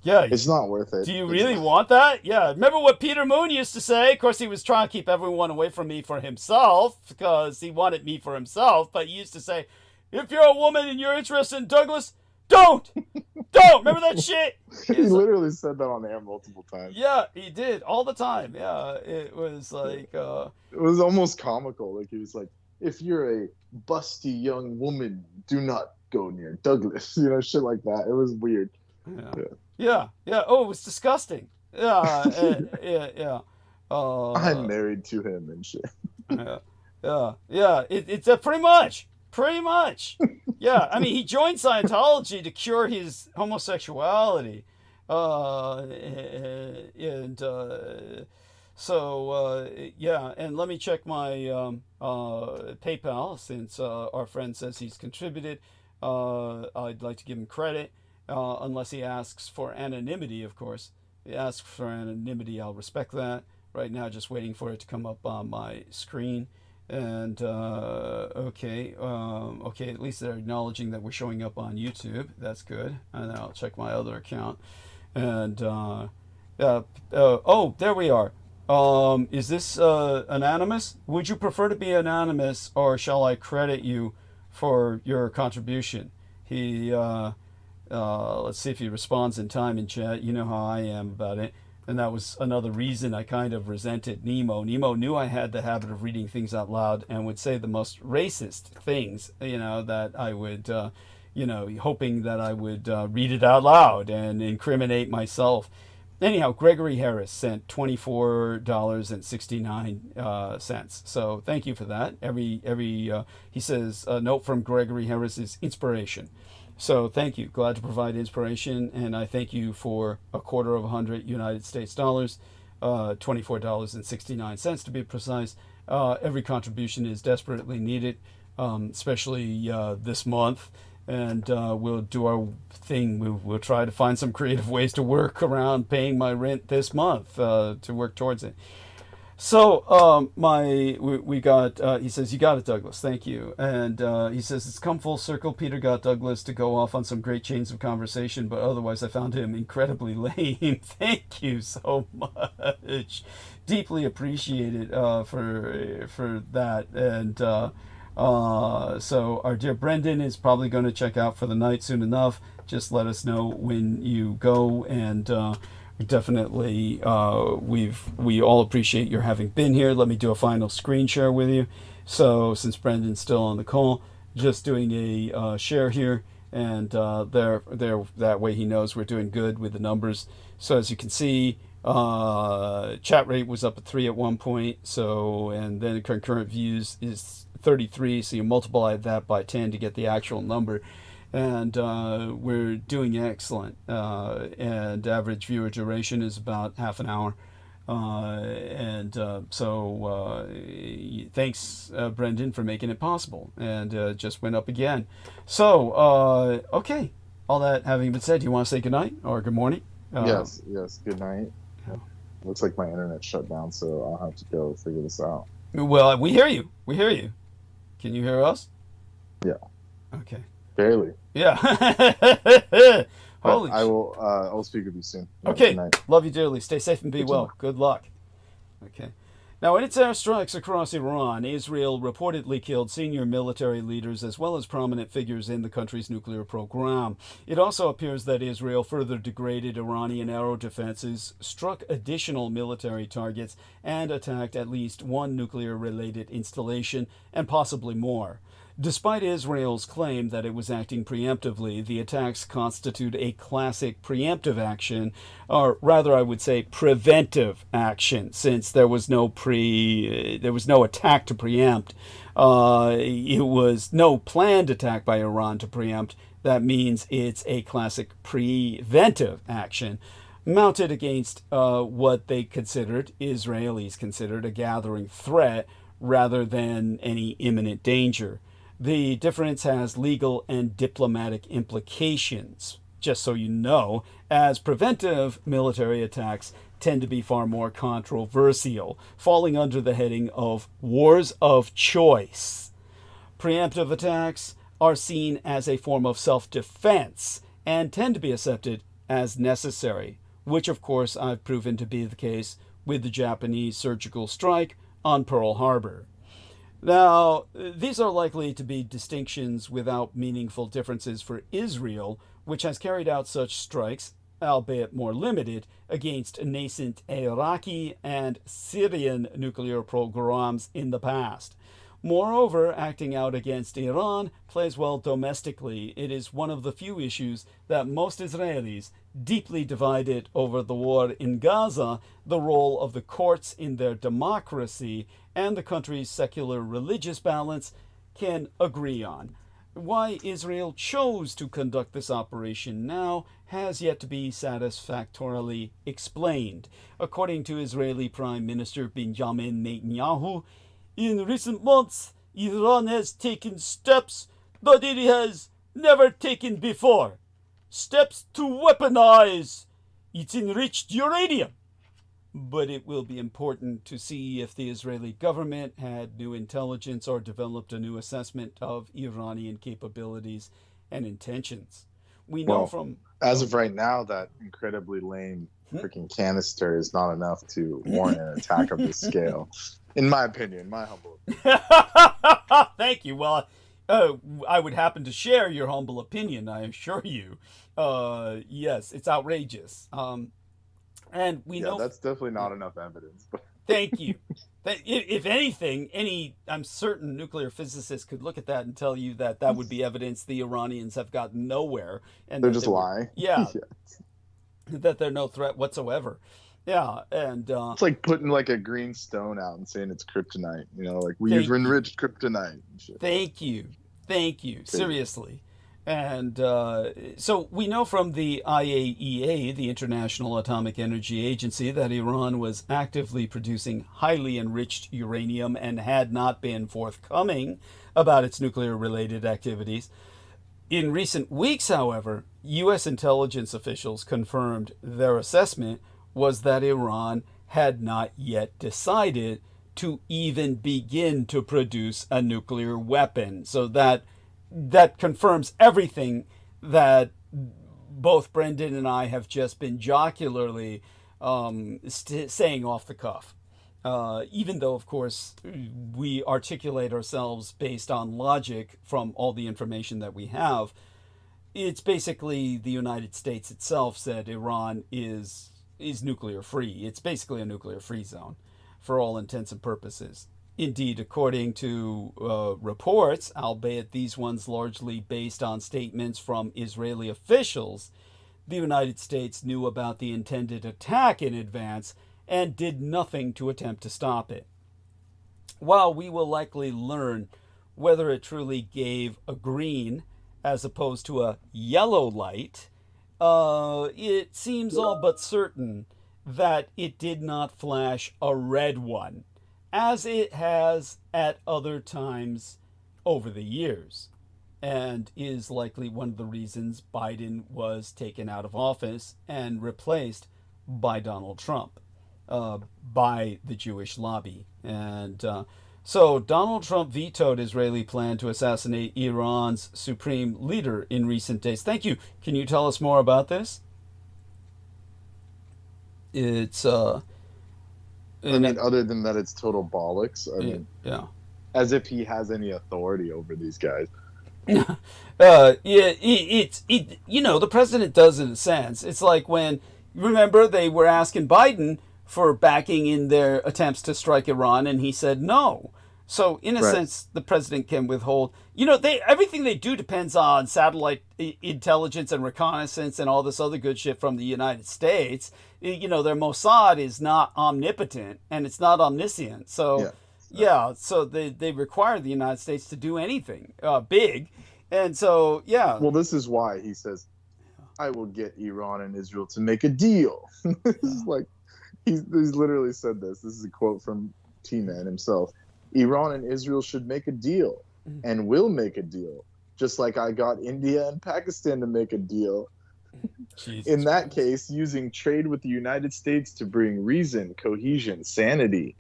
Yeah. It's not worth it. Do you really want that? Yeah. Remember what Peter Moon used to say? Of course, he was trying to keep everyone away from me for himself because he wanted me for himself. But he used to say, if you're a woman and you're interested in Douglas, don't. Remember that shit? He literally said that on air multiple times. Yeah, he did. All the time. Yeah. It was like... It was almost comical. Like, he was like, if you're a busty young woman, do not go near Douglas. You know, shit like that. It was weird. Yeah. Oh, it was disgusting. Yeah. I'm married to him and shit. Yeah. It's pretty much. Yeah. I mean, he joined Scientology to cure his homosexuality, yeah. And let me check my PayPal since our friend says he's contributed. I'd like to give him credit. Unless he asks for anonymity, of course. If he asks for anonymity, I'll respect that. Right now, just waiting for it to come up on my screen. And, okay, at least they're acknowledging that we're showing up on YouTube. That's good. And then I'll check my other account. And, oh, there we are. Is this anonymous? Would you prefer to be anonymous, or shall I credit you for your contribution? He... let's see if he responds in time in chat. You know how I am about it. And that was another reason I kind of resented Nemo. Nemo knew I had the habit of reading things out loud and would say the most racist things, that I would, hoping that I would read it out loud and incriminate myself. Anyhow, Gregory Harris sent $24.69. So thank you for that. He says, a note from Gregory Harris is inspiration. So thank you. Glad to provide inspiration, and I thank you for $250 United States dollars, $24.69 to be precise. Every contribution is desperately needed, especially this month, and we'll do our thing. We'll try to find some creative ways to work around paying my rent this month to work towards it. So we got, he says, you got it, Douglas, thank you. And he says, it's come full circle. Peter got Douglas to go off on some great chains of conversation, but otherwise I found him incredibly lame. Thank you so much. Deeply appreciated for that. And so our dear Brendan is probably going to check out for the night soon enough. Just let us know when you go, and definitely, we all appreciate your having been here. Let me do a final screen share with you. So since Brendan's still on the call, just doing a share here, and there, that way he knows we're doing good with the numbers. So as you can see, chat rate was up at 3 at one point. So, and then concurrent views is 33. So you multiply that by 10 to get the actual number. And we're doing excellent, and average viewer duration is about half an hour, so thanks, Brendan, for making it possible, and just went up again. So okay, all that having been said, do you want to say goodnight or good morning? Yes, good night. Looks like my internet shut down, so I'll have to go figure this out. Well, we hear you. Can you hear us? Yeah. Okay. Barely. Yeah. Holy I will. I'll speak with you soon. Okay. Love you dearly. Stay safe and be well. Good luck. Okay. Now, in its airstrikes across Iran, Israel reportedly killed senior military leaders as well as prominent figures in the country's nuclear program. It also appears that Israel further degraded Iranian aero defenses, struck additional military targets, and attacked at least one nuclear-related installation, and possibly more. Despite Israel's claim that it was acting preemptively, the attacks constitute a classic preemptive action, or rather I would say preventive action, since there was no attack to preempt. It was no planned attack by Iran to preempt. That means it's a classic preventive action mounted against what they considered, Israelis considered, a gathering threat rather than any imminent danger. The difference has legal and diplomatic implications, just so you know, as preventive military attacks tend to be far more controversial, falling under the heading of wars of choice. Preemptive attacks are seen as a form of self-defense and tend to be accepted as necessary, which of course I've proven to be the case with the Japanese surgical strike on Pearl Harbor. Now, these are likely to be distinctions without meaningful differences for Israel, which has carried out such strikes, albeit more limited, against nascent Iraqi and Syrian nuclear programs in the past. Moreover, acting out against Iran plays well domestically. It is one of the few issues that most Israelis, deeply divided over the war in Gaza, the role of the courts in their democracy, and the country's secular religious balance, can agree on. Why Israel chose to conduct this operation now has yet to be satisfactorily explained. According to Israeli Prime Minister Benjamin Netanyahu, in recent months, Iran has taken steps that it has never taken before. Steps to weaponize its enriched uranium. But it will be important to see if the Israeli government had new intelligence or developed a new assessment of Iranian capabilities and intentions. We know as of right now, that incredibly lame freaking canister is not enough to warrant an attack of this scale. In my opinion, my humble opinion. Thank you. Well, I would happen to share your humble opinion, I assure you. Yes, it's outrageous. And we know that's definitely not enough evidence. Thank you. If anything, I'm certain nuclear physicists could look at that and tell you that that would be evidence the Iranians have gotten nowhere, and they're just lying. Yeah, that they're no threat whatsoever. Yeah, and it's like putting like a green stone out and saying it's kryptonite. You know, like we use enriched kryptonite. And shit. Thank you. Seriously. And so we know from the IAEA, the International Atomic Energy Agency, that Iran was actively producing highly enriched uranium and had not been forthcoming about its nuclear-related activities. In recent weeks, however, U.S. intelligence officials confirmed their assessment was that Iran had not yet decided to even begin to produce a nuclear weapon. So that confirms everything that both Brendan and I have just been jocularly saying off the cuff. Even though, of course, we articulate ourselves based on logic from all the information that we have, it's basically the United States itself said Iran is nuclear free. It's basically a nuclear free zone for all intents and purposes. Indeed, according to reports, albeit these ones largely based on statements from Israeli officials, the United States knew about the intended attack in advance and did nothing to attempt to stop it. While we will likely learn whether it truly gave a green as opposed to a yellow light, it seems all but certain that it did not flash a red one, as it has at other times over the years, and is likely one of the reasons Biden was taken out of office and replaced by Donald Trump, by the Jewish lobby. And so Donald Trump vetoed Israeli plan to assassinate Iran's supreme leader in recent days. Thank you. Can you tell us more about this? It's I mean, other than that, it's total bollocks. I mean, yeah. As if he has any authority over these guys. The president does in a sense. It's like when, remember, they were asking Biden for backing in their attempts to strike Iran, and he said no. So in a sense, the president can withhold. Everything they do depends on satellite intelligence and reconnaissance and all this other good shit from the United States. Their Mossad is not omnipotent and it's not omniscient. So so they require the United States to do anything big. And so, Well, this is why he says, I will get Iran and Israel to make a deal. This is like, he's literally said this. This is a quote from T-Man himself. Iran and Israel should make a deal and will make a deal, just like I got India and Pakistan to make a deal. In that case, using trade with the United States to bring reason, cohesion, sanity,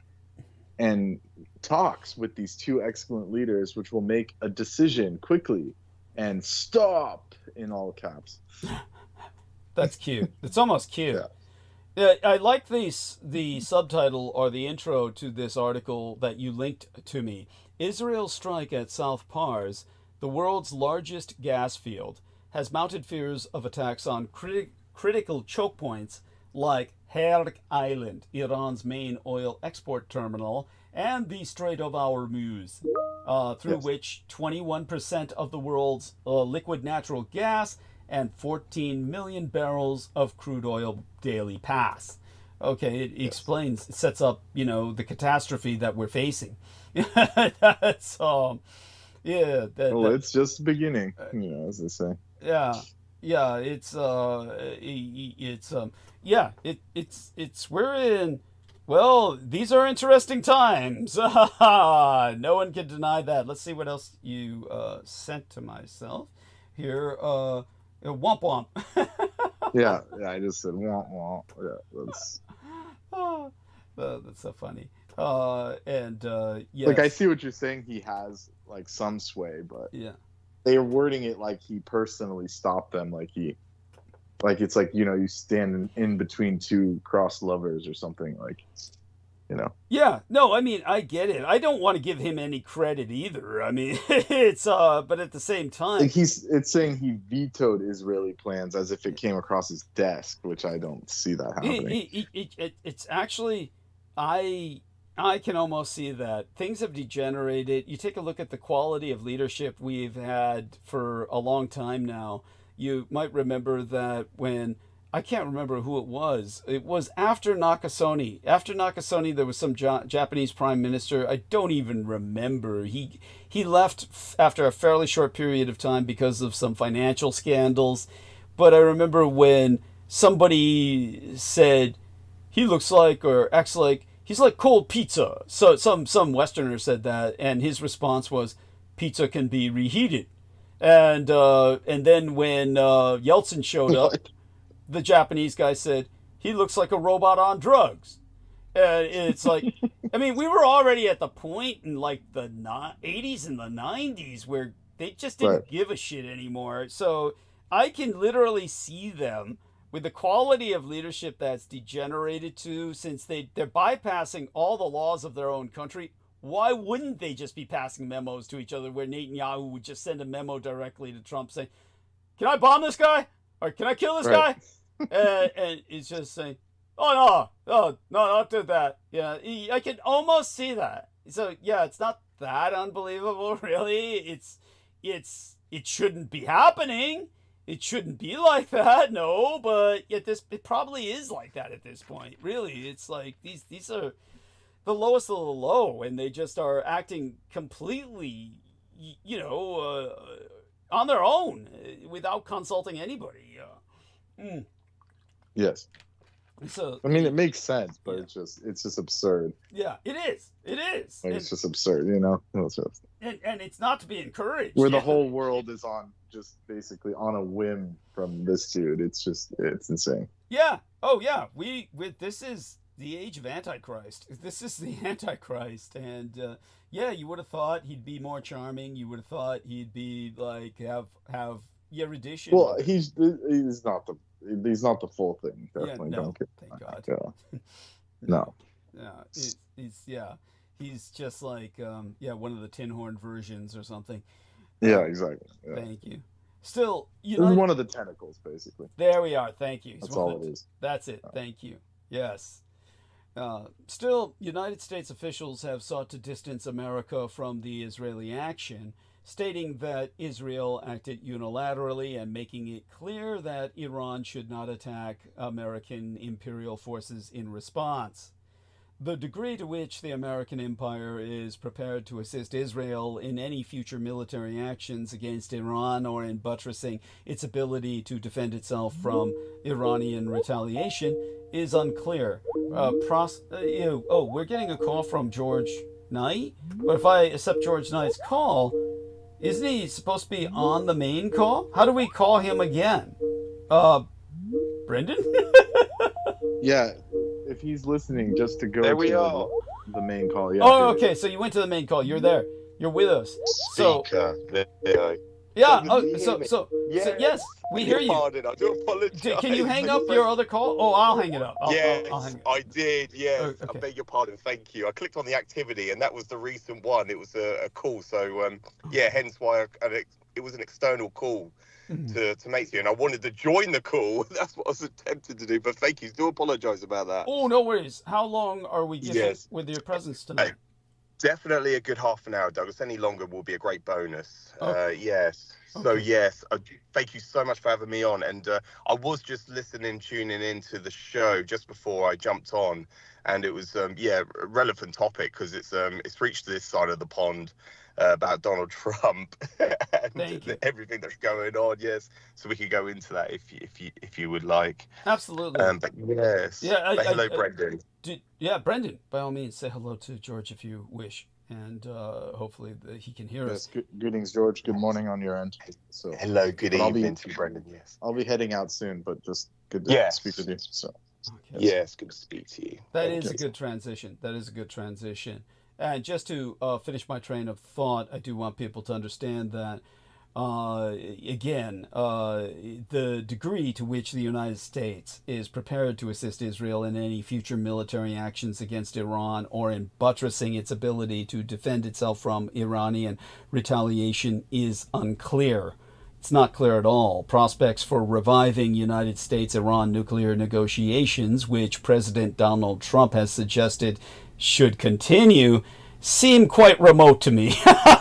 and talks with these two excellent leaders, which will make a decision quickly and stop in all caps. That's cute. It's almost cute. Yeah. I like the subtitle or the intro to this article that you linked to me. Israel's strike at South Pars, the world's largest gas field, has mounted fears of attacks on critical choke points like Herebe Island, Iran's main oil export terminal, and the Strait of Hormuz, through which 21% of the world's liquid natural gas and 14 million barrels of crude oil daily pass. Okay, it explains, it sets up, the catastrophe that we're facing. That's it's just the beginning, as they say. We're in. Well, these are interesting times. No one can deny that. Let's see what else you sent to myself here. Womp womp. yeah, I just said womp womp. Yeah, that's so funny. Yes. Like, I see what you're saying. He has like some sway, but they're wording it like he personally stopped them. Like it's like, you stand in between two cross lovers or something, like. Yeah, no, I mean, I get it. I don't want to give him any credit either. I mean, it's but at the same time, like it's saying he vetoed Israeli plans as if it came across his desk, which I don't see that happening. It's actually, I can almost see that things have degenerated. You take a look at the quality of leadership we've had for a long time now. You might remember that when, I can't remember who it was after Nakasone. After Nakasone, there was some Japanese prime minister. I don't even remember. He left after a fairly short period of time because of some financial scandals. But I remember when somebody said he looks like, or acts like, he's like cold pizza. So some Westerner said that, and his response was, pizza can be reheated. And then when Yeltsin showed up, the Japanese guy said, he looks like a robot on drugs. And it's like, I mean, we were already at the point in like the 80s and the 90s where they just didn't give a shit anymore. So I can literally see them with the quality of leadership that's degenerated to, since they're bypassing all the laws of their own country. Why wouldn't they just be passing memos to each other where Netanyahu would just send a memo directly to Trump saying, can I bomb this guy? Or can I kill this guy? And it's just saying, oh, no, don't do that. Yeah, I can almost see that. So, yeah, it's not that unbelievable, really. It shouldn't be happening. It shouldn't be like that, no, but yet it probably is like that at this point. Really, it's like these are the lowest of the low, and they just are acting completely, on their own without consulting anybody. Yes. So I mean, it makes sense, but it's just absurd. Yeah, it is. Like, it's just absurd, And it's not to be encouraged. Where the whole world is on just basically on a whim from this dude. It's insane. Yeah. Oh yeah. This is the age of Antichrist. This is the Antichrist, and you would have thought he'd be more charming. You would have thought he'd be like have erudition. Well, he's not the full thing. Definitely don't get. Thank God. No. Yeah, he's just like one of the tin horn versions or something. Yeah, exactly. Yeah. Thank you. Still, he's one of the tentacles, basically. There we are. Thank you. That's all it is. That's it. Thank you. Yes. Still, United States officials have sought to distance America from the Israeli action, stating that Israel acted unilaterally and making it clear that Iran should not attack American imperial forces in response. The degree to which the American empire is prepared to assist Israel in any future military actions against Iran or in buttressing its ability to defend itself from Iranian retaliation is unclear. We're getting a call from George Knight, but if I accept George Knight's call, isn't he supposed to be on the main call? How do we call him again? Brendan? Yeah, if he's listening, just to go to the main call. Yeah. Oh, okay. So you went to the main call. You're there. You're with us. So Yeah. Douglas, So yes, we hear you. Pardon, I do apologize. Can you hang up your other call? Oh, I'll hang it up. I'll hang it. I did. Yes, Oh, okay. I beg your pardon. Thank you. I clicked on the activity, and that was the recent one. It was a call. So hence why it was an external call to make you, and I wanted to join the call. That's what I was attempting to do. But thank you. Do apologize about that. Oh, no worries. How long are we giving with your presence tonight? Definitely a good half an hour, Douglas. Any longer will be a great bonus. Yes. Okay. So yes, thank you so much for having me on. And I was just tuning into the show just before I jumped on, and it was a relevant topic because it's reached this side of the pond about Donald Trump and everything that's going on. Yes, so we could go into that if you would like. Absolutely. But yes. Yeah. Hello, Brendan. Brendan, by all means, say hello to George if you wish, and hopefully he can hear us. Greetings, George. Good morning on your end. So hello, good evening to Brendan. Yes, I'll be heading out soon, but just good to speak with you. So yes, good to speak to you. That is a good transition. And just to finish my train of thought, I do want people to understand that, the degree to which the United States is prepared to assist Israel in any future military actions against Iran or in buttressing its ability to defend itself from Iranian retaliation is unclear. It's not clear at all. Prospects for reviving United States-Iran nuclear negotiations, which President Donald Trump has suggested should continue, seem quite remote to me.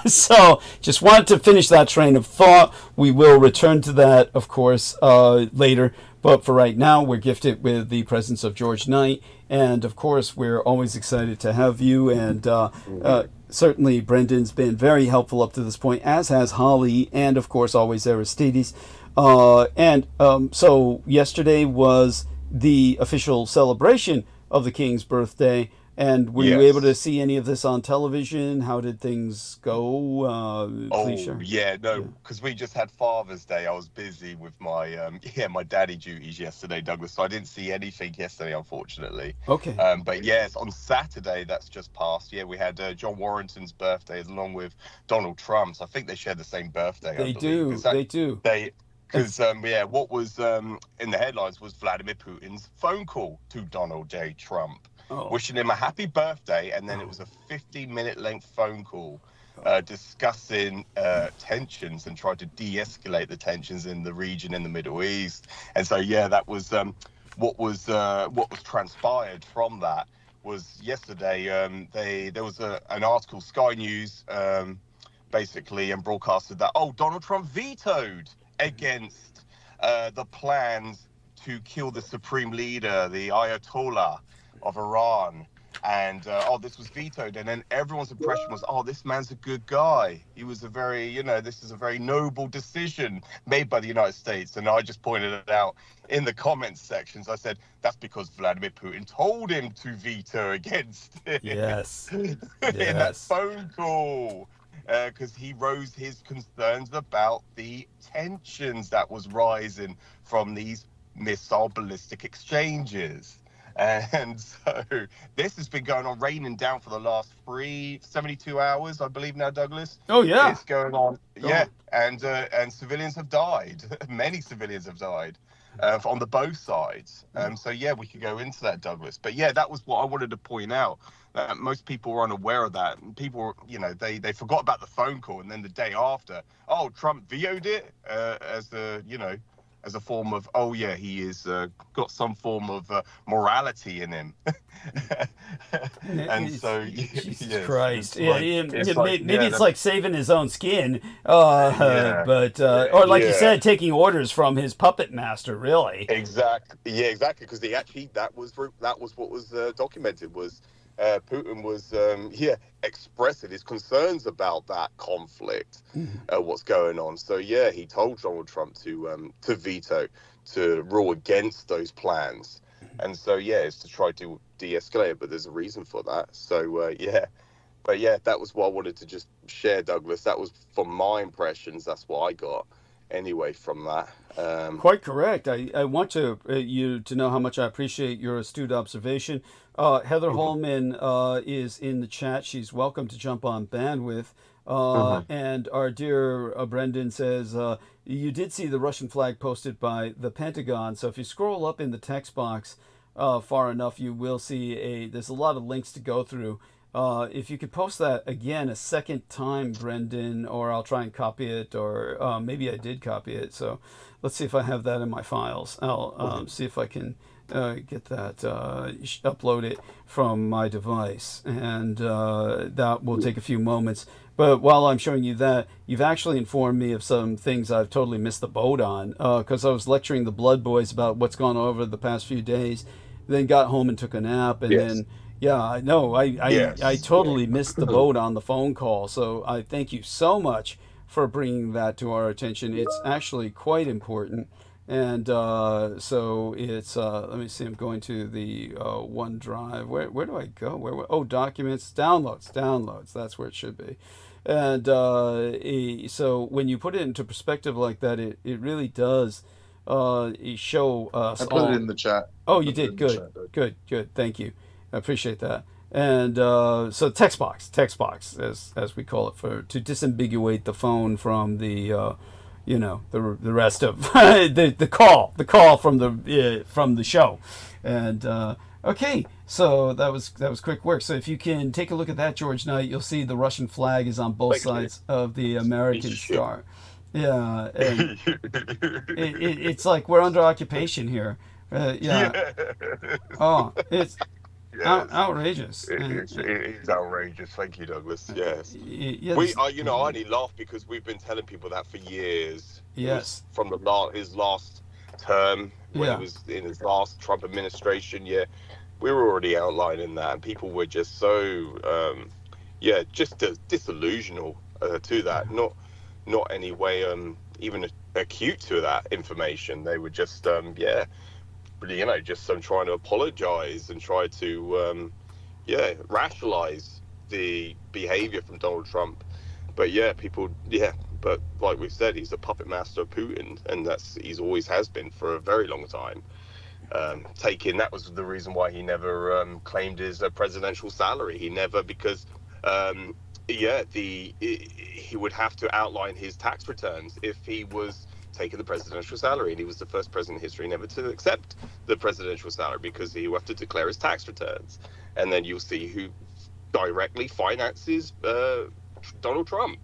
So just wanted to finish that train of thought. We will return to that, of course, later. But for right now, we're gifted with the presence of George Knight. And, of course, we're always excited to have you. And certainly Brendan's been very helpful up to this point, as has Holly and, of course, always Aristides. So yesterday was the official celebration of the King's birthday. And were you able to see any of this on television? How did things go? Because we just had Father's Day. I was busy with my my daddy duties yesterday, Douglas. So I didn't see anything yesterday, unfortunately. Okay. But yes, on Saturday that's just passed. Yeah, we had John Warrington's birthday along with Donald Trump's. I think they share the same birthday. They do. Because what was in the headlines was Vladimir Putin's phone call to Donald J. Trump. Wishing him a happy birthday, and then it was a 15-minute length phone call discussing tensions and trying to de-escalate the tensions in the region in the Middle East. And so that was what was transpired from that was yesterday. There was an article, Sky News basically, and broadcasted that Donald Trump vetoed against the plans to kill the supreme leader, the Ayatollah of Iran, and this was vetoed. And then everyone's impression was, this man's a good guy. He was a very, this is a very noble decision made by the United States. And I just pointed it out in the comments sections. I said, that's because Vladimir Putin told him to veto against it. Yes. In that phone call. Because he rose his concerns about the tensions that was rising from these missile ballistic exchanges. And so this has been going on, raining down for the last 72 hours, I believe now, Douglas. Oh, yeah. It's going on. And civilians have died. Many civilians have died on both sides. So, we could go into that, Douglas. But, that was what I wanted to point out. Most people were unaware of that. People, they forgot about the phone call. And then the day after, Trump vetoed it as a form of, he is got some form of morality in him. And so, Jesus Christ. Maybe it's like saving his own skin. But or like you said, taking orders from his puppet master, really. Exactly. Yeah, exactly. Because that was what was documented was Putin was expressing his concerns about that conflict, what's going on. So he told Donald Trump to veto, to rule against those plans. And so it's to try to de-escalate it, but there's a reason for that. So that was what I wanted to just share, Douglas. That was from my impressions. That's what I got. anyway from that. Quite correct. I want you to know how much I appreciate your astute observation. Heather Holman is in the chat. She's welcome to jump on bandwidth. And our dear Brendan says, you did see the Russian flag posted by the Pentagon. So if you scroll up in the text box far enough, you will see there's a lot of links to go through. If you could post that again a second time, Brendan, or I'll try and copy it, or maybe I did copy it. So let's see if I have that in my files. I'll see if I can get that, upload it from my device. And that will take a few moments. But while I'm showing you that, you've actually informed me of some things I've totally missed the boat on, because I was lecturing the Blood Boys about what's gone over the past few days, then got home and took a nap, and then... Yeah, I know. I totally missed the boat on the phone call. So I thank you so much for bringing that to our attention. It's actually quite important. And so it's, let me see, I'm going to the OneDrive. Where do I go? Oh, documents, downloads. That's where it should be. And so when you put it into perspective like that, it really does show us. I put it in the chat. Oh, you did? Good. Thank you. I appreciate that. And so text box, as we call it, to disambiguate the phone from the, the rest of the call from the show. And okay, so that was quick work. So if you can take a look at that, George Knight, you'll see the Russian flag is on both sides of the American star. Yeah, and it's like we're under occupation here. Yeah. Oh, it's. Yes. Outrageous. It is outrageous. Thank you, Douglas. Yes. Yes. I only laugh because we've been telling people that for years. Yes. From his last term, when he was in his last Trump administration. Yeah, we were already outlining that, and people were just so, just disillusional to that. Not any way even acute to that information. They were just just trying to apologize and try to, rationalize the behavior from Donald Trump. But but like we said, he's a puppet master of Putin, and he's always has been for a very long time. That was the reason why he never claimed his presidential salary. He never, because he would have to outline his tax returns if he was taking the presidential salary, and he was the first president in history never to accept the presidential salary because he would have to declare his tax returns. And then you'll see who directly finances Donald Trump.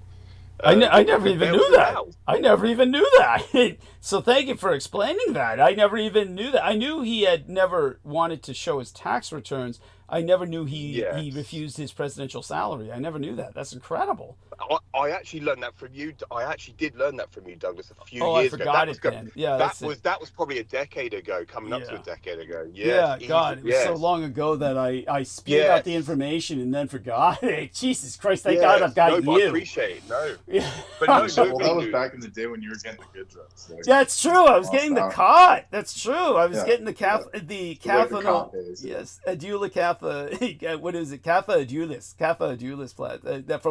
I never even knew that. I never even knew that. So thank you for explaining that. I never even knew that. I knew he had never wanted to show his tax returns. I never knew he refused his presidential salary. I never knew that. That's incredible. I actually learned that from you. I actually did learn that from you, Douglas, a few years ago. I forgot it then. Yeah, that was probably a decade ago, coming up to a decade ago. Yeah, God, it was so long ago that I spewed out the information and then forgot it. Jesus Christ, thank God I've got you. I appreciate it. No. Yeah. But that was back in the day when you were getting the good drugs. Like, that's true. I was getting the cot. That's true. I was getting the cathinol. Yes, Adula Catha. What is it? Catha Adulis flat.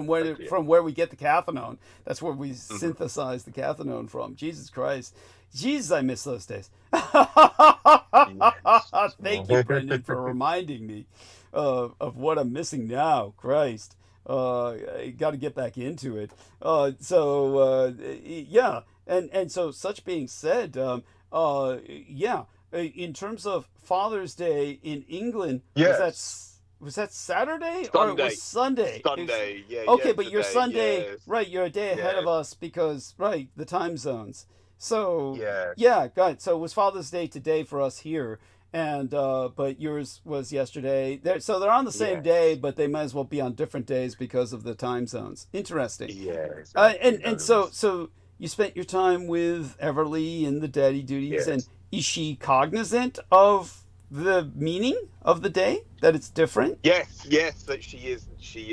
From where we get the cathinone. That's where we synthesize the cathinone from. Jesus Christ. Jesus, I miss those days. Thank you, Brendan, for reminding me of what I'm missing now. Christ. I got to get back into it. And so such being said, in terms of Father's Day in England, was that Saturday or it was Sunday? Sunday, Okay, but you're Sunday, right? You're a day ahead of us because the time zones. So got it. So it was Father's Day today for us here, and but yours was yesterday. So they're on the same day, but they might as well be on different days because of the time zones. Interesting. Yes. And so you spent your time with Everly in the daddy duties, and is she cognizant of the meaning of the day, that it's different? Yes, that she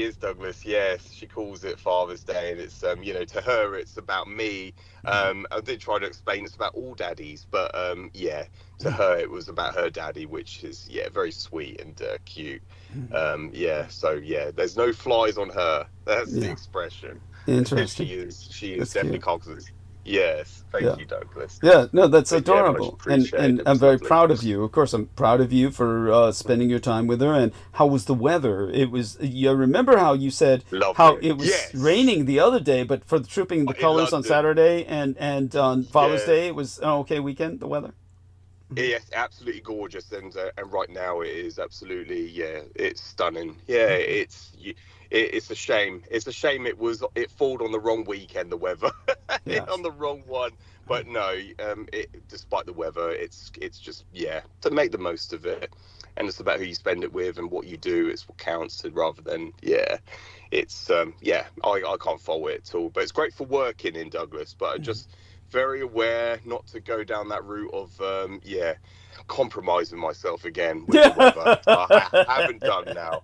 is, Douglas. Yes, she calls it Father's Day, and it's to her it's about me. I did try to explain it's about all daddies, but to her it was about her daddy, which is very sweet and cute. There's no flies on her. That's the expression. Interesting. She is definitely cognizant. Yes, thank you, Douglas. Yeah, no, that's adorable, and I'm very proud of you. Of course, I'm proud of you for spending your time with her. And how was the weather? It was. You remember how you said how it was raining the other day, but for the Trooping the Colors on Saturday and on Father's Day, it was an okay weekend. The weather. Yes, absolutely gorgeous, and right now it is absolutely it's stunning. Yeah, it's a shame. It's a shame it fallen on the wrong weekend, the weather, on the wrong one. But no, despite the weather, it's just to make the most of it, and it's about who you spend it with and what you do. It's what counts, rather than it's I can't fault it at all. But it's great for working in Douglas, but just very aware not to go down that route of compromising myself again with the weather. I haven't done now.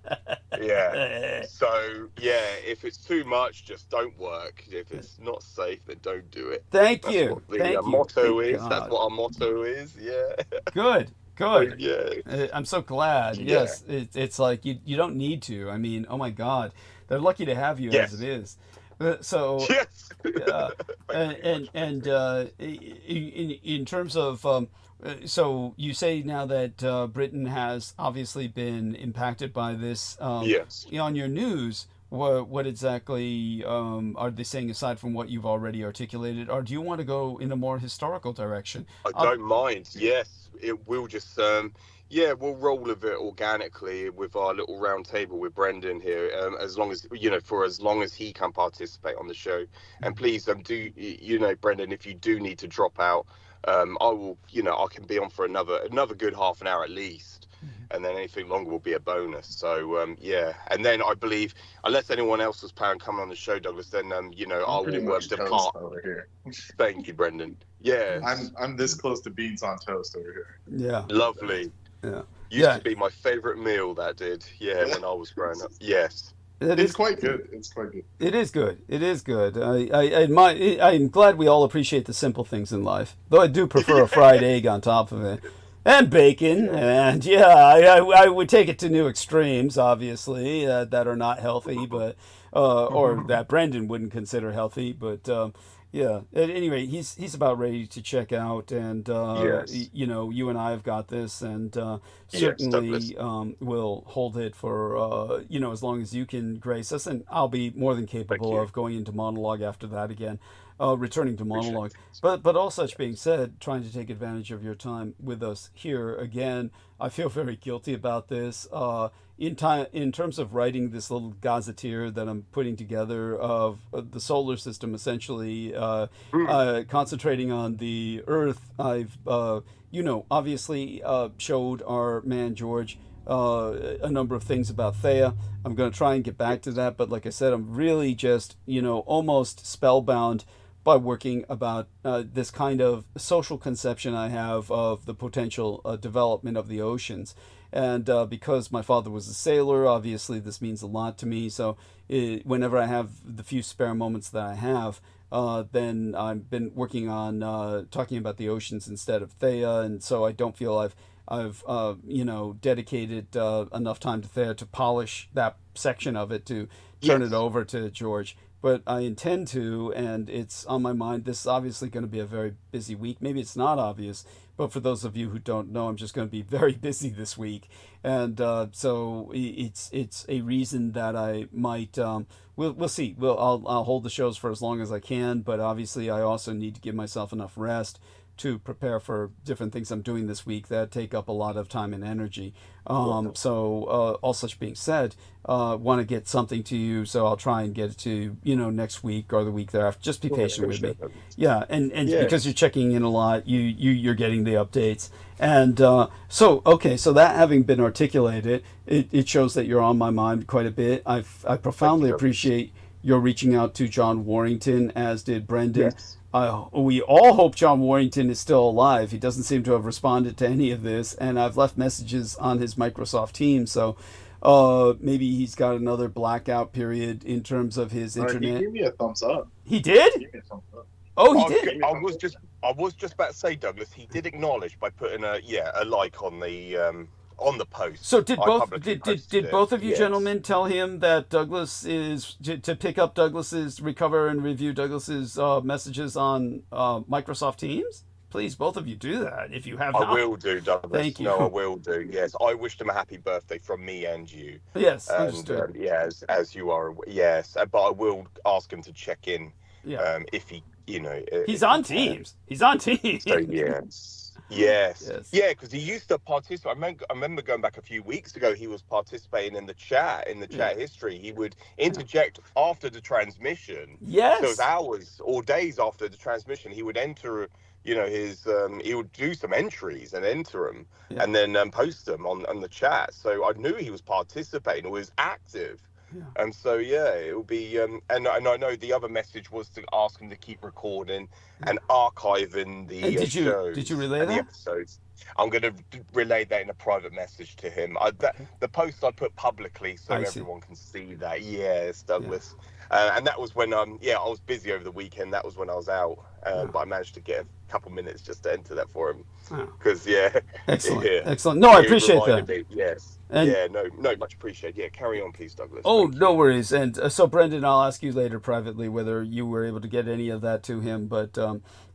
So if it's too much, just don't work. If it's not safe, then don't do it. Thank That's you. what the Thank motto you. is. God. That's what our motto is. Good. Yeah. I'm so glad. Yes, it's like you don't need to. I mean, oh my God, they're lucky to have you as it is. So yes. In terms of so you say now that Britain has obviously been impacted by this. Yes. On your news, what exactly are they saying aside from what you've already articulated, or do you want to go in a more historical direction? I don't mind. Yes, it will just we'll roll with it organically with our little round table with Brendan here, as long as for as long as he can participate on the show. And please do Brendan, if you do need to drop out, I will I can be on for another good half an hour at least, and then anything longer will be a bonus. So and then I believe, unless anyone else was planning coming on the show, Douglas, then I will depart over here. Thank you, Brendan. Yeah, I'm this close to beans on toast over here. Yeah, lovely. Yeah. Used to be my favorite meal, that did. When I was growing up. Yes. It's quite good. It's quite good. It is good. It is good. I'm glad we all appreciate the simple things in life. Though I do prefer a fried egg on top of it. And bacon. And I would take it to new extremes, obviously, that are not healthy, but or that Brendan wouldn't consider healthy. But at any rate, he's about ready to check out, and you and I have got this, and certainly we'll hold it for as long as you can grace us, and I'll be more than capable of going into monologue after that again, returning to monologue. But all such being said, trying to take advantage of your time with us here again, I feel very guilty about this. In terms of writing this little gazetteer that I'm putting together of the solar system, essentially concentrating on the Earth, I've obviously showed our man George a number of things about Thea. I'm going to try and get back to that, but like I said, I'm really just almost spellbound by working about this kind of social conception I have of the potential development of the oceans. And because my father was a sailor, obviously this means a lot to me. So whenever I have the few spare moments that I have, then I've been working on talking about the oceans instead of Thea. And so I don't feel I've dedicated enough time to Thea to polish that section of it to turn it over to George. But I intend to, and it's on my mind. This is obviously going to be a very busy week. Maybe it's not obvious, but for those of you who don't know, I'm just going to be very busy this week. And so it's a reason that I might, we'll see. I'll hold the shows for as long as I can, but obviously I also need to give myself enough rest to prepare for different things I'm doing this week that take up a lot of time and energy. So all such being said, want to get something to you, so I'll try and get it to next week or the week thereafter. Just be patient with me. And because you're checking in a lot, you're getting the updates. And so that having been articulated, it shows that you're on my mind quite a bit. I profoundly appreciate your reaching out to John Warrington, as did Brendan. We all hope John Warrington is still alive. He doesn't seem to have responded to any of this, and I've left messages on his Microsoft Teams, so maybe he's got another blackout period in terms of his internet. He gave me a thumbs up. He did? He gave me a thumbs up. Oh, he did? I was just about to say, Douglas, he did acknowledge by putting a like on the on the post. So did both of you gentlemen tell him that Douglas is to pick up Douglas's, recover and review Douglas's messages on Microsoft Teams? Please, both of you do that if you have not. I will do, Douglas. Thank you. No, I will do. Yes, I wished him a happy birthday from me and you. Yes, and, understood. As you are. Yes, but I will ask him to check in. Yeah. If he, he's on Teams. He's on Teams. So yes. Yeah, because he used to participate. I remember going back a few weeks ago. He was participating in the chat history. He would interject after the transmission. Yes. So it was hours or days after the transmission, he would enter. His he would do some entries and enter them, and then post them on the chat. So I knew he was participating or was active. Yeah. And so it will be and I know the other message was to ask him to keep recording and archiving the shows. Did you relay that? The episodes. I'm going to relay that in a private message to him. The post I put publicly so everyone can see that. Yes, Douglas. Yeah. And that was when I was busy over the weekend. That was when I was out, but I managed to get a couple minutes just to enter that for him. Because excellent. No, I appreciate that. Me, yes. No, much appreciated. Yeah, carry on, please, Douglas. Oh, no worries. And so, Brendan, I'll ask you later privately whether you were able to get any of that to him. But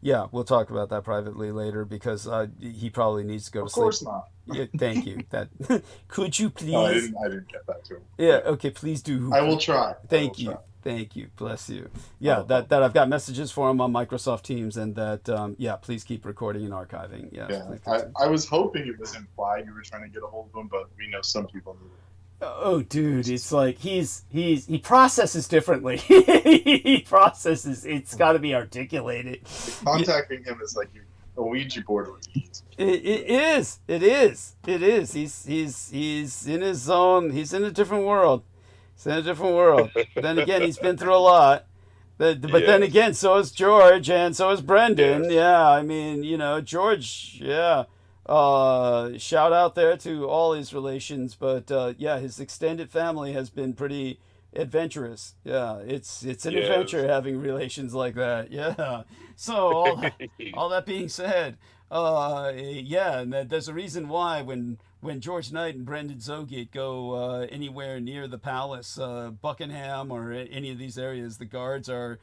we'll talk about that privately later because he probably needs to go to sleep. Of course not. Yeah, thank you. Could you please? No, I didn't get that to him. Yeah. Okay. Please do. I will try. Thank you. Thank you. Bless you. Yeah. That I've got messages for him on Microsoft Teams, and that please keep recording and archiving. Yeah. I was hoping it was implied you were trying to get a hold of him, but we know some people need it. Oh, dude, it's like he processes differently. He processes. It's got to be articulated. Contacting him is like a Ouija board with keys. It is. He's in his zone. He's in a different world. Then again, he's been through a lot. But then again, so is George and so is Brendan. Yes. Yeah, I mean, George. Yeah. Shout out there to all his relations, but his extended family has been pretty adventurous. Yeah, it's an adventure having relations like that. Yeah. So all that being said, and there's a reason why when George Knight and Brendan Zogate go anywhere near the palace, Buckingham or any of these areas, the guards are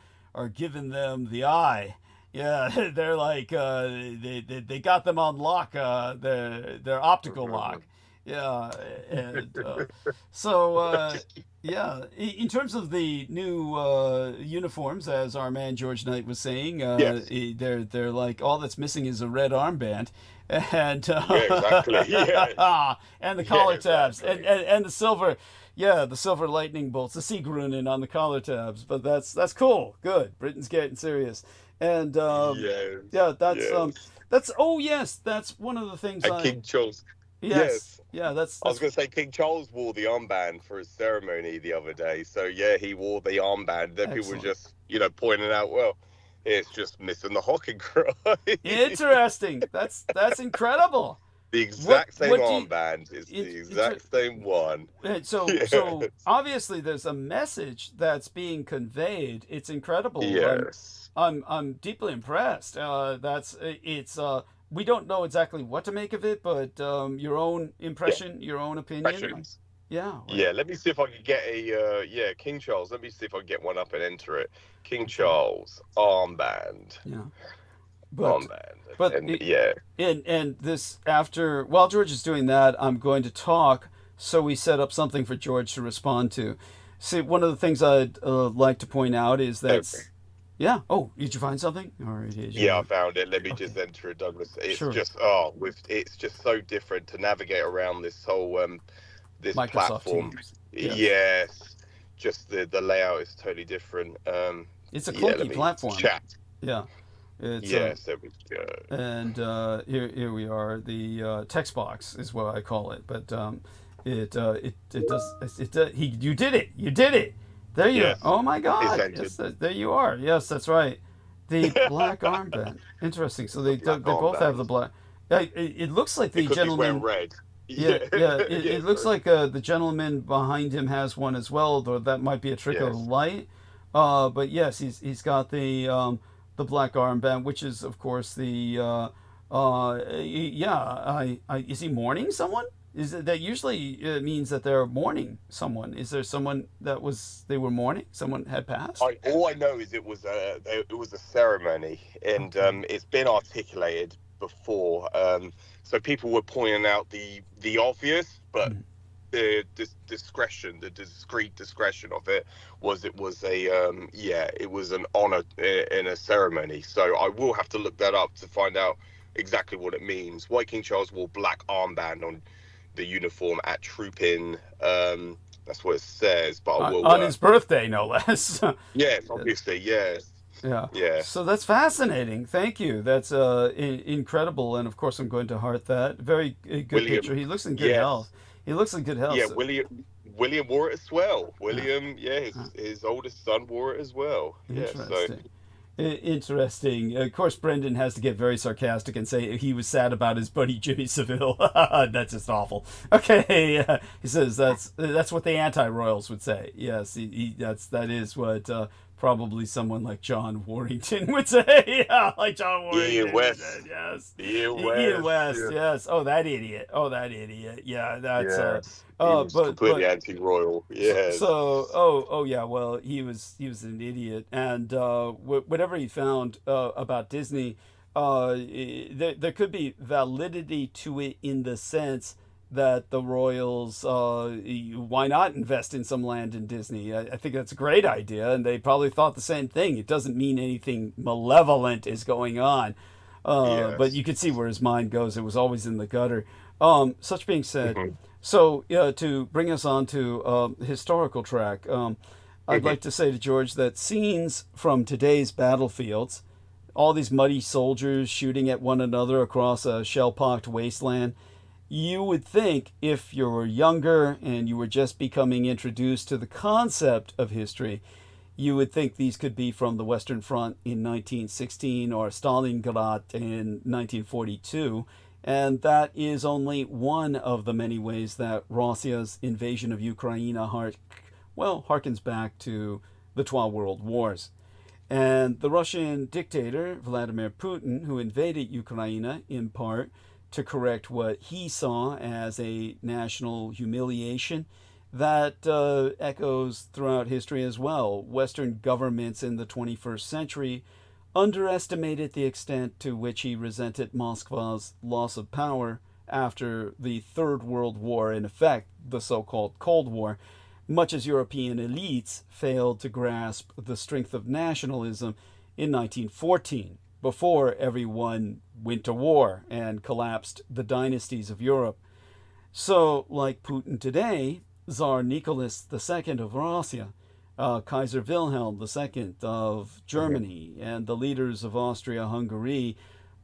giving them the eye. Yeah, they're like they got them on lock, their optical lock. Yeah, and in terms of the new uniforms, as our man George Knight was saying, they're like all that's missing is a red armband, and and the collar tabs, and the silver. Yeah, the silver lightning bolts, the Siegrunen on the collar tabs, but that's cool. Good, Britain's getting serious. And that's one of the things. And King Charles. Yes. Yeah, that's. I was going to say King Charles wore the armband for his ceremony the other day. So he wore the armband. Then people were just pointing out, well, it's just missing the hocking cry. Interesting. That's incredible. The exact same armband is the exact same one. So obviously there's a message that's being conveyed. It's incredible. Yes. I'm deeply impressed. We don't know exactly what to make of it, but your own impression, your own opinion. Yeah. Yeah. Let me see if I can get a King Charles. Let me see if I can get one up and enter it. King Charles armband. Yeah. And this while George is doing that, I'm going to talk. So we set up something for George to respond to. See, one of the things I'd like to point out is that. Okay. Yeah. Oh, did you find something? I found it. Let me just enter it, Douglas. It's it's just so different to navigate around this whole this Microsoft platform. Teams. Yes. Just the layout is totally different. It's a clunky platform. Chat. Yeah. It's, there we go. And here we are. The text box is what I call it, but it does. You did it. You did it. There you are. Oh my God! Yes, there you are. Yes, that's right. The black armband. Interesting. So they both have the black. It looks like the gentleman. He's wearing red. It looks like the gentleman behind him has one as well, though that might be a trick of light. But yes, he's got the black armband, which is of course the is he mourning someone? Is it, that usually means that they're mourning someone? Is there someone that they were mourning? Someone had passed? All I know is it was a ceremony, and it's been articulated before. So people were pointing out the obvious, but the discretion, the discreet discretion of it was it was an honor in a ceremony. So I will have to look that up to find out exactly what it means. White King Charles wore black armband on the uniform at trooping. That's what it says. But I will, on his birthday, no less. Yes, obviously, yes. Yeah. So that's fascinating. Thank you. That's incredible. And of course, I'm going to heart that. Very good picture. He looks in good health. He looks in good health. Yeah, William wore it as well. William, his oldest son wore it as well. Interesting. Interesting. Of course, Brendan has to get very sarcastic and say he was sad about his buddy Jimmy Savile. That's just awful. Okay, he says that's what the anti-royals would say. Yes, that is what probably someone like John Warrington would say. Yeah, like John Warrington. Ian West. Yes. Ian West. Yes. Oh, that idiot. Yeah, that's. He was completely anti-royal. Yeah. So, yeah. Well, he was an idiot, and whatever he found about Disney, there could be validity to it in the sense that the royals, why not invest in some land in Disney? I think that's a great idea, and they probably thought the same thing. It doesn't mean anything malevolent is going on, but you could see where his mind goes. It was always in the gutter. Such being said. So, to bring us on to historical track, I'd like to say to George that scenes from today's battlefields, all these muddy soldiers shooting at one another across a shell-pocked wasteland, you would think if you were younger and you were just becoming introduced to the concept of history, you would think these could be from the Western Front in 1916 or Stalingrad in 1942. And that is only one of the many ways that Russia's invasion of Ukraine harkens back to the 12 World Wars. And the Russian dictator, Vladimir Putin, who invaded Ukraine in part to correct what he saw as a national humiliation, that echoes throughout history as well. Western governments in the 21st century underestimated the extent to which he resented Moscow's loss of power after the Third World War, in effect, the so-called Cold War, much as European elites failed to grasp the strength of nationalism in 1914, before everyone went to war and collapsed the dynasties of Europe. So, like Putin today, Tsar Nicholas II of Russia, Kaiser Wilhelm II of Germany, and the leaders of Austria-Hungary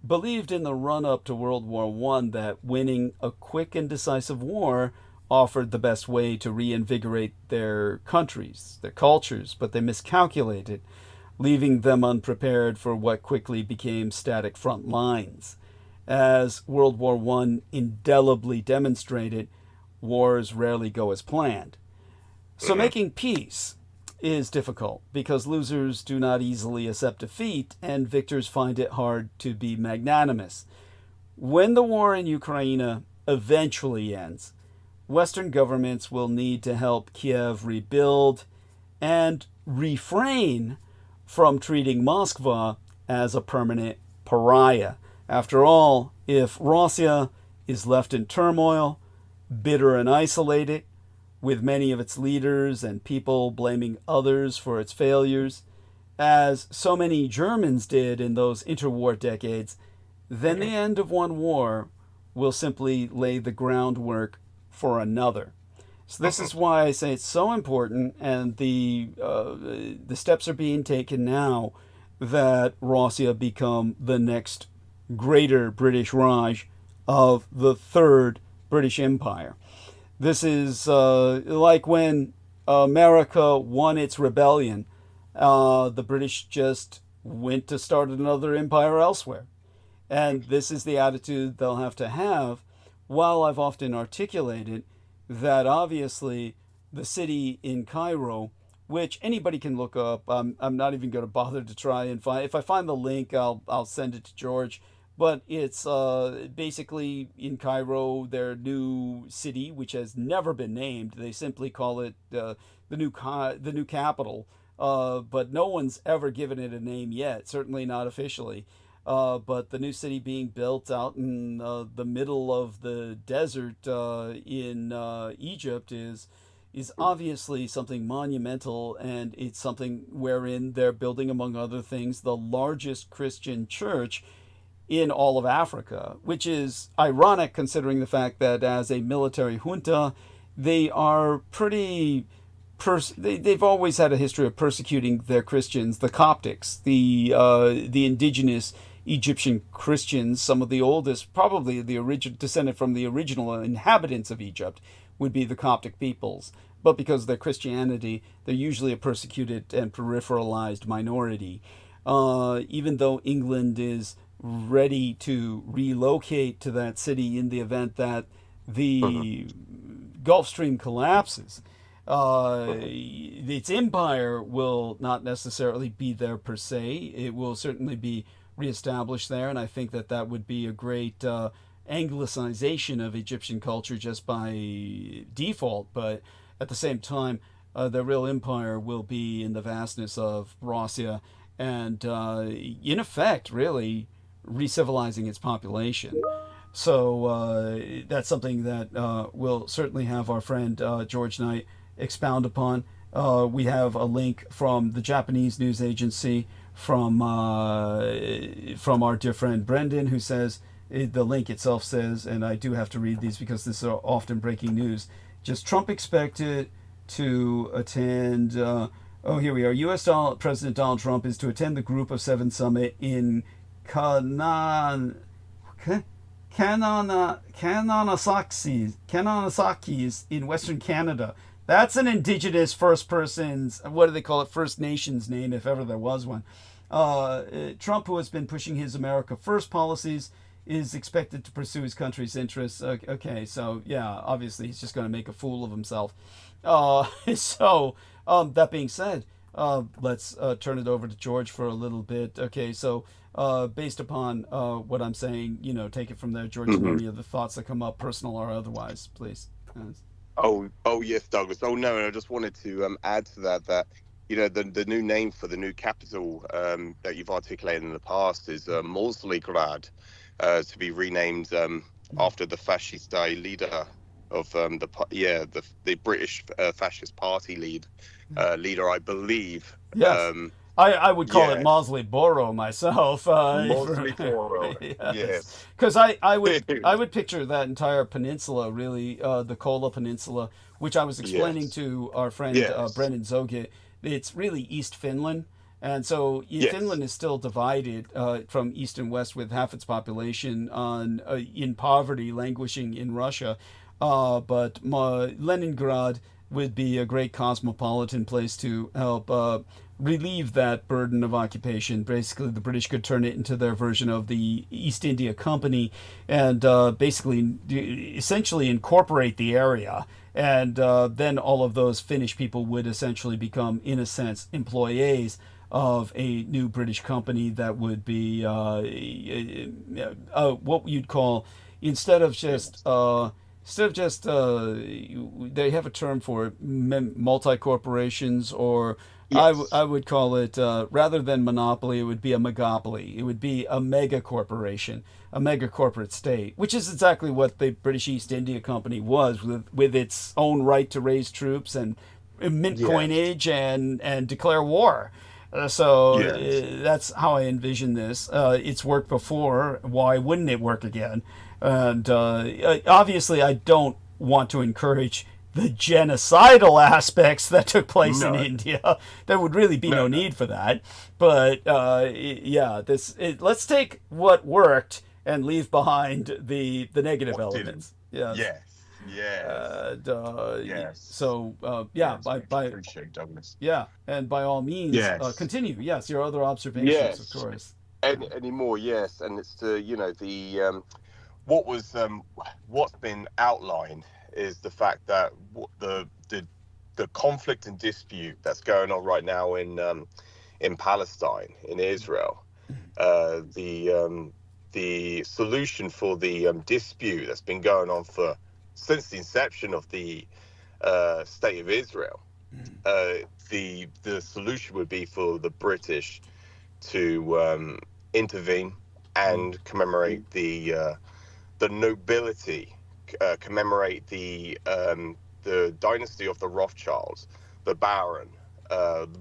believed in the run-up to World War I that winning a quick and decisive war offered the best way to reinvigorate their countries, their cultures, but they miscalculated, leaving them unprepared for what quickly became static front lines. As World War I indelibly demonstrated, wars rarely go as planned. So making peace is difficult because losers do not easily accept defeat and victors find it hard to be magnanimous. When the war in Ukraine eventually ends, Western governments will need to help Kiev rebuild and refrain from treating Moscow as a permanent pariah. After all, if Russia is left in turmoil, bitter and isolated, with many of its leaders and people blaming others for its failures, as so many Germans did in those interwar decades, then the end of one war will simply lay the groundwork for another. So this is why I say it's so important, and the steps are being taken now that Russia become the next greater British Raj of the Third British Empire. This is like when America won its rebellion. The British just went to start another empire elsewhere. And this is the attitude they'll have to have, while I've often articulated that obviously the city in Cairo, which anybody can look up, I'm not even going to bother to try and find. If I find the link, I'll send it to George. but it's basically in Cairo, their new city, which has never been named. They simply call it the new capital, but no one's ever given it a name yet. Certainly not officially. But the new city being built out in the middle of the desert in Egypt is obviously something monumental, and it's something wherein they're building, among other things, the largest Christian church in all of Africa, which is ironic considering the fact that as a military junta, they are pretty. They've always had a history of persecuting their Christians, the Coptics, the indigenous Egyptian Christians, some of the oldest, probably the original descended from the original inhabitants of Egypt, would be the Coptic peoples. But because of their Christianity, they're usually a persecuted and peripheralized minority. Even though England is ready to relocate to that city in the event that the Gulf Stream collapses, its empire will not necessarily be there per se. It will certainly be reestablished there, and I think that that would be a great anglicization of Egyptian culture just by default. But at the same time, the real empire will be in the vastness of Russia, and in effect, really re-civilizing its population. So that's something that we'll certainly have our friend George Knight expound upon. We have a link from the Japanese news agency from our dear friend Brendan, who says, the link itself says, and I do have to read these because this is often breaking news, just Trump expected to attend, here we are, U.S. President Donald Trump is to attend the Group of Seven Summit in Kananaskis in Western Canada. That's an indigenous First Person's, what do they call it, First Nations name, if ever there was one. Trump, who has been pushing his America First policies, is expected to pursue his country's interests. Okay, so yeah, obviously he's just going to make a fool of himself. That being said, let's turn it over to George for a little bit. Okay, so based upon what I'm saying, take it from there, George. Any of the thoughts that come up, personal or otherwise, please. Oh yes, Douglas. Oh no, I just wanted to add to that the new name for the new capital that you've articulated in the past is Mausolegrad, to be renamed after the fascist leader of the British fascist party leader, I believe. Yes. I would call it Mausoleboro myself. Mausoleboro. Yes. Because I would picture that entire peninsula, really, the Kola Peninsula, which I was explaining to our friend Brendan Zoget. It's really East Finland. And so Finland is still divided from east and west, with half its population in poverty, languishing in Russia. But Leningrad would be a great cosmopolitan place to help relieve that burden of occupation. Basically, the British could turn it into their version of the East India Company and essentially incorporate the area. And then all of those Finnish people would essentially become, in a sense, employees of a new British company that would be what you'd call, instead of just they have a term for it, multi-corporations, or I would call it, rather than monopoly, it would be a megapoly. It would be a mega corporation, a mega corporate state, which is exactly what the British East India Company was, with its own right to raise troops and mint coinage and declare war. That's how I envision this. It's worked before. Why wouldn't it work again? And obviously, I don't want to encourage the genocidal aspects that took place in India. There would really be no need for that. But let's take what worked and leave behind the negative elements. Yes. So by appreciate Douglas. Yeah, and by all means, continue. Yes, your other observations, of course. Any more? Yes, and it's the what's been outlined is the fact that the conflict and dispute that's going on right now in Palestine, in Israel, the the solution for the dispute that's been going on since the inception of the State of Israel. The solution would be for the British to intervene and commemorate the nobility, commemorate the dynasty of the Rothschilds, the Baron,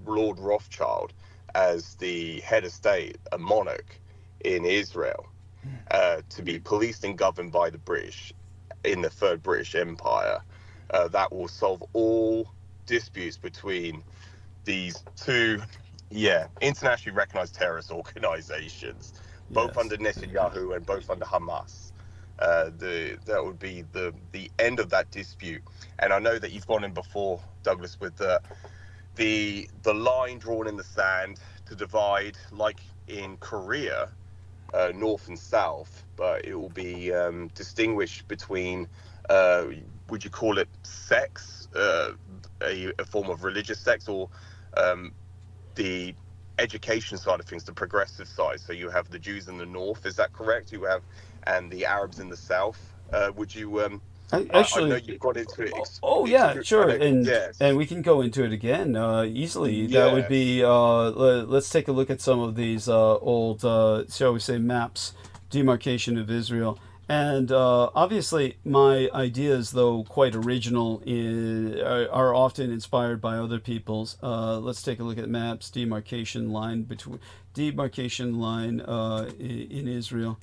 Lord Rothschild, as the head of state, a monarch in Israel, to be policed and governed by the British in the Third British Empire. That will solve all disputes between these two, internationally recognized terrorist organizations, both under Netanyahu and both under Hamas. That would be the end of that dispute. And I know that you've gone in before, Douglas, with the line drawn in the sand to divide, like in Korea, north and south, but it will be distinguished between, would you call it sects, a form of religious sects, or the education side of things, the progressive side? So you have the Jews in the north, is that correct? And the Arabs in the south. Would you? Actually, I know you've got into it. Sure, and yes. and we can go into it again easily. Yes. That would be. Let's take a look at some of these old, shall we say, maps, demarcation of Israel, and obviously my ideas, though quite original, are often inspired by other people's. Let's take a look at maps, demarcation line in Israel.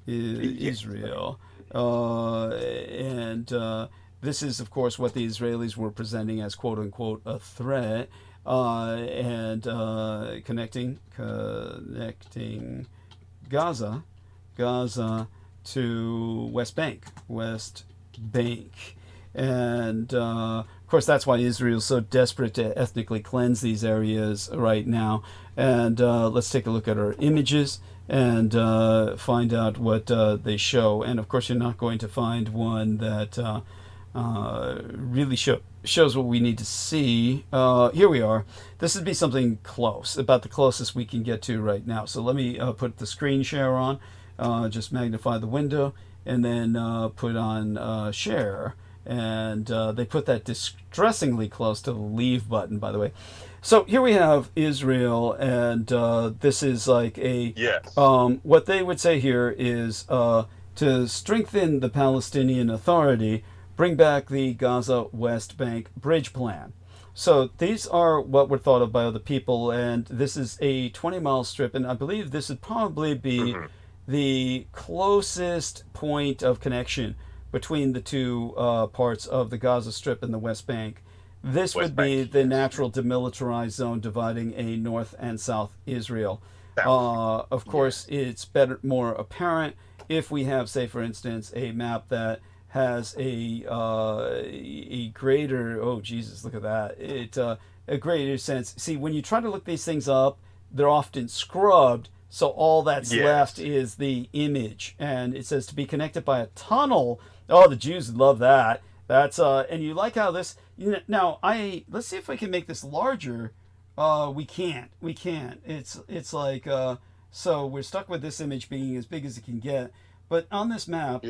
Israel. And this is, of course, what the Israelis were presenting as quote-unquote a threat, and connecting Gaza to West Bank. And of course, that's why Israel's so desperate to ethnically cleanse these areas right now. And let's take a look at our images and find out what they show. And of course, you're not going to find one that really shows what we need to see. Here we are. This would be something close, about the closest we can get to right now. So let me put the screen share on, just magnify the window, and then put on share. And they put that distressingly close to the leave button, by the way. So here we have Israel, and this is like a... Yes. What they would say here is to strengthen the Palestinian Authority, bring back the Gaza West Bank bridge plan. So these are what were thought of by other people, and this is a 20-mile strip, and I believe this would probably be the closest point of connection between the two parts of the Gaza Strip and the West Bank. This would be the natural demilitarized zone dividing a North and South Israel. Of course, it's more apparent if we have, say, for instance, a map that has a greater, oh Jesus, look at that, a greater sense. See, when you try to look these things up, they're often scrubbed, so all that's left is the image, and it says to be connected by a tunnel. Oh, the Jews love that. That's and you like how this. Now, let's see if I can make this larger. We can't. It's like so we're stuck with this image being as big as it can get. But on this map,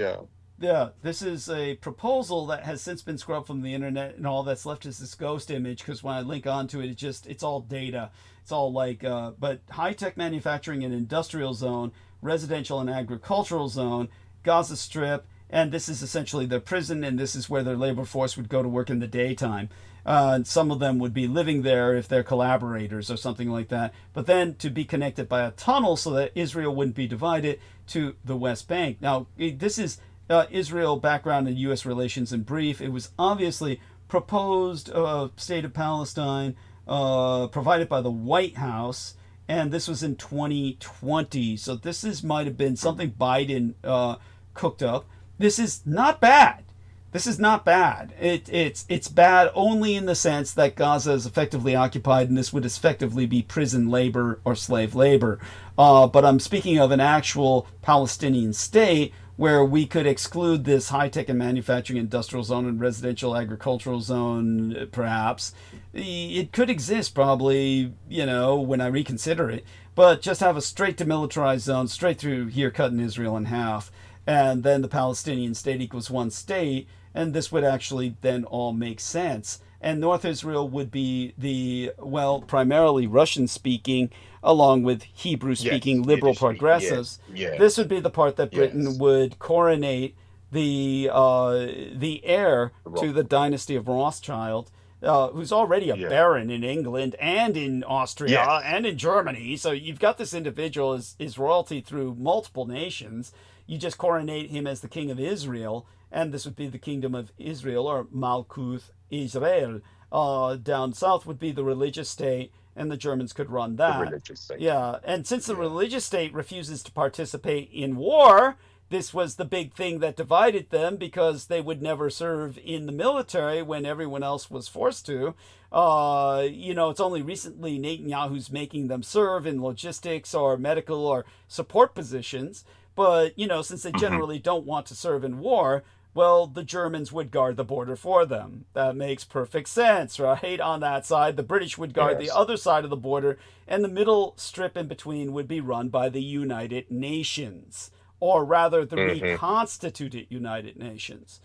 this is a proposal that has since been scrubbed from the internet, and all that's left is this ghost image. Because when I link onto it, it's all data. It's all like, but high-tech manufacturing and industrial zone, residential and agricultural zone, Gaza Strip. And this is essentially their prison, and this is where their labor force would go to work in the daytime. And some of them would be living there if they're collaborators or something like that. But then to be connected by a tunnel so that Israel wouldn't be divided to the West Bank. Now, this is Israel background in U.S. relations in brief. It was obviously proposed state of Palestine, provided by the White House, and this was in 2020. So this might have been something Biden cooked up. This is not bad. It's bad only in the sense that Gaza is effectively occupied, and this would effectively be prison labor or slave labor. But I'm speaking of an actual Palestinian state where we could exclude this high-tech and manufacturing industrial zone and residential agricultural zone, perhaps. It could exist probably, when I reconsider it, but just have a straight demilitarized zone, straight through here, cutting Israel in half, and then the Palestinian state equals one state, and this would actually then all make sense. And North Israel would be primarily Russian-speaking, along with Hebrew-speaking liberal progressives. This would be the part that Britain would coronate the heir to the dynasty of Rothschild, who's already a baron in England and in Austria and in Germany. So you've got this individual as royalty through multiple nations. You just coronate him as the king of Israel, and this would be the kingdom of Israel, or Malkuth Israel. Down south would be the religious state, and the Germans could run that. The religious state. Yeah, and since the religious state refuses to participate in war, this was the big thing that divided them, because they would never serve in the military when everyone else was forced to. It's only recently Netanyahu's making them serve in logistics or medical or support positions. But, since they generally don't want to serve in war, well, the Germans would guard the border for them. That makes perfect sense, right? On that side, the British would guard the other side of the border, and the middle strip in between would be run by the United Nations, or rather the reconstituted United Nations.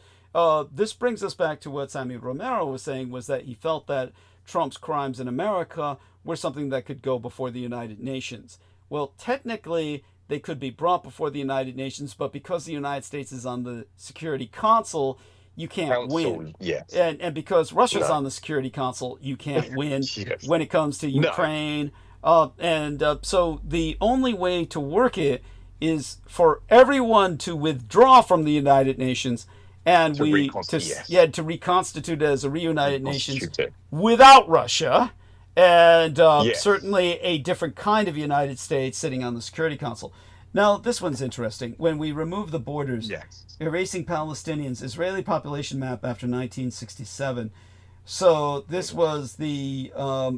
This brings us back to what Sammy Romero was saying, was that he felt that Trump's crimes in America were something that could go before the United Nations. Well, technically, they could be brought before the United Nations, but because the United States is on the Security Council, you can't win. Yes. And because Russia's on the Security Council, you can't win when it comes to Ukraine. So the only way to work it is for everyone to withdraw from the United Nations, and to reconstitute as a reunited nations without Russia. And certainly a different kind of United States sitting on the Security Council. Now, this one's interesting. When we remove the borders, erasing Palestinians, Israeli population map after 1967. So this was the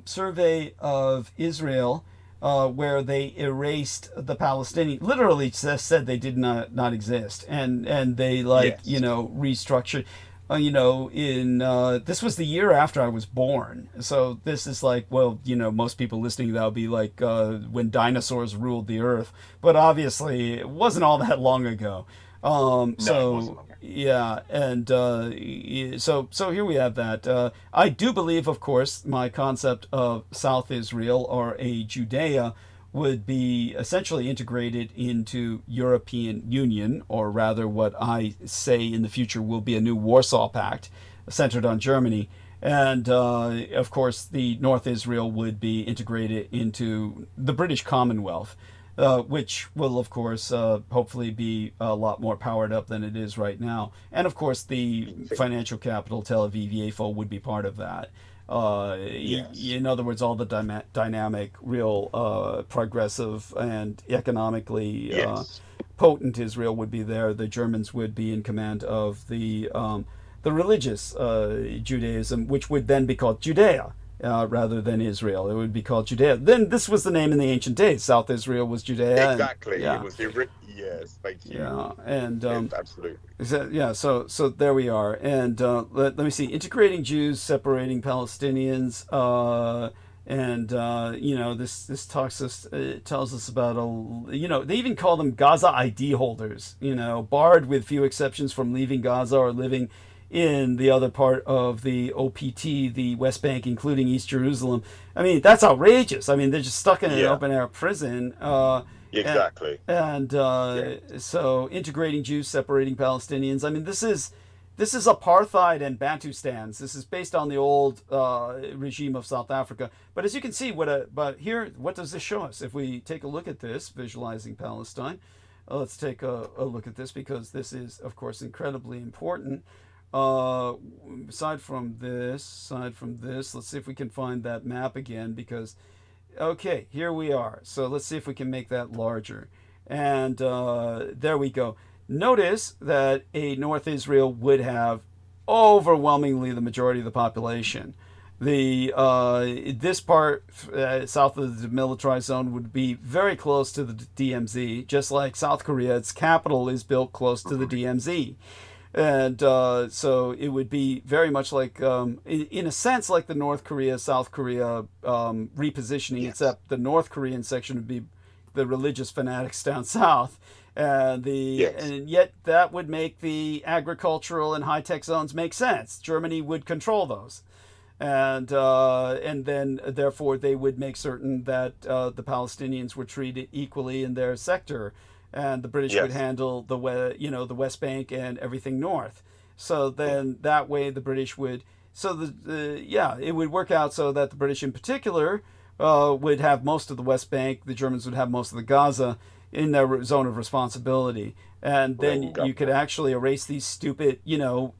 survey of Israel, where they erased the Palestinian, literally said they did not exist. And they restructured. This was the year after I was born. So this is like, most people listening, that'll be like when dinosaurs ruled the earth. But obviously, it wasn't all that long ago. So here we have that. I do believe, of course, my concept of South Israel, or a Judea, would be essentially integrated into European Union, or rather what I say in the future will be a new Warsaw Pact centered on Germany. And, of course, the North Israel would be integrated into the British Commonwealth, which will, of course, hopefully be a lot more powered up than it is right now. And, of course, the financial capital, Tel Aviv-Yafo, would be part of that. In other words, all the dynamic, real progressive and economically potent Israel would be there. The Germans would be in command of the religious Judaism, which would then be called Judea rather than Israel. It would be called Judea. Then this was the name in the ancient days. South Israel was Judea. Exactly. It was the yes, thank you. Yeah, and absolutely. So there we are. And let me see. Integrating Jews, separating Palestinians, this tells us about they even call them Gaza ID holders. Barred with few exceptions from leaving Gaza or living in the other part of the OPT, the West Bank, including East Jerusalem. I mean, that's outrageous. I mean, they're just stuck in an open-air prison. Exactly. So integrating Jews, separating Palestinians. I mean, this is apartheid and Bantustans. This is based on the old regime of South Africa. But as you can see, what does this show us? If we take a look at this, visualizing Palestine, let's take a look at this, because this is, of course, incredibly important. Aside from this, let's see if we can find that map again, because, okay, here we are. So let's see if we can make that larger. And there we go. Notice that a North Israel would have overwhelmingly the majority of the population. This part south of the demilitarized zone would be very close to the DMZ, just like South Korea. Its capital is built close to the DMZ. And so it would be very much like, in a sense, like the North Korea, South Korea repositioning, except the North Korean section would be the religious fanatics down south. And yet that would make the agricultural and high-tech zones make sense. Germany would control those. And then, therefore, they would make certain that the Palestinians were treated equally in their sector. And the British would handle the West Bank and everything north. So then that way the British would, it would work out so that the British in particular would have most of the West Bank, the Germans would have most of the Gaza in their zone of responsibility. And then you could actually erase these stupid,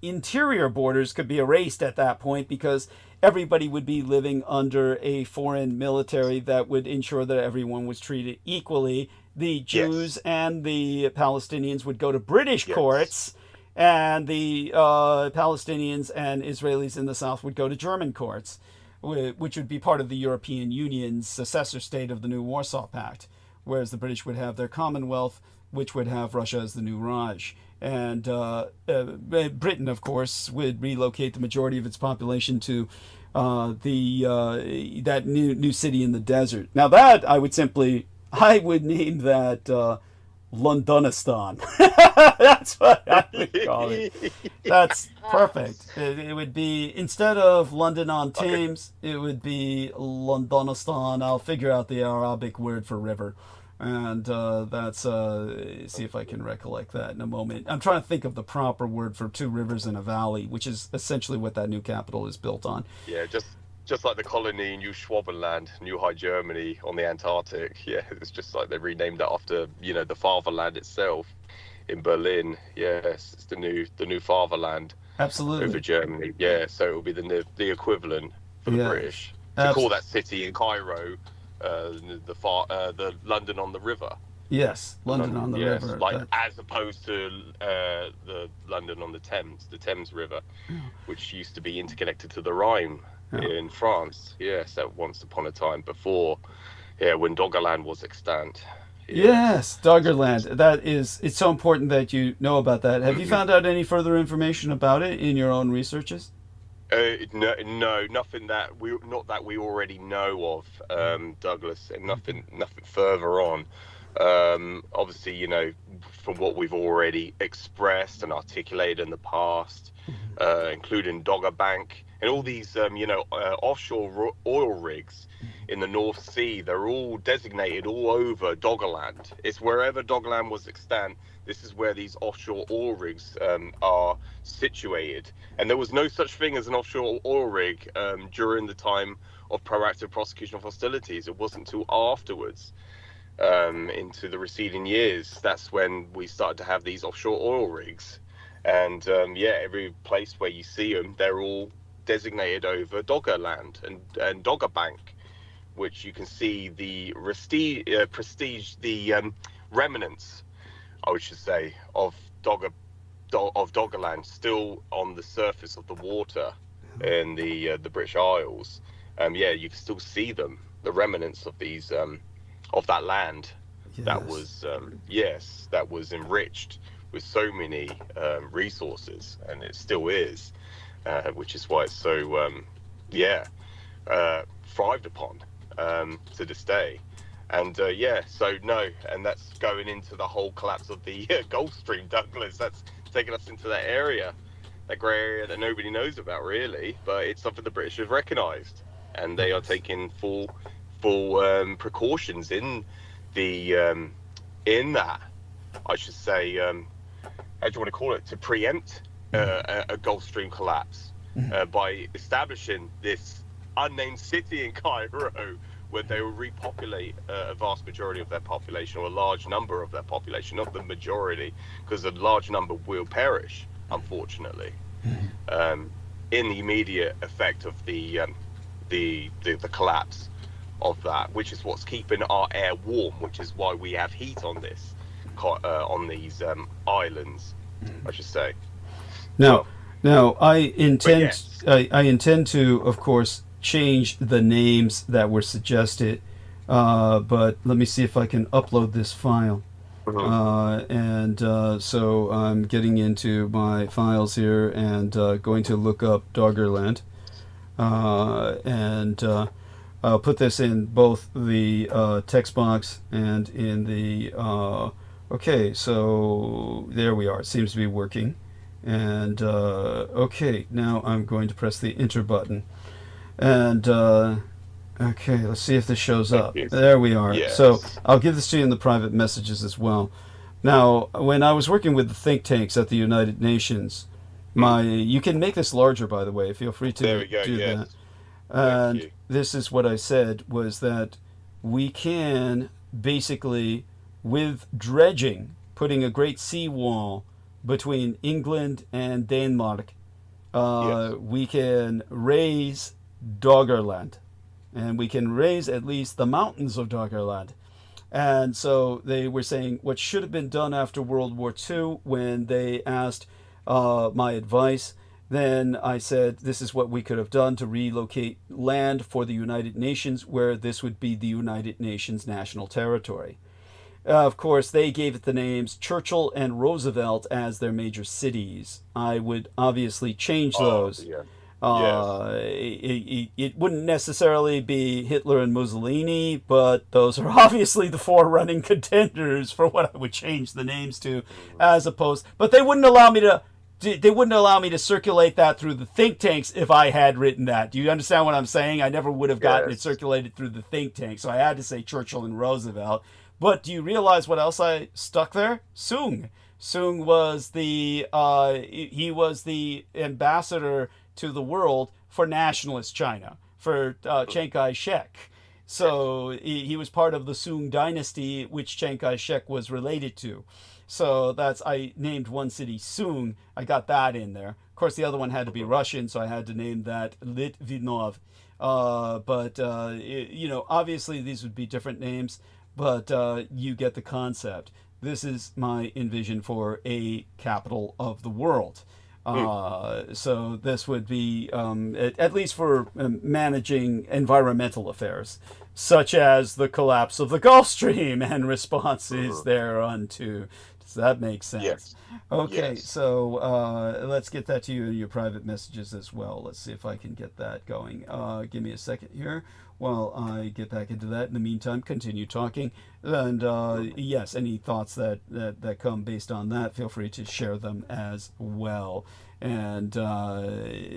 interior borders could be erased at that point, because everybody would be living under a foreign military that would ensure that everyone was treated equally. The Jews and the Palestinians would go to British courts, and the Palestinians and Israelis in the south would go to German courts, which would be part of the European Union's successor state of the new Warsaw Pact, whereas the British would have their Commonwealth, which would have Russia as the new Raj. And Britain, of course, would relocate the majority of its population to that new city in the desert. Now that I would name that Londonistan. That's what I would call it. That's perfect. It would be, instead of London on Thames, it would be Londonistan. I'll figure out the Arabic word for river. And see if I can recollect that in a moment. I'm trying to think of the proper word for two rivers in a valley, which is essentially what that new capital is built on. Yeah, just like the colony New Schwabenland, New High Germany on the Antarctic. Yeah, it's just like they renamed that after, the fatherland itself in Berlin. Yes, it's the new fatherland. Absolutely. Over Germany. Yeah, so it will be the equivalent for the British. To call that city in Cairo the London on the River. Yes, London on the River. As opposed to the London on the Thames River, which used to be interconnected to the Rhine in France. Yes, at once upon a time before, when Doggerland was extant. Yes, Doggerland. It's so important that you know about that. Have you found out any further information about it in your own researches? No, nothing that we already know of, Douglas, and nothing further on. Obviously, from what we've already expressed and articulated in the past, including Dogger Bank and all these, offshore oil rigs in the North Sea, they're all designated all over Doggerland. It's wherever Doggerland was extant. This is where these offshore oil rigs are situated. And there was no such thing as an offshore oil rig during the time of proactive prosecution of hostilities. It wasn't until afterwards, into the receding years, that's when we started to have these offshore oil rigs. And every place where you see them, they're all designated over Doggerland and Dogger Bank, which you can see the remnants, I should say, of Doggerland still on the surface of the water in the British Isles. You can still see them, the remnants of these of that land. Yes. That was enriched with so many resources, and it still is, which is why it's so thrived upon to this day. And and that's going into the whole collapse of the Gulf Stream, Douglas. That's taking us into that area, that grey area that nobody knows about really, but it's something the British have recognised, and they are taking full precautions in that, I should say, how do you want to call it, to preempt a Gulf Stream collapse by establishing this unnamed city in Cairo, where they will repopulate a vast majority of their population, or a large number of their population, not the majority, because a large number will perish, unfortunately, in the immediate effect of the collapse of that, which is what's keeping our air warm, which is why we have heat on these islands, I should say. Now, I intend to, of course, change the names that were suggested, but let me see if I can upload this file. So I'm getting into my files here and going to look up Doggerland, and I'll put this in both the text box and in the okay, so there we are. It seems to be working. And okay, now I'm going to press the enter button, and okay, let's see if this shows up. There we are. Yes. So I'll give this to you in the private messages as well. Now, when I was working with the think tanks at the United Nations, you can make this larger, by the way. Feel free to There we go, do yes. that. And this is what I said, was that we can basically, with dredging, putting a great seawall between England and Denmark, we can raise Doggerland, and we can raise at least the mountains of Doggerland. And so they were saying what should have been done after World War II, when they asked my advice. Then I said, this is what we could have done to relocate land for the United Nations, where this would be the United Nations national territory. Of course, they gave it the names Churchill and Roosevelt as their major cities. I would obviously change those. It wouldn't necessarily be Hitler and Mussolini, but those are obviously the four running contenders for what I would change the names to, as opposed. But they wouldn't allow me to. They wouldn't allow me to circulate that through the think tanks if I had written that. Do you understand what I'm saying? I never would have gotten it circulated through the think tank, so I had to say Churchill and Roosevelt. But do you realize what else I stuck there? Soong. Soong was he was the ambassador to the world for nationalist China, for Chiang Kai-shek. So he was part of the Soong dynasty, which Chiang Kai-shek was related to. So I named one city Soong. I got that in there. Of course, the other one had to be Russian, so I had to name that Litvinov. Obviously these would be different names, but you get the concept. This is my envision for a capital of the world. So this would be, at least for managing environmental affairs, such as the collapse of the Gulf Stream and responses thereunto. Does that make sense? Yes. Okay, Yes. so let's get that to you in your private messages as well. Let's see if I can get that going. Give me a second here while I get back into that. In the meantime, continue talking. And yes, any thoughts that come based on that, feel free to share them as well. And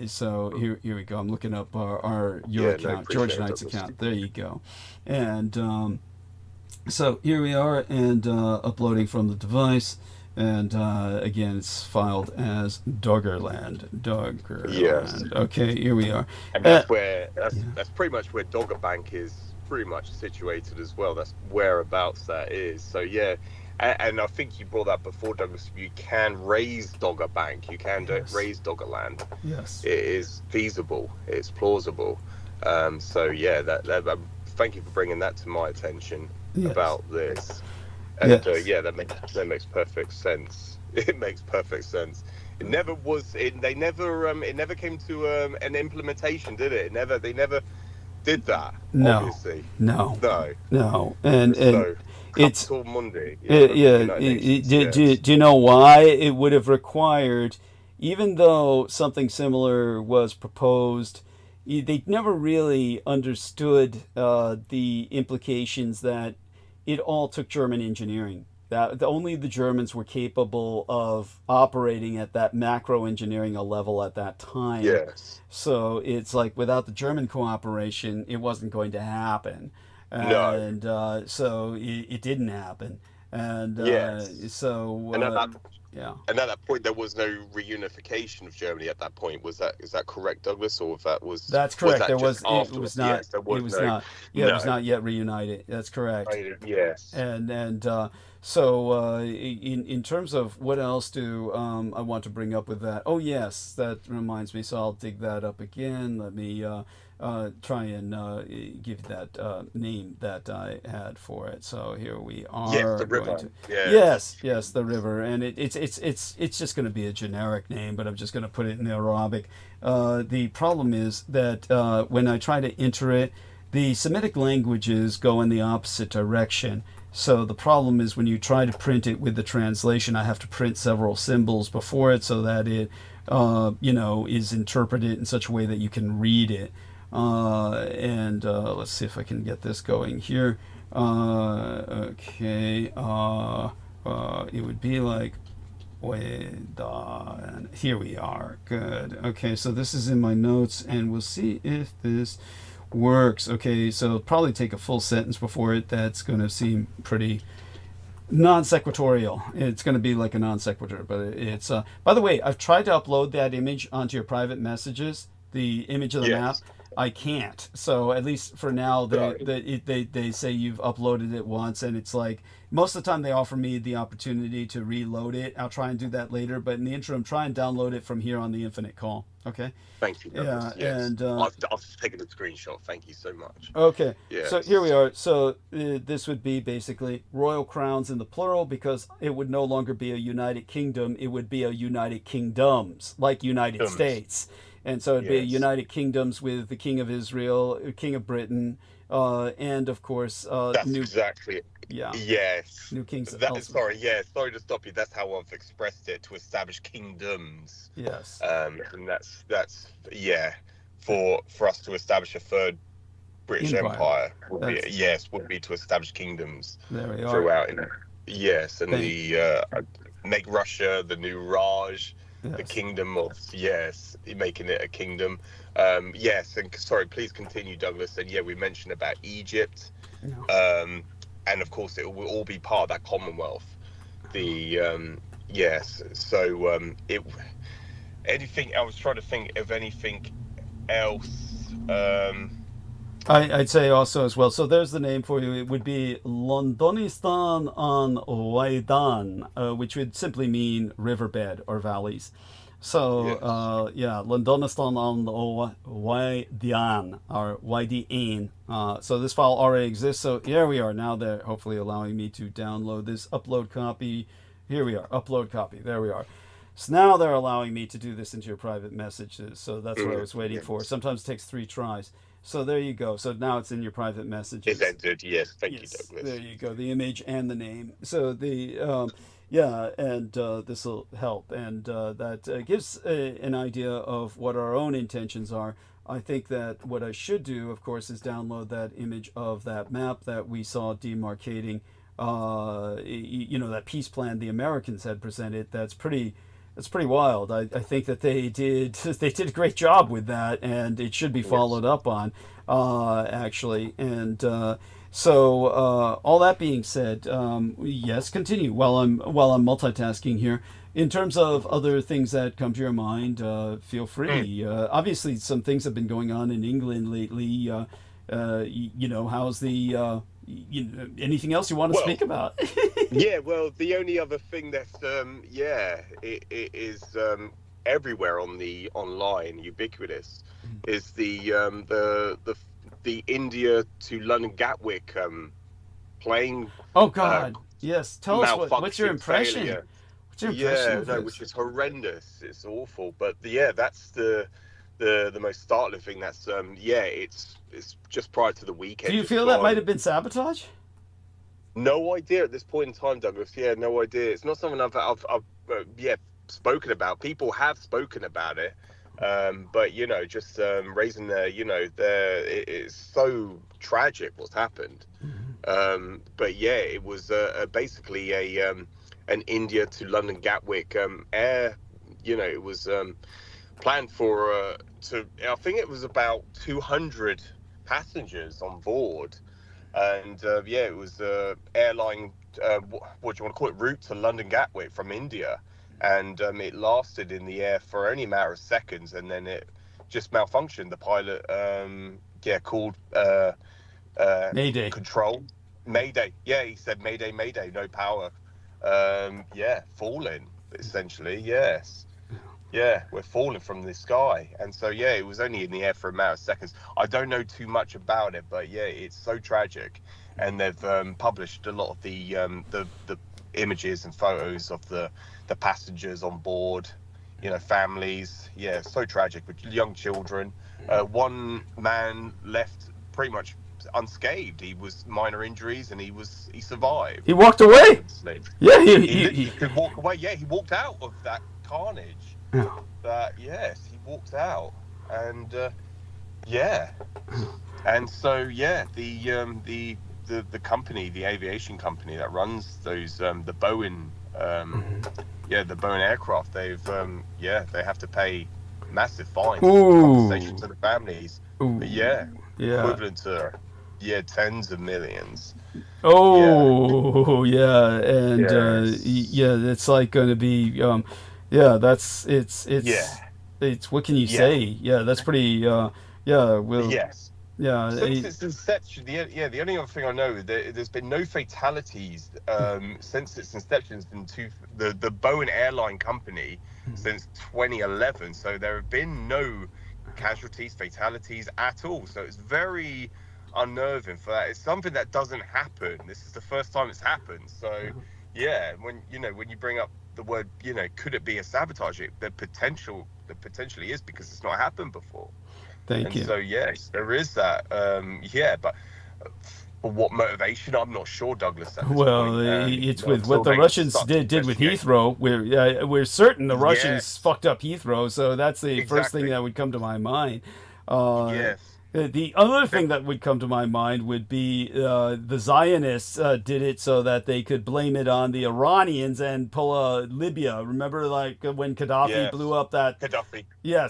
so here we go. I'm looking up your account, George Knight's account. There you go. And so here we are, and uploading from the device. And again, it's filed as Doggerland. Yes. Okay, here we are. And that's pretty much where Dogger Bank is pretty much situated as well. That's whereabouts that is. So yeah, and I think you brought that before, Douglas. You can raise Dogger Bank. You can raise Doggerland. Yes. It is feasible. It's plausible. So yeah, thank you for bringing that to my attention about this. And that makes perfect sense. It makes perfect sense. It never was. It never came to an implementation, did it? They never did that. No. Obviously. No. And so, it's Monday. Do you know why it would have required, even though something similar was proposed? They never really understood the implications that it all took German engineering. That only the Germans were capable of operating at that macro engineering level at that time. Yes. So it's like without the German cooperation, it wasn't going to happen. And so it didn't happen. And And at that point, there was no reunification of Germany. At that point, is that correct, Douglas? Or if that was that's correct. Was It was not. It was not yet reunited. That's correct. Yes. And so in terms of what else do I want to bring up with that? Oh yes, that reminds me. So I'll dig that up again. Let me try and give that name that I had for it. So here we are. Yes, the river. Yes, the river, and it's just going to be a generic name, but I'm just going to put it in Arabic. The problem is that when I try to enter it, the Semitic languages go in the opposite direction. So the problem is when you try to print it with the translation, I have to print several symbols before it so that it, is interpreted in such a way that you can read it. And let's see if I can get this going here. Okay. It would be like, and here we are. Good. Okay, so this is in my notes, and we'll see if this works. Okay, so it'll probably take a full sentence before it. That's going to seem pretty non-sequitorial. It's going to be like a non-sequitur, but it's by the way, I've tried to upload that image onto your private messages, the image of the map. I can't. So at least for now, they say you've uploaded it once, and it's like most of the time they offer me the opportunity to reload it. I'll try and do that later, but in the interim, try and download it from here on the Infinite Call. Okay. Thank you. Yeah, yes. and I've taken a screenshot. Thank you so much. Okay. Yes. So here we are. So this would be basically royal crowns in the plural, because it would no longer be a United Kingdom. It would be a United Kingdoms, like United States. And so it'd be United Kingdoms with the King of Israel, King of Britain, and of course, that's exactly it. Yeah. Yes. New kings. Sorry to stop you. That's how I've expressed it, to establish kingdoms. Yes. And that's for us to establish a third British Empire would be to establish kingdoms throughout. Yes, and make Russia the new Raj. Yes. The kingdom of making it a kingdom. And sorry, please continue, Douglas. And we mentioned about Egypt, and of course it will all be part of that Commonwealth. Anything? I was trying to think of anything else. I'd say also as well. So there's the name for you. It would be Londonistan on Waidan, which would simply mean riverbed or valleys. So Londonistan on Waidan or Waidian. So this file already exists. So here we are. Now they're hopefully allowing me to download this upload copy. Here we are. Upload copy. There we are. So now they're allowing me to do this into your private messages. So that's what I was waiting for. Sometimes it takes 3 tries. So there you go. So now it's in your private messages. It's entered, yes. Thank you, Douglas. There you go. The image and the name. So the this will help, and that gives an idea of what our own intentions are. I think that what I should do, of course, is download that image of that map that we saw demarcating. That peace plan the Americans had presented. That's pretty wild. I think that they did a great job with that, and it should be followed up on, actually. And so all that being said, yes, continue while I'm multitasking here. In terms of other things that come to your mind, feel free. Obviously, some things have been going on in England lately. How's the anything else you want to speak about? Well, the only other thing that's it is everywhere on the online, ubiquitous, is the India to London Gatwick plane. Oh God, yes. Tell us what's your impression? Failure. What's your impression? Which is horrendous. It's awful. But that's the most startling thing. That's it's just prior to the weekend. Do you feel that might have been sabotage? No idea at this point in time, Douglas. Yeah, no idea. It's not something I've spoken about. People have spoken about it, but just raising it is so tragic what's happened. But it was basically an India to London Gatwick air. It was planned for I think it was about 200 passengers on board, and it was airline what do you want to call it, route to London Gatwick from India, and it lasted in the air for only a matter of seconds, and then it just malfunctioned. The pilot called Mayday control. Mayday. He said Mayday, no power. Falling essentially. Yes. we're falling from the sky. And so, yeah, it was only in the air for a matter of seconds. I don't know too much about it, but yeah, it's so tragic. And they've published a lot of the images and photos of the passengers on board, you know, families. Yeah, so tragic with young children. One man left pretty much unscathed. He was minor injuries and he survived. He walked away. Yeah, he could walk away. Yeah, he walked out of that carnage. Yes, he walked out, and and so the company, the aviation company that runs those the Boeing the Boeing aircraft, they have to pay massive fines, compensation to the families. But equivalent to tens of millions. And it's like going to be it's what can you say? Yeah, that's pretty since its inception, the only other thing I know, there's been no fatalities since its inception in the Boeing airline company since 2011. So there have been no casualties, fatalities at all. So it's very unnerving for that. It's something that doesn't happen. This is the first time it's happened. So when you bring up the word, could it be a sabotage? The potentially is, because it's not happened before. Thank you. So yes, there is that. But for what motivation, I'm not sure, Douglas. It's with what the Russians did with Heathrow. We're certain the Russians fucked up Heathrow, so that's the first thing that would come to my mind. The other thing that would come to my mind would be the Zionists did it so that they could blame it on the Iranians and pull a Libya. Remember, like when Gaddafi blew up that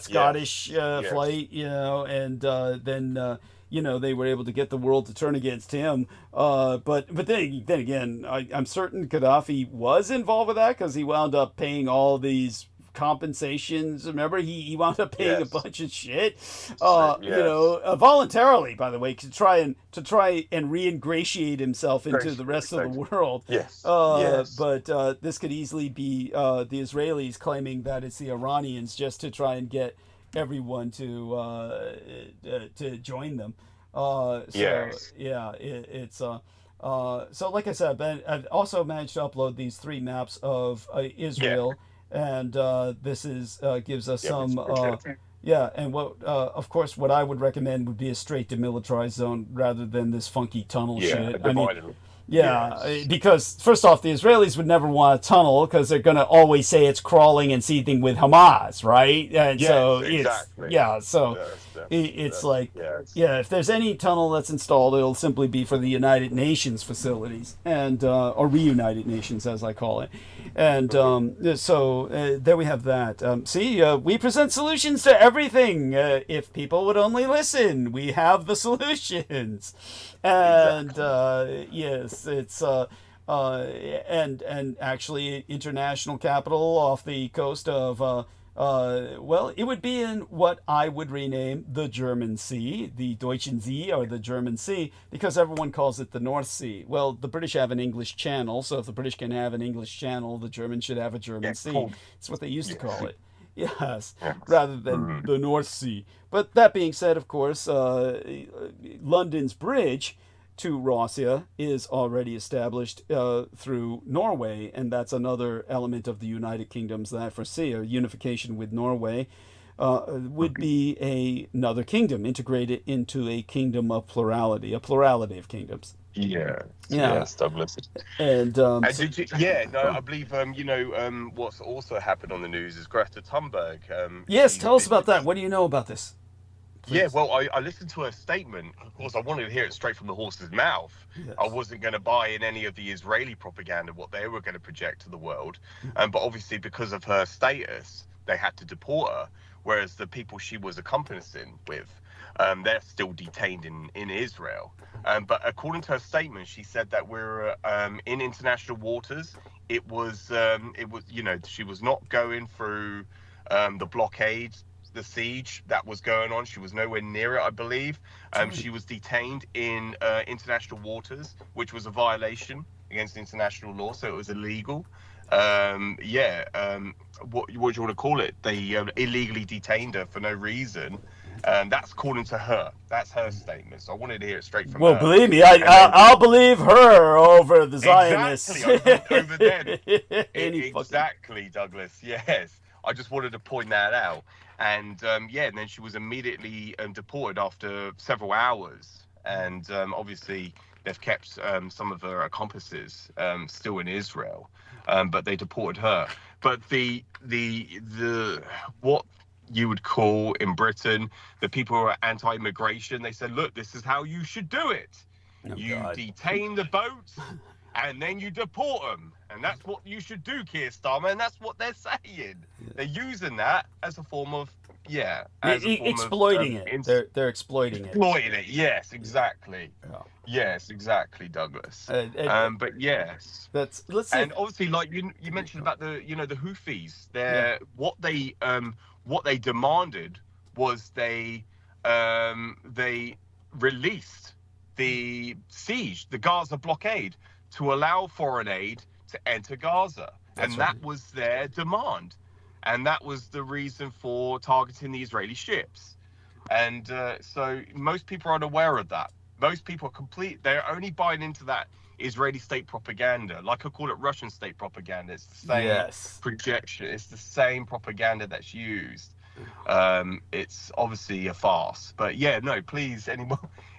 Scottish flight, and then they were able to get the world to turn against him. But then again, I'm certain Gaddafi was involved with that, because he wound up paying all these compensations. Remember, he wound up paying a bunch of shit, voluntarily, by the way, to try and re-ingratiate himself into the rest of the world. But this could easily be the Israelis claiming that it's the Iranians, just to try and get everyone to join them. So like I said, I've also managed to upload these 3 maps of Israel. And this gives us some and what of course what I would recommend would be a straight demilitarized zone rather than this funky tunnel shit. Because first off, the Israelis would never want a tunnel, because they're going to always say it's crawling and seething with Hamas, right? And if there's any tunnel that's installed, it'll simply be for the United Nations facilities, and or reunited nations, as I call it. And there we have that. We present solutions to everything. If people would only listen, we have the solutions. And it's and actually international capital off the coast of it would be in what I would rename the German Sea, the Deutschen See, or the German Sea, because everyone calls it the North Sea. Well, the British have an English Channel, so if the British can have an English Channel, the Germans should have a German Sea. Cool. It's what they used to call it. Rather than the North Sea. But that being said, of course, London's bridge to Russia is already established through Norway, and that's another element of the United Kingdoms that I foresee. A unification with Norway would be another kingdom, integrated into a kingdom of plurality, a plurality of kingdoms. Yes, Douglas. And I believe what's also happened on the news is Greta Thunberg. Tell us about that. What do you know about this? Please. Yeah, well, I listened to her statement. Of course, I wanted to hear it straight from the horse's mouth. Yes. I wasn't going to buy in any of the Israeli propaganda, what they were going to project to the world. But obviously, because of her status, they had to deport her, whereas the people she was accompaniment with, they're still detained in Israel. But according to her statement, she said that we're in international waters. It was she was not going through the blockade the siege that was going on. She was nowhere near it, I believe. She was detained in international waters, which was a violation against international law, so it was illegal. What do you want to call it? They illegally detained her for no reason. That's according to her. That's her statement. So I wanted to hear it straight from her. Well, believe me, I'll believe her over the Zionists. Exactly, over them. Exactly, Douglas. Yes, I just wanted to point that out. And and then she was immediately deported after several hours. And obviously, they've kept some of her accomplices still in Israel, but they deported her. But the what you would call in Britain the people who are anti-immigration, they said, look, this is how you should do it. Detain the boats and then you deport them, and that's what you should do, Keir Starmer, and that's what they're saying. They're using that as a form of exploiting it. They're exploiting it. Exploiting it. Yes, exactly. Yeah. Yes, exactly, Douglas. But yes, let's see. And obviously, like you mentioned about the Houthis, what they demanded was they released the siege, the Gaza blockade, to allow foreign aid to enter Gaza. And that was their demand. And that was the reason for targeting the Israeli ships. And so most people are unaware of that. Most people they're only buying into that Israeli state propaganda. Like I call it Russian state propaganda. It's the same projection. It's the same propaganda that's used. It's obviously a farce. But please,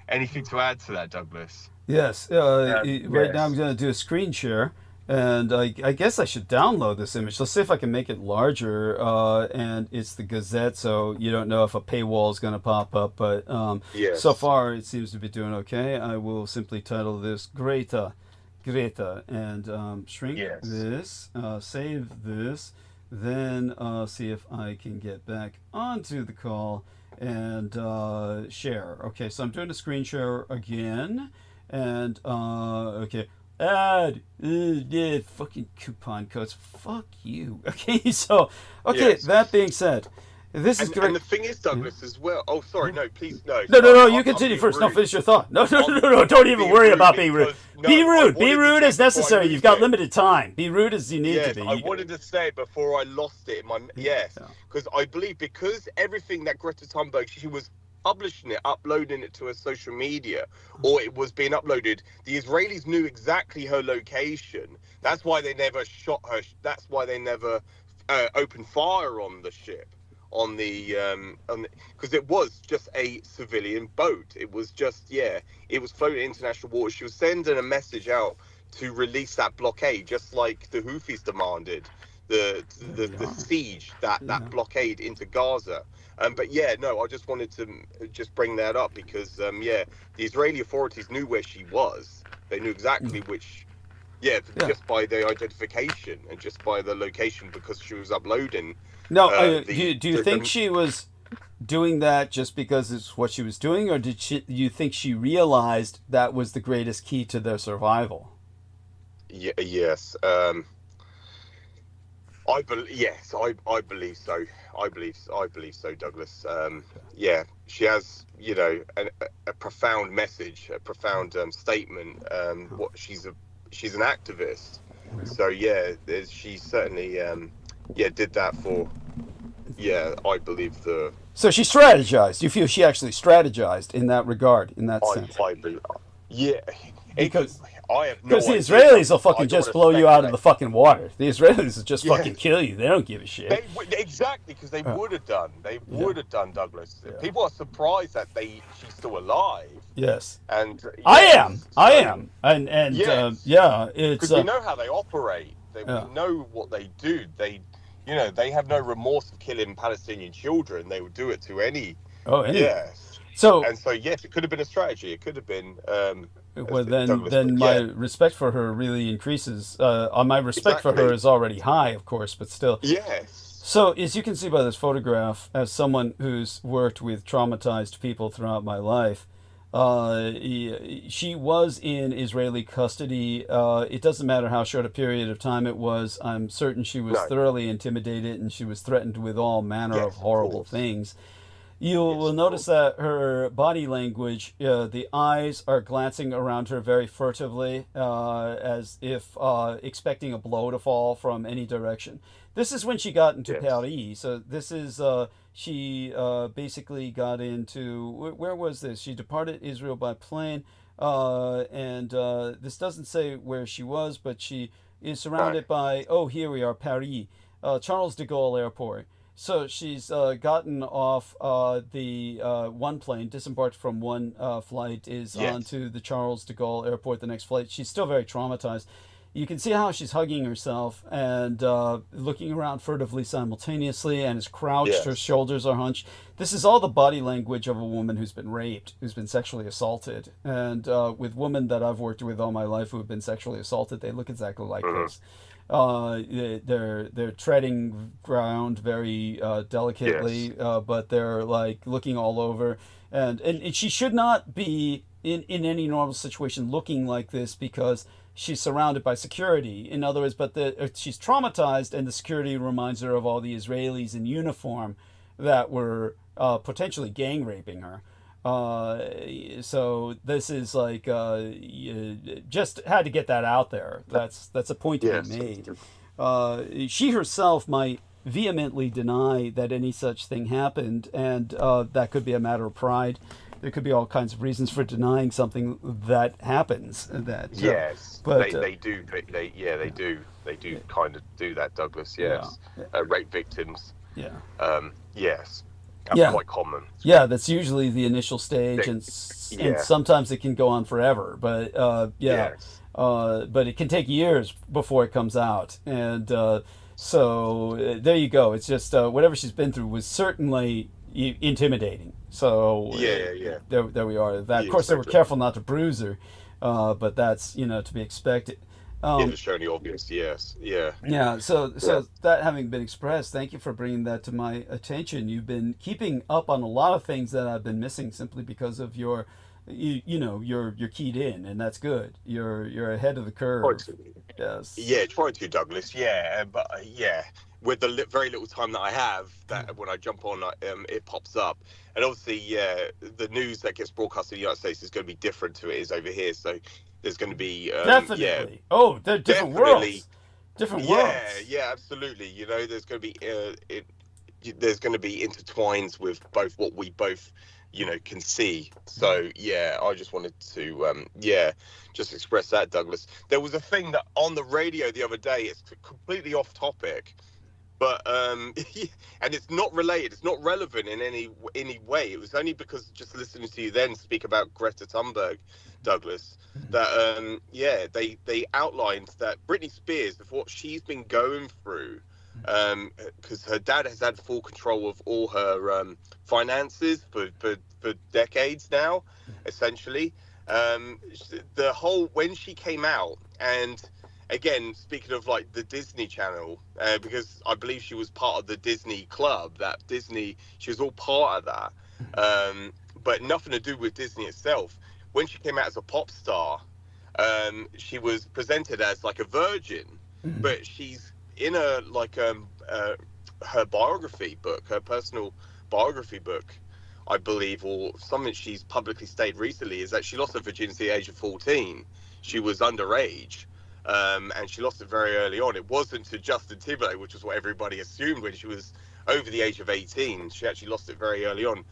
anything to add to that, Douglas? Yes. Right now I'm going to do a screen share. And I guess I should download this image. Let's see if I can make it larger. And it's the Gazette, so you don't know if a paywall is going to pop up. But so far, it seems to be doing okay. I will simply title this Greta, and shrink this, save this, then see if I can get back onto the call and share. Okay, so I'm doing a screen share again. And, okay. Fucking coupon codes. Fuck you. Okay, so that being said, this is great. And the thing is, Douglas, as well. Oh, sorry, no, please, no. No. You continue first. No, finish your thought. No. Don't even worry about being rude. Be rude. Be rude as necessary. You've got limited time. Be rude as you need to be. I wanted to say it before I lost it. Because I believe everything that Greta Thunberg, she was publishing it, uploading it to her social media, or it was being uploaded, the Israelis knew exactly her location. That's why they never shot her. That's why they never opened fire on the ship, because it was just a civilian boat. It was just it was floating in international waters. She was sending a message out to release that blockade, just like the Houthis demanded the siege, that blockade into Gaza. I just wanted to just bring that up because the Israeli authorities knew where she was. They knew exactly which, just by the identification and just by the location, because she was uploading. No, do you think she was doing that just because it's what she was doing, or you think she realized that was the greatest key to their survival? Yes. I believe so. I believe so, Douglas. She has, a profound message, a profound statement. She's an activist. So she certainly did that for. I believe So she strategized. You feel she actually strategized in that regard, in that sense? I believe. Because I have no the Israelis will fucking just blow you out of the fucking water. The Israelis will just fucking kill you. They don't give a shit. Exactly, because they would have done. They would have done, Douglas. Yeah. People are surprised that she's still alive. Yes. And I am. And it's because we know how they operate. We know what they do. They have no remorse of killing Palestinian children. They would do it to any. Yes. So yes, it could have been a strategy. It could have been. Well, then my respect for her really increases. My respect for her is already high, of course, but still. Yes. So, as you can see by this photograph, as someone who's worked with traumatized people throughout my life, She was in Israeli custody. It doesn't matter how short a period of time it was. I'm certain she was thoroughly intimidated, and she was threatened with all manner of horrible things. You will notice that her body language, the eyes are glancing around her very furtively, as if expecting a blow to fall from any direction. This is when she got into Paris. So this is, she basically got into, where was this? She departed Israel by plane, and this doesn't say where she was, but she is surrounded by, oh, here we are, Paris, Charles de Gaulle Airport. So she's gotten off the one plane, disembarked from one flight, is onto the Charles de Gaulle Airport, the next flight. She's still very traumatized. You can see how she's hugging herself and looking around furtively simultaneously, and is crouched. Her shoulders are hunched. This is all the body language of a woman who's been raped, who's been sexually assaulted. And with women that I've worked with all my life who have been sexually assaulted, they look exactly like this. They're treading ground very delicately, but they're like looking all over, and she should not be in any normal situation looking like this, because she's surrounded by security. In other words, but she's traumatized, and the security reminds her of all the Israelis in uniform that were potentially gang raping her. So this is like just had to get that out there. That's a point to be made. She herself might vehemently deny that any such thing happened, and that could be a matter of pride. There could be all kinds of reasons for denying something that happens. That but they do kind of do that, Douglas. Rape victims. That's quite common. That's usually the initial stage, and sometimes it can go on forever. But but it can take years before it comes out, and so there you go. It's just whatever she's been through was certainly intimidating. So there we are. That, of course, they were careful not to bruise her, but that's to be expected. It's showing obvious, So that having been expressed, thank you for bringing that to my attention. You've been keeping up on a lot of things that I've been missing simply because of you're keyed in, and that's good. You're ahead of the curve. Try to, Douglas. But with the very little time that I have, that when I jump on, it pops up. And obviously, the news that gets broadcast in the United States is going to be different to it is over here. So there's going to be definitely. Oh, they're different worlds. Different worlds. Absolutely. There's going to be there's going to be intertwines with both what we both can see. So I just wanted to just express that, Douglas. There was a thing that on the radio the other day, it's completely off topic, but and it's not related, it's not relevant in any way. It was only because just listening to you then speak about Greta Thunberg, Douglas, that they outlined that Britney Spears, of what she's been going through, because her dad has had full control of all her finances for decades now, essentially. The whole, when she came out, and again, speaking of like the Disney Channel, because I believe she was part of the Disney Club, that Disney, she was all part of that, but nothing to do with Disney itself. When she came out as a pop star, she was presented as like a virgin, but she's in her biography book, her personal biography book, I believe, or something she's publicly stated recently, is that she lost her virginity at the age of 14. She was underage, and she lost it very early on. It wasn't to Justin Timberlake, which was what everybody assumed when she was over the age of 18. She actually lost it very early on.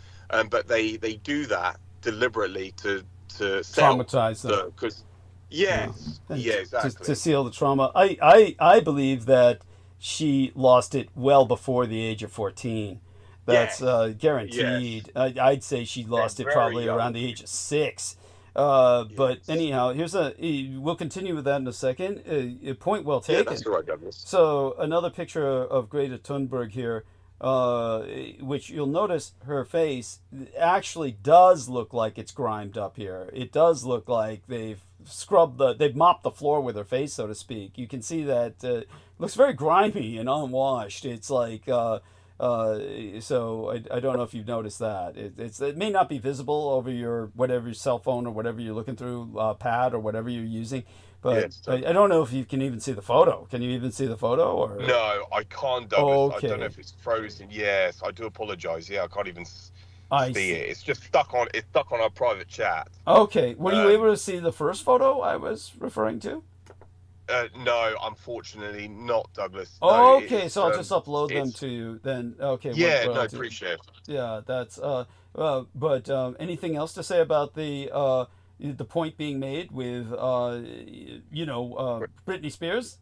But they do that deliberately to traumatize them. Because exactly. To seal the trauma. I believe that she lost it well before the age of 14. That's guaranteed. Yes. I'd say she lost it probably around the age of 6. But anyhow, we'll continue with that in a second. A point well taken. Yeah, that's right, Douglas. So another picture of Greta Thunberg here, which you'll notice her face actually does look like it's grimed up here. It does look like they've mopped the floor with her face, so to speak. You can see that looks very grimy and unwashed. It's like So I don't know if you've noticed that. It may not be visible over your whatever cell phone or whatever you're looking through, pad or whatever you're using. But I don't know if you can even see the photo. Can you even see the photo? Or No, I can't, Douglas. Okay. I don't know if it's frozen. Yes, I do apologize. Yeah, I can't even I see see. it. It's just stuck on. It's stuck on our private chat. Okay. Were you able to see the first photo I was referring to? No, unfortunately not, Douglas. Oh, No, okay, so I'll just upload them to you then. Okay. Yeah, what no, I'll do- appreciate it. Yeah, that's but anything else to say about the point being made with Britney Spears?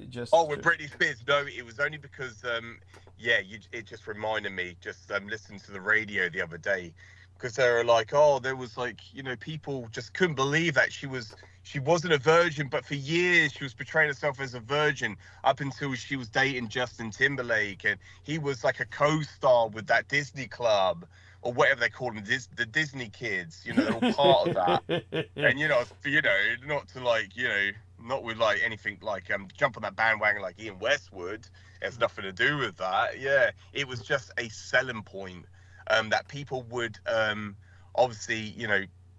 Just With Britney Spears. No, it was only because it just reminded me. Just listened to the radio the other day, because they were like, there was like, people just couldn't believe that she wasn't a virgin, but for years she was portraying herself as a virgin up until she was dating Justin Timberlake, and he was like a co-star with that Disney club or whatever they call them, the Disney kids. They're all part of that. And not to not with like anything like jump on that bandwagon like Ian Westwood. It has nothing to do with that. Yeah, it was just a selling point that people would obviously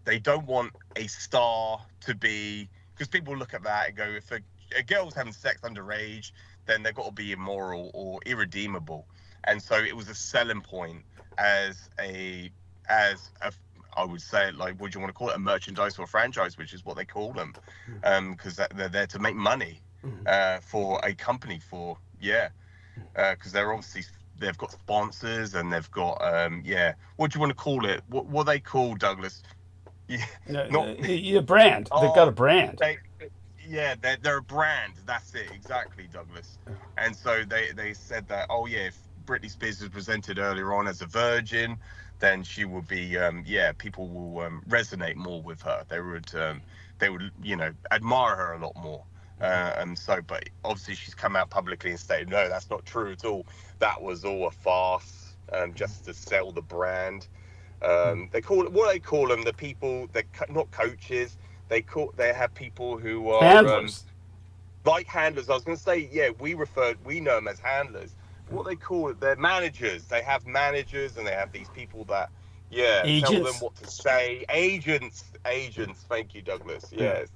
they don't want a star to be, because people look at that and go, if a girl's having sex underage, then they've got to be immoral or irredeemable. And so it was a selling point as a I would say, like, what do you want to call it, a merchandise or a franchise, which is what they call them, because they're there to make money for a company, because they're obviously, they've got sponsors and they've got what do you want to call it, what they call, Douglas? A brand. They've got a brand. They're a brand. That's it, exactly, Douglas. And so they said that, if Britney Spears was presented earlier on as a virgin, then she would be people will resonate more with her. They would admire her a lot more. And so, but obviously she's come out publicly and stated, no, that's not true at all. That was all a farce, just to sell the brand. They call them, the people, they're not coaches. They have people who are handlers. Like handlers. I was going to say, we know them as handlers. What they call it, they're managers. They have managers, and they have these people that agents. Tell them what to say. Agents. Thank you, Douglas. Yes.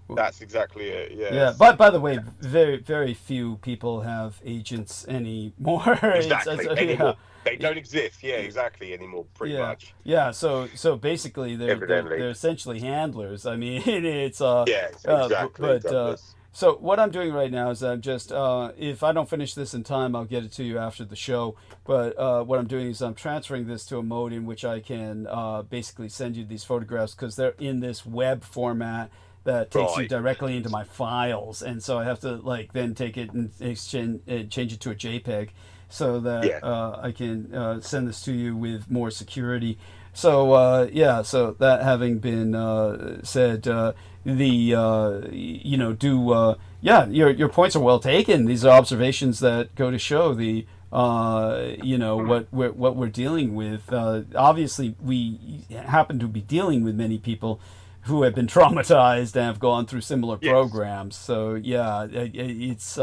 That's exactly it. Yes. Yeah. But by the way, very, very few people have agents anymore. Exactly. Anymore. They don't exist. Yeah, exactly, anymore. Pretty much. Yeah. So basically, they're essentially handlers. I mean, it's exactly. So what I'm doing right now is I'm just if I don't finish this in time, I'll get it to you after the show. But what I'm doing is I'm transferring this to a mode in which I can basically send you these photographs, because they're in this web format that takes you directly into my files, and so I have to then take it and change it to a JPEG, so that I can send this to you with more security. So so that having been said, your points are well taken. These are observations that go to show what we're dealing with. Obviously, we happen to be dealing with many people who have been traumatized and have gone through similar programs. So it's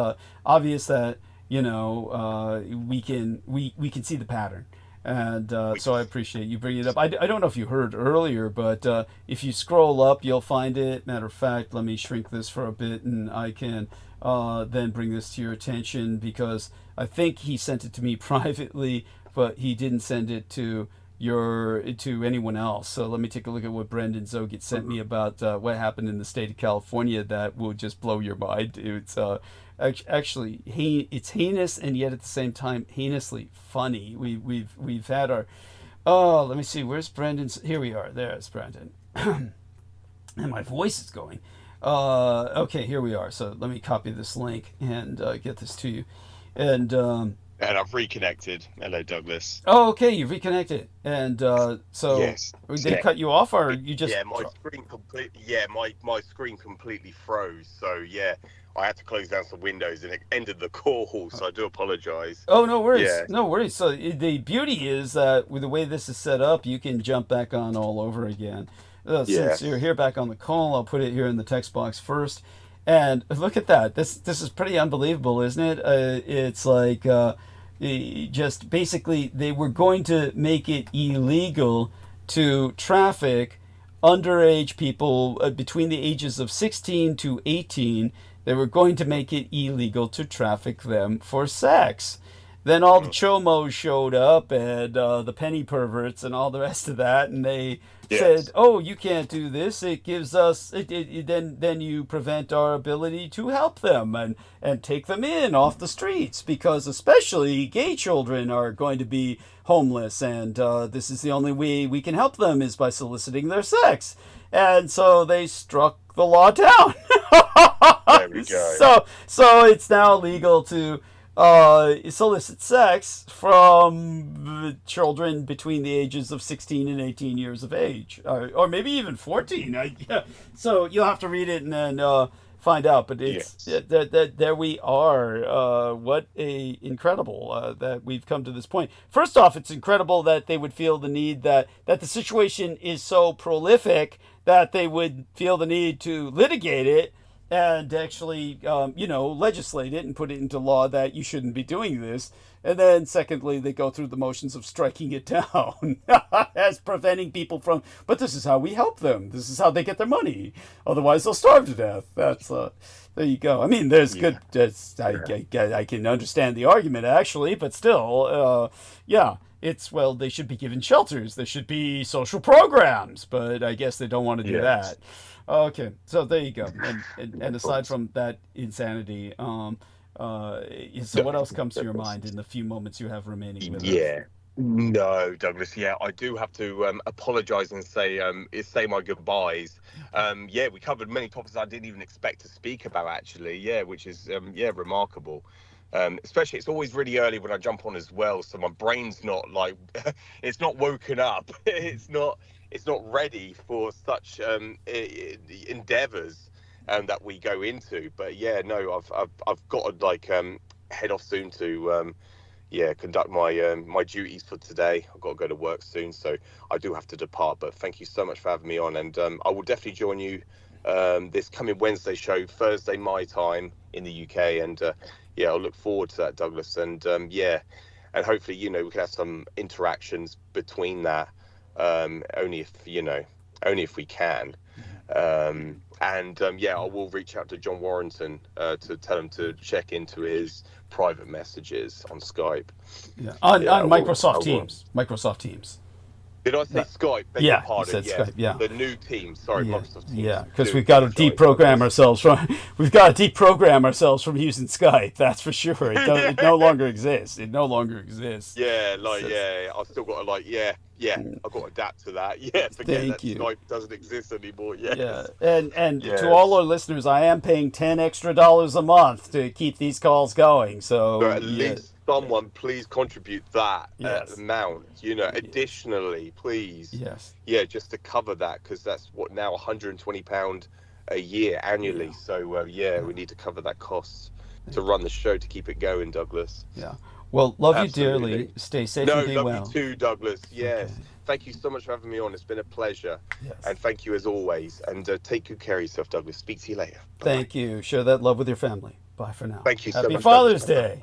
obvious that we can see the pattern. And so I appreciate you bringing it up. I don't know if you heard earlier, but if you scroll up, you'll find it. Matter of fact, let me shrink this for a bit, and I can then bring this to your attention, because I think he sent it to me privately, but he didn't send it to anyone else. So let me take a look at what Brendan Zoget sent me about what happened in the state of California. That will just blow your mind. It's actually it's heinous, and yet at the same time heinously funny. We've had our let me see, where's Brendan's, here we are, there's Brendan. And my voice is going. Okay, here we are. So let me copy this link and get this to you. And I've reconnected. Hello, Douglas. Oh, okay, you've reconnected. And so yes. Did they cut you off, or you just? Yeah, my screen completely froze. So I had to close down some windows, and it ended the call. So I do apologize. Oh, no worries. Yeah. No worries. So the beauty is that with the way this is set up, you can jump back on all over again. Since you're here back on the call, I'll put it here in the text box first. And look at that. This is pretty unbelievable, isn't it? It's like just basically they were going to make it illegal to traffic underage people between the ages of 16 to 18. They were going to make it illegal to traffic them for sex. Then all the chomos showed up and the penny perverts and all the rest of that, and they said, "Oh, you can't do this. It gives us then you prevent our ability to help them and take them in off the streets, because especially gay children are going to be homeless, and this is the only way we can help them is by soliciting their sex." And so they struck the law down. There we go. So it's now legal to solicit sex from children between the ages of 16 and 18 years of age, or maybe even 14. So you'll have to read it and then find out. But it's there we are. What a incredible that we've come to this point. First off, it's incredible that they would feel the need that the situation is so prolific that they would feel the need to litigate it and actually, legislate it and put it into law that you shouldn't be doing this. And then secondly, they go through the motions of striking it down as preventing people from, but this is how we help them. This is how they get their money. Otherwise, they'll starve to death. That's, there you go. I mean, there's good, I can understand the argument actually, but still, it's, well, they should be given shelters. There should be social programs, but I guess they don't want to do that. Okay, so there you go. And aside from that insanity, so what else comes to your mind in the few moments you have remaining with us? No, Douglas. I do have to apologise and say my goodbyes. We covered many topics I didn't even expect to speak about, actually. Which is remarkable. Especially, it's always really early when I jump on as well, so my brain's not like it's not woken up. It's not ready for such endeavours that we go into. But I've got to head off soon to conduct my duties for today. I've got to go to work soon, so I do have to depart. But thank you so much for having me on, and I will definitely join you this coming Wednesday show, Thursday my time in the UK, and I'll look forward to that, Douglas, and and hopefully we can have some interactions between that. Only if we can. I will reach out to John Warrington to tell him to check into his private messages on Skype. On Microsoft Teams. Microsoft Teams. Did I say Skype? Beg your pardon. You said Skype, The new Teams. Sorry, Microsoft Teams. Yeah, because we've got to deprogram ourselves from using Skype. That's for sure. It no longer exists. It no longer exists. I've still got to I've got to adapt to that. Forget that Skype doesn't exist anymore. And to all our listeners, I am paying $10 extra a month to keep these calls going. So at least someone please contribute that amount, additionally, please. Just to cover that, because that's what now £120 a year annually. So we need to cover that cost to run the show, to keep it going, Douglas. Well, love you dearly. Stay safe and be well. Love you too, Douglas. Yes. Okay. Thank you so much for having me on. It's been a pleasure. And thank you as always. And take good care of yourself, Douglas. Speak to you later. Bye. Thank you. Share that love with your family. Bye for now. Thank you so much. Happy Father's Day.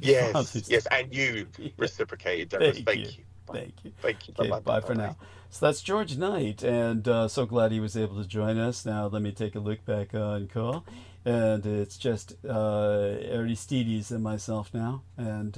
Yes, and you reciprocated, Douglas. Thank you. Thank you. Okay, bye for now. So that's George Knight, and so glad he was able to join us. Now let me take a look back on call, and it's just Aristides and myself now, and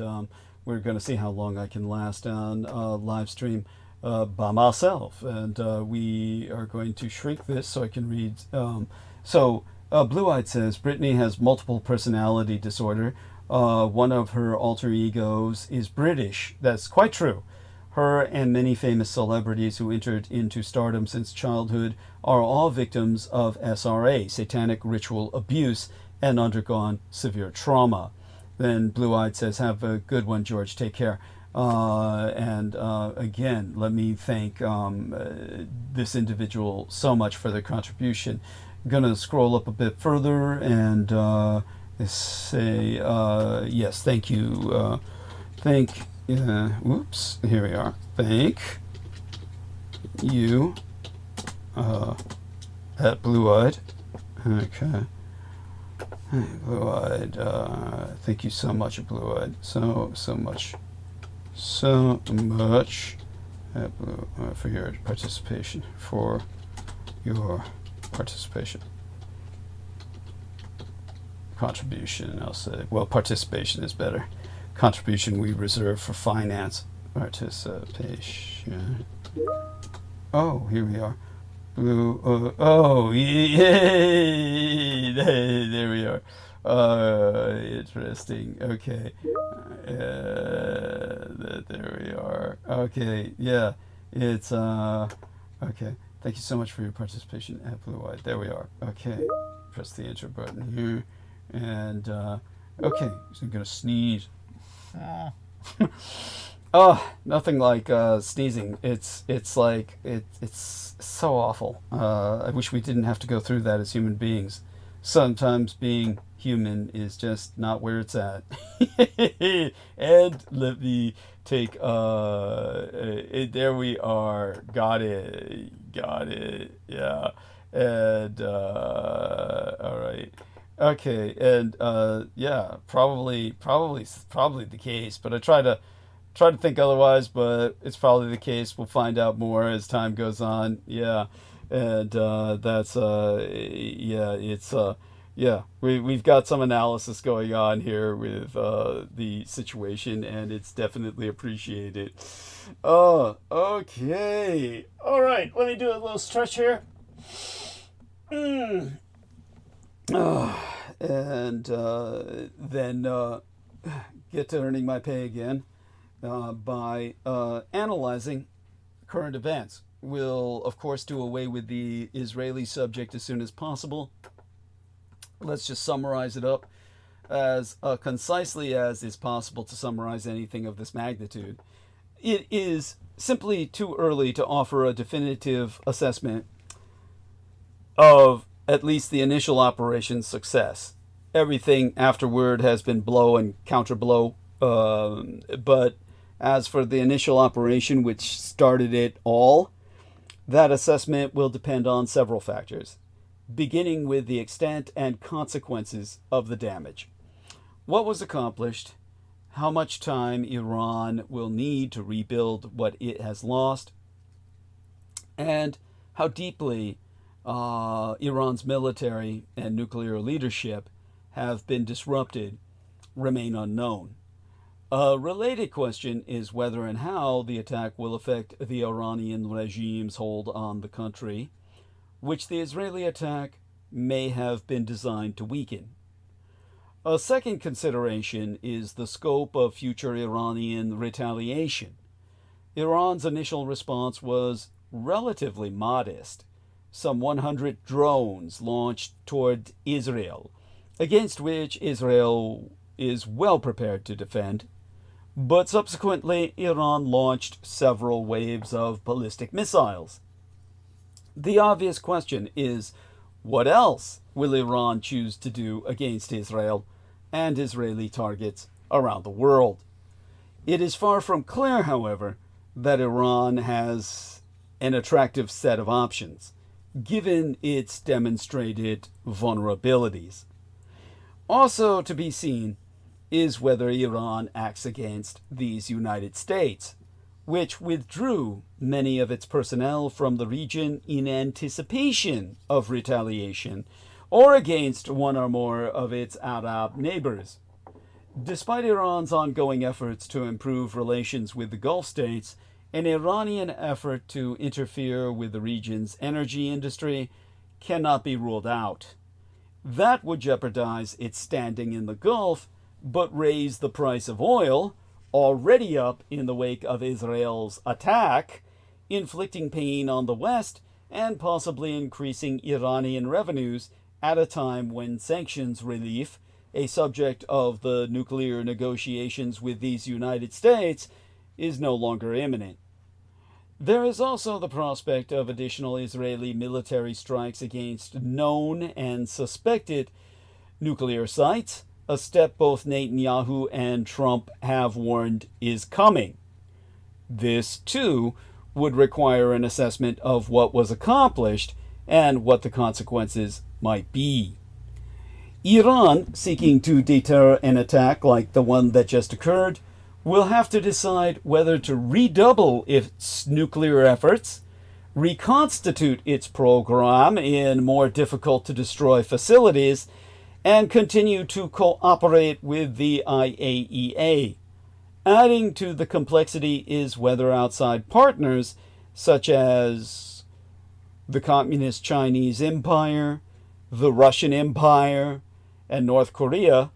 we're going to see how long I can last on live stream by myself, and we are going to shrink this so I can read. Blue Eyed says Brittany has multiple personality disorder. One of her alter egos is British. That's quite true. Her and many famous celebrities who entered into stardom since childhood are all victims of SRA, satanic ritual abuse, and undergone severe trauma. Then Blue Eyed says, have a good one, George. Take care. Again, let me thank this individual so much for their contribution. I'm going to scroll up a bit further and say, yes, thank you. Whoops, here we are. Thank you at Blue Eyed. Okay. Hey, Blue-Eyed, thank you so much, Blue-Eyed. So much for your participation. Contribution, I'll say. Well, participation is better. Contribution we reserve for finance. Participation. Oh, here we are. Yay! There we are. Interesting. Okay. There we are. Okay, yeah. It's, okay. Thank you so much for your participation at Blue-Eyed. There we are. Okay. Press the enter button here. And, okay. So I'm going to sneeze. Oh, nothing like sneezing. It's like it's so awful. I wish we didn't have to go through that as human beings. Sometimes being human is just not where it's at. And let me take there we are. Got it. Yeah. And all right. Okay. And yeah, probably the case, but I try to think otherwise, but it's probably the case. We'll find out more as time goes on. Yeah. And that's yeah, it's yeah, we've got some analysis going on here with the situation, and it's definitely appreciated. Oh, okay. All right, let me do a little stretch here. And then get to earning my pay again. By analyzing current events. We'll, of course, do away with the Israeli subject as soon as possible. Let's just summarize it up as concisely as is possible to summarize anything of this magnitude. It is simply too early to offer a definitive assessment of at least the initial operation's success. Everything afterward has been blow and counterblow, but as for the initial operation which started it all, that assessment will depend on several factors, beginning with the extent and consequences of the damage. What was accomplished, how much time Iran will need to rebuild what it has lost, and how deeply Iran's military and nuclear leadership have been disrupted remain unknown. A related question is whether and how the attack will affect the Iranian regime's hold on the country, which the Israeli attack may have been designed to weaken. A second consideration is the scope of future Iranian retaliation. Iran's initial response was relatively modest, some 100 drones launched toward Israel, against which Israel is well prepared to defend. But subsequently, Iran launched several waves of ballistic missiles. The obvious question is, what else will Iran choose to do against Israel and Israeli targets around the world? It is far from clear, however, that Iran has an attractive set of options, given its demonstrated vulnerabilities. Also to be seen is whether Iran acts against these United States, which withdrew many of its personnel from the region in anticipation of retaliation, or against one or more of its Arab neighbors. Despite Iran's ongoing efforts to improve relations with the Gulf states, an Iranian effort to interfere with the region's energy industry cannot be ruled out. That would jeopardize its standing in the Gulf, but raise the price of oil, already up in the wake of Israel's attack, inflicting pain on the West and possibly increasing Iranian revenues at a time when sanctions relief, a subject of the nuclear negotiations with these United States, is no longer imminent. There is also the prospect of additional Israeli military strikes against known and suspected nuclear sites, a step both Netanyahu and Trump have warned is coming. This, too, would require an assessment of what was accomplished and what the consequences might be. Iran, seeking to deter an attack like the one that just occurred, will have to decide whether to redouble its nuclear efforts, reconstitute its program in more difficult-to-destroy facilities, and continue to cooperate with the IAEA. Adding to the complexity is whether outside partners, such as the Communist Chinese Empire, the Russian Empire, and North Korea,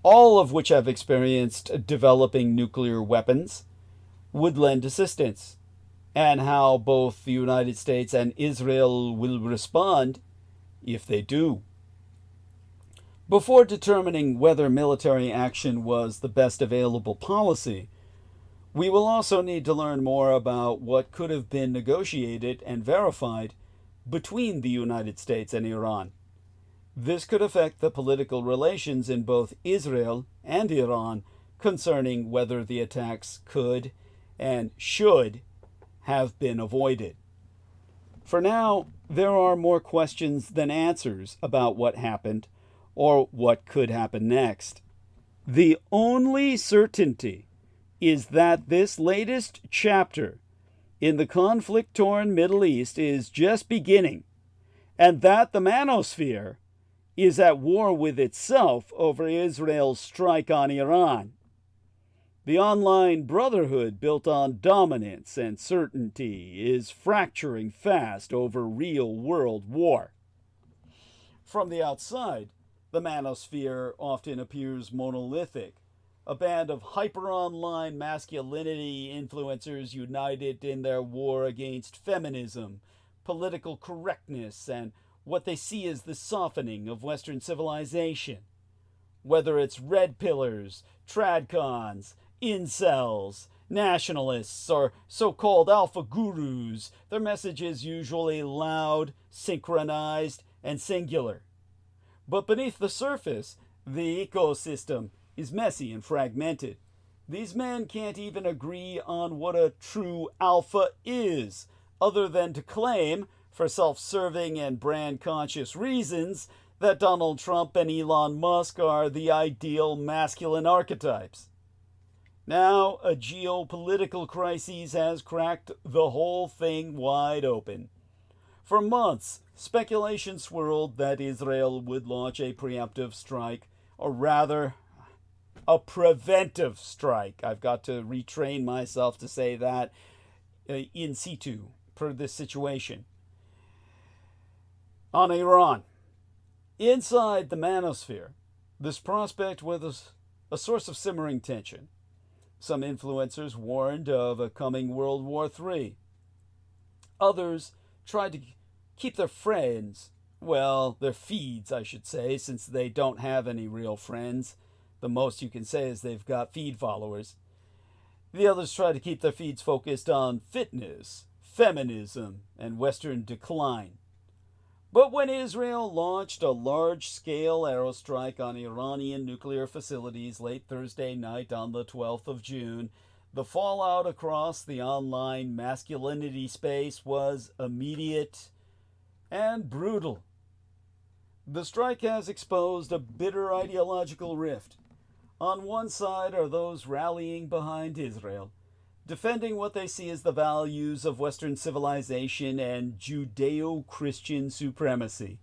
all of which have experienced developing nuclear weapons, would lend assistance, and how both the United States and Israel will respond if they do. Before determining whether military action was the best available policy, we will also need to learn more about what could have been negotiated and verified between the United States and Iran. This could affect the political relations in both Israel and Iran concerning whether the attacks could and should have been avoided. For now, there are more questions than answers about what happened or what could happen next. The only certainty is that this latest chapter in the conflict-torn Middle East is just beginning, and that the manosphere is at war with itself over Israel's strike on Iran. The online brotherhood built on dominance and certainty is fracturing fast over real-world war. From the outside, the manosphere often appears monolithic, a band of hyper-online masculinity influencers united in their war against feminism, political correctness, and what they see as the softening of Western civilization. Whether it's red pillars, tradcons, incels, nationalists, or so-called alpha gurus, their message is usually loud, synchronized, and singular. But beneath the surface, the ecosystem is messy and fragmented. These men can't even agree on what a true alpha is, other than to claim, for self-serving and brand-conscious reasons, that Donald Trump and Elon Musk are the ideal masculine archetypes. Now, a geopolitical crisis has cracked the whole thing wide open. For months, speculation swirled that Israel would launch a preemptive strike, or rather, a preventive strike. I've got to retrain myself to say that in situ, per this situation, on Iran. Inside the manosphere, this prospect was a source of simmering tension. Some influencers warned of a coming World War III. Others tried to keep their friends, well, their feeds, I should say, since they don't have any real friends. The most you can say is they've got feed followers. The others tried to keep their feeds focused on fitness, feminism, and Western decline. But when Israel launched a large-scale aerostrike on Iranian nuclear facilities late Thursday night on the 12th of June, the fallout across the online masculinity space was immediate and brutal. The strike has exposed a bitter ideological rift. On one side are those rallying behind Israel, defending what they see as the values of Western civilization and Judeo-Christian supremacy.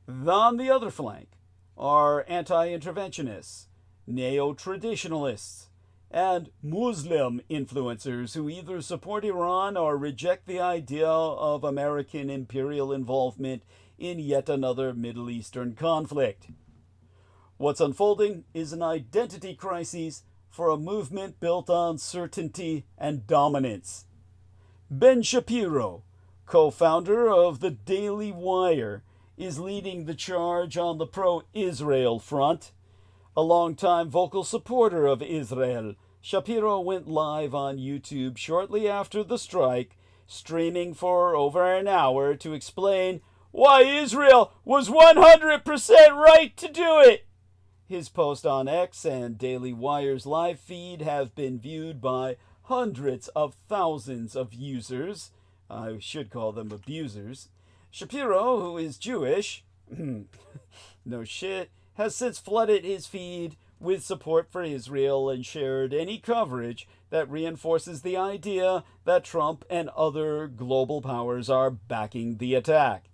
On the other flank are anti-interventionists, neo-traditionalists, and Muslim influencers who either support Iran or reject the idea of American imperial involvement in yet another Middle Eastern conflict. What's unfolding is an identity crisis for a movement built on certainty and dominance. Ben Shapiro, co-founder of the Daily Wire, is leading the charge on the pro-Israel front. A longtime vocal supporter of Israel, Shapiro went live on YouTube shortly after the strike, streaming for over an hour to explain why Israel was 100% right to do it. His post on X and Daily Wire's live feed have been viewed by hundreds of thousands of users. I should call them abusers. Shapiro, who is Jewish, No shit, has since flooded his feed with support for Israel and shared any coverage that reinforces the idea that Trump and other global powers are backing the attack.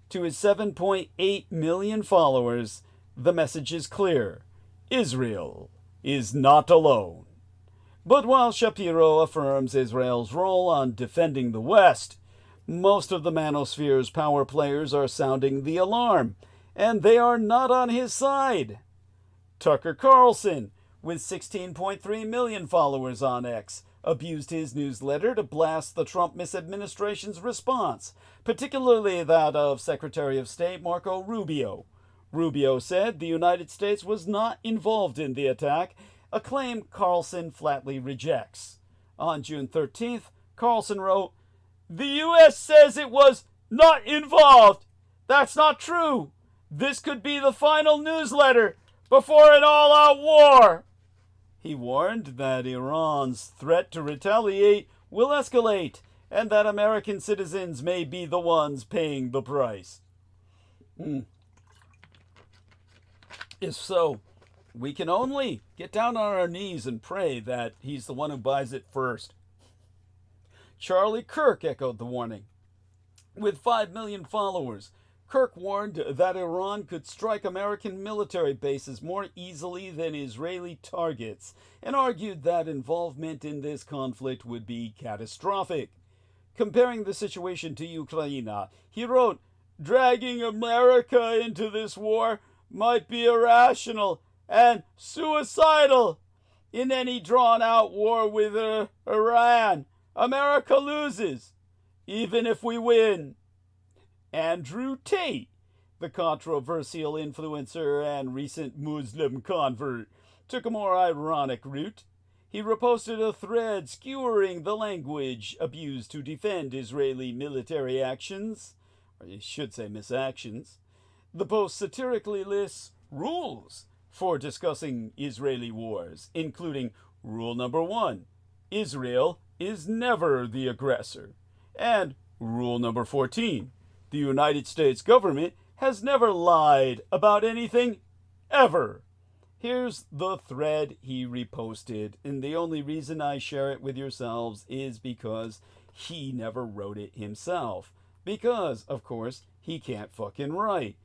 To his 7.8 million followers, the message is clear. Israel is not alone. But while Shapiro affirms Israel's role on defending the West, most of the manosphere's power players are sounding the alarm, and they are not on his side. Tucker Carlson, with 16.3 million followers on X, abused his newsletter to blast the Trump misadministration's response, particularly that of Secretary of State Marco Rubio. Rubio said the United States was not involved in the attack, a claim Carlson flatly rejects. On June 13th, Carlson wrote, "The U.S. says it was not involved. That's not true. This could be the final newsletter before an all-out war." He warned that Iran's threat to retaliate will escalate and that American citizens may be the ones paying the price. If so, we can only get down on our knees and pray that he's the one who buys it first. Charlie Kirk echoed the warning. With 5 million followers, Kirk warned that Iran could strike American military bases more easily than Israeli targets, and argued that involvement in this conflict would be catastrophic. Comparing the situation to Ukraine, he wrote, "Dragging America into this war might be irrational and suicidal. In any drawn-out war with Iran, America loses, even if we win." Andrew Tate, the controversial influencer and recent Muslim convert, took a more ironic route. He reposted a thread skewering the language abused to defend Israeli military actions, or you should say misactions. The post satirically lists rules for discussing Israeli wars, including rule number 1, Israel is never the aggressor, and rule number 14, the United States government has never lied about anything, ever. Here's the thread he reposted, and the only reason I share it with yourselves is because he never wrote it himself. Because, of course, he can't fucking write,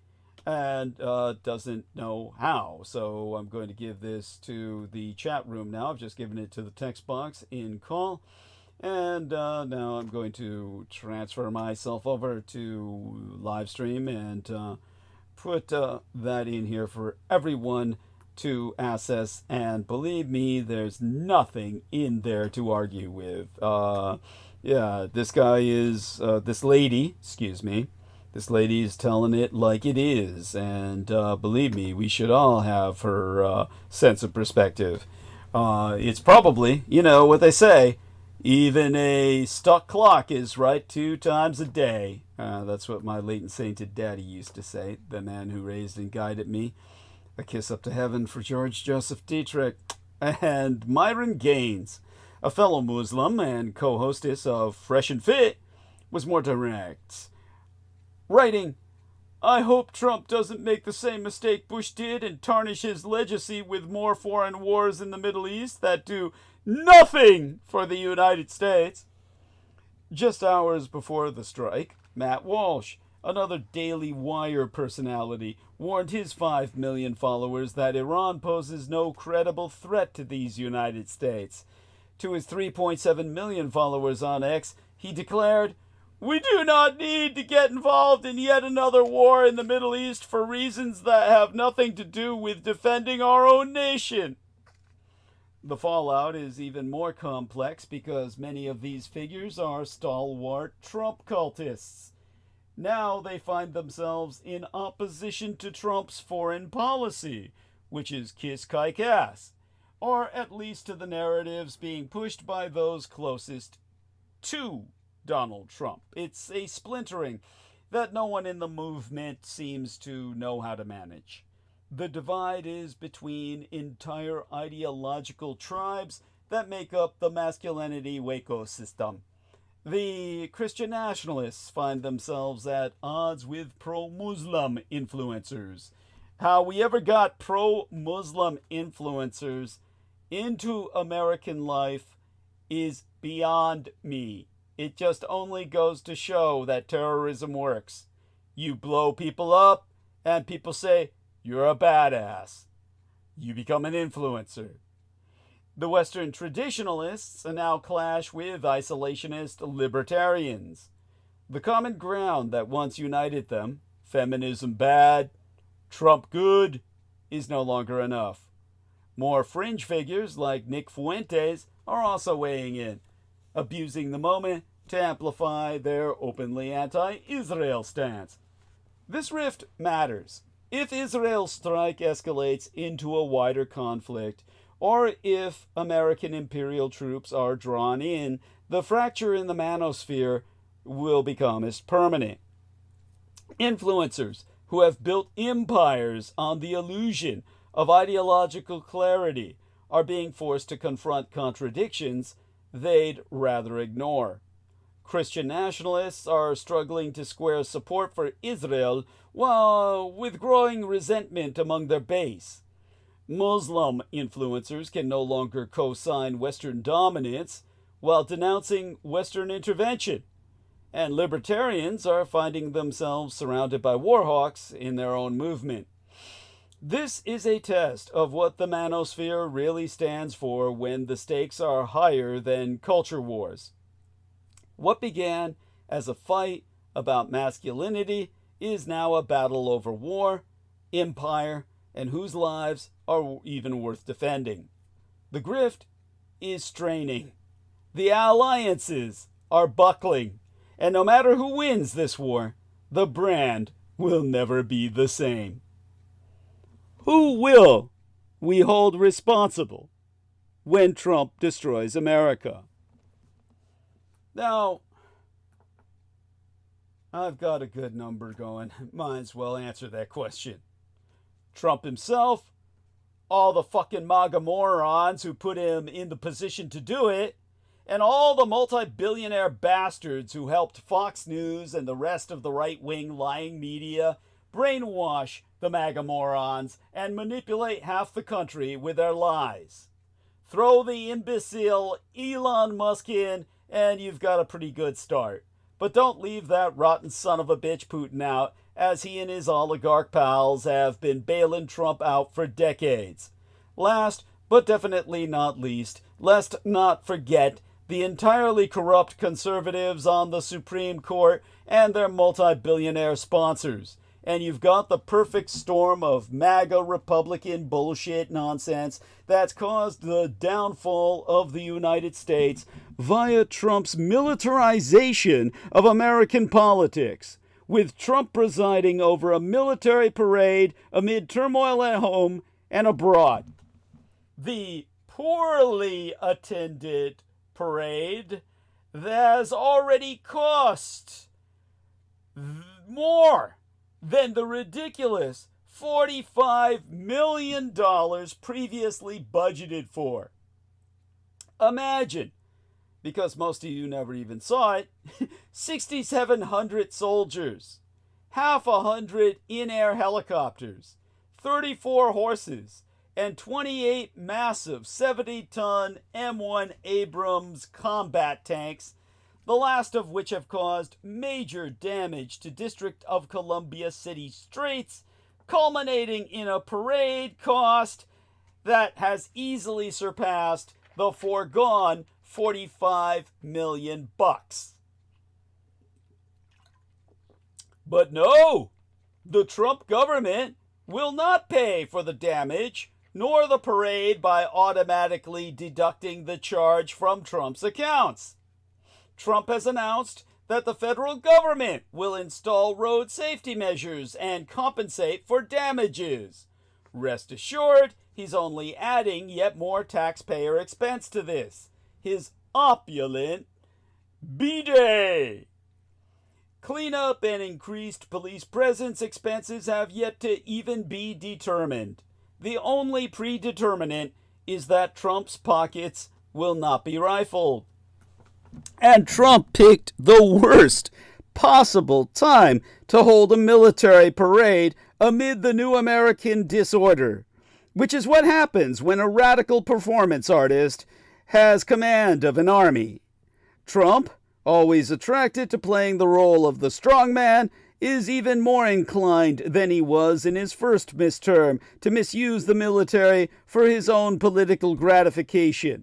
and doesn't know how. So I'm going to give this to the chat room now. I've just given it to the text box in call. And now I'm going to transfer myself over to live stream and put that in here for everyone to access. And believe me, there's nothing in there to argue with. Yeah, this guy is, this lady is telling it like it is. And believe me, we should all have her sense of perspective. It's probably, you know what they say, even a stuck clock is right 2 times a day. That's what my late and sainted daddy used to say, the man who raised and guided me. A kiss up to heaven for George Joseph Dietrich. And Myron Gaines, a fellow Muslim and co-hostess of Fresh and Fit, was more direct, writing, "I hope Trump doesn't make the same mistake Bush did and tarnish his legacy with more foreign wars in the Middle East that do nothing for the United States." Just hours before the strike, Matt Walsh, another Daily Wire personality, warned his 5 million followers that Iran poses no credible threat to these United States. To his 3.7 million followers on X, he declared, "We do not need to get involved in yet another war in the Middle East for reasons that have nothing to do with defending our own nation." The fallout is even more complex because many of these figures are stalwart Trump cultists. Now they find themselves in opposition to Trump's foreign policy, which is kiss kike ass, or at least to the narratives being pushed by those closest to Donald Trump. It's a splintering that no one in the movement seems to know how to manage. The divide is between entire ideological tribes that make up the masculinity Waco system. The Christian nationalists find themselves at odds with pro-Muslim influencers. How we ever got pro-Muslim influencers into American life is beyond me. It just only goes to show that terrorism works. You blow people up, and people say, you're a badass. You become an influencer. The Western traditionalists now clash with isolationist libertarians. The common ground that once united them, feminism bad, Trump good, is no longer enough. More fringe figures like Nick Fuentes are also weighing in, abusing the moment to amplify their openly anti-Israel stance. This rift matters. If Israel's strike escalates into a wider conflict, or if American imperial troops are drawn in, the fracture in the manosphere will become as permanent. Influencers who have built empires on the illusion of ideological clarity are being forced to confront contradictions they'd rather ignore. Christian nationalists are struggling to square support for Israel while with growing resentment among their base. Muslim influencers can no longer co-sign Western dominance while denouncing Western intervention. And libertarians are finding themselves surrounded by warhawks in their own movement. This is a test of what the manosphere really stands for when the stakes are higher than culture wars. What began as a fight about masculinity is now a battle over war, empire, and whose lives are even worth defending. The grift is straining. The alliances are buckling. And no matter who wins this war, the brand will never be the same. Who will we hold responsible when Trump destroys America? Now, I've got a good number going. Might as well answer that question. Trump himself, all the fucking MAGA morons who put him in the position to do it, and all the multi-billionaire bastards who helped Fox News and the rest of the right-wing lying media brainwash the MAGA morons and manipulate half the country with their lies. Throw the imbecile Elon Musk in, and you've got a pretty good start. But don't leave that rotten son of a bitch Putin out, as he and his oligarch pals have been bailing Trump out for decades. Last, but definitely not least, let's not forget the entirely corrupt conservatives on the Supreme Court and their multi-billionaire sponsors. And you've got the perfect storm of MAGA Republican bullshit nonsense that's caused the downfall of the United States via Trump's militarization of American politics, with Trump presiding over a military parade amid turmoil at home and abroad. The poorly attended parade that has already cost more than the ridiculous $45 million previously budgeted for. Imagine, because most of you never even saw it, 6,700 soldiers, half 100 in-air helicopters, 34 horses, and 28 massive 70-ton M1 Abrams combat tanks, the last of which have caused major damage to District of Columbia city streets, culminating in a parade cost that has easily surpassed the foregone $45 million. But no, the Trump government will not pay for the damage nor the parade by automatically deducting the charge from Trump's accounts. Trump has announced that the federal government will install road safety measures and compensate for damages. Rest assured, he's only adding yet more taxpayer expense to this. His opulent B-Day. Cleanup and increased police presence expenses have yet to even be determined. The only predeterminant is that Trump's pockets will not be rifled. And Trump picked the worst possible time to hold a military parade amid the new American disorder, which is what happens when a radical performance artist has command of an army. Trump, always attracted to playing the role of the strongman, is even more inclined than he was in his first midterm to misuse the military for his own political gratification.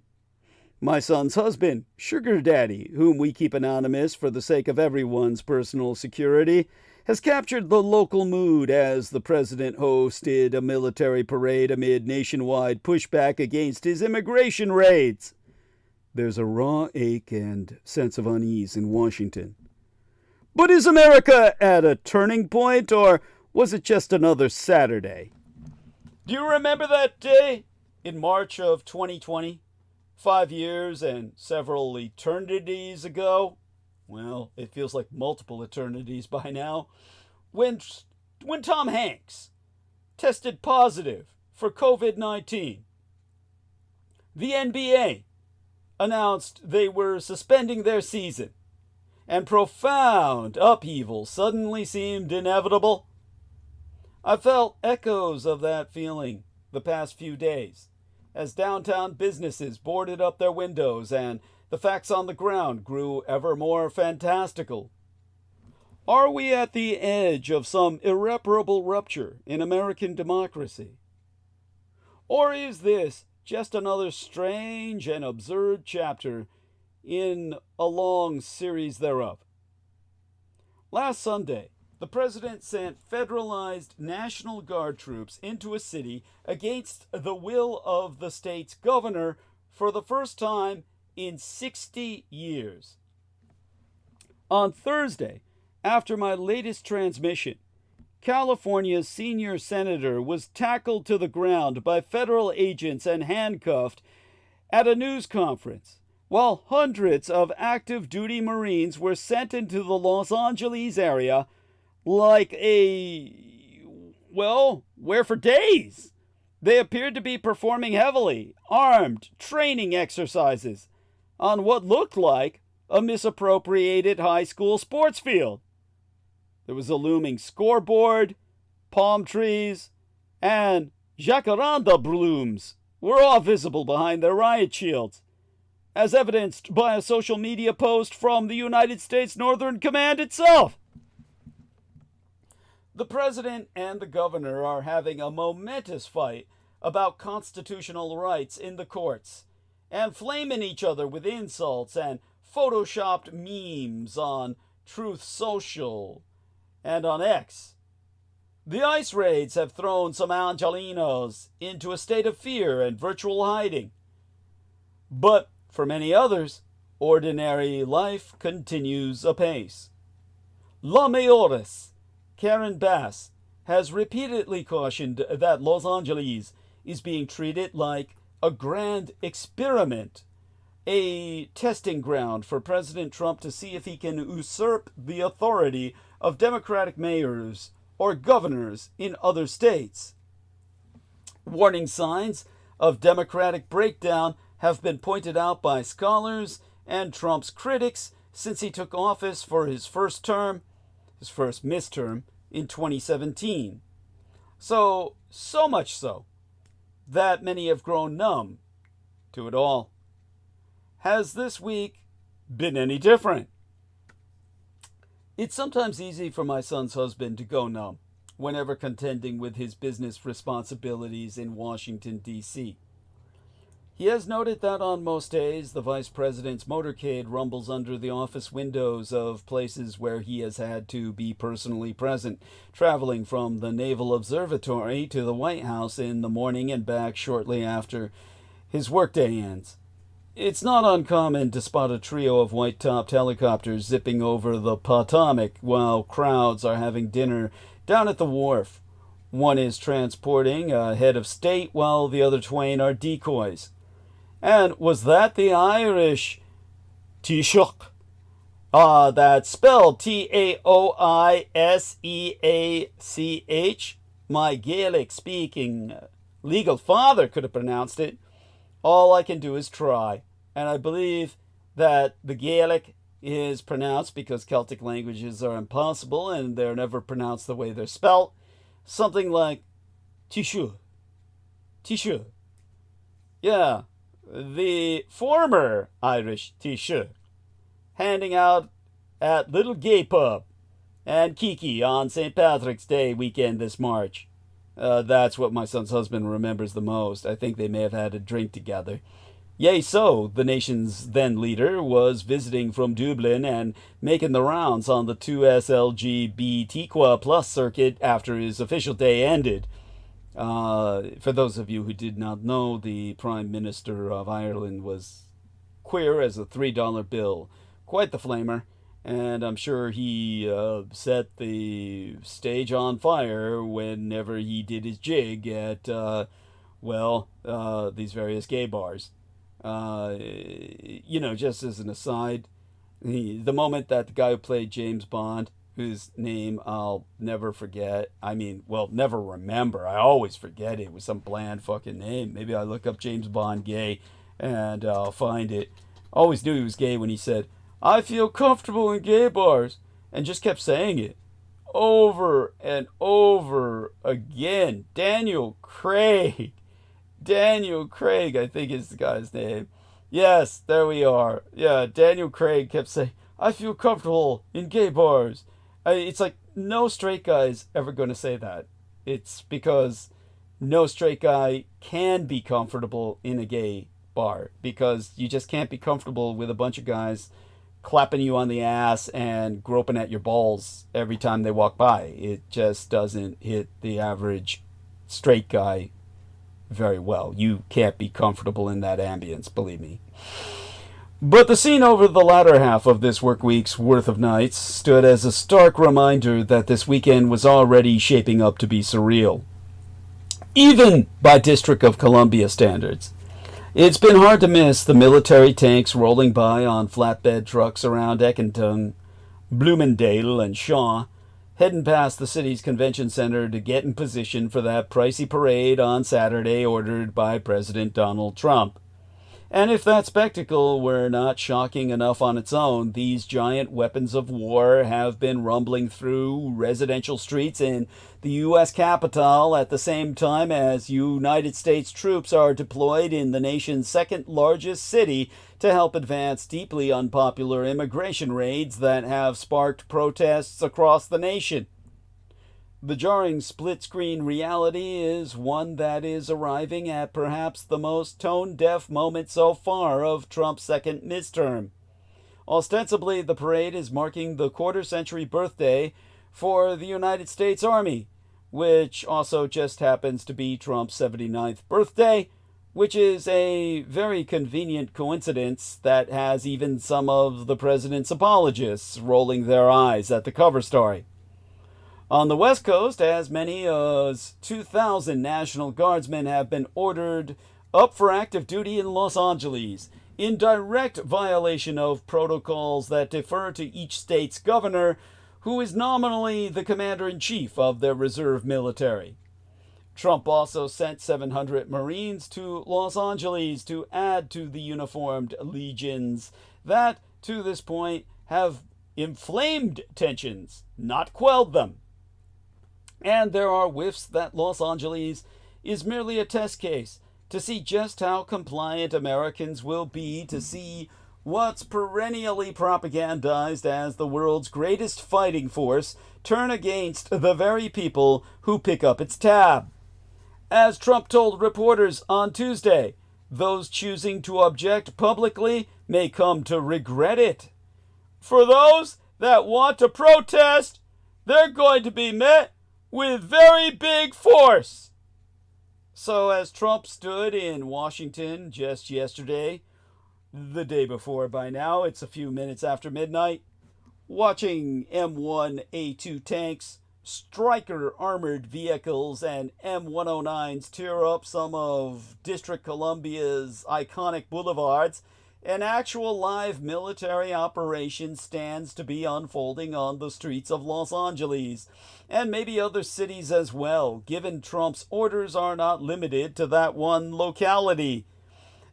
My son's husband, Sugar Daddy, whom we keep anonymous for the sake of everyone's personal security, has captured the local mood as the president hosted a military parade amid nationwide pushback against his immigration raids. There's a raw ache and sense of unease in Washington. But is America at a turning point, or was it just another Saturday? Do you remember that day in March of 2020? 5 years and several eternities ago? Well, it feels like multiple eternities by now. When Tom Hanks tested positive for COVID-19, the NBA announced they were suspending their season, and profound upheaval suddenly seemed inevitable. I felt echoes of that feeling the past few days, as downtown businesses boarded up their windows and the facts on the ground grew ever more fantastical. Are we at the edge of some irreparable rupture in American democracy? Or is this just another strange and absurd chapter in a long series thereof? Last Sunday, the president sent federalized National Guard troops into a city against the will of the state's governor for the first time in 60 years. On Thursday, after my latest transmission, California's senior senator was tackled to the ground by federal agents and handcuffed at a news conference, while hundreds of active duty Marines were sent into the Los Angeles area where for days. They appeared to be performing heavily armed training exercises on what looked like a misappropriated high school sports field. There was a looming scoreboard, palm trees, and jacaranda blooms were all visible behind their riot shields, as evidenced by a social media post from the United States Northern Command itself. The president and the governor are having a momentous fight about constitutional rights in the courts, and flaming each other with insults and photoshopped memes on Truth Social and on X. The ICE raids have thrown some Angelinos into a state of fear and virtual hiding. But for many others, ordinary life continues apace. La Mayoress, Karen Bass, has repeatedly cautioned that Los Angeles is being treated like a grand experiment, a testing ground for President Trump to see if he can usurp the authority of Democratic mayors or governors in other states. Warning signs of Democratic breakdown have been pointed out by scholars and Trump's critics since he took office for his first midterm in 2017. So much so that many have grown numb to it all. Has this week been any different? It's sometimes easy for my son's husband to go numb whenever contending with his business responsibilities in Washington, D.C. He has noted that on most days, the vice president's motorcade rumbles under the office windows of places where he has had to be personally present, traveling from the Naval Observatory to the White House in the morning and back shortly after his workday ends. It's not uncommon to spot a trio of white-topped helicopters zipping over the Potomac while crowds are having dinner down at the wharf. One is transporting a head of state while the other twain are decoys. And was that the Irish Taoiseach? That's spelled Taoiseach. My Gaelic-speaking legal father could have pronounced it. All I can do is try, and I believe that the Gaelic is pronounced, because Celtic languages are impossible and they're never pronounced the way they're spelt, something like Tishu. Tishu. Yeah, the former Irish Tishu, handing out at Little Gay Pub and Kiki on St. Patrick's Day weekend this March. That's what my son's husband remembers the most. I think they may have had a drink together. Yea, so the nation's then leader was visiting from Dublin and making the rounds on the 2SLGBTQA plus circuit after his official day ended. For those of you who did not know, the Prime Minister of Ireland was queer as a $3 bill. Quite the flamer. And I'm sure he set the stage on fire whenever he did his jig at, these various gay bars. Just as an aside, the moment that the guy who played James Bond, whose name I'll never forget, never remember, I always forget it, was some bland fucking name. Maybe I look up James Bond gay and I'll find it. Always knew he was gay when he said, "I feel comfortable in gay bars," and just kept saying it over and over again. Daniel Craig, I think is the guy's name. Yes, there we are. Yeah, Daniel Craig kept saying, "I feel comfortable in gay bars." It's like no straight guy's ever going to say that. It's because no straight guy can be comfortable in a gay bar, because you just can't be comfortable with a bunch of guys clapping you on the ass and groping at your balls every time they walk by. It just doesn't hit the average straight guy very well. You can't be comfortable in that ambience, believe me. But the scene over the latter half of this work week's worth of nights stood as a stark reminder that this weekend was already shaping up to be surreal, even by District of Columbia standards. It's been hard to miss the military tanks rolling by on flatbed trucks around Eckington, Bloomingdale, and Shaw, heading past the city's convention center to get in position for that pricey parade on Saturday ordered by President Donald Trump. And if that spectacle were not shocking enough on its own, these giant weapons of war have been rumbling through residential streets in the U.S. Capitol at the same time as United States troops are deployed in the nation's second largest city to help advance deeply unpopular immigration raids that have sparked protests across the nation. The jarring split-screen reality is one that is arriving at perhaps the most tone-deaf moment so far of Trump's second midterm. Ostensibly, the parade is marking the quarter-century birthday for the United States Army, which also just happens to be Trump's 79th birthday, which is a very convenient coincidence that has even some of the president's apologists rolling their eyes at the cover story. On the West Coast, as many as 2,000 National Guardsmen have been ordered up for active duty in Los Angeles, in direct violation of protocols that defer to each state's governor, who is nominally the commander-in-chief of their reserve military. Trump also sent 700 Marines to Los Angeles to add to the uniformed legions that, to this point, have inflamed tensions, not quelled them. And there are whiffs that Los Angeles is merely a test case to see just how compliant Americans will be to see what's perennially propagandized as the world's greatest fighting force turn against the very people who pick up its tab. As Trump told reporters on Tuesday, those choosing to object publicly may come to regret it. For those that want to protest, they're going to be met with very big force. So as Trump stood in Washington just yesterday, the day before by now, it's a few minutes after midnight, watching M1A2 tanks, Stryker armored vehicles, and M109s tear up some of District Columbia's iconic boulevards, an actual live military operation stands to be unfolding on the streets of Los Angeles, and maybe other cities as well, given Trump's orders are not limited to that one locality.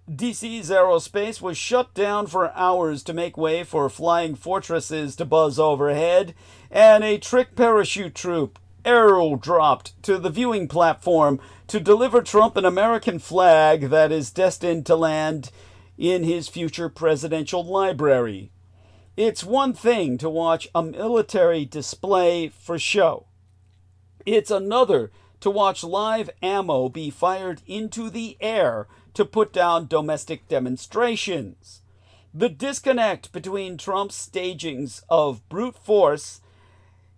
DC's aerospace was shut down for hours to make way for flying fortresses to buzz overhead, and a trick parachute troop aerodropped to the viewing platform to deliver Trump an American flag that is destined to land in his future presidential library. It's one thing to watch a military display for show. It's another to watch live ammo be fired into the air to put down domestic demonstrations. The disconnect between Trump's stagings of brute force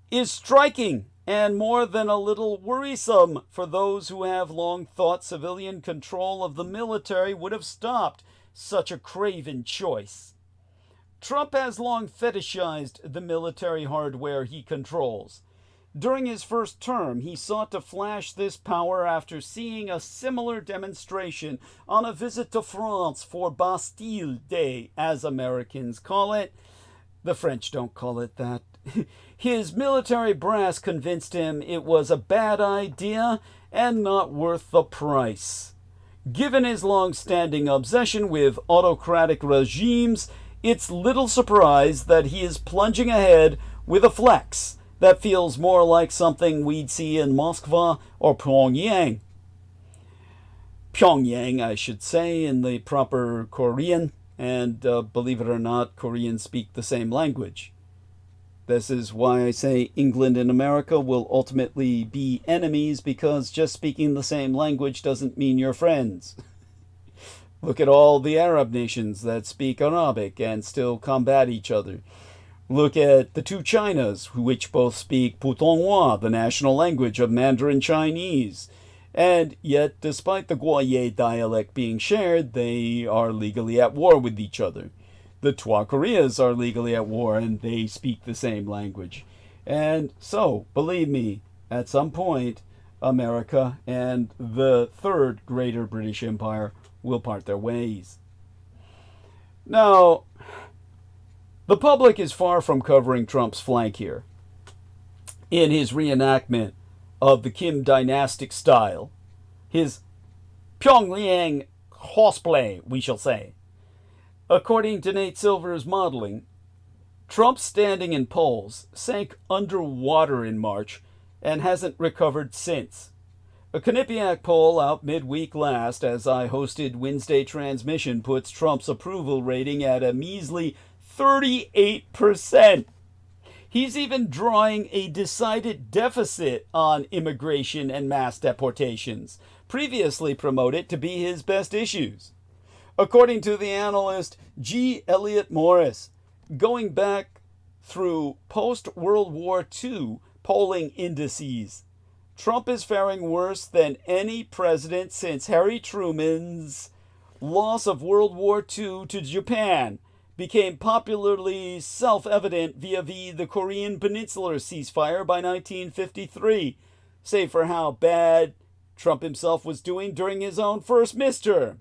is striking and more than a little worrisome for those who have long thought civilian control of the military would have stopped such a craven choice. Trump has long fetishized the military hardware he controls. During his first term, he sought to flash this power after seeing a similar demonstration on a visit to France for Bastille Day, as Americans call it. The French don't call it that. His military brass convinced him it was a bad idea and not worth the price. Given his long-standing obsession with autocratic regimes, it's little surprise that he is plunging ahead with a flex that feels more like something we'd see in Moscow or Pyongyang. Pyongyang, I should say, in the proper Korean, and believe it or not, Koreans speak the same language. This is why I say England and America will ultimately be enemies, because just speaking the same language doesn't mean you're friends. Look at all the Arab nations that speak Arabic and still combat each other. Look at the two Chinas, which both speak Putonghua, the national language of Mandarin Chinese. And yet, despite the Guoye dialect being shared, they are legally at war with each other. The Twa Koreas are legally at war, and they speak the same language. And so, believe me, at some point, America and the third greater British Empire will part their ways. Now, the public is far from covering Trump's flank here. In his reenactment of the Kim dynastic style, his Pyongyang horseplay, we shall say. According to Nate Silver's modeling, Trump's standing in polls sank underwater in March and hasn't recovered since. A Quinnipiac poll out midweek last, as I hosted Wednesday transmission, puts Trump's approval rating at a measly 38%. He's even drawing a decided deficit on immigration and mass deportations, previously promoted to be his best issues. According to the analyst G. Elliott Morris, going back through post-World War II polling indices, Trump is faring worse than any president since Harry Truman's loss of World War II to Japan became popularly self-evident via the Korean Peninsular ceasefire by 1953, save for how bad Trump himself was doing during his own first midterm.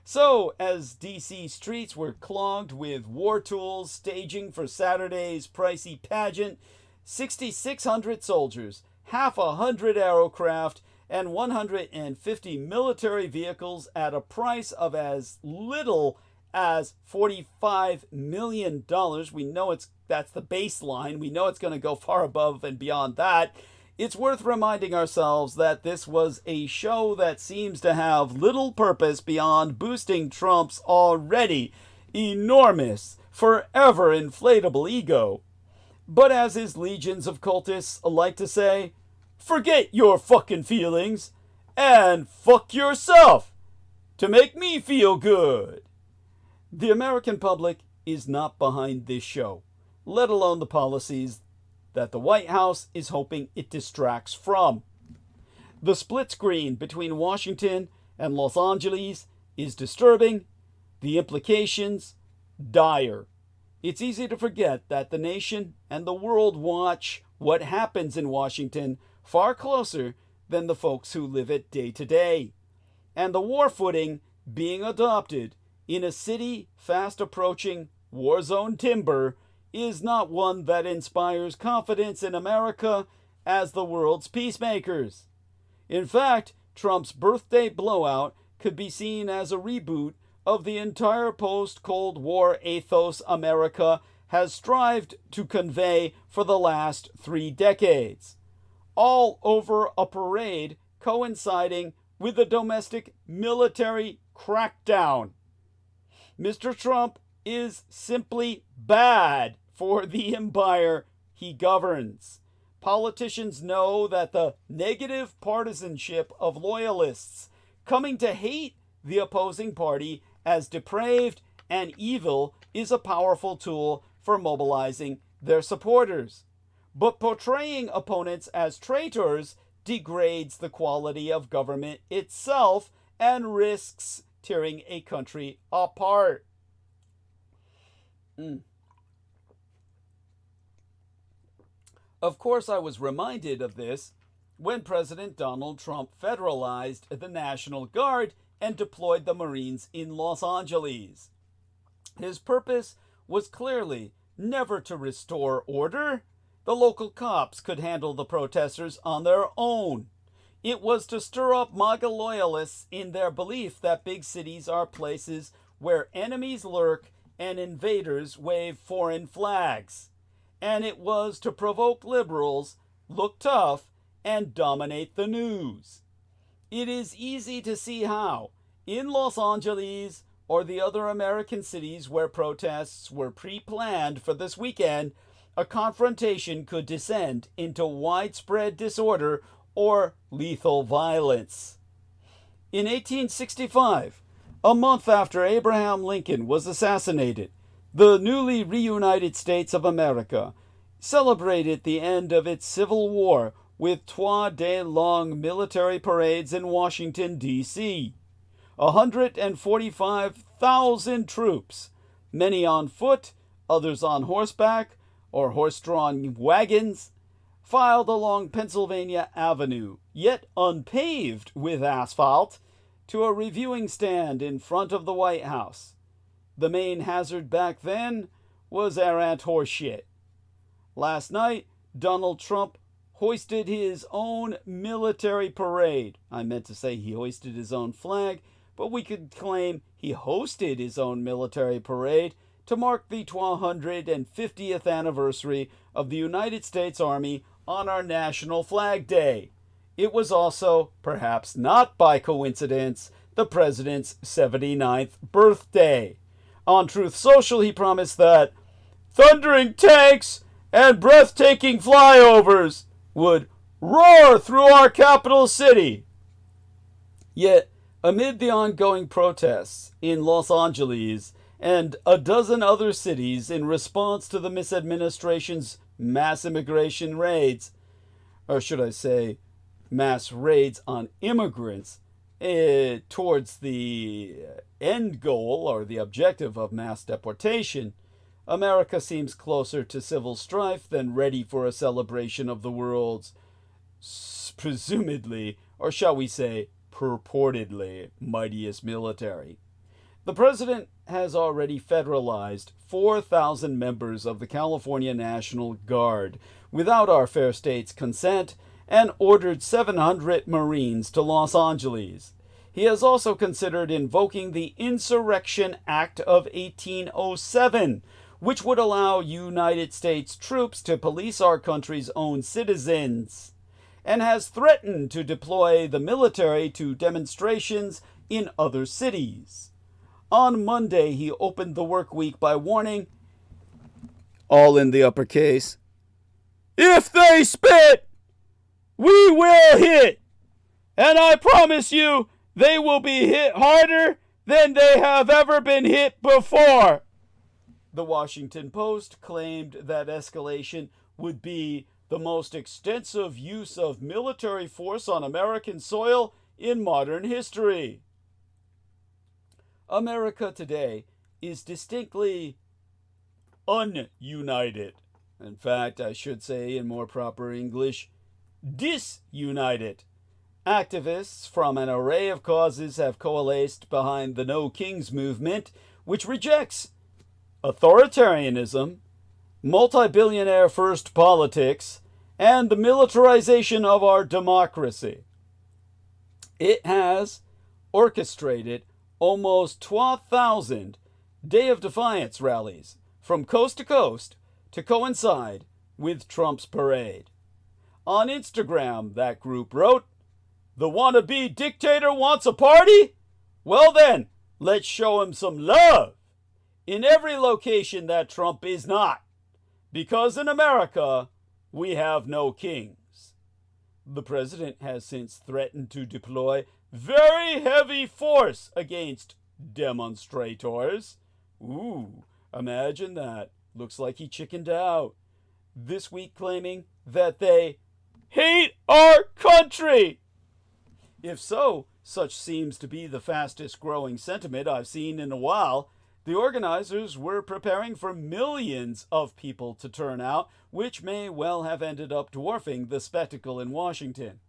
So, as D.C. streets were clogged with war tools staging for Saturday's pricey pageant, 6,600 soldiers, half a hundred aircraft, and 150 military vehicles at a price of as little as $45 million. We know that's the baseline. We know it's going to go far above and beyond that. It's worth reminding ourselves that this was a show that seems to have little purpose beyond boosting Trump's already enormous, forever inflatable ego. But as his legions of cultists like to say, forget your fucking feelings and fuck yourself to make me feel good. The American public is not behind this show, let alone the policies that the White House is hoping it distracts from. The split screen between Washington and Los Angeles is disturbing, the implications dire. It's easy to forget that the nation and the world watch what happens in Washington far closer than the folks who live it day to day. And the war footing being adopted in a city fast approaching war zone timber is not one that inspires confidence in America as the world's peacemakers. In fact, Trump's birthday blowout could be seen as a reboot of the entire post-Cold War ethos America has strived to convey for the last 3 decades, all over a parade coinciding with a domestic military crackdown. Mr. Trump is simply bad for the empire he governs. Politicians know that the negative partisanship of loyalists coming to hate the opposing party as depraved and evil is a powerful tool for mobilizing their supporters. But portraying opponents as traitors degrades the quality of government itself and risks tearing a country apart. Of course, I was reminded of this when President Donald Trump federalized the National Guard and deployed the Marines in Los Angeles. His purpose was clearly never to restore order. The local cops could handle the protesters on their own. It was to stir up MAGA loyalists in their belief that big cities are places where enemies lurk and invaders wave foreign flags. And it was to provoke liberals, look tough, and dominate the news. It is easy to see how, in Los Angeles or the other American cities where protests were pre-planned for this weekend, a confrontation could descend into widespread disorder or lethal violence. In 1865, a month after Abraham Lincoln was assassinated, the newly reunited States of America celebrated the end of its Civil War with 3-day-long military parades in Washington, D.C. 145,000 troops, many on foot, others on horseback or horse-drawn wagons, filed along Pennsylvania Avenue, yet unpaved with asphalt, to a reviewing stand in front of the White House. The main hazard back then was errant horseshit. Last night, Donald Trump hoisted his own military parade. I meant to say he hoisted his own flag, but we could claim he hosted his own military parade to mark the 250th anniversary of the United States Army on our National Flag Day. It was also, perhaps not by coincidence, the president's 79th birthday. On Truth Social, he promised that thundering tanks and breathtaking flyovers would roar through our capital city. Yet, amid the ongoing protests in Los Angeles and a dozen other cities in response to the misadministration's mass immigration raids, or should I say, mass raids on immigrants, towards the end goal or the objective of mass deportation, America seems closer to civil strife than ready for a celebration of the world's presumedly, or shall we say, purportedly mightiest military. The president has already federalized 4,000 members of the California National Guard without our fair state's consent and ordered 700 Marines to Los Angeles. He has also considered invoking the Insurrection Act of 1807, which would allow United States troops to police our country's own citizens, and has threatened to deploy the military to demonstrations in other cities. On Monday, he opened the work week by warning, all in the uppercase, "If they spit, we will hit, and I promise you they will be hit harder than they have ever been hit before." The Washington Post claimed that escalation would be the most extensive use of military force on American soil in modern history. America today is distinctly ununited. In fact, I should say in more proper English, disunited. Activists from an array of causes have coalesced behind the No Kings movement, which rejects authoritarianism, multi-billionaire first politics, and the militarization of our democracy. It has orchestrated almost 12,000 Day of Defiance rallies from coast to coincide with Trump's parade. On Instagram, that group wrote, "The wannabe dictator wants a party? Well then, let's show him some love in every location that Trump is not, because in America, we have no kings." The president has since threatened to deploy very heavy force against demonstrators. Ooh, imagine that. Looks like he chickened out. This week claiming that they hate our country. If so, such seems to be the fastest growing sentiment I've seen in a while. The organizers were preparing for millions of people to turn out, which may well have ended up dwarfing the spectacle in Washington.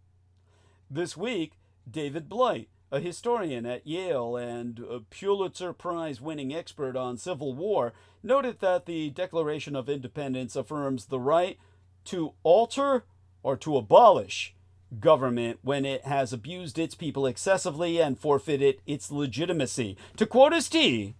This week, David Blight, a historian at Yale and a Pulitzer Prize-winning expert on Civil War, noted that the Declaration of Independence affirms the right to alter or to abolish government when it has abused its people excessively and forfeited its legitimacy. To quote his T,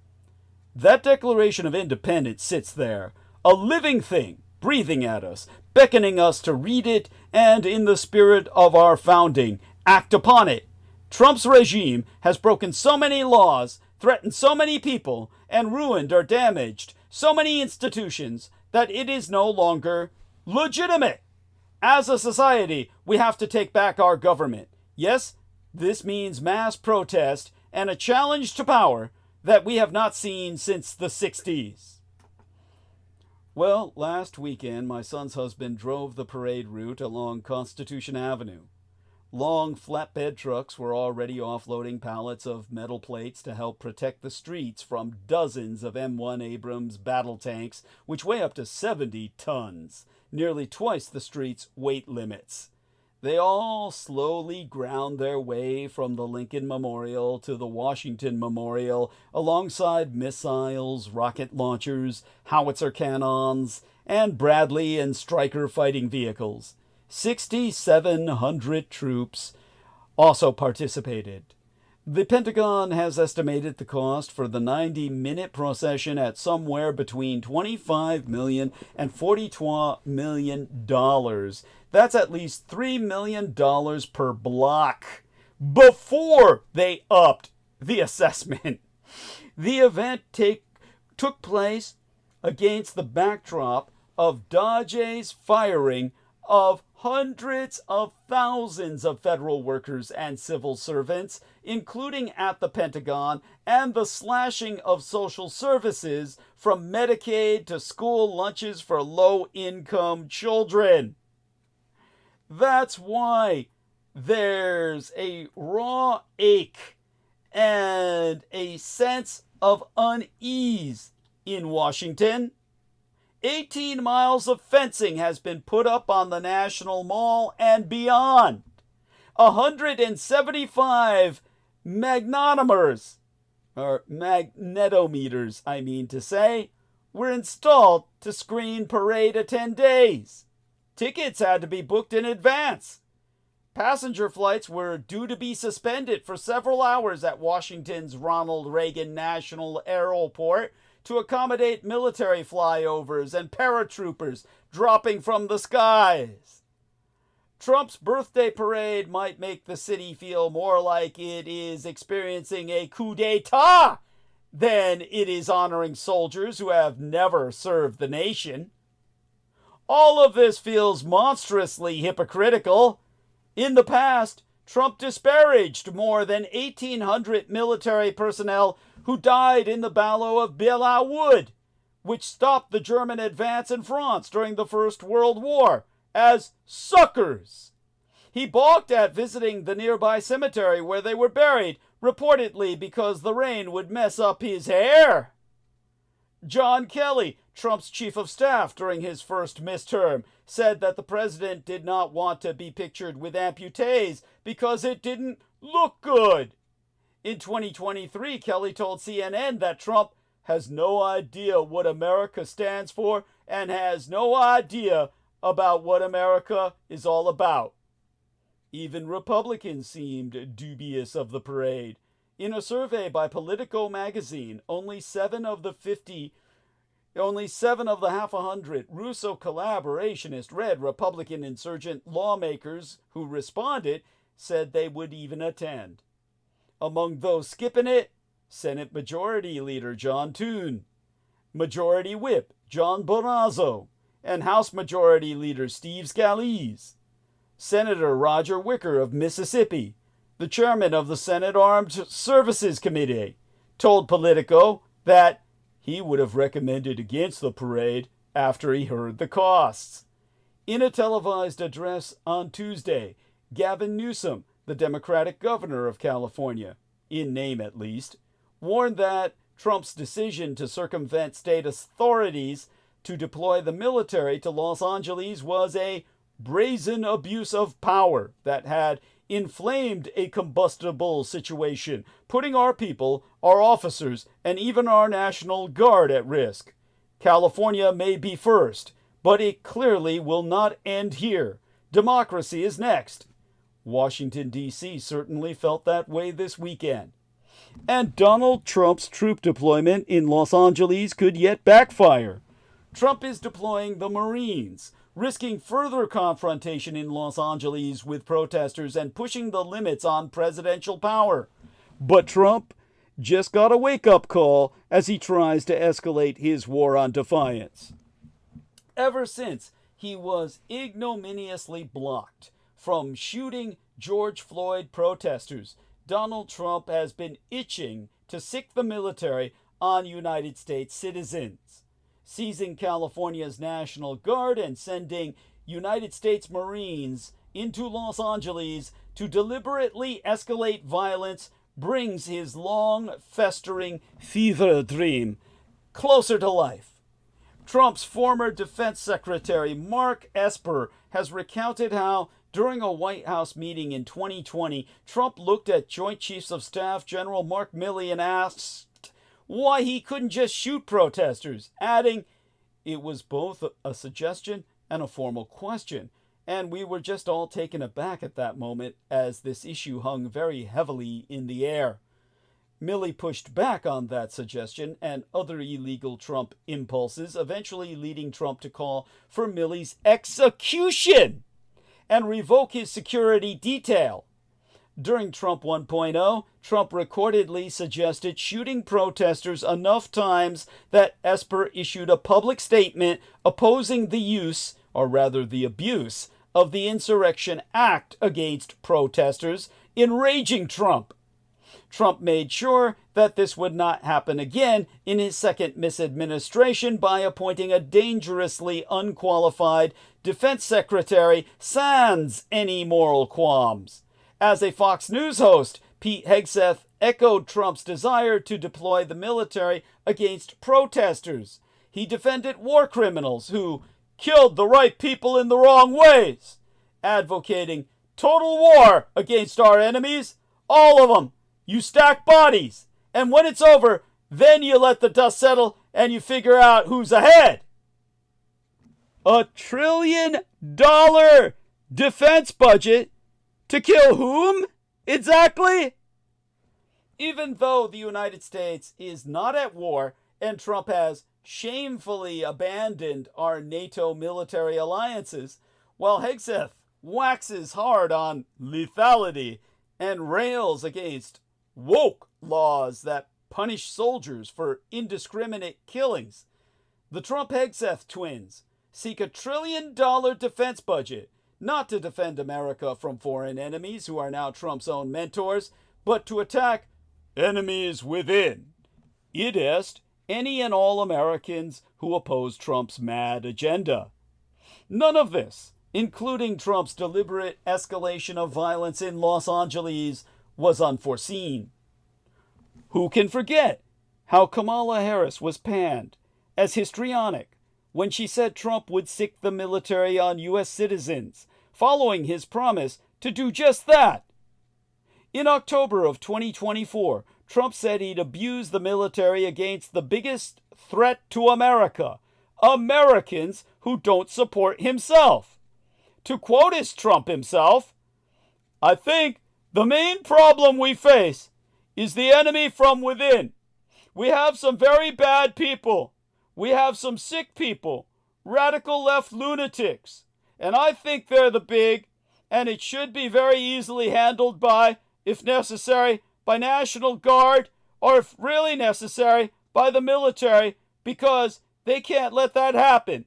that Declaration of Independence sits there, a living thing, breathing at us, beckoning us to read it, and in the spirit of our founding, act upon it. Trump's regime has broken so many laws, threatened so many people, and ruined or damaged so many institutions that it is no longer legitimate. As a society, we have to take back our government. Yes, this means mass protest and a challenge to power that we have not seen since the 60s. Well, last weekend, my son's husband drove the parade route along Constitution Avenue. Long flatbed trucks were already offloading pallets of metal plates to help protect the streets from dozens of M1 Abrams battle tanks, which weigh up to 70 tons, nearly twice the street's weight limits. They all slowly ground their way from the Lincoln Memorial to the Washington Memorial, alongside missiles, rocket launchers, howitzer cannons, and Bradley and Stryker fighting vehicles. 6,700 troops also participated. The Pentagon has estimated the cost for the 90-minute procession at somewhere between $25 million and $42 million. That's at least $3 million per block before they upped the assessment. The event took place against the backdrop of DOJ's firing of hundreds of thousands of federal workers and civil servants, including at the Pentagon, and the slashing of social services from Medicaid to school lunches for low-income children. That's why there's a raw ache and a sense of unease in Washington. 18 miles of fencing has been put up on the National Mall and beyond. 175 magnetometers, or magnetometers, I mean to say, were installed to screen parade attendees. Tickets had to be booked in advance. Passenger flights were due to be suspended for several hours at Washington's Ronald Reagan National Airport to accommodate military flyovers and paratroopers dropping from the skies. Trump's birthday parade might make the city feel more like it is experiencing a coup d'etat than it is honoring soldiers who have never served the nation. All of this feels monstrously hypocritical. In the past, Trump disparaged more than 1,800 military personnel who died in the Battle of Belleau which stopped the German advance in France during the First World War, as suckers. He balked at visiting the nearby cemetery where they were buried, reportedly because the rain would mess up his hair. John Kelly, Trump's chief of staff during his first midterm, said that the president did not want to be pictured with amputees because it didn't look good. In 2023, Kelly told CNN that Trump has no idea what America stands for and has no idea about what America is all about. Even Republicans seemed dubious of the parade. In a survey by Politico magazine, only 7 of the half a hundred Russo collaborationist red Republican insurgent lawmakers who responded said they would even attend. Among those skipping it, Senate Majority Leader John Thune, Majority Whip John Barrasso, and House Majority Leader Steve Scalise. Senator Roger Wicker of Mississippi, the chairman of the Senate Armed Services Committee, told Politico that he would have recommended against the parade after he heard the costs. In a televised address on Tuesday, Gavin Newsom, the Democratic governor of California, in name at least, warned that Trump's decision to circumvent state authorities to deploy the military to Los Angeles was a brazen abuse of power that had inflamed a combustible situation, putting our people, our officers, and even our National Guard at risk. California may be first, but it clearly will not end here. Democracy is next. Washington, D.C. certainly felt that way this weekend. And Donald Trump's troop deployment in Los Angeles could yet backfire. Trump is deploying the Marines, risking further confrontation in Los Angeles with protesters and pushing the limits on presidential power. But Trump just got a wake-up call as he tries to escalate his war on defiance. Ever since he was ignominiously blocked from shooting George Floyd protesters, Donald Trump has been itching to sic the military on United States citizens, seizing California's National Guard and sending United States Marines into Los Angeles to deliberately escalate violence brings his long-festering fever dream closer to life. Trump's former Defense Secretary Mark Esper has recounted how, during a White House meeting in 2020, Trump looked at Joint Chiefs of Staff General Mark Milley and asked why he couldn't just shoot protesters, adding, "It was both a suggestion and a formal question, and we were just all taken aback at that moment as this issue hung very heavily in the air." Milley pushed back on that suggestion and other illegal Trump impulses, eventually leading Trump to call for Milley's execution and revoke his security detail. During Trump 1.0, Trump recordedly suggested shooting protesters enough times that Esper issued a public statement opposing the use, or rather the abuse, of the Insurrection Act against protesters, enraging Trump. Trump made sure that this would not happen again in his second misadministration by appointing a dangerously unqualified defense secretary sans any moral qualms. As a Fox News host, Pete Hegseth echoed Trump's desire to deploy the military against protesters. He defended war criminals who killed the right people in the wrong ways, advocating total war against our enemies, all of them. You stack bodies, and when it's over, then you let the dust settle and you figure out who's ahead. $1 trillion defense budget to kill whom exactly? Even though the United States is not at war and Trump has shamefully abandoned our NATO military alliances, while Hegseth waxes hard on lethality and rails against woke laws that punish soldiers for indiscriminate killings, the Trump-Hegseth twins seek $1 trillion defense budget, not to defend America from foreign enemies who are now Trump's own mentors, but to attack enemies within, id est, any and all Americans who oppose Trump's mad agenda. None of this, including Trump's deliberate escalation of violence in Los Angeles, was unforeseen. Who can forget how Kamala Harris was panned as histrionic when she said Trump would sic the military on U.S. citizens, following his promise to do just that? In October of 2024, Trump said he'd abuse the military against the biggest threat to America, Americans who don't support himself. To quote his Trump himself, "I think the main problem we face is the enemy from within. We have some very bad people. We have some sick people, radical left lunatics. And I think they're the big, and it should be very easily handled by, if necessary, by National Guard, or if really necessary, by the military, because they can't let that happen.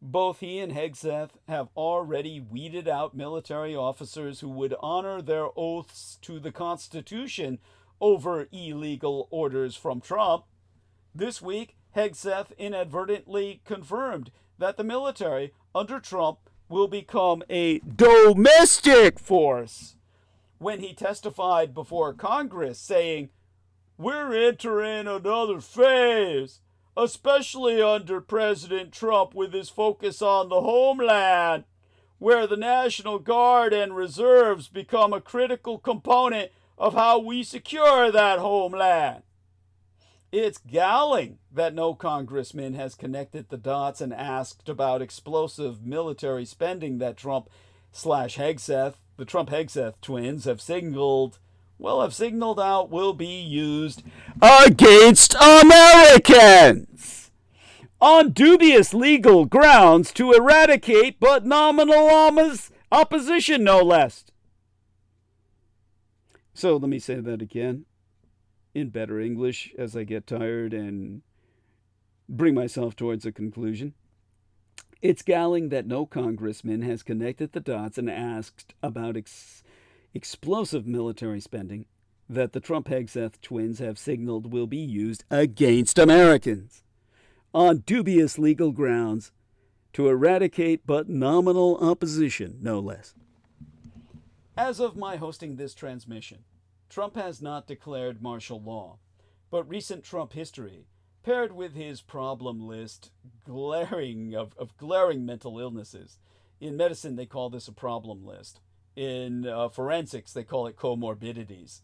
Both he and Hegseth have already weeded out military officers who would honor their oaths to the Constitution over illegal orders from Trump. This week, Hegseth inadvertently confirmed that the military under Trump will become a domestic force when he testified before Congress saying, "We're entering another phase, especially under President Trump with his focus on the homeland, where the National Guard and reserves become a critical component of how we secure that homeland." It's galling that no congressman has connected the dots and asked about explosive military spending that Trump/Hegseth, the Trump-Hegseth twins, have signaled out will be used against Americans on dubious legal grounds to eradicate but nominal opposition, no less. So let me say that again in better English as I get tired and bring myself towards a conclusion. It's galling that no congressman has connected the dots and asked about explosive military spending that the Trump-Hegseth twins have signaled will be used against Americans on dubious legal grounds to eradicate but nominal opposition, no less. As of my hosting this transmission, Trump has not declared martial law, but recent Trump history, paired with his problem list of glaring mental illnesses. In medicine, they call this a problem list. In forensics, they call it comorbidities.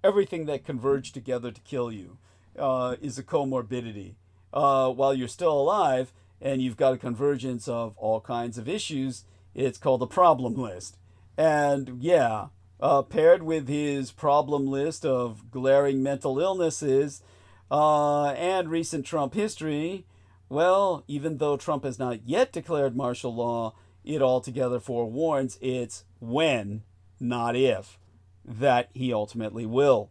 Everything that converged together to kill you is a comorbidity. While you're still alive and you've got a convergence of all kinds of issues, it's called a problem list. And yeah, paired with his problem list of glaring mental illnesses and recent Trump history, well, even though Trump has not yet declared martial law, it altogether forewarns it's when, not if, that he ultimately will.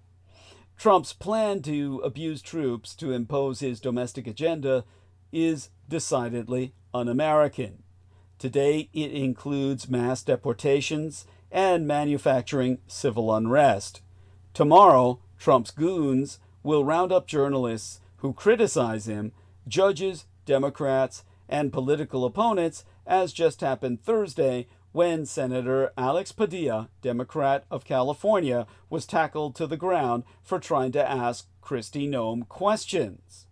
Trump's plan to abuse troops to impose his domestic agenda is decidedly un-American. Today, it includes mass deportations and manufacturing civil unrest. Tomorrow, Trump's goons will round up journalists who criticize him, judges, Democrats, and political opponents, as just happened Thursday when Senator Alex Padilla, Democrat of California, was tackled to the ground for trying to ask Kristi Noem questions.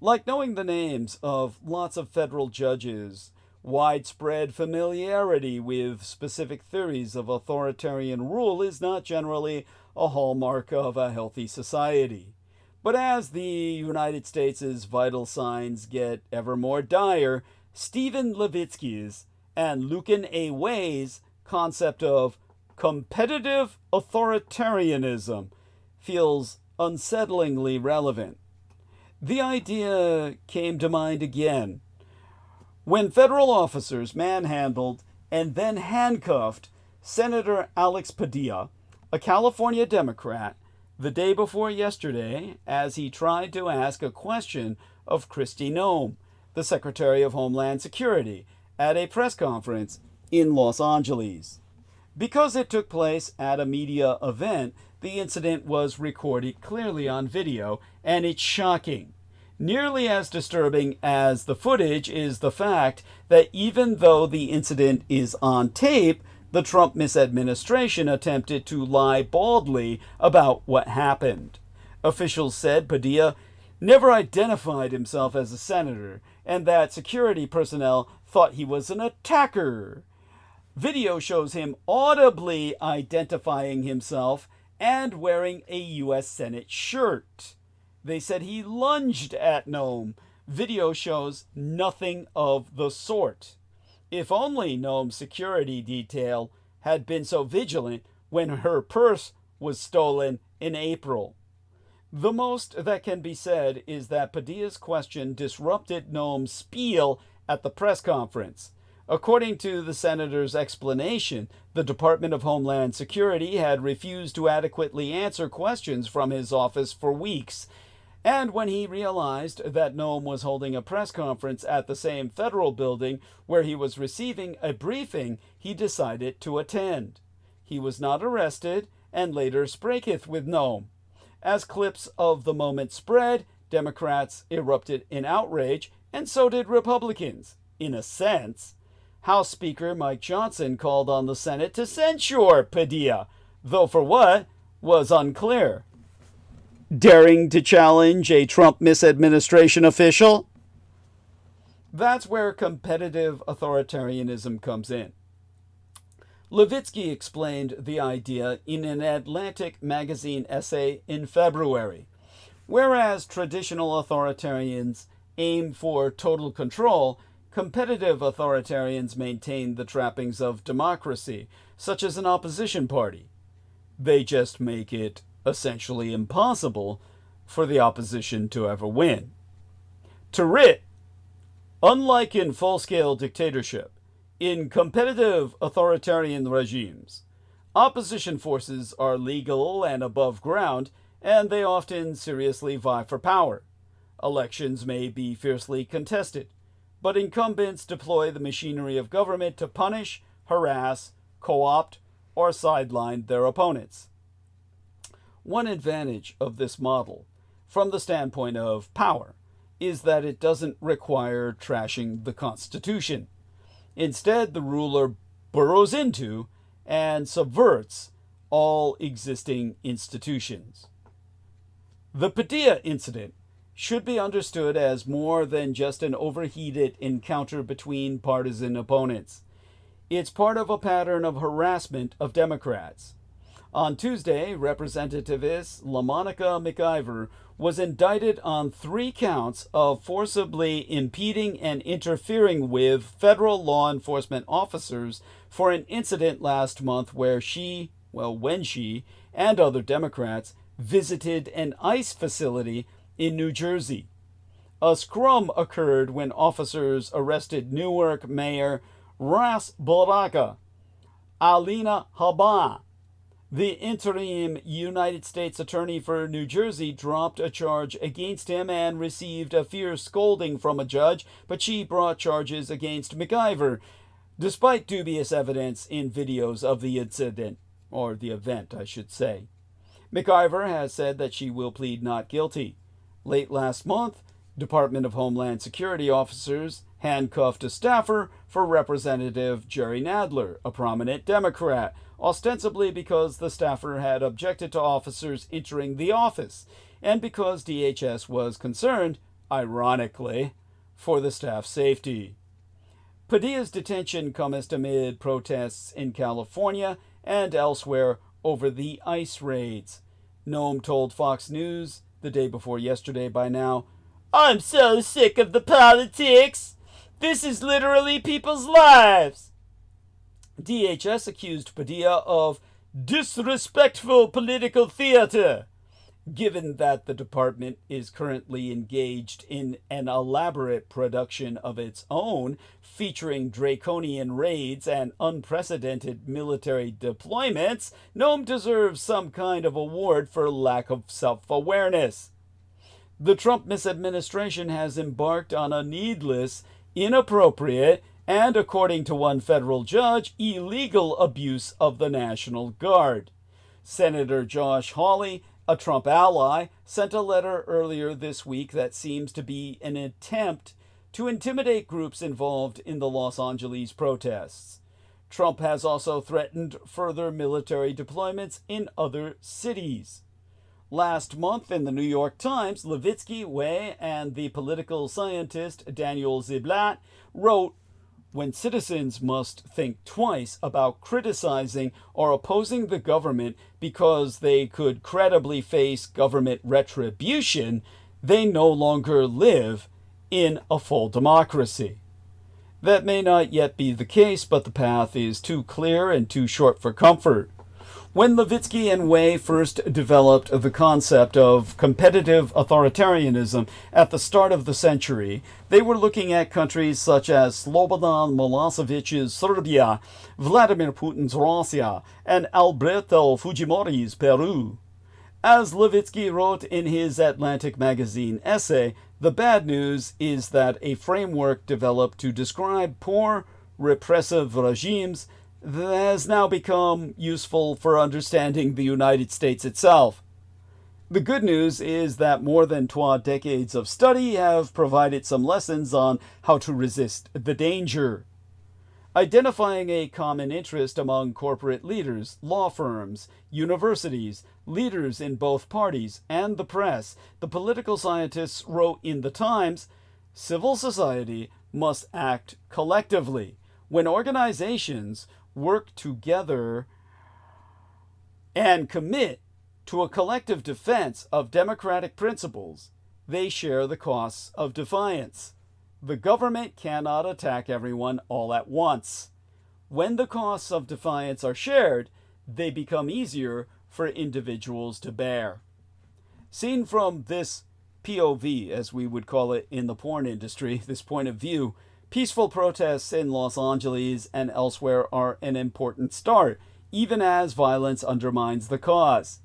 Like knowing the names of lots of federal judges, widespread familiarity with specific theories of authoritarian rule is not generally a hallmark of a healthy society. But as the United States' vital signs get ever more dire, Stephen Levitsky's and Lucan A. Wei's concept of competitive authoritarianism feels unsettlingly relevant. The idea came to mind again when federal officers manhandled and then handcuffed Senator Alex Padilla, a California Democrat, the day before yesterday as he tried to ask a question of Kristi Noem, the Secretary of Homeland Security, at a press conference in Los Angeles. Because it took place at a media event, the incident was recorded clearly on video, and it's shocking. Nearly as disturbing as the footage is the fact that even though the incident is on tape, the Trump misadministration attempted to lie baldly about what happened. Officials said Padilla never identified himself as a senator, and that security personnel thought he was an attacker. Video shows him audibly identifying himself and wearing a U.S. Senate shirt. They said he lunged at Noem. Video shows nothing of the sort. If only Noem's security detail had been so vigilant when her purse was stolen in April. The most that can be said is that Padilla's question disrupted Noam's spiel at the press conference. According to the senator's explanation, the Department of Homeland Security had refused to adequately answer questions from his office for weeks, and when he realized that Noam was holding a press conference at the same federal building where he was receiving a briefing, he decided to attend. He was not arrested, and later spraketh with Noam. As clips of the moment spread, Democrats erupted in outrage, and so did Republicans. In a sense, House Speaker Mike Johnson called on the Senate to censure Padilla, though for what was unclear. Daring to challenge a Trump misadministration official? That's where competitive authoritarianism comes in. Levitsky explained the idea in an Atlantic magazine essay in February. Whereas traditional authoritarians aim for total control, competitive authoritarians maintain the trappings of democracy, such as an opposition party. They just make it essentially impossible for the opposition to ever win. To wit, unlike in full-scale dictatorship, in competitive authoritarian regimes, opposition forces are legal and above ground, and they often seriously vie for power. Elections may be fiercely contested, but incumbents deploy the machinery of government to punish, harass, co-opt, or sideline their opponents. One advantage of this model, from the standpoint of power, is that it doesn't require trashing the Constitution. Instead, the ruler burrows into and subverts all existing institutions. The Padilla incident should be understood as more than just an overheated encounter between partisan opponents. It's part of a pattern of harassment of Democrats. On Tuesday, Representativist LaMonica McIver was indicted on 3 counts of forcibly impeding and interfering with federal law enforcement officers for an incident last month where when she and other Democrats visited an ICE facility in New Jersey. A scrum occurred when officers arrested Newark Mayor Ras Baraka, Alina Habba. The interim United States Attorney for New Jersey dropped a charge against him and received a fierce scolding from a judge, but she brought charges against McIver, despite dubious evidence in videos of the incident, or the event, I should say. McIver has said that she will plead not guilty. Late last month, Department of Homeland Security officers handcuffed a staffer for Representative Jerry Nadler, a prominent Democrat, ostensibly because the staffer had objected to officers entering the office, and because DHS was concerned, ironically, for the staff's safety. Padilla's detention comes amid protests in California and elsewhere over the ICE raids. Noam told Fox News the day before yesterday by now, "I'm so sick of the politics. This is literally people's lives." DHS accused Padilla of disrespectful political theater, given that the department is currently engaged in an elaborate production of its own, featuring draconian raids and unprecedented military deployments. Noam deserves some kind of award for lack of self-awareness. The Trump misadministration has embarked on a needless, inappropriate, and, according to one federal judge, illegal abuse of the National Guard. Senator Josh Hawley, a Trump ally, sent a letter earlier this week that seems to be an attempt to intimidate groups involved in the Los Angeles protests. Trump has also threatened further military deployments in other cities. Last month in the New York Times, Levitsky, Way, and the political scientist Daniel Ziblatt wrote, "When citizens must think twice about criticizing or opposing the government because they could credibly face government retribution, they no longer live in a full democracy." That may not yet be the case, but the path is too clear and too short for comfort. When Levitsky and Way first developed the concept of competitive authoritarianism at the start of the century, they were looking at countries such as Slobodan Milosevic's Serbia, Vladimir Putin's Russia, and Alberto Fujimori's Peru. As Levitsky wrote in his Atlantic magazine essay, the bad news is that a framework developed to describe poor, repressive regimes has now become useful for understanding the United States itself. The good news is that more than 12 decades of study have provided some lessons on how to resist the danger. Identifying a common interest among corporate leaders, law firms, universities, leaders in both parties, and the press, the political scientists wrote in the Times, civil society must act collectively. When organizations work together and commit to a collective defense of democratic principles, they share the costs of defiance. The government cannot attack everyone all at once. When the costs of defiance are shared, they become easier for individuals to bear. Seen from this POV, as we would call it in the porn industry, this point of view, peaceful protests in Los Angeles and elsewhere are an important start, even as violence undermines the cause.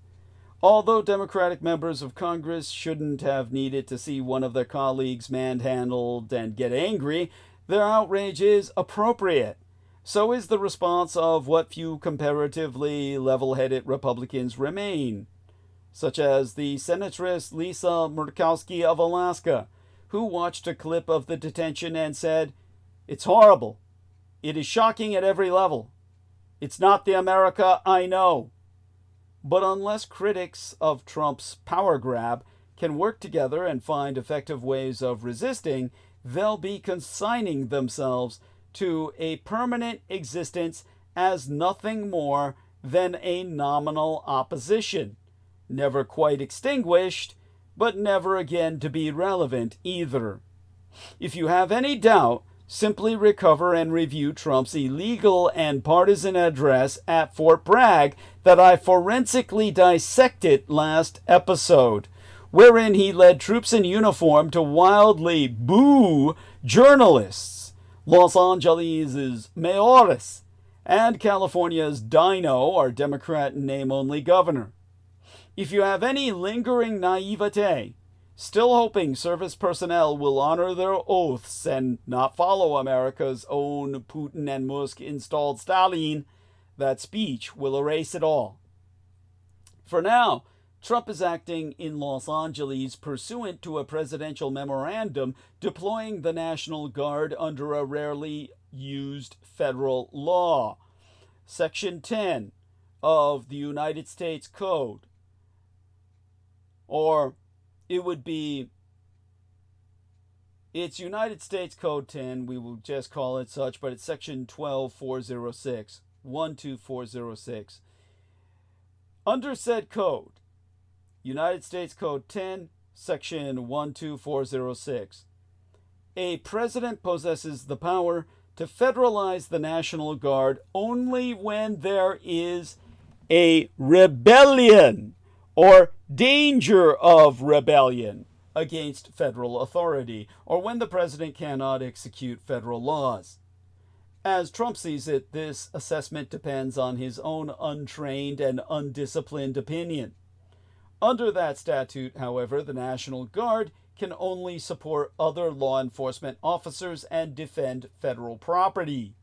Although Democratic members of Congress shouldn't have needed to see one of their colleagues manhandled and get angry, their outrage is appropriate. So is the response of what few comparatively level-headed Republicans remain, such as the Senatress Lisa Murkowski of Alaska, who watched a clip of the detention and said, "It's horrible. It is shocking at every level. It's not the America I know." But unless critics of Trump's power grab can work together and find effective ways of resisting, they'll be consigning themselves to a permanent existence as nothing more than a nominal opposition, never quite extinguished, but never again to be relevant either. If you have any doubt, simply recover and review Trump's illegal and partisan address at Fort Bragg that I forensically dissected last episode, wherein he led troops in uniform to wildly boo journalists, Los Angeles' mayores, and California's Dino, our Democrat name-only governor. If you have any lingering naivete, still hoping service personnel will honor their oaths and not follow America's own Putin and Musk-installed Stalin, that speech will erase it all. For now, Trump is acting in Los Angeles pursuant to a presidential memorandum deploying the National Guard under a rarely used federal law, Section 10 of the United States Code, or it would be, it's United States Code 10, we will just call it such, but it's Section 12406, 12406. Under said code, United States Code 10, Section 12406, a president possesses the power to federalize the National Guard only when there is a rebellion or danger of rebellion against federal authority, or when the president cannot execute federal laws. As Trump sees it, this assessment depends on his own untrained and undisciplined opinion. Under that statute, however, the National Guard can only support other law enforcement officers and defend federal property.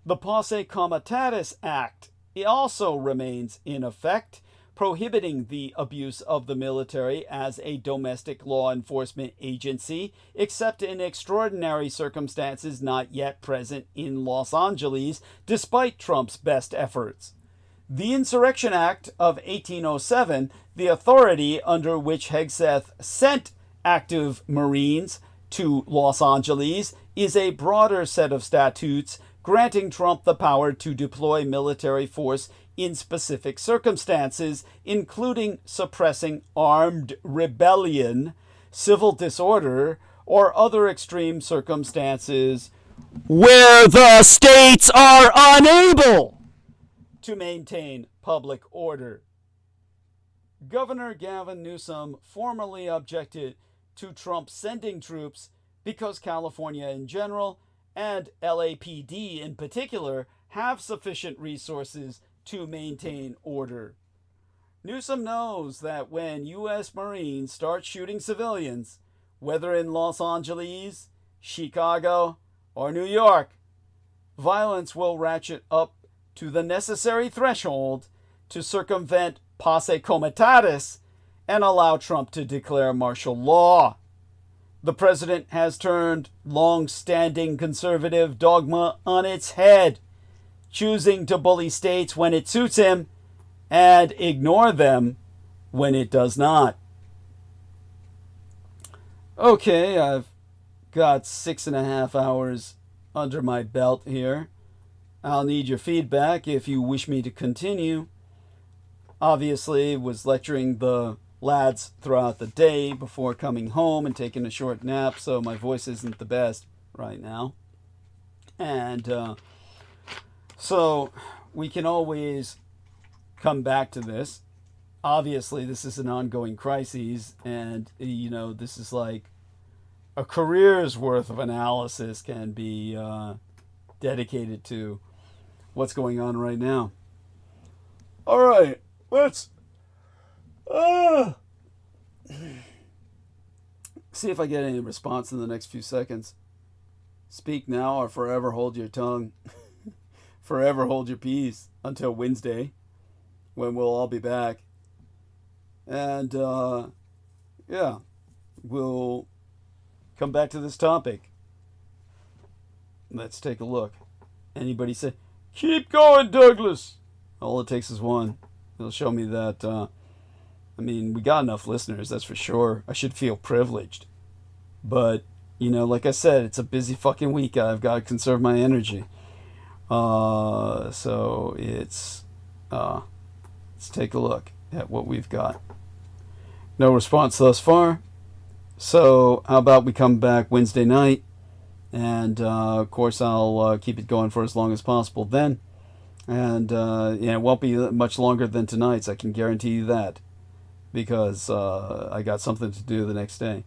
The Posse Comitatus Act also remains in effect, prohibiting the abuse of the military as a domestic law enforcement agency, except in extraordinary circumstances not yet present in Los Angeles, despite Trump's best efforts. The Insurrection Act of 1807, the authority under which Hegseth sent active Marines to Los Angeles, is a broader set of statutes granting Trump the power to deploy military force in specific circumstances, including suppressing armed rebellion, civil disorder, or other extreme circumstances where the states are unable to maintain public order. Governor Gavin Newsom formally objected to Trump sending troops because California in general and LAPD in particular have sufficient resources to maintain order. Newsom knows that when U.S. Marines start shooting civilians, whether in Los Angeles, Chicago, or New York, violence will ratchet up to the necessary threshold to circumvent posse comitatus and allow Trump to declare martial law. The president has turned long-standing conservative dogma on its head, choosing to bully states when it suits him and ignore them when it does not. Okay, I've got 6.5 hours under my belt here. I'll need your feedback if you wish me to continue. Obviously, was lecturing the lads throughout the day before coming home and taking a short nap, so my voice isn't the best right now. And so we can always come back to this. Obviously, this is an ongoing crisis, and this is like a career's worth of analysis can be dedicated to what's going on right now. All right, let's see if I get any response in the next few seconds. Speak now or forever hold your tongue. Forever hold your peace until Wednesday, when we'll all be back. And we'll come back to this topic. Let's take a look. Anybody say, keep going, Douglas? All it takes is one. It'll show me that, we got enough listeners, that's for sure. I should feel privileged. But, like I said, it's a busy fucking week. I've got to conserve my energy. So let's take a look at what we've got. No response thus far. So how about we come back Wednesday night? And, of course, I'll keep it going for as long as possible then. And, it won't be much longer than tonight's. I can guarantee you that. Because I got something to do the next day.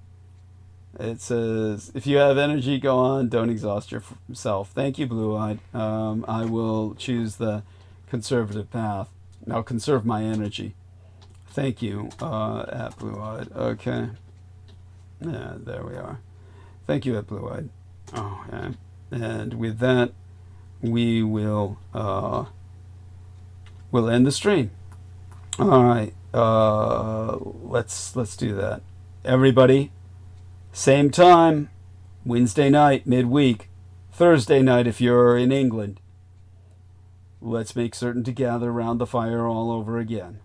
It says, if you have energy, go on. Don't exhaust yourself. Thank you, Blue Eyed. I will choose the conservative path. I'll conserve my energy. Thank you, at Blue Eyed. Okay. Yeah, there we are. Thank you, at Blue Eyed. Oh, yeah. And with that, we will we'll end the stream. All right. Let's do that. Everybody, same time, Wednesday night, midweek, Thursday night if you're in England. Let's make certain to gather around the fire all over again.